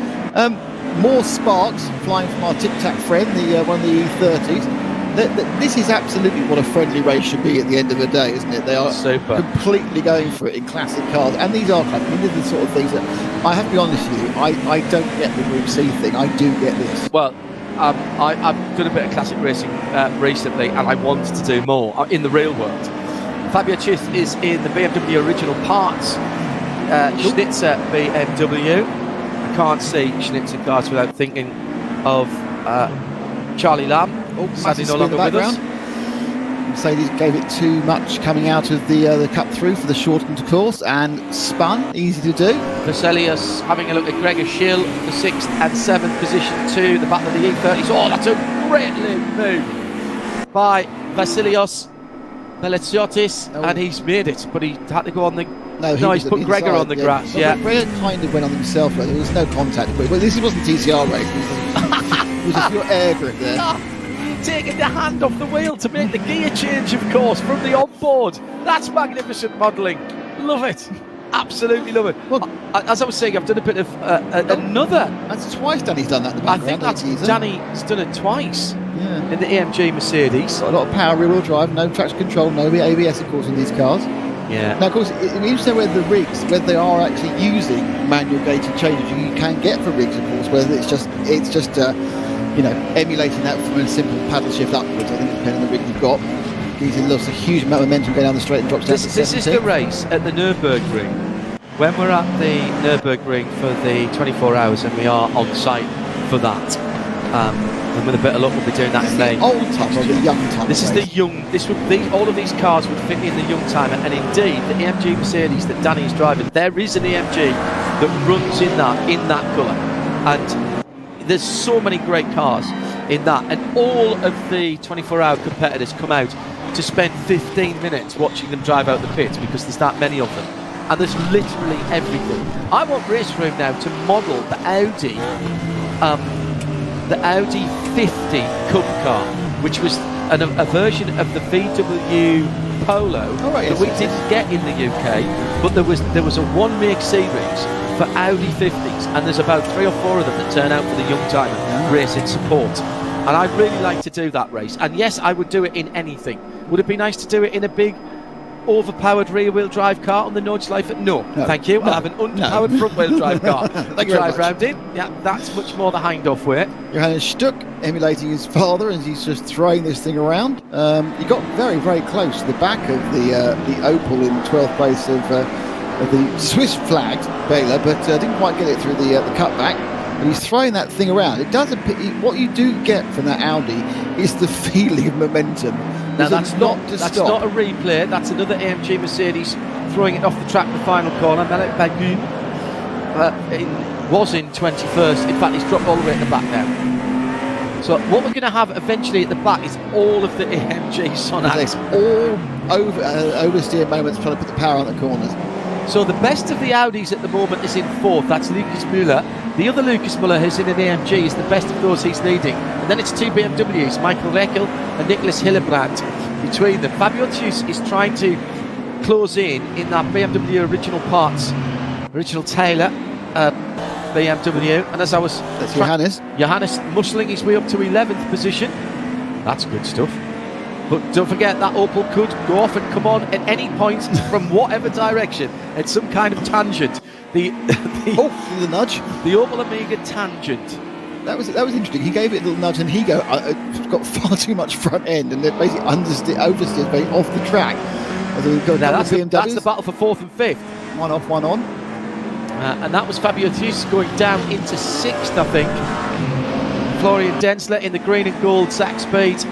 Speaker 13: More sparks flying from our Tic Tac friend, one of the E30s. This is absolutely what a friendly race should be at the end of the day, isn't it? They are completely going for it in classic cars, and these are classic. I mean, these are the sort of things that I have to be honest with you. I don't get the Group C thing. I do get this.
Speaker 12: Well, I've done a bit of classic racing recently, and I want to do more in the real world. Fabio Chith is in the BMW original parts Schnitzer BMW. I can't see Schnitzer cars without thinking of Charlie Lamb. Sadly no longer with us.
Speaker 13: Mercedes gave it too much coming out of the cut through for the shortened course and spun. Easy to do.
Speaker 12: Vasilius having a look at Gregor Schill, the 6th and 7th position to the battle of the E30s. Oh, that's a great move by Vasilios Veleziotis, and he's made it, but he had to go on the... No, he's put Gregor on the grass, yeah.
Speaker 13: Gregor kind of went on himself, there was no contact. But this wasn't TCR race, it was a pure air grip there.
Speaker 12: Taking the hand off the wheel to make the gear change, of course, from the onboard. That's magnificent modelling. Love it. Absolutely love it. Well, as I was saying, I've done a bit of another.
Speaker 13: That's twice Danny's done that in the background.
Speaker 12: I think Danny's done it twice in the AMG Mercedes.
Speaker 13: Got a lot of power, rear-wheel drive, no traction control, no ABS, of course, in these cars.
Speaker 12: Yeah.
Speaker 13: Now, of course, it means to know whether the rigs, whether they are actually using manual gated changes you can get for rigs, of course, whether it's just emulating that from a simple paddle shift upwards. I think depending on the rig you've got. He lost a huge amount of momentum going down the straight and drops down to 17.
Speaker 12: This is the race at the Nürburgring. When we're at the Nürburgring for the 24 hours, and we are on site for that, and with a bit of luck, we'll be doing that in May.
Speaker 13: Old time or the young time?
Speaker 12: This is the young. All of these cars would fit in the young timer, and indeed, the AMG Mercedes that Danny is driving, there is an AMG that runs in that colour, and there's so many great cars in that, and all of the 24-hour competitors come out to spend 15 minutes watching them drive out the pit because there's that many of them, and there's literally everything. I want RaceRoom now to model the Audi 50 Cup car, which was a version of the VW Polo that we didn't get in the UK, but there was a one-make series for Audi 50s, and there's about 3 or 4 of them that turn out for the young timer racing support. And I'd really like to do that race. And yes, I would do it in anything. Would it be nice to do it in a big, overpowered rear-wheel drive car on the Nordschleife? No, thank you. I'll have an underpowered front-wheel drive car. Drive round in. Yeah, that's much more the Hindhoff way.
Speaker 13: Johannes Stuck emulating his father as he's just throwing this thing around. He got very, very close to the back of the Opel in 12th place of the Swiss flagged Baylor, but didn't quite get it through the cutback. And he's throwing that thing around. It does what you do get from that Audi is the feeling of momentum.
Speaker 12: Now that's not a replay. That's another AMG Mercedes throwing it off the track in the final corner. Malik Bagun was in 21st. In fact, he's dropped all the way at the back now. So what we're going to have eventually at the back is all of the AMG Sonax.
Speaker 13: All oversteer moments trying to put the power on the corners.
Speaker 12: So the best of the Audis at the moment is in 4th. That's Lucas Müller. The other Lucas Müller who's in an AMG is the best of those he's leading. And then it's 2 BMWs, Michael Reckel and Nicholas Hillebrand. between them. Fabio Tius is trying to close in that BMW original parts, original Taylor BMW, and as I was...
Speaker 13: That's Johannes.
Speaker 12: Johannes muscling his way up to 11th position. That's good stuff. But don't forget that Opel could go off and come on at any point from whatever direction at some kind of tangent. The
Speaker 13: nudge.
Speaker 12: The Opel Amiga tangent.
Speaker 13: That was interesting. He gave it a little nudge, and he got far too much front end, and then basically oversteered very off the track.
Speaker 12: That's the battle for 4th and 5th.
Speaker 13: One off, one on.
Speaker 12: And that was Fabio Tius going down into 6th, I think. Florian Densler in the green and gold Zach Speed.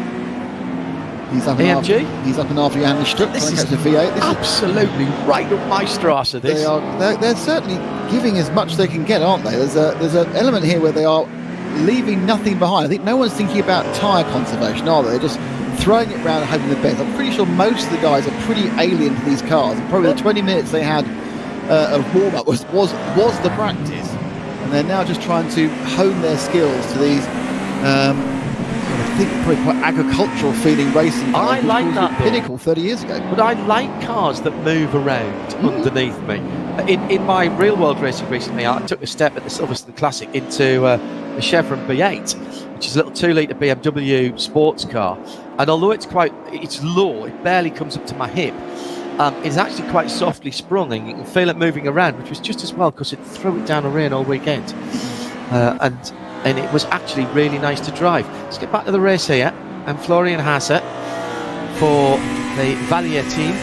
Speaker 13: He's up
Speaker 12: AMG.
Speaker 13: And after Johannes Struck.
Speaker 12: This is
Speaker 13: the V8. This
Speaker 12: absolutely right up my Strasse. This.
Speaker 13: They're certainly giving as much as they can get, aren't they? There's an element here where they are leaving nothing behind. I think no one's thinking about tyre conservation, are they? They're just throwing it around and hoping the best. I'm pretty sure most of the guys are pretty alien to these cars. And probably the 20 minutes they had of warm-up was the practice. And they're now just trying to hone their skills to these I think probably quite agricultural feeling racing cars.
Speaker 12: I like that
Speaker 13: pinnacle 30 years ago.
Speaker 12: But I like cars that move around underneath me. In my real world racing recently, I took a step at the Silverstone Classic into the Chevron B8, which is a little 2-litre BMW sports car. And although it's low, it barely comes up to my hip. It's actually quite softly sprung, and you can feel it moving around, which was just as well because it threw it down a rain all weekend. And it was actually really nice to drive. Let's get back to the race here. And Florian Hasse for the Valier team.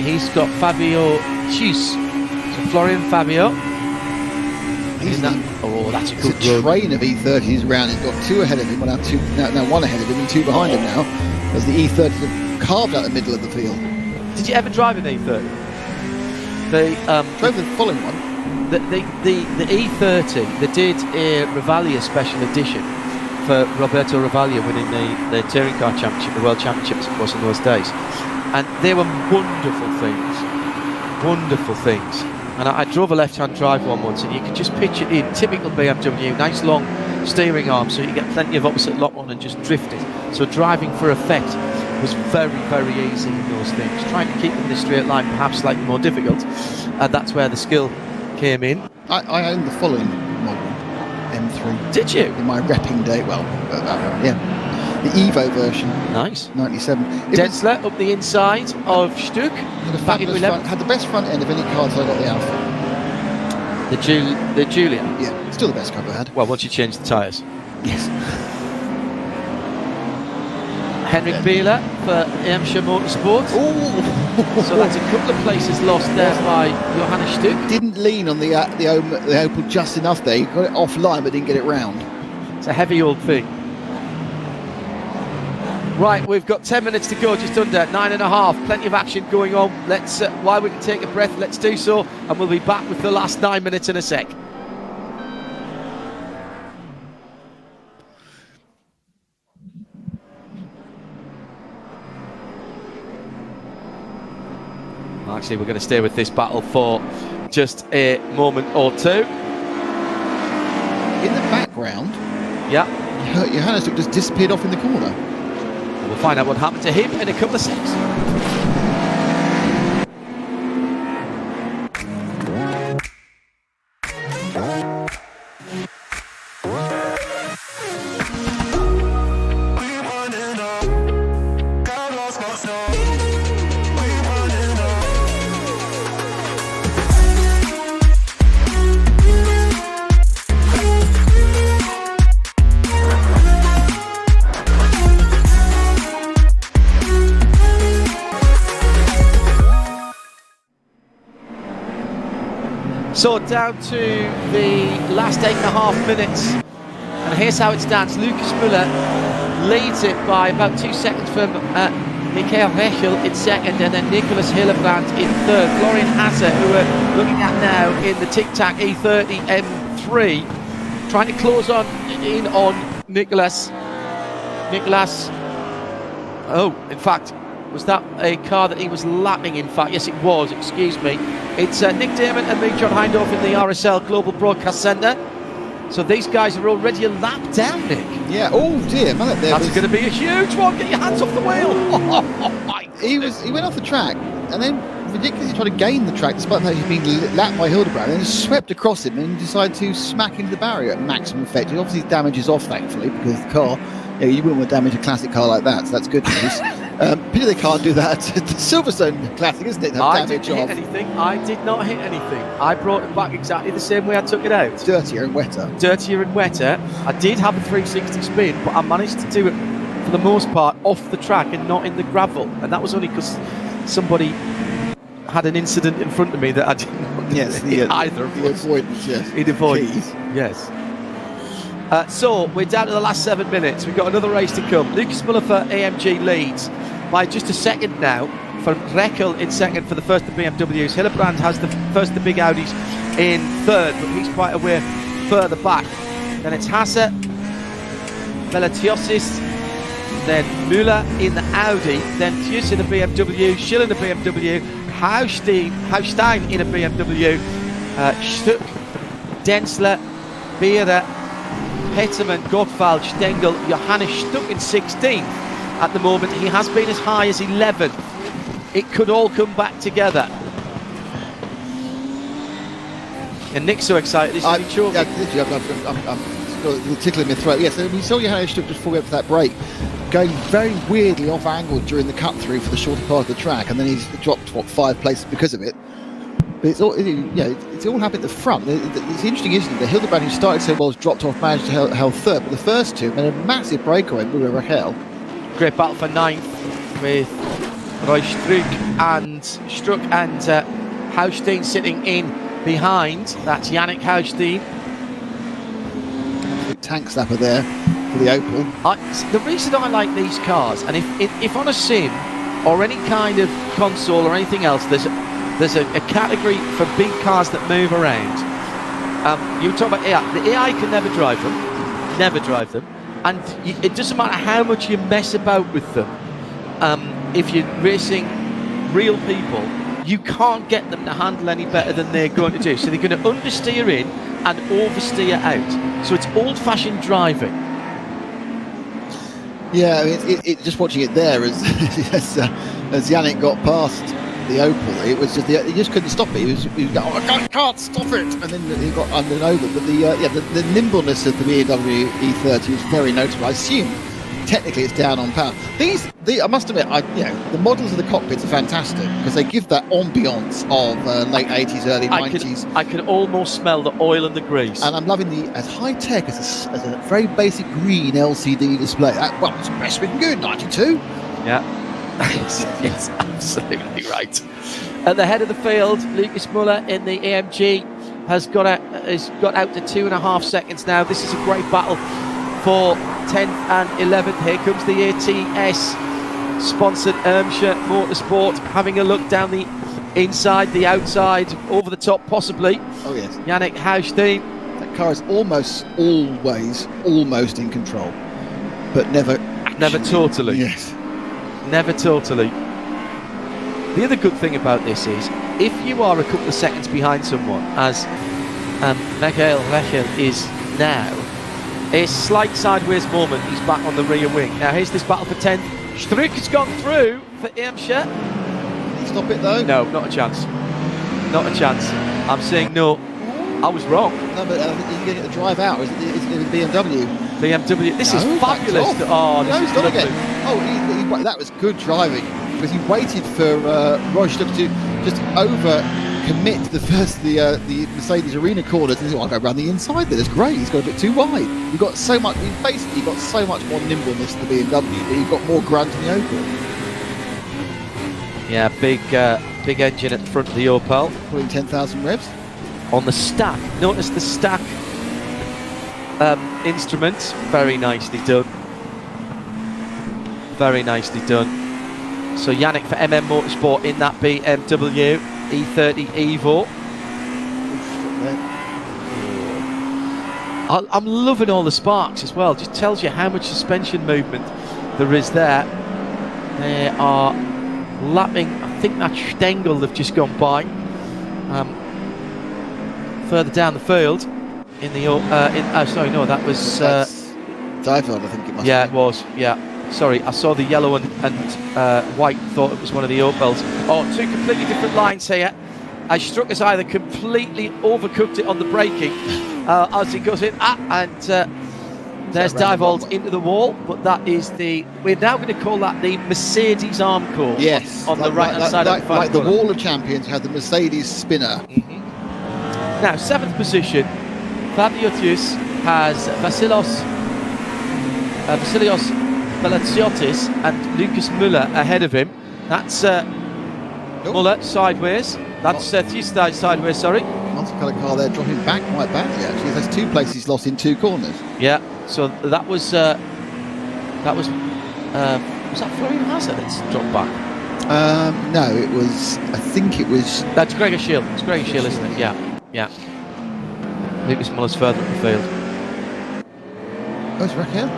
Speaker 12: He's got Fabio Tius. So Florian Fabio. That's a good
Speaker 13: run. Train of E30s around. He's got two ahead of him. Well, now one ahead of him and two behind him now. As the E30s have carved out the middle of the field.
Speaker 12: Did you ever drive an E30?
Speaker 13: Drove the following one.
Speaker 12: The E30, they did a Revalia special edition for Roberto Revalia winning the Touring Car Championship, the World Championship as it was in those days. And they were wonderful things. And I drove a left-hand drive one once, and you could just pitch it in, typical BMW, nice long steering arm, so you get plenty of opposite lock on and just drift it. So driving for effect was very, very easy in those things. Trying to keep them in a straight line, perhaps slightly more difficult, and that's where the skill came in.
Speaker 13: I owned the following model, M3.
Speaker 12: Did you?
Speaker 13: In my repping day, the Evo version.
Speaker 12: Nice.
Speaker 13: 97.
Speaker 12: Densler up the inside of Stuck.
Speaker 13: Had the best front end of any car until I got the Alpha.
Speaker 12: The Julia?
Speaker 13: Yeah, still the best car I had.
Speaker 12: Well, once you change the tyres.
Speaker 13: Yes.
Speaker 12: Henrik Bieler for Emscher Motorsport. So that's a couple of places lost there by Johannes Stuck.
Speaker 13: Didn't lean on the Opel just enough there. He got it offline but didn't get it round.
Speaker 12: It's a heavy old thing. Right, we've got 10 minutes to go, just under 9.5. Plenty of action going on. Let's, while we can take a breath, let's do so, and we'll be back with the last 9 minutes in a sec. Actually, we're going to stay with this battle for just a moment or two.
Speaker 13: In the background,
Speaker 12: Johannes
Speaker 13: just disappeared off in the corner.
Speaker 12: We'll find out what happened to him in a couple of seconds. So down to the last 8.5 minutes, and here's how it stands. Lucas Müller leads it by about 2 seconds from Michael Rechel in second, and then Nicholas Hillebrand in third. Florian Hasse, who we're looking at now in the Tic Tac E30 M3, trying to close in on Nicholas. Oh, in fact, was that a car that he was lapping, in fact? Yes, it was, excuse me. It's Nick Damon and me, John Hindorf, in the RSL Global Broadcast Centre. So these guys are already a lap down, Nick.
Speaker 13: Yeah. Oh dear, man,
Speaker 12: That's going to be a huge one. Get your hands off the wheel. Oh, my
Speaker 13: He went off the track and then ridiculously tried to gain the track despite the fact he's being lapped by Hildebrand, and then swept across him and decided to smack into the barrier at maximum effect. Obviously, his damage is off, thankfully, because the car, you wouldn't want to damage a classic car like that, so that's good news. Pity they can't do that at the Silverstone Classic, isn't it?
Speaker 12: I didn't hit anything. I did not hit anything. I brought it back exactly the same way I took it out.
Speaker 13: Dirtier and wetter.
Speaker 12: Dirtier and wetter. I did have a 360 spin, but I managed to do it for the most part off the track and not in the gravel. And that was only because somebody had an incident in front of me that I didn't know either of us.
Speaker 13: Avoidance, yes.
Speaker 12: In avoidance, yes. So we're down to the last 7 minutes. We've got another race to come. Lucas Muller for AMG leads by just a second now. For Reckel in second for the first of BMWs. Hillebrand has the first of the big Audis in third, but he's quite a way further back. Then it's Hasse, Velatiosis, then Müller in the Audi, then Thius in a BMW, Schill in a BMW, Haustein in a BMW, Stuck, Densler, Beere, Petterman, Gottwald, Stengel, Johannes Stuck in 16th. At the moment, he has been as high as 11th. It could all come back together. And Nick's so excited, he's really choking.
Speaker 13: I'm tickling my throat. Yes, we saw Johannes Stuck just before we went for that break, going very weirdly off angle during the cut through for the shorter part of the track, and then he's dropped 5 places because of it. But it's all happened at the front. It's interesting, isn't it? The Hildebrand, who started so well, has dropped off, managed to hold third, but the first two made a massive breakaway with Rachel.
Speaker 12: Great battle for 9th with Roy Struck and Haustein sitting in behind. That's Yannick Haustein.
Speaker 13: Tank slapper there for the Opel.
Speaker 12: The reason I like these cars, and if on a sim or any kind of console or anything else, there's a category for big cars that move around. You talk about AI. The AI can never drive them, and it doesn't matter how much you mess about with them. If you're racing real people, you can't get them to handle any better than they're going to do. So they're going to understeer in and oversteer out. So it's old-fashioned driving.
Speaker 13: Yeah, I mean, just watching it there as Yannick got past the Opel, it was just he just couldn't stop it. He was going, I can't stop it, and then he got under and over. But the nimbleness of the BMW E30 was very notable. I assume technically it's down on power. I must admit, the models of the cockpits are fantastic because they give that ambience of late 80s, early 90s.
Speaker 12: I can almost smell the oil and the grease.
Speaker 13: And I'm loving as high tech as a very basic green LCD display. It's best we can do, 92.
Speaker 12: Yeah. It's absolutely right. At the head of the field, Lucas Muller in the AMG has got out to 2.5 seconds now. This is a great battle for 10th and 11th. Here comes the ATS sponsored Irmscher Motorsport, having a look down the inside, the outside, over the top possibly.
Speaker 13: Oh yes.
Speaker 12: Yannick Haustein.
Speaker 13: That car is almost in control, but never
Speaker 12: totally.
Speaker 13: Yes.
Speaker 12: Never totally. The other good thing about this is, if you are a couple of seconds behind someone, as Michael Rechel is now, a slight sideways moment, he's back on the rear wing. Now here's this battle for 10th. Struck has gone through for Irmscher.
Speaker 13: Can you stop it though?
Speaker 12: No, not a chance. Not a chance. I'm saying no. I was wrong.
Speaker 13: No, but you're getting to drive out. Is it BMW?
Speaker 12: BMW. This is fabulous. Oh, this is lovely.
Speaker 13: Oh, that was good driving because he waited for Roche to just over-commit to the Mercedes arena corners. And he said, I'll go around the inside there. That's great. He's got a bit too wide. You've got so much. You've basically got so much more nimbleness than the BMW, but you've got more grunt in the Opel.
Speaker 12: Yeah, big engine at the front of the Opel.
Speaker 13: Putting 10,000 revs.
Speaker 12: On the stack. Notice the stack instruments. Very nicely done. Very nicely done. So Yannick for MM Motorsport in that BMW E30 Evo. I'm loving all the sparks as well. Just tells you how much suspension movement there is there. They are lapping, I think that Stengel they've just gone by. Further down the field. in the. Sorry, no, that was.
Speaker 13: Diver, I think it must.
Speaker 12: Yeah,
Speaker 13: be.
Speaker 12: it was. Yeah. Sorry, I saw the yellow and white. Thought it was one of the Opels. Oh, two completely different lines here. Strucker's either completely overcooked it on the braking as he goes in, and there's Divold into the wall. But that is we're now going to call that the Mercedes Armcore.
Speaker 13: Yes,
Speaker 12: on the right hand side of the final
Speaker 13: like the
Speaker 12: corner.
Speaker 13: Wall of Champions had the Mercedes spinner.
Speaker 12: Now, 7th position, Fabiutius has Vasilios Velaziotis and Lucas Müller ahead of him. That's Müller sideways. That's Thiestai sideways, sorry.
Speaker 13: Multicolour car there, dropping back quite badly actually. There's 2 places lost in 2 corners.
Speaker 12: Yeah, so that was that Florian Hazard that's dropped back?
Speaker 13: No, it was, I think it was...
Speaker 12: That's Gregor Schill. It's Gregor Schill, isn't it? Yeah, yeah. Lucas Müller's further up the field.
Speaker 13: Oh, it's Raquel?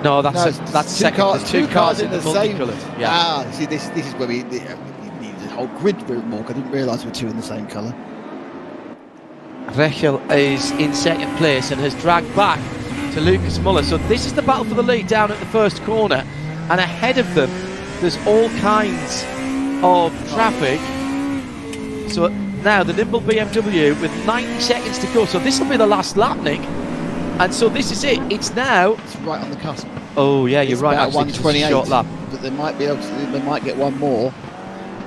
Speaker 12: No, that's second. There's 2 cars in the
Speaker 13: same.
Speaker 12: multicoloured. Yeah.
Speaker 13: Ah, see, this is where we need a whole grid more. I didn't realise we were 2 in the same colour.
Speaker 12: Rechel is in second place and has dragged back to Lucas Müller. So this is the battle for the lead down at the first corner, and ahead of them there's all kinds of traffic. So now the nimble BMW with 90 seconds to go. So this will be the last lap, Nick. And so this is it. It's right
Speaker 13: on the cusp.
Speaker 12: Oh yeah, you're
Speaker 13: It's
Speaker 12: right.
Speaker 13: about
Speaker 12: Actually,
Speaker 13: 128,
Speaker 12: short lap.
Speaker 13: but they might be able to. They might get one more.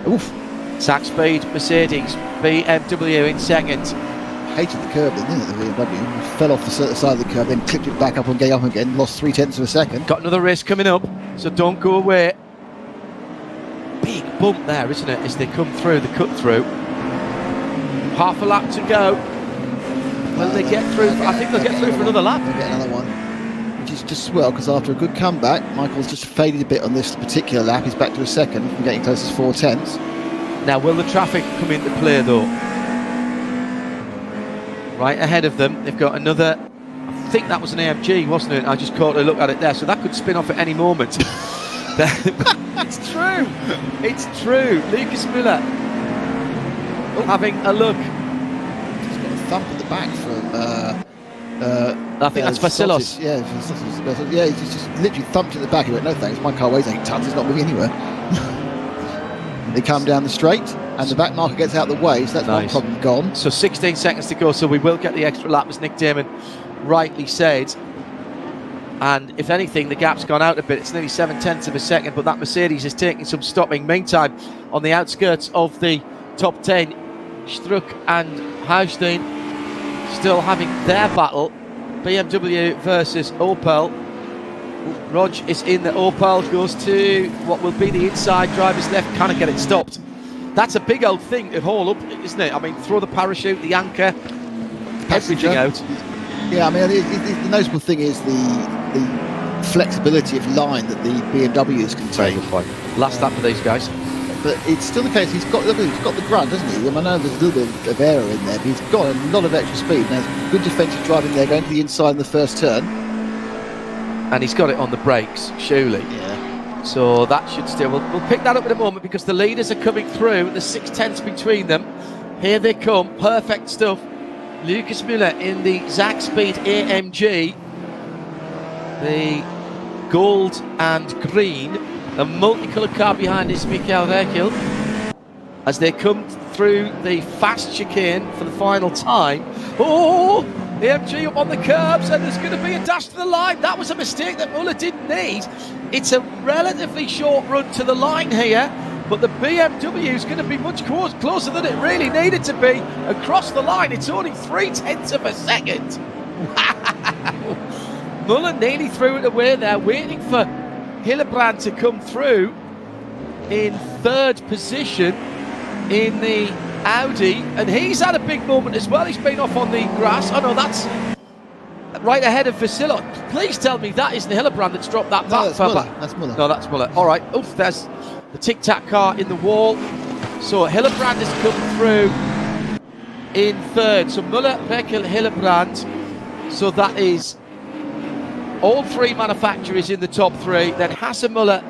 Speaker 13: Oof.
Speaker 12: Zach Speed, Mercedes, BMW in second.
Speaker 13: Hated the curb then, didn't it, the BMW? Fell off the side of the curb, then clipped it back up and gave up again, lost 0.3 of a second.
Speaker 12: Got another race coming up, so don't go away. Big bump there, isn't it, as they come through the cut through. Half a lap to go. Will they get through? I think they'll get through for another lap.
Speaker 13: They'll get another one, which is just swell, because after a good comeback, Michael's just faded a bit on this particular lap. He's back to a second from getting close as 0.4.
Speaker 12: Now, will the traffic come into play, though? Right ahead of them, they've got another, I think that was an AMG, wasn't it? I just caught a look at it there, so that could spin off at any moment. It's true. It's true. Lucas Müller having a look.
Speaker 13: He's got a thump at the back from...
Speaker 12: I think that's Vasilos.
Speaker 13: Yeah, yeah, he's just literally thumped at the back. He went, no thanks, my car weighs 8 tons, it's not moving anywhere. They come down the straight, and the back marker gets out the way, so that's
Speaker 12: Nice.
Speaker 13: one problem gone.
Speaker 12: So 16 seconds to go, so we will get the extra lap, as Nick Damon rightly said. And if anything, the gap's gone out a bit. It's nearly 0.7 of a second, but that Mercedes is taking some stopping. Meantime, on the outskirts of the top 10, Struck and Haustein still having their battle. BMW versus Opel. Rog is in the Opel, goes to what will be the inside, driver's left, cannot get it stopped. That's a big old thing to haul up, isn't it? I mean, throw the parachute, the anchor, everything out.
Speaker 13: Yeah, I mean, the notable thing is the flexibility of line that the BMWs can take.
Speaker 12: Last lap for these guys.
Speaker 13: But it's still the case, he's got the grunt, hasn't he? I mean, I know there's a little bit of error in there, but he's got a lot of extra speed. Now, good defensive driving there, going to the inside in the first turn.
Speaker 12: And he's got it on the brakes, surely.
Speaker 13: Yeah.
Speaker 12: So that should still... We'll pick that up in a moment, because the leaders are coming through. There's 0.6 between them. Here they come. Perfect stuff. Lucas Müller in the Zach Speed AMG. The gold and green. The multicoloured car behind is Michael Rechel. As they come through the fast chicane for the final time. Oh! The MG up on the curbs, and there's going to be a dash to the line. That was a mistake that Müller didn't need. It's a relatively short run to the line here, but the BMW is going to be much closer than it really needed to be across the line. It's only 0.3 of a second. Müller nearly threw it away there, waiting for Hillebrand to come through in third position in the Audi, and he's had a big moment as well. He's been off on the grass. Oh no, that's right ahead of Vasilov. Please tell me that isn't Hillebrand that's dropped that back.
Speaker 13: That's Müller.
Speaker 12: No, that's Müller. All right. Oof, there's the Tic Tac car in the wall. So Hillebrand has come through in third. So Müller, Rechel, Hillebrand. So that is all 3 manufacturers in the top 3. Then Hassan Müller,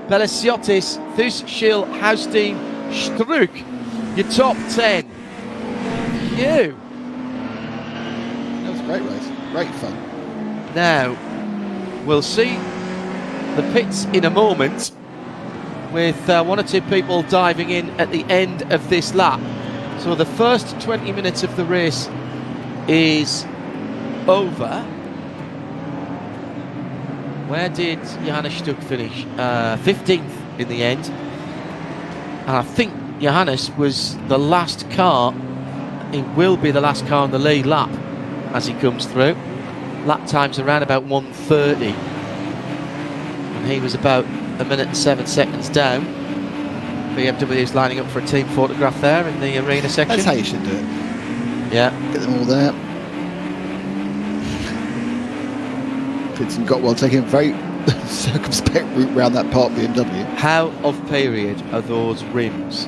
Speaker 12: Belasiotis, Thus, Schill, Haustein, Struck. Your top 10. Phew.
Speaker 13: Great race. Great fun.
Speaker 12: Now, we'll see the pits in a moment with one or two people diving in at the end of this lap. So the first 20 minutes of the race is over. Where did Johannes Stuck finish? 15th in the end. And I think Johannes was the last car. He will be the last car on the lead lap as he comes through. Lap time's around about 1:30. And he was about 1 minute and 7 seconds down. BMW is lining up for a team photograph there in the arena section.
Speaker 13: That's how you should do it.
Speaker 12: Yeah.
Speaker 13: Get them all there. Vincent Gotwell taking a very circumspect route round that part BMW.
Speaker 12: How off period are those rims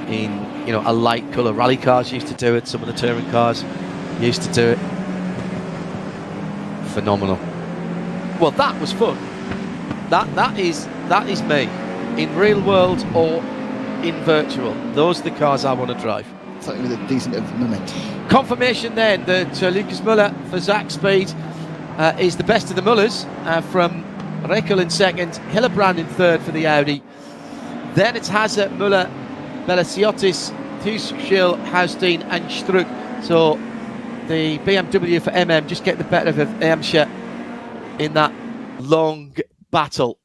Speaker 12: in, you know, a light colour? Rally cars used to do it, some of the touring cars used to do it. Phenomenal. Well, that was fun. That is me. In real world or in virtual. Those are the cars I want to drive.
Speaker 13: Something with a decent bit of momentum. Confirmation
Speaker 12: then that Lucas Müller for Zach Speed is the best of the Müllers from Rekel in second, Hillebrand in third for the Audi. Then it's Hazard, Müller, Veliciotis, Tuchel, Hausdien and Struck. So the BMW for MM just get the better of Emscher in that long battle.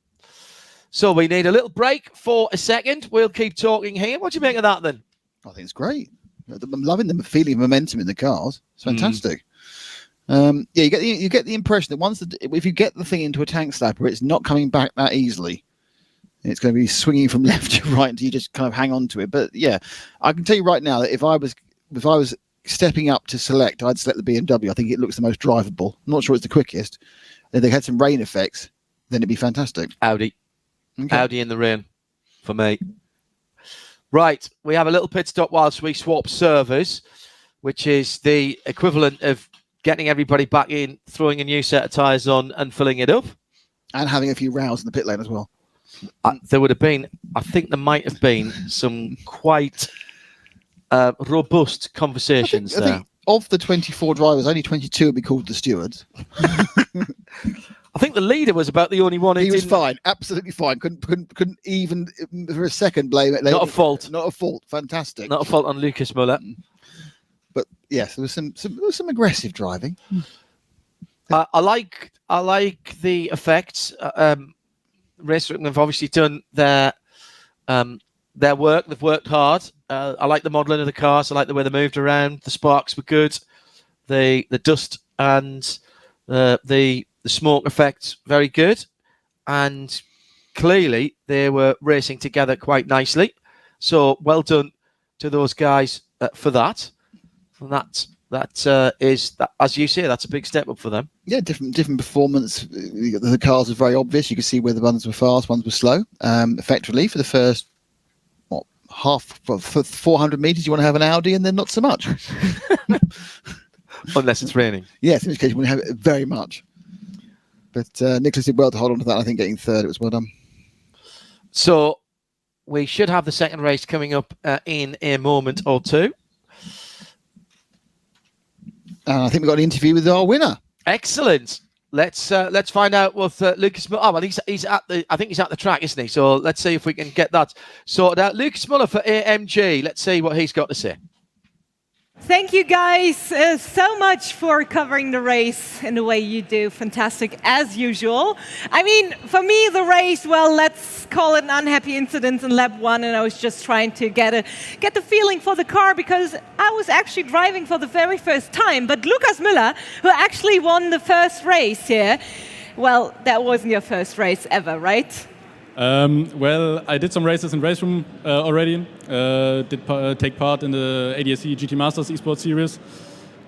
Speaker 12: So we need a little break for a second. We'll keep talking here. What do you make of that then?
Speaker 13: I think it's great. I'm loving the feeling of momentum in the cars. It's fantastic. Yeah, you get the impression that if you get the thing into a tank slapper, it's not coming back that easily. It's going to be swinging from left to right until you just kind of hang on to it. But yeah, I can tell you right now that if I was stepping up to select, I'd select the BMW. I think it looks the most drivable. I'm not sure it's the quickest. If they had some rain effects, then it'd be fantastic.
Speaker 12: Audi.
Speaker 13: Okay.
Speaker 12: Audi in the rain for me. Right, we have a little pit stop whilst we swap servers, which is the equivalent of getting everybody back in, throwing a new set of tyres on and filling it up.
Speaker 13: And having a few rows in the pit lane as well.
Speaker 12: There would have been, I think there might have been some quite robust conversations
Speaker 13: I think of the 24 drivers, only 22 would be called the stewards.
Speaker 12: I think the leader was about the only one.
Speaker 13: He was fine, absolutely fine. Couldn't even for a second blame it.
Speaker 12: Not a fault.
Speaker 13: Not a fault. Fantastic.
Speaker 12: Not a fault on Lucas Müller.
Speaker 13: But yes, there was some aggressive driving.
Speaker 12: I like the effects. RaceRoom have obviously done their work. They've worked hard. I like the modelling of the cars. I like the way they moved around. The sparks were good. The dust and the smoke effect very good. And clearly they were racing together quite nicely. So well done to those guys for that. And that is, as you say, that's a big step up for them.
Speaker 13: Yeah, different performance. The cars were very obvious. You could see where the ones were fast, ones were slow. Effectively, for the first for 400 meters, you want to have an Audi, and then not so much.
Speaker 12: Unless it's raining.
Speaker 13: Yes, in which case you want to have it very much. But Nicholas did well to hold on to that. I think getting third, it was well done.
Speaker 12: So we should have the second race coming up in a moment or two.
Speaker 13: I think we've got an interview with our winner.
Speaker 12: Excellent. Let's find out what Lucas Müller. Oh, well, he's at the. I think he's at the track, isn't he? So let's see if we can get that sorted out. Lucas Müller for AMG. Let's see what he's got to say.
Speaker 1: Thank you guys so much for covering the race in the way you do. Fantastic, as usual. I mean, for me, the race, well, let's call it an unhappy incident in lap 1, and I was just trying to get the feeling for the car because I was actually driving for the very first time. But Lucas Müller, who actually won the first race here, well, that wasn't your first race ever, right?
Speaker 17: Well, I did some races in RaceRoom already. Did take part in the ADAC GT Masters eSports series,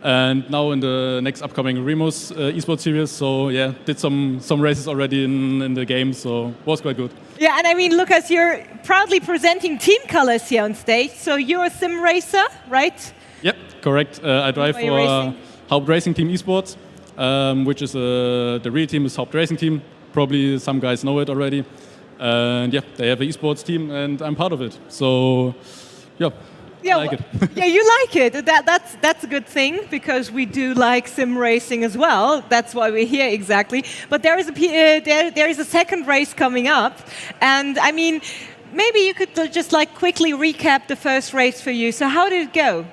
Speaker 17: and now in the next upcoming Remus eSports series. So yeah, did some races already in the game. So was quite good.
Speaker 1: Yeah, and I mean, Lucas, you're proudly presenting team colors here on stage. So you're a sim racer, right?
Speaker 17: Yep, correct. I drive for Haupt Racing Team Esports, which is the real team is Haupt Racing Team. Probably some guys know it already. And yeah, they have an esports team, and I'm part of it. So, yeah,
Speaker 1: Yeah,
Speaker 17: I like it.
Speaker 1: yeah, you like it. That's a good thing because we do like sim racing as well. That's why we're here exactly. But there is a second race coming up, and I mean, maybe you could just like quickly recap the first race for you. So how did it go?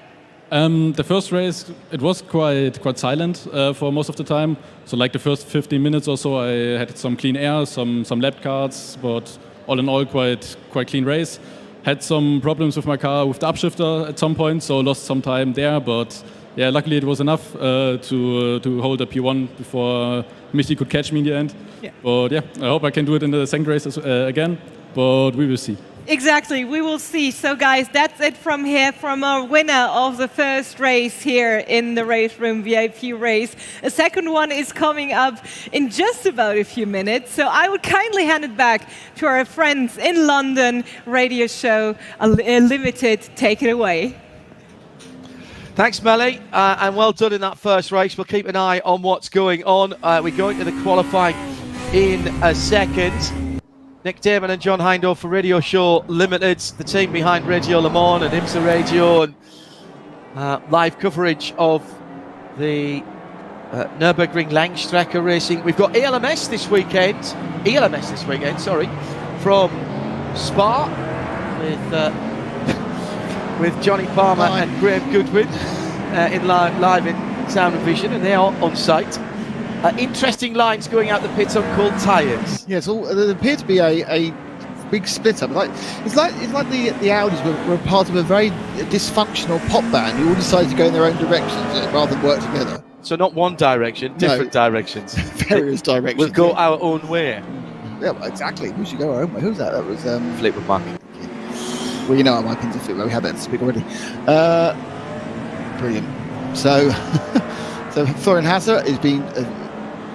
Speaker 17: The first race, it was quite silent for most of the time. So like the first 15 minutes or so, I had some clean air, some lap cards, but all in all, quite clean race. Had some problems with my car with the upshifter at some point, so lost some time there. But yeah, luckily it was enough to hold a P1 before Michi could catch me in the end.
Speaker 1: Yeah.
Speaker 17: But yeah, I hope I can do it in the second race again. But we will see.
Speaker 1: Exactly, we will see. So guys, that's it from here, from our winner of the first race here in the RaceRoom VIP race. A second one is coming up in just about a few minutes. So I would kindly hand it back to our friends in London, Radio Show Unlimited. Take it away.
Speaker 12: Thanks, Melly, and well done in that first race. We'll keep an eye on what's going on. We're going to the qualifying in a second. Nick Damon and John Hindhaugh for Radio Show Limited, the team behind Radio Le Mans and IMSA Radio, and live coverage of the Nürburgring Langstrecke racing. We've got ELMS this weekend, from Spa with Johnny Palmer and Graham Goodwin in live in Sound and Vision, and they are on site. Interesting lines going out the pits on cold tyres.
Speaker 13: Yes, there appeared to be a big split up. It's like the Audis were part of a very dysfunctional pop band who all decided to go in their own directions rather than work together.
Speaker 12: So not one direction, different directions.
Speaker 13: Various directions.
Speaker 12: We'll go our own way.
Speaker 13: Yeah, well, exactly. We should go our own way. Who's that? That was
Speaker 12: Fleetwood Mac.
Speaker 13: Well, you know my opinions of Fleetwood. We had that to speak already. Brilliant. So, Florian Hasser has been.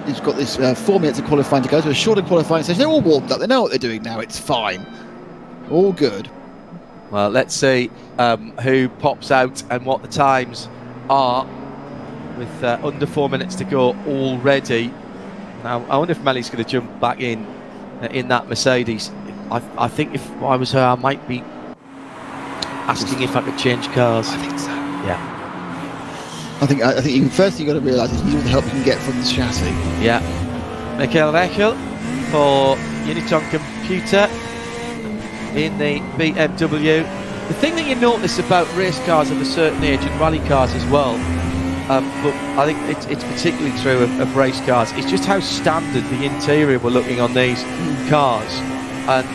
Speaker 13: He's got this 4 minutes of qualifying to go, so a shorter qualifying session. They're all warmed up. They know what they're doing now. It's fine. All good.
Speaker 12: Well, let's see who pops out and what the times are with under 4 minutes to go already. Now, I wonder if Melly's going to jump back in that Mercedes. I think if I was her, I might be asking if I could change cars.
Speaker 13: I think so.
Speaker 12: Yeah.
Speaker 13: I think first you've got to realise is all the help you can get from the chassis.
Speaker 12: Yeah. Michael Rechel for Uniton Computer in the BMW. The thing that you notice about race cars of a certain age and rally cars as well, but I think it's particularly true of race cars, it's just how standard the interior were looking on these cars. And,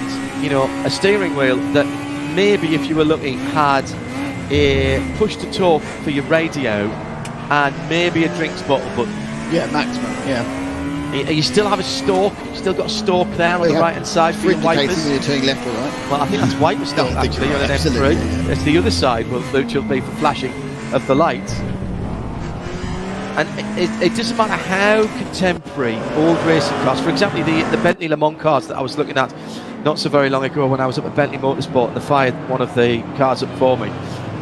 Speaker 12: you know, a steering wheel that maybe if you were looking had a push-to-talk for your radio and maybe a drinks bottle, but
Speaker 13: yeah, maximum. Yeah.
Speaker 12: You still have a stalk. You still got a stalk there on the right-hand side for your wipers.
Speaker 13: When you're turning left or right.
Speaker 12: Well, I think that's wiper stalk actually on an M3. Yeah. It's the other side, which will be for flashing of the lights. And it doesn't matter how contemporary old racing cars. For example, the Bentley Le Mans cars that I was looking at not so very long ago when I was up at Bentley Motorsport and they fired one of the cars up for me.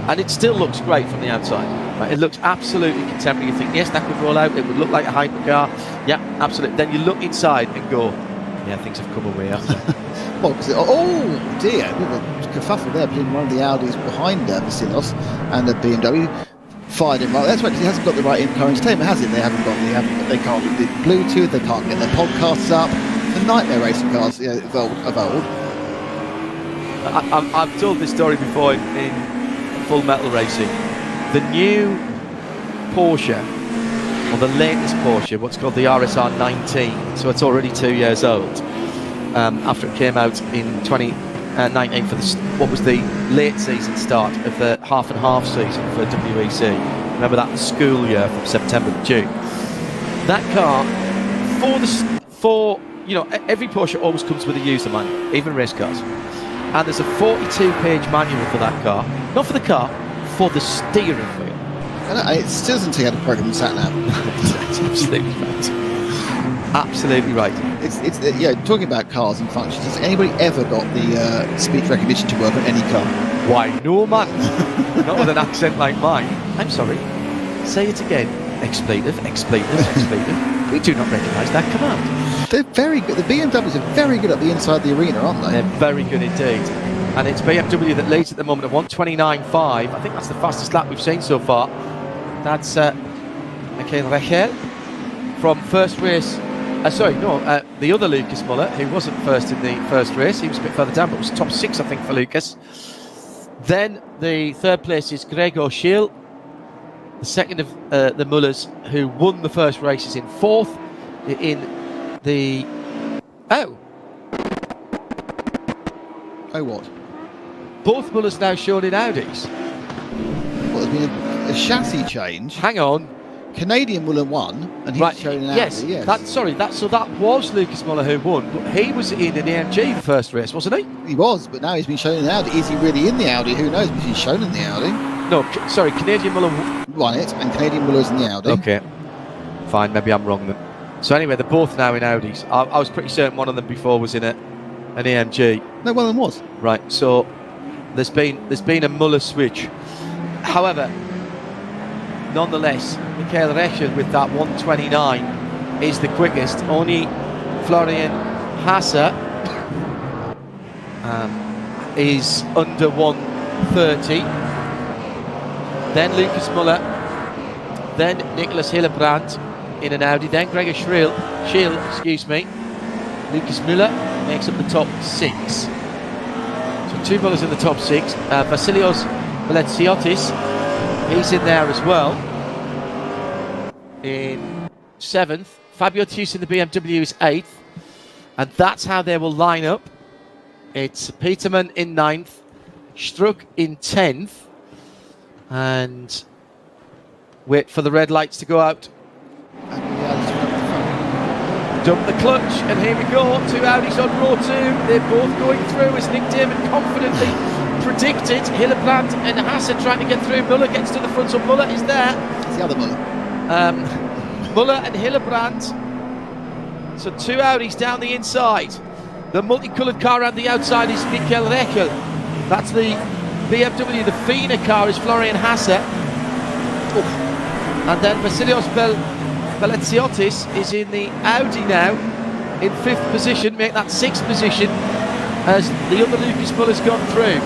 Speaker 12: And it still looks great from the outside. Right? It looks absolutely contemporary. You think, yes, that could roll out. It would look like a hypercar. Yeah, absolutely. Then you look inside and go, yeah, things have come away, haven't they?
Speaker 13: Well, oh dear, a bit of a kerfuffle there between one of the Audis behind Vasilos and the BMW. Fired him right. That's right, because he hasn't got the right in-car entertainment, has it? They can't do Bluetooth. They can't get their podcasts up. It's a nightmare racing cars of old.
Speaker 12: I've told this story before in Full Metal Racing. The new Porsche, or the latest Porsche, what's called the RSR 19, so it's already 2 years old, after it came out in 2019 for what was the late season start of the half and half season for WEC. Remember that school year from September to June. That car, every Porsche always comes with a user manual, even race cars. And there's a 42-page manual for that car. Not for the car, for the steering wheel.
Speaker 13: It still doesn't tell you how to program the sat-nav.
Speaker 12: Absolutely right. Absolutely right.
Speaker 13: It's talking about cars and functions. Has anybody ever got the speech recognition to work on any car?
Speaker 12: Why, no, man. Not with an accent like mine. I'm sorry. Say it again. Expletive. We do not recognise that command.
Speaker 13: They're very good. The BMWs are very good at the inside of the arena, aren't they?
Speaker 12: They're very good indeed. And it's BMW that leads at the moment at 1:29.5. I think that's the fastest lap we've seen so far. That's Michael Rechel from first race. The other Lucas Muller, who wasn't first in the first race. He was a bit further down, but was top 6, I think, for Lucas. Then the third place is Gregor Schill, the second of the Mullers, who won the first race, is in fourth in the... Oh,
Speaker 13: what?
Speaker 12: Both Mullers now shown in Audis.
Speaker 13: Well, there's been a chassis change.
Speaker 12: Hang on.
Speaker 13: Canadian Muller won, and he's shown in Audi.
Speaker 12: Yes. That was Lucas Muller who won, but he was in an AMG the first race, wasn't he?
Speaker 13: He was, but now he's been shown in Audi. Is he really in the Audi? Who knows? But he's shown in the Audi.
Speaker 12: No, sorry, Canadian Muller
Speaker 13: won it, and Canadian Muller's in the Audi.
Speaker 12: Okay, fine, maybe I'm wrong then. So anyway, they're both now in Audis. I was pretty certain one of them before was in an AMG.
Speaker 13: No, one of them was.
Speaker 12: Right, so there's been a Muller switch. However, nonetheless, Michael Rechel with that 1:29 is the quickest. Only Florian Hasse is under 1:30. Then Lucas Muller. Then Nicholas Hillebrand in an Audi. Then Gregor Schill, Lucas Müller makes up the top 6. So 2 Mullers in the top 6. Vasilios Valentiotis, he's in there as well. In 7th. Fabio Tuce in the BMW is 8th. And that's how they will line up. It's Peterman in 9th. Struck in 10th. And wait for the red lights to go out. Dump the clutch, and here we go. 2 Audis on row 2. They're both going through, as Nick Damon confidently predicted. Hillebrand and Hasse trying to get through. Muller gets to the front, so Muller is there.
Speaker 13: It's the other Muller.
Speaker 12: Muller and Hillebrand. So 2 Audis down the inside. The multicoloured car around the outside is Michael Rechel. That's the BMW. The Fina car is Florian Hasse. And then Vasilios Valentiotis is in the Audi now, in 5th position, make that 6th position as the other Lucas Muller's gone through.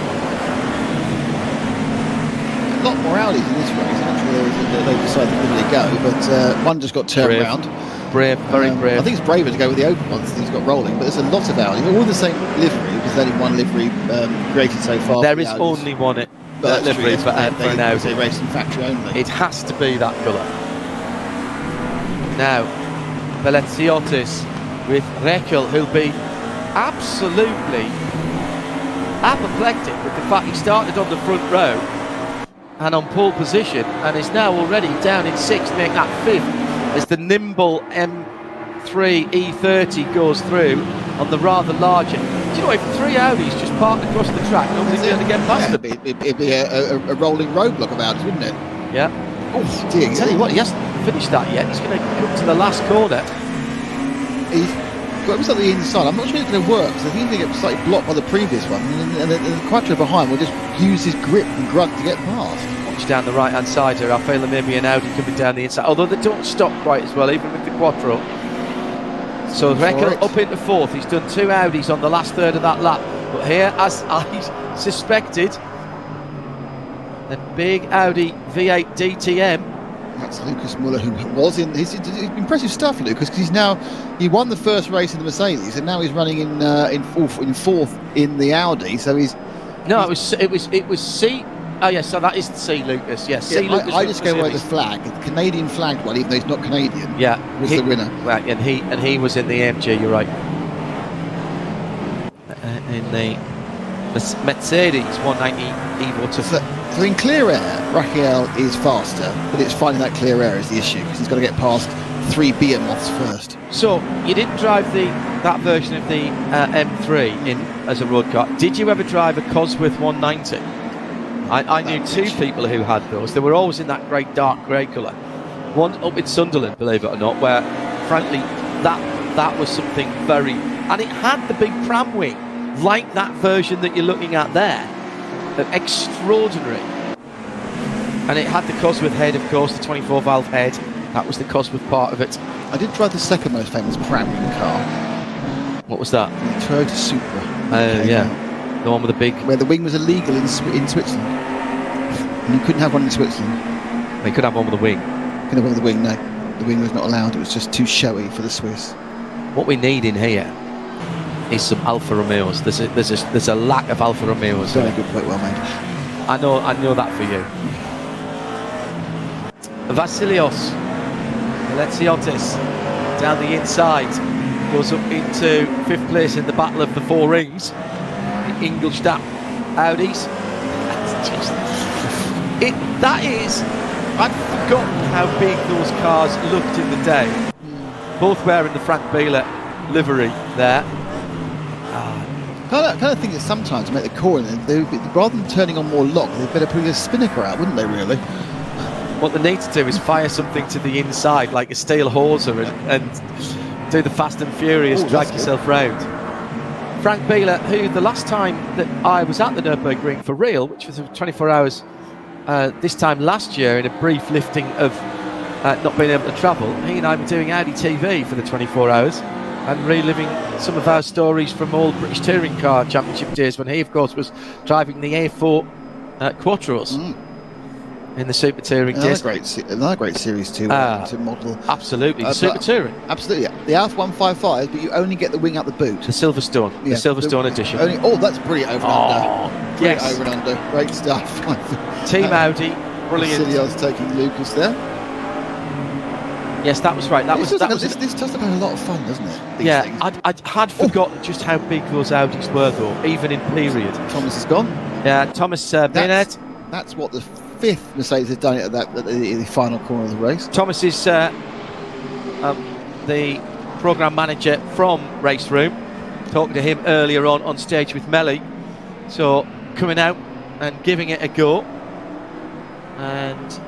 Speaker 13: A lot more Audis in this race. I'm not sure they decided where they go, but one just got turned around.
Speaker 12: Brave, very brave.
Speaker 13: I think it's braver to go with the open ones than he's got rolling, but there's a lot of Audi. All the same livery, because there's only one livery created so far.
Speaker 12: There is only one livery for an Audi.
Speaker 13: They race in factory only.
Speaker 12: It has to be that colour. Now, Valentiotis with Rechel, who'll be absolutely apoplectic with the fact he started on the front row and on pole position and is now already down in 6th, make that 5th as the nimble M3 E30 goes through on the rather larger. Do you know, if 3 Audis just parked across the track, nobody's going to get past them.
Speaker 13: It'd be a rolling roadblock of Audis, wouldn't it?
Speaker 12: Yeah.
Speaker 13: Oh dear!
Speaker 12: Tell you what, he hasn't finished that yet. He's going to come to the last corner.
Speaker 13: He's got him at the inside. I'm not sure it's going to work because I think he's going to get slightly blocked by the previous one, and the Quattro behind will just use his grip and grunt to get past.
Speaker 12: Watch down the right hand side here. I feel there may be an Audi coming down the inside, although they don't stop quite as well, even with the Quattro. So Rechel up into 4th. He's done 2 Audis on the last third of that lap, but here, as I suspected, the big Audi V8 DTM.
Speaker 13: That's Lucas Muller, who was in his impressive stuff, Lucas, because he won the first race in the Mercedes, and now he's running in 4th in the Audi. So it was C. Oh yes, so that is C Lucas. Yes, C Lucas. I just go by the flag, the Canadian flagged one, even though he's not Canadian.
Speaker 12: Yeah,
Speaker 13: was the winner.
Speaker 12: Right, and he was in the AMG. You're right. In the Mercedes 190 Evo 2.
Speaker 13: So in clear air, Rachel is faster, but it's finding that clear air is the issue because he's got to get past 3 behemoths first.
Speaker 12: So you didn't drive that version of the M3 in as a road car. Did you ever drive a Cosworth 190? I knew 2 people who had those. They were always in that great dark grey colour. One up in Sunderland, believe it or not, where frankly that was something very, and it had the big pram wing like that version that you're looking at there. Extraordinary. And it had the Cosworth head, of course, the 24 valve head. That was the Cosworth part of it.
Speaker 13: I did drive the second most famous pram car.
Speaker 12: What was that?
Speaker 13: The Toyota Supra.
Speaker 12: Oh, yeah. The one with the big...
Speaker 13: Where the wing was illegal in Switzerland. And you couldn't have one in Switzerland.
Speaker 12: They could have one with a wing.
Speaker 13: Couldn't have one with the wing, no. The wing was not allowed. It was just too showy for the Swiss.
Speaker 12: What we need in here is some Alfa Romeos. There's a lack of Alfa Romeos.
Speaker 13: Very good point, well made.
Speaker 12: I know that for you. Vasilios Alexiotis down the inside goes up into 5th place in the Battle of the Four Rings. The Ingolstadt Audis. I'd forgotten how big those cars looked in the day. Both wearing the Frank Bieler livery there.
Speaker 13: Kind of think that sometimes to make the corner, rather than turning on more lock, they'd better put a spinnaker out, wouldn't they, really?
Speaker 12: What they need to do is fire something to the inside, like a steel hawser, and do the Fast and Furious, drag yourself round. Frank Bieler, who the last time that I was at the Nürburgring for real, which was 24 hours this time last year, in a brief lifting of not being able to travel, he and I were doing Audi TV for the 24 hours and reliving some of our stories from old British Touring Car Championship days when he, of course, was driving the A4 Quattros in the Super Touring days.
Speaker 13: Another great series to model.
Speaker 12: Absolutely, the Super Touring.
Speaker 13: Absolutely, the Alfa 155, but you only get the wing out the boot.
Speaker 12: The Silverstone, the Silverstone edition.
Speaker 13: That's brilliant over and under. Brilliant over and under, great stuff.
Speaker 12: Team Audi, brilliant.
Speaker 13: Vasilios taking Lucas there.
Speaker 12: Yes, that was right.
Speaker 13: This does have a lot of fun, doesn't it?
Speaker 12: I had forgotten just how big those Audis were, though, even in period.
Speaker 13: Thomas is gone.
Speaker 12: Yeah, Thomas Bennett.
Speaker 13: That's what the 5th Mercedes had done at the final corner of the race.
Speaker 12: Thomas is the program manager from RaceRoom. Talking to him earlier on stage with Melly. So coming out and giving it a go, and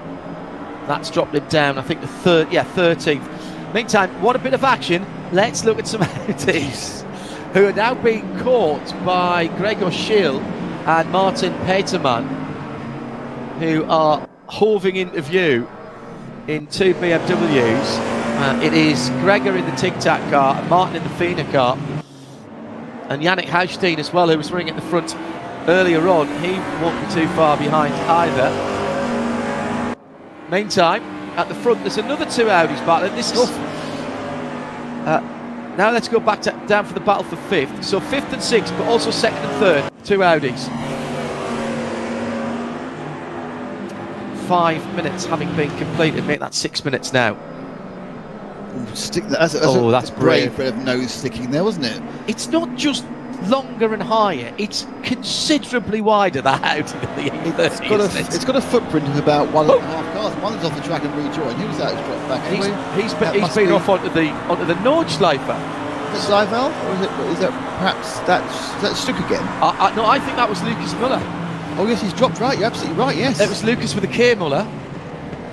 Speaker 12: that's dropped him down, I think, the 13th. Meantime, what a bit of action. Let's look at some Audis who are now being caught by Gregor Schill and Martin Petermann, who are hoving into view in 2 BMWs. It is Gregor in the Tic Tac car and Martin in the Fina car. And Yannick Haustein as well, who was running at the front earlier on. He won't be too far behind either. Meantime, at the front, there's another 2 Audis battling. This is... now let's go back down for the battle for 5th. So 5th and 6th, but also 2nd and 3rd. 2 Audis. 5 minutes having been completed. Make that 6 minutes now.
Speaker 13: That's brave bit of nose sticking there, wasn't it?
Speaker 12: It's not just longer and higher, it's considerably wider, that Audi than the E30.
Speaker 13: It's got a footprint of about 1.5 cars. One is off the track and rejoined. Who's that who's dropped back?
Speaker 12: He's been off onto the Nordschleifer.
Speaker 13: Seibel? Or is that perhaps that's Stuck again?
Speaker 12: No, I think that was Lucas Muller.
Speaker 13: Oh yes, he's dropped right. You're absolutely right. Yes,
Speaker 12: it was Lucas with a K Muller.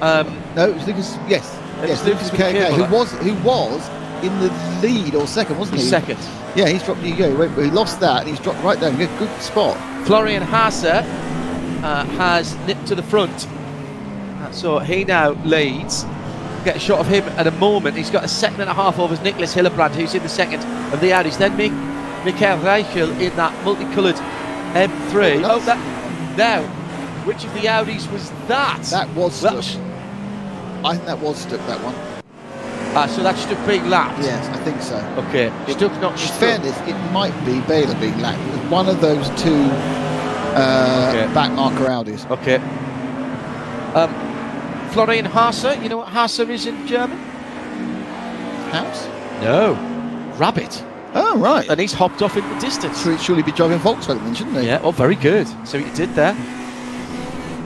Speaker 13: No, it was Lucas. Yes,
Speaker 12: Lucas with
Speaker 13: K, who was in the lead or second, wasn't he?
Speaker 12: Second.
Speaker 13: Yeah, he's dropped. He lost that, and he's dropped right down. Good spot.
Speaker 12: Florian Haase has nipped to the front, so he now leads. Get a shot of him at a moment. He's got a 2.5 seconds over Nicholas Hillebrand, who's in the second of the Audis. Then Michael Reichel in that multicoloured M3. Now, which of the Audis was that?
Speaker 13: That was Stuck. I think that was Stuck, that one.
Speaker 12: So that's Stuck being lapped?
Speaker 13: Yes, I think so.
Speaker 12: Okay. Stuck, not
Speaker 13: in
Speaker 12: Stuck.
Speaker 13: Fairness, it might be Baylor being lapped. It was one of those 2 back marker Audis.
Speaker 12: Okay. Florian Haase, you know what Haase is in German?
Speaker 13: House?
Speaker 12: No. Rabbit.
Speaker 13: Oh, right.
Speaker 12: And he's hopped off in the distance.
Speaker 13: So he'd surely be driving Volkswagen then, shouldn't he?
Speaker 12: Yeah, very good. So he did there.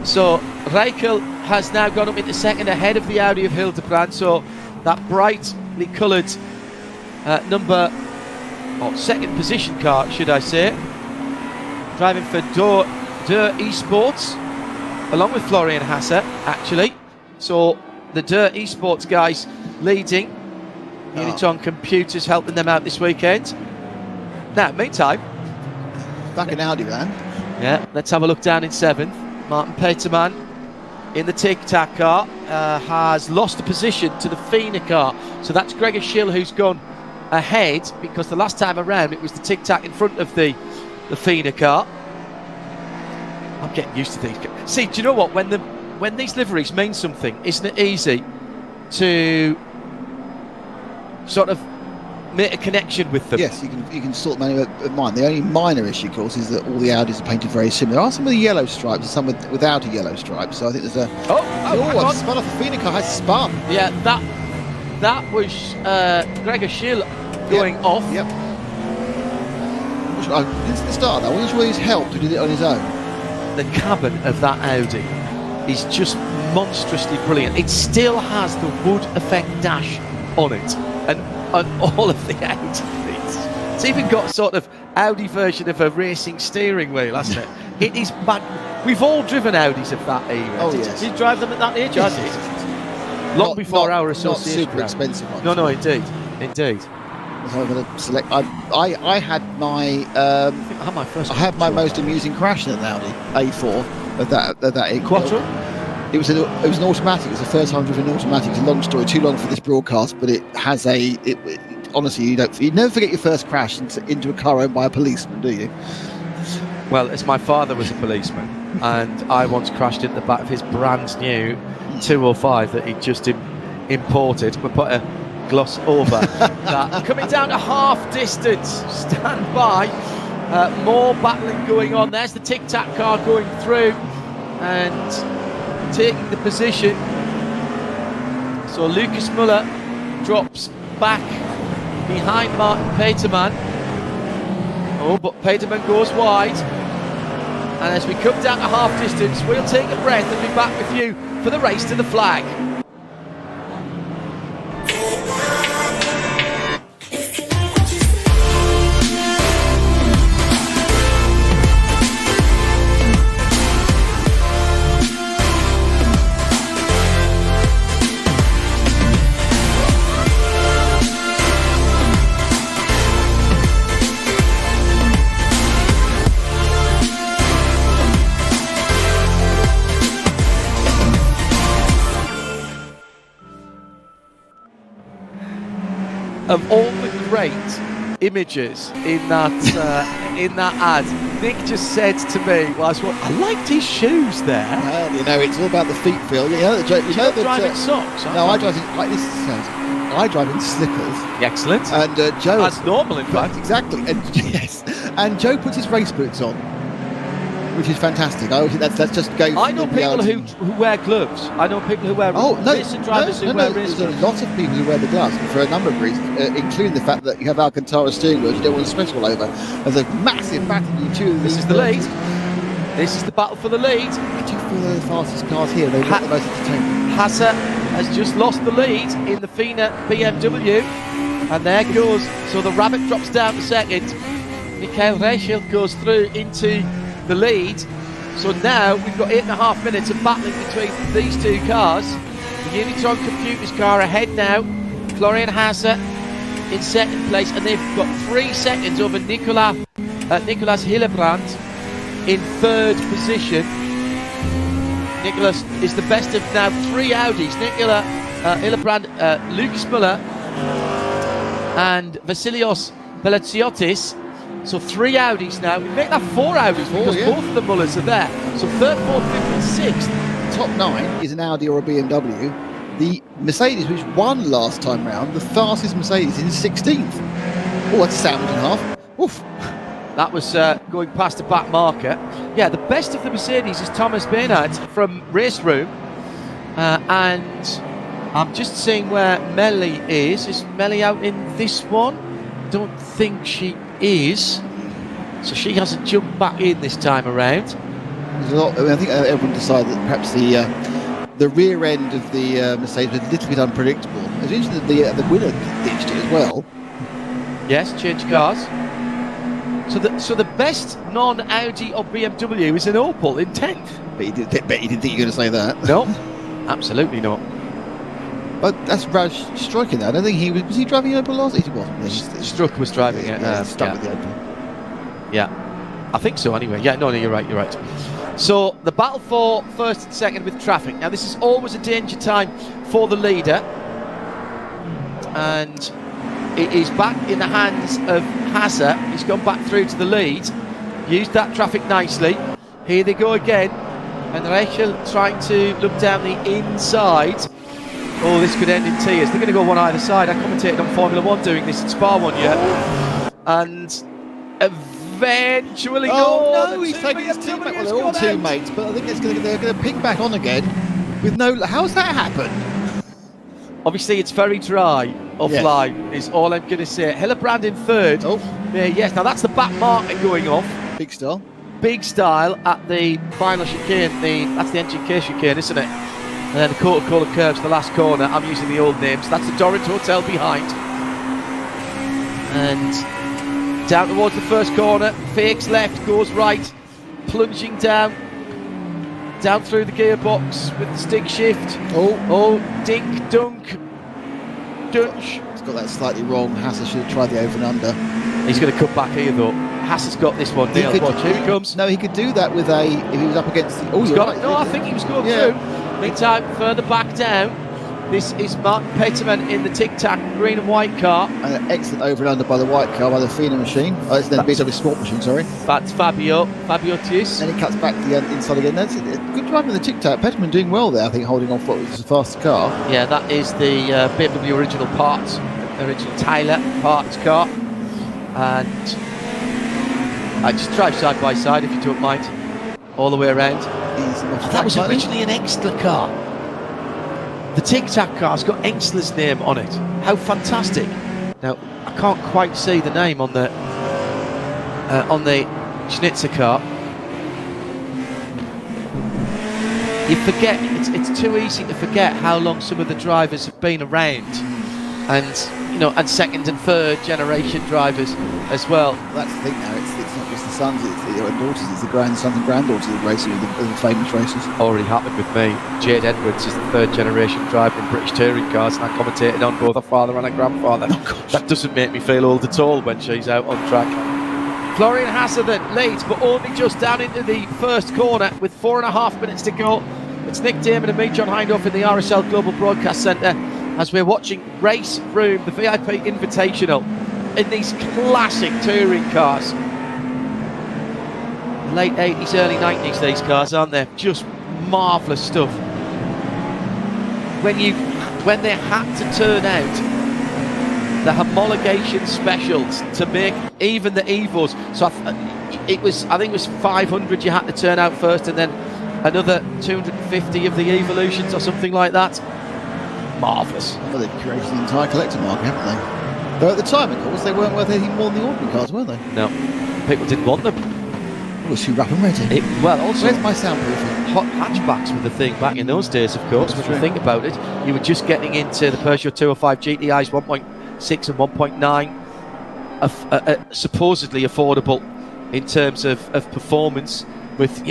Speaker 12: So Reichel has now gone up into second ahead of the Audi of Hildebrand. So that brightly coloured second position car, should I say, driving for Der Esports, along with Florian Haase, actually. So the Der Esports guys leading. Uniton Computers helping them out this weekend. Now, meantime,
Speaker 13: back in Audi van.
Speaker 12: Yeah, let's have a look down in 7th. Martin Petermann in the Tic Tac car has lost a position to the Fina car. So that's Gregor Schill who's gone ahead, because the last time around it was the Tic Tac in front of the the feeder car. I'm getting used to these. See, do you know what? When these liveries mean something, isn't it easy to sort of make a connection with them?
Speaker 13: Yes, you can sort them out of mind. The only minor issue, of course, is that all the Audis are painted very similar. There are some with yellow stripes and some without a yellow stripe. So I think there's a...
Speaker 12: Oh,
Speaker 13: spun off. The feeder car has spun.
Speaker 12: Yeah, that was Gregor Schill going off.
Speaker 13: Yep. Since the start, I wasn't sure he's helped or did it on his own.
Speaker 12: The cabin of that Audi is just monstrously brilliant. It still has the wood effect dash on it, and all of the Audi. It's even got sort of Audi version of a racing steering wheel, hasn't it? It is bad. We've all driven Audis of that era.
Speaker 13: Oh,
Speaker 12: Did
Speaker 13: yes.
Speaker 12: you drive them at that age?
Speaker 13: Yes.
Speaker 12: I did. Long before our association.
Speaker 13: Not super expensive ones.
Speaker 12: No, indeed.
Speaker 13: So I'm going to select. I had my.
Speaker 12: I think I had my first.
Speaker 13: I had my most amusing crash in an Audi A4 of that
Speaker 12: Quattro.
Speaker 13: It was an automatic. It was the first time I've driven an automatic. It's a long story, too long for this broadcast, but it has a. Honestly, you never forget your first crash into a car owned by a policeman, do you?
Speaker 12: Well, as my father was a policeman, and I once crashed into the back of his brand new 205 that he just imported. We put a gloss over that. Coming down to half distance, stand by. More battling going on. There's the tic-tac car going through and taking the position. So Lucas Muller drops back behind Martin Peterman. Oh, but Peterman goes wide. And as we come down to half distance, we'll take a breath and be back with you for the race to the flag. Of all the great images in that ad, Nick just said to me, I liked his shoes there.
Speaker 13: Well, it's all about the feet, Phil.
Speaker 12: Driving socks.
Speaker 13: No, I drive in slippers.
Speaker 12: Excellent.
Speaker 13: And Joe.
Speaker 12: That's normal, in fact.
Speaker 13: Exactly. And yes. And Joe puts his race boots on, which is fantastic. I always think that's just going.
Speaker 12: I know people who wear gloves. I know people who wear racing drivers who wear race
Speaker 13: There's
Speaker 12: gloves.
Speaker 13: a lot of people who wear the gloves for a number of reasons, including the fact that you have Alcantara steering wheels. You don't want to sweat all over. There's a massive battle you choose.
Speaker 12: This is the lead. This is the battle for the lead.
Speaker 13: Did you feel they're the fastest cars here? They're not the most entertaining.
Speaker 12: Hasser has just lost the lead in the FINA BMW. And there goes. So the Rabbit drops down to second. Mikhail Reichelt goes through into the lead. So now we've got 8.5 minutes of battling between these two cars. The Unitron Computers car ahead now. Florian Hasser in second place, and they've got 3 seconds over Nicolas Hillebrand in third position. Nicolas is the best of now 3 Audis. Nicolas Hillebrand, Lucas Muller, and Vasilios Belotsiotis. So 3 Audis now. We make that 4 Audis because both of the Mullers are there. So 3rd, 4th, 5th and 6th.
Speaker 13: Top 9 is an Audi or a BMW. The Mercedes, which won last time round, the fastest Mercedes is 16th. Oh, that's a sandwich and a half. Oof.
Speaker 12: That was going past the back marker. Yeah, the best of the Mercedes is Thomas Bernhardt from RaceRoom. And I'm just seeing where Melly is. Is Melly out in this one? Don't think she is. So she hasn't jumped back in this time around.
Speaker 13: There's a lot. I think everyone decided that perhaps the rear end of the Mercedes was a little bit unpredictable. It's interesting that the winner ditched it as well.
Speaker 12: Yes, change cars. So the best non-Audi or BMW is an Opel in 10th.
Speaker 13: But you didn't think you were going to say that.
Speaker 12: No, absolutely not.
Speaker 13: But that's Raj Struck in that. I don't think he was he driving Opel last? He wasn't.
Speaker 12: Struck was driving it.
Speaker 13: Stuck with the Opel.
Speaker 12: Yeah, I think so anyway. Yeah, no, you're right. So the battle for first and second with traffic. Now this is always a danger time for the leader. And it is back in the hands of Hasser. He's gone back through to the lead. used that traffic nicely. Here they go again, and Rachel trying to look down the inside. Oh, this could end in tears. They're going to go one either side. I commentated on Formula 1 doing this at Spa one year, and eventually,
Speaker 13: no, he's taking his teammate. Well, they're all teammates, but I think they're going to ping back on again with no. How's that happened?
Speaker 12: Obviously, it's very dry offline, is all I'm going to say. Hillebrand in third.
Speaker 13: Oh.
Speaker 12: Yes, now that's the back marker going off.
Speaker 13: Big style.
Speaker 12: Big style at the final chicane. That's the NGK chicane, isn't it? And then the Coca-Cola curves the last corner. I'm using the old names. That's the Dorrit Hotel behind. And down towards the first corner. Fakes left, goes right. Plunging down through the gearbox with the stick shift. Oh, dink, dunk, dunch.
Speaker 13: He's got that slightly wrong. Hasse should have tried the over and under.
Speaker 12: He's going to cut back here though. Hasse's got this one. Neil, watch, here he comes.
Speaker 13: No, he could do that with if he was up against the... Oh,
Speaker 12: I think he was going through. Meantime, further back down, this is Martin Peterman in the tic-tac green and white car.
Speaker 13: An excellent over and under by the white car, by the Fina machine. Oh, it's the BMW Sport machine, sorry.
Speaker 12: That's Fabio Tius.
Speaker 13: And he cuts back to the inside again. That's it. Good driving in the tic-tac. Peterman doing well there, I think, holding off what was the fastest car.
Speaker 12: Yeah, that is the BMW original parts, original Tyler parts car. And I just drive side by side, if you don't mind, all the way around. That was originally an Exler car. The Tic Tac car's got Exler's name on it. How fantastic! Now I can't quite see the name on the Schnitzer car. You forget. It's too easy to forget how long some of the drivers have been around, and second and third generation drivers as well.
Speaker 13: That's the thing now. It's not just the sons, it's the daughters, it's the grandsons and granddaughters of racing, the famous racers.
Speaker 12: Already happened with me. Jade Edwards is the third generation driver in British touring cars, and I commentated on both a father and a grandfather. That doesn't make me feel old at all when she's out on track. Florian Hasse then leads, but only just down into the first corner with 4.5 minutes to go. It's Nick Damon and me, John Hindhoff, in the RSL Global Broadcast Centre as we're watching RaceRoom, the VIP Invitational, in these classic touring cars. Late 80s, early 90s, these cars, aren't they? Just marvellous stuff. When they had to turn out the homologation specials to make even the Evos, so I think it was 500 you had to turn out first, and then another 250 of the Evolutions or something like that. Marvellous.
Speaker 13: Well, they've created the entire collector market, haven't they? Though at the time, of course, they weren't worth anything more than the ordinary cars, were they?
Speaker 12: No, people didn't want them.
Speaker 13: It was too rough and ready.
Speaker 12: Also,
Speaker 13: where's my soundproofing?
Speaker 12: Hot hatchbacks were the thing back in those days, of course. If you think about it, you were just getting into the Peugeot 205 GTIs 1.6 and 1.9, supposedly affordable in terms of performance, with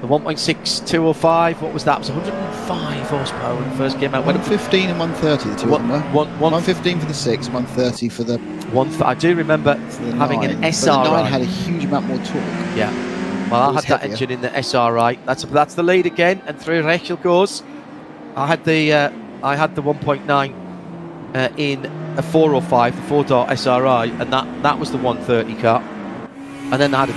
Speaker 12: the 1.6 205, what was that? It was 105 horsepower when it first came out.
Speaker 13: 115 and 130, the two of them were. 115 for the 6, 130 for the...
Speaker 12: I do remember having an SRI.
Speaker 13: But the 9 had a huge amount more torque.
Speaker 12: Yeah. Well, I had that engine in the SRI. That's the lead again, and through Rachel goes. I had the 1.9 in a 405, the 4-door SRI, and that was the 130 car. And then I had a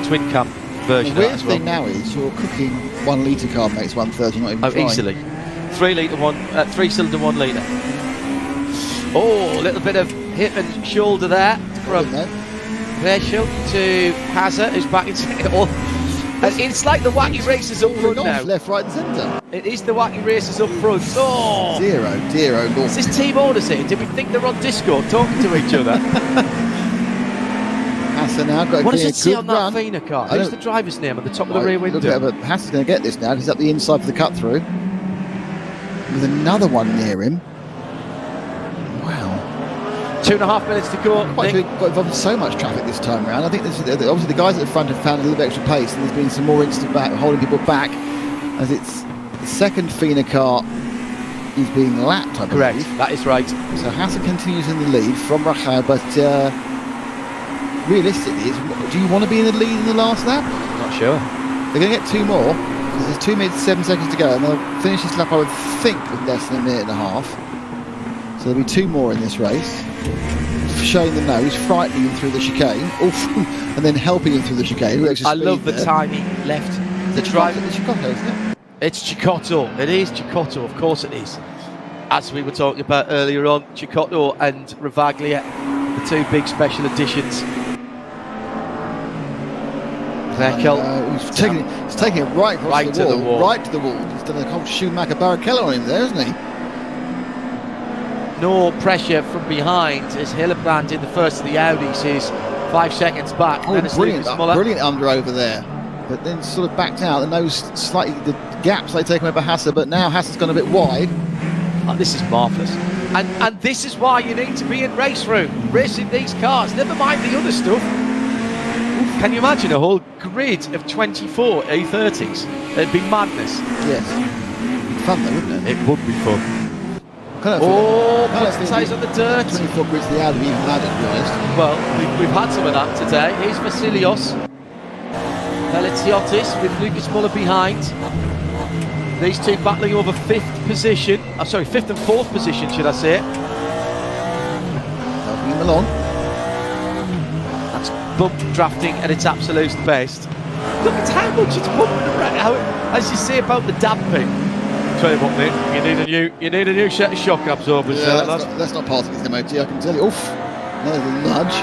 Speaker 12: twin cam version.
Speaker 13: The weird thing now is your cooking 1 litre car makes 130, not even trying.
Speaker 12: Easily. 3-cylinder 1 litre. Oh, a little bit of hip and shoulder there from Rachel to Hasse, who's back into it all. It's like the wacky races up front now.
Speaker 13: Left, right and centre.
Speaker 12: It is the wacky races up front. Oh!
Speaker 13: Dear oh Lord.
Speaker 12: Is this team orders here? Did we think they're on Discord talking to each other?
Speaker 13: Hasse now got
Speaker 12: what does it say
Speaker 13: on
Speaker 12: that Fina car? Who's the driver's name at the top of the rear window?
Speaker 13: But Hasse's going to get this now because he's up the inside for the cut through. With another one near him. Wow.
Speaker 12: 2.5 minutes to go.
Speaker 13: Got involved in so much traffic this time around. I think obviously the guys at the front have found a little bit extra pace, and there's been some more instant back, holding people back, as it's the second Fina car is being lapped, I believe.
Speaker 12: Correct, that is right.
Speaker 13: So Hasse continues in the lead from Rachel, but realistically, do you want to be in the lead in the last lap?
Speaker 12: Not sure.
Speaker 13: They're going to get 2 more, because there's 2 minutes 7 seconds to go, and they'll finish this lap, I would think, with less than a minute and a half. So there'll be 2 more in this race. showing the nose, frightening him through the chicane, and then helping him through the chicane.
Speaker 12: I love the time he left the driver.
Speaker 13: It's Chicotto, isn't it?
Speaker 12: It's Chicotto. It is Chicotto, of course it is. As we were talking about earlier on, Chicotto and Ravaglia, the two big special editions.
Speaker 13: He's taking it right across the wall. Right to the wall. He's done a whole Schumacher Barrichello on him there, hasn't he?
Speaker 12: No pressure from behind as Hillebrand in the first of the Audis is 5 seconds back.
Speaker 13: Oh, brilliant under over there. But then sort of backed out. The nose slightly, the gaps they take over Hasse, but now Hasse's gone a bit wide.
Speaker 12: Oh, this is marvellous. And this is why you need to be in RaceRoom, racing these cars, never mind the other stuff. Can you imagine a whole grid of 24 A30s? It'd be madness.
Speaker 13: Yes. Fun though, wouldn't it?
Speaker 12: It would be fun. Puts the tyres on the dirt.
Speaker 13: 24 grids the Audi even had it, to be honest.
Speaker 12: Well, we've had some of that today. Here's Vasilios. Veliziotis with Lucas Muller behind. These two battling over 5th position. Oh, sorry, 5th and 4th position, should I say.
Speaker 13: Helping him along.
Speaker 12: That's bump drafting at its absolute best. Look at how much it's bumping around. As you say about the damping. Tell you what, mate, you need a new set of shock absorbers.
Speaker 13: Yeah, that's not part of his MOT, I can tell you. Oof, another nudge.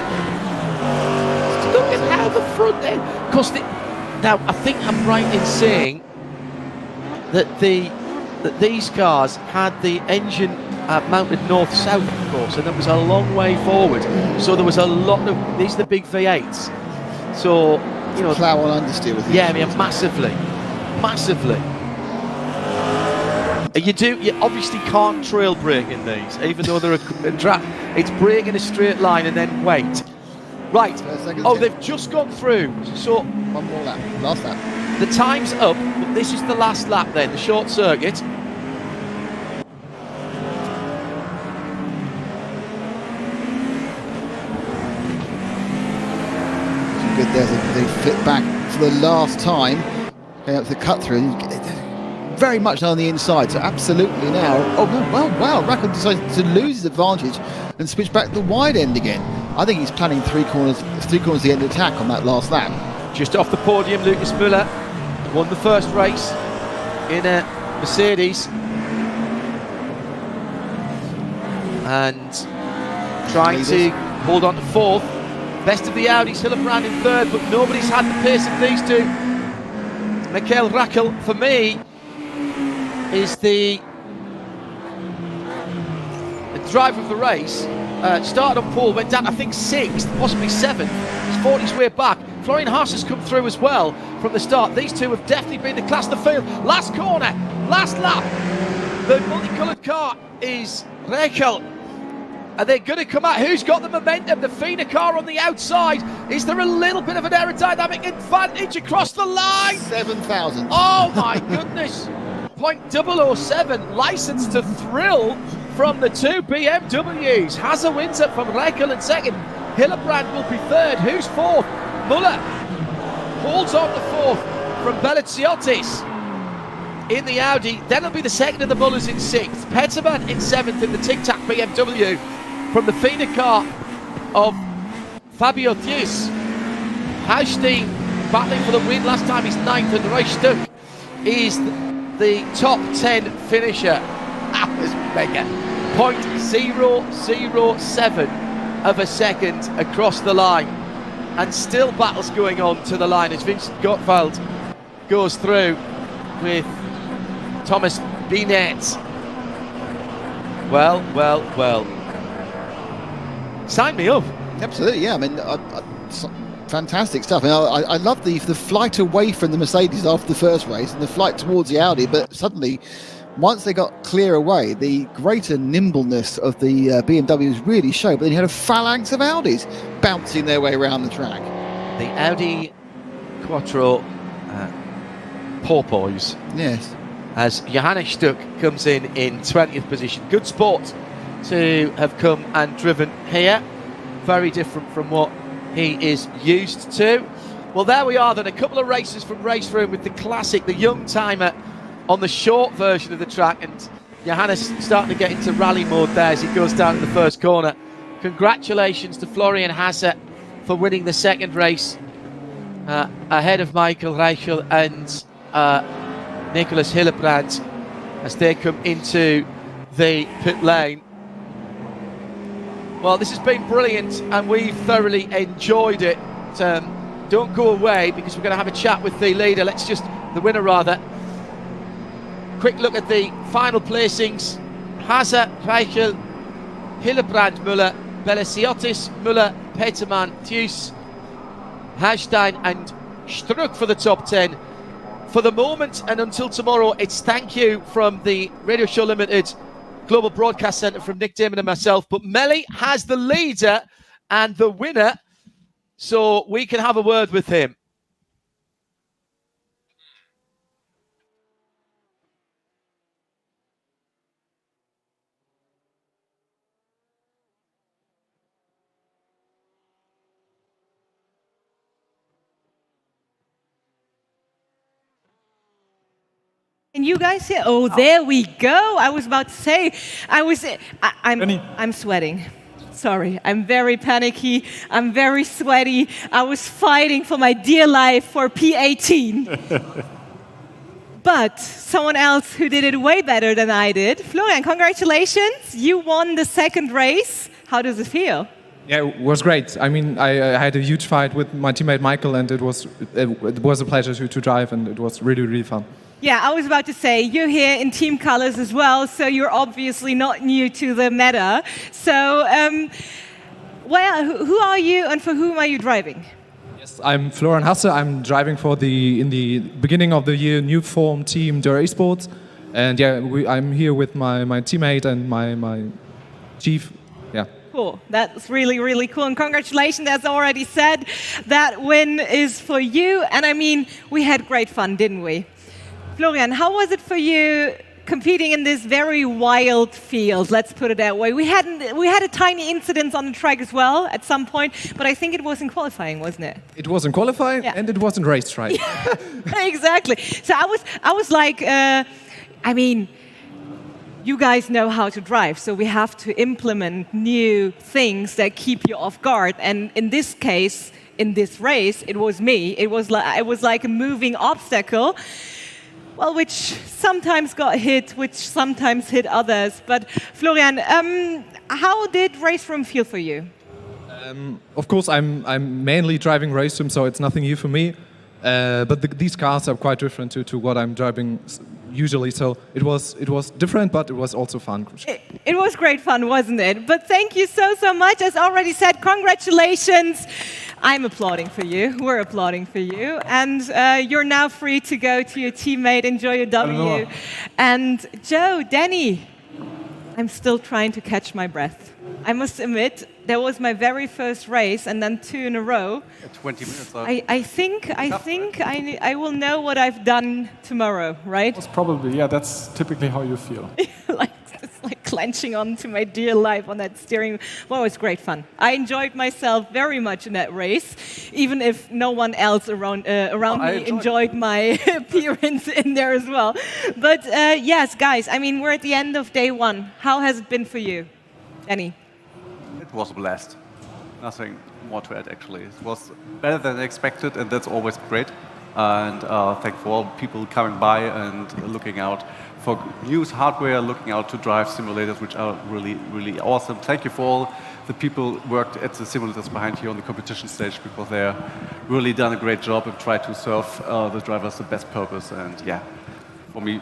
Speaker 12: Look at how the front end. Because now I think I'm right in saying that these cars had the engine mounted north-south, of course, and that was a long way forward. So there was a lot of these are the big V8s. So you know,
Speaker 13: plough on understeer with.
Speaker 12: Yeah, I mean massively. You obviously can't trail brake in these, even though they're it's brake in a straight line and then wait. Right. They've just gone through. So
Speaker 13: one more lap, last lap.
Speaker 12: The time's up, but this is the last lap then, the short circuit.
Speaker 13: Good, they flip back for the last time. Going up to the cut through. Very much on the inside, so absolutely now. Oh no! Wow! Rackle decided to lose his advantage and switch back to the wide end again. I think he's planning three corners the end attack on that last lap.
Speaker 12: Just off the podium, Lucas Müller won the first race in a Mercedes, and trying to hold on to 4th. Best of the Audis, Hillebrand in 3rd, but nobody's had the pace of these two. Michael Rackle, for me, is the driver of the race. Started on pole, went down I think 6th, possibly 7th. He's fought his way back. Florian Haas has come through as well from the start. These two have definitely been the class of the field. Last corner, last lap. The multicoloured car is Rackle. Are they going to come out? Who's got the momentum? The FINA car on the outside. Is there a little bit of an aerodynamic advantage across the line?
Speaker 13: 7,000.
Speaker 12: Oh my goodness. 0.007, license to thrill from the two BMWs. Hasse wins it from Rackle in 2nd. Hillebrand will be 3rd. Who's 4th? Muller holds on to 4th from Veliziotis in the Audi. Then it'll be the 2nd of the Mullers in 6th. Peterman in 7th in the Tic Tac BMW from the FINA car of Fabio Thius. Haustein battling for the win. Last time he's 9th, and Roy Stuck is the top 10 finisher. That was mega. 0.007 of a second across the line. And still battles going on to the line as Vincent Gottwald goes through with Thomas Binet. Well. Sign me up.
Speaker 13: Absolutely, yeah. I mean, fantastic stuff. I love the flight away from the Mercedes after the first race and the flight towards the Audi, but suddenly, once they got clear away, the greater nimbleness of the BMWs really showed. But then you had a phalanx of Audis bouncing their way around the track.
Speaker 12: The Audi Quattro porpoise.
Speaker 13: Yes.
Speaker 12: As Johannes Stuck comes in 20th position. Good sport to have come and driven here. Very different from what he is used to. Well, there we are then, a couple of races from RaceRoom with the classic, the young timer on the short version of the track, and Johannes starting to get into rally mode there as he goes down to the first corner Congratulations to Florian Hasse for winning the second race ahead of Michael Reichel and Nicholas Hillebrand as they come into the pit lane. Well, this has been brilliant and we thoroughly enjoyed it. Don't go away because we're going to have a chat with the leader. The winner rather. Quick look at the final placings. Hasse, Reichel, Hillebrand, Müller, Belesiotis, Müller, Petermann, Thues, Hagstein and Struck for the top 10. For the moment and until tomorrow, it's thank you from the Radio Show Limited Global Broadcast Centre from Nick Damon and myself. But Melly has the leader and the winner, so we can have a word with him.
Speaker 1: Can you guys hear? Oh, there we go. I was about to say, I'm sweating. Sorry, I'm very panicky. I'm very sweaty. I was fighting for my dear life for P18. But someone else who did it way better than I did. Florian, congratulations. You won the second race. How does it feel?
Speaker 18: Yeah, it was great. I mean, I had a huge fight with my teammate Michael, and it was a pleasure to drive, and it was really, really fun.
Speaker 1: Yeah, I was about to say, you're here in team colors as well, so you're obviously not new to the meta. So, who are you and for whom are you driving?
Speaker 18: Yes, I'm Florian Hasse. I'm driving for in the beginning of the year, new form team Dura Esports. And yeah, I'm here with my teammate and my chief. Yeah.
Speaker 1: Cool. That's really, really cool. And congratulations, as already said, that win is for you. And I mean, we had great fun, didn't we? Florian, how was it for you competing in this very wild field? Let's put it that way. We had a tiny incident on the track as well at some point, but I think it was in qualifying, wasn't it?
Speaker 18: It was in qualifying, yeah. And it was in race, right?
Speaker 1: Exactly. So I was like, I mean, you guys know how to drive, so we have to implement new things that keep you off guard. And in this case, in this race, it was me. It was like a moving obstacle. Well, which sometimes got hit, which sometimes hit others. But Florian, how did RaceRoom feel for you?
Speaker 18: Of course, I'm mainly driving RaceRoom, so it's nothing new for me. But these cars are quite different to what I'm driving usually. So it was different, but it was also fun.
Speaker 1: It was great fun, wasn't it? But thank you so much. As already said, congratulations. I'm applauding for you. We're applauding for you. And you're now free to go to your teammate, enjoy your W. And Joe, Danny, I'm still trying to catch my breath. I must admit, that was my very first race, and then 2 in a row.
Speaker 15: 20 minutes.
Speaker 1: I think I will know what I've done tomorrow, right?
Speaker 2: That's probably, yeah, that's typically how you feel.
Speaker 1: It's like clenching onto my dear life on that steering. Well, it was great fun. I enjoyed myself very much in that race, even if no one else around me enjoyed my appearance in there as well. But yes, guys, I mean, we're at the end of day 1. How has it been for you, Danny?
Speaker 3: It was a blast. Nothing more to add, actually. It was better than expected, and that's always great. And thank for all people coming by and looking out for news hardware, looking out to drive simulators, which are really, really awesome. Thank you for all the people who worked at the simulators behind here on the competition stage, because they're really done a great job and try to serve the drivers the best purpose. And yeah, for me,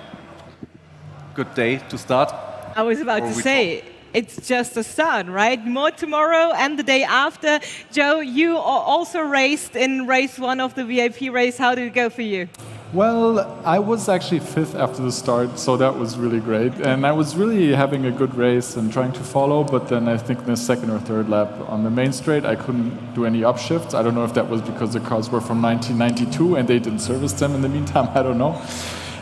Speaker 3: good day to start.
Speaker 1: I was about to say, it's just a start, right? More tomorrow and the day after. Joe, you also raced in race 1 of the VIP race. How did it go for you?
Speaker 2: Well, I was actually 5th after the start, so that was really great. And I was really having a good race and trying to follow, but then I think in the 2nd or 3rd lap on the main straight, I couldn't do any upshifts. I don't know if that was because the cars were from 1992 and they didn't service them in the meantime, I don't know.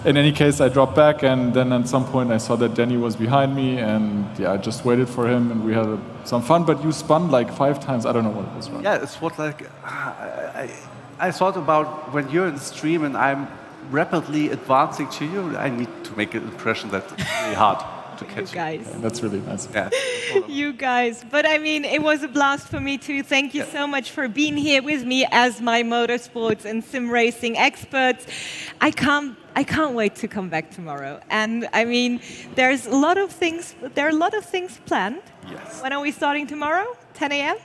Speaker 2: In any case, I dropped back, and then at some point I saw that Danny was behind me, and yeah, I just waited for him, and we had some fun, but you spun like 5 times. I don't know what it was. Right?
Speaker 3: Yeah, it's what like, I thought about when you're in the stream and I'm rapidly advancing to you, I need to make an impression that's really hard
Speaker 15: to catch you.
Speaker 1: Guys.
Speaker 2: That's really nice.
Speaker 15: Yeah.
Speaker 1: You guys. But I mean, it was a blast for me too. Thank you so much for being here with me as my motorsports and sim racing experts. I can't wait to come back tomorrow. And I mean, there are a lot of things planned.
Speaker 15: Yes.
Speaker 1: When are we starting tomorrow? 10 a.m.?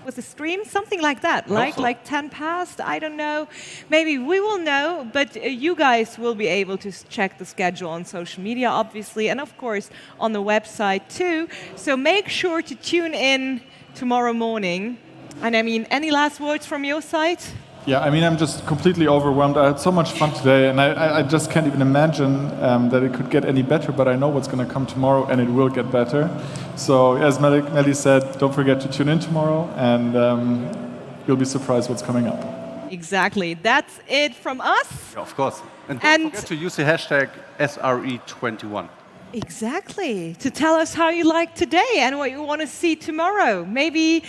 Speaker 1: With a stream? Something like that. Like 10 past? I don't know. Maybe we will know, but you guys will be able to check the schedule on social media, obviously, and of course on the website too. So make sure to tune in tomorrow morning. And I mean, any last words from your side?
Speaker 2: Yeah, I mean, I'm just completely overwhelmed. I had so much fun today, and I just can't even imagine that it could get any better, but I know what's going to come tomorrow, and it will get better. So, as Melly said, don't forget to tune in tomorrow, and you'll be surprised what's coming up.
Speaker 1: Exactly. That's it from us.
Speaker 15: Yeah, of course. And don't forget to use the hashtag SRE21.
Speaker 1: Exactly. To tell us how you like today and what you want to see tomorrow. Maybe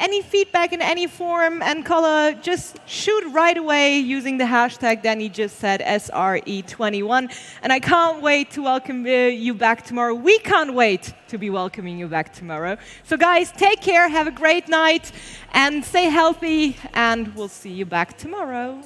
Speaker 1: any feedback in any form and color, just shoot right away using the hashtag Danny just said, SRE21. And I can't wait to welcome you back tomorrow. We can't wait to be welcoming you back tomorrow. So guys, take care, have a great night, and stay healthy, and we'll see you back tomorrow.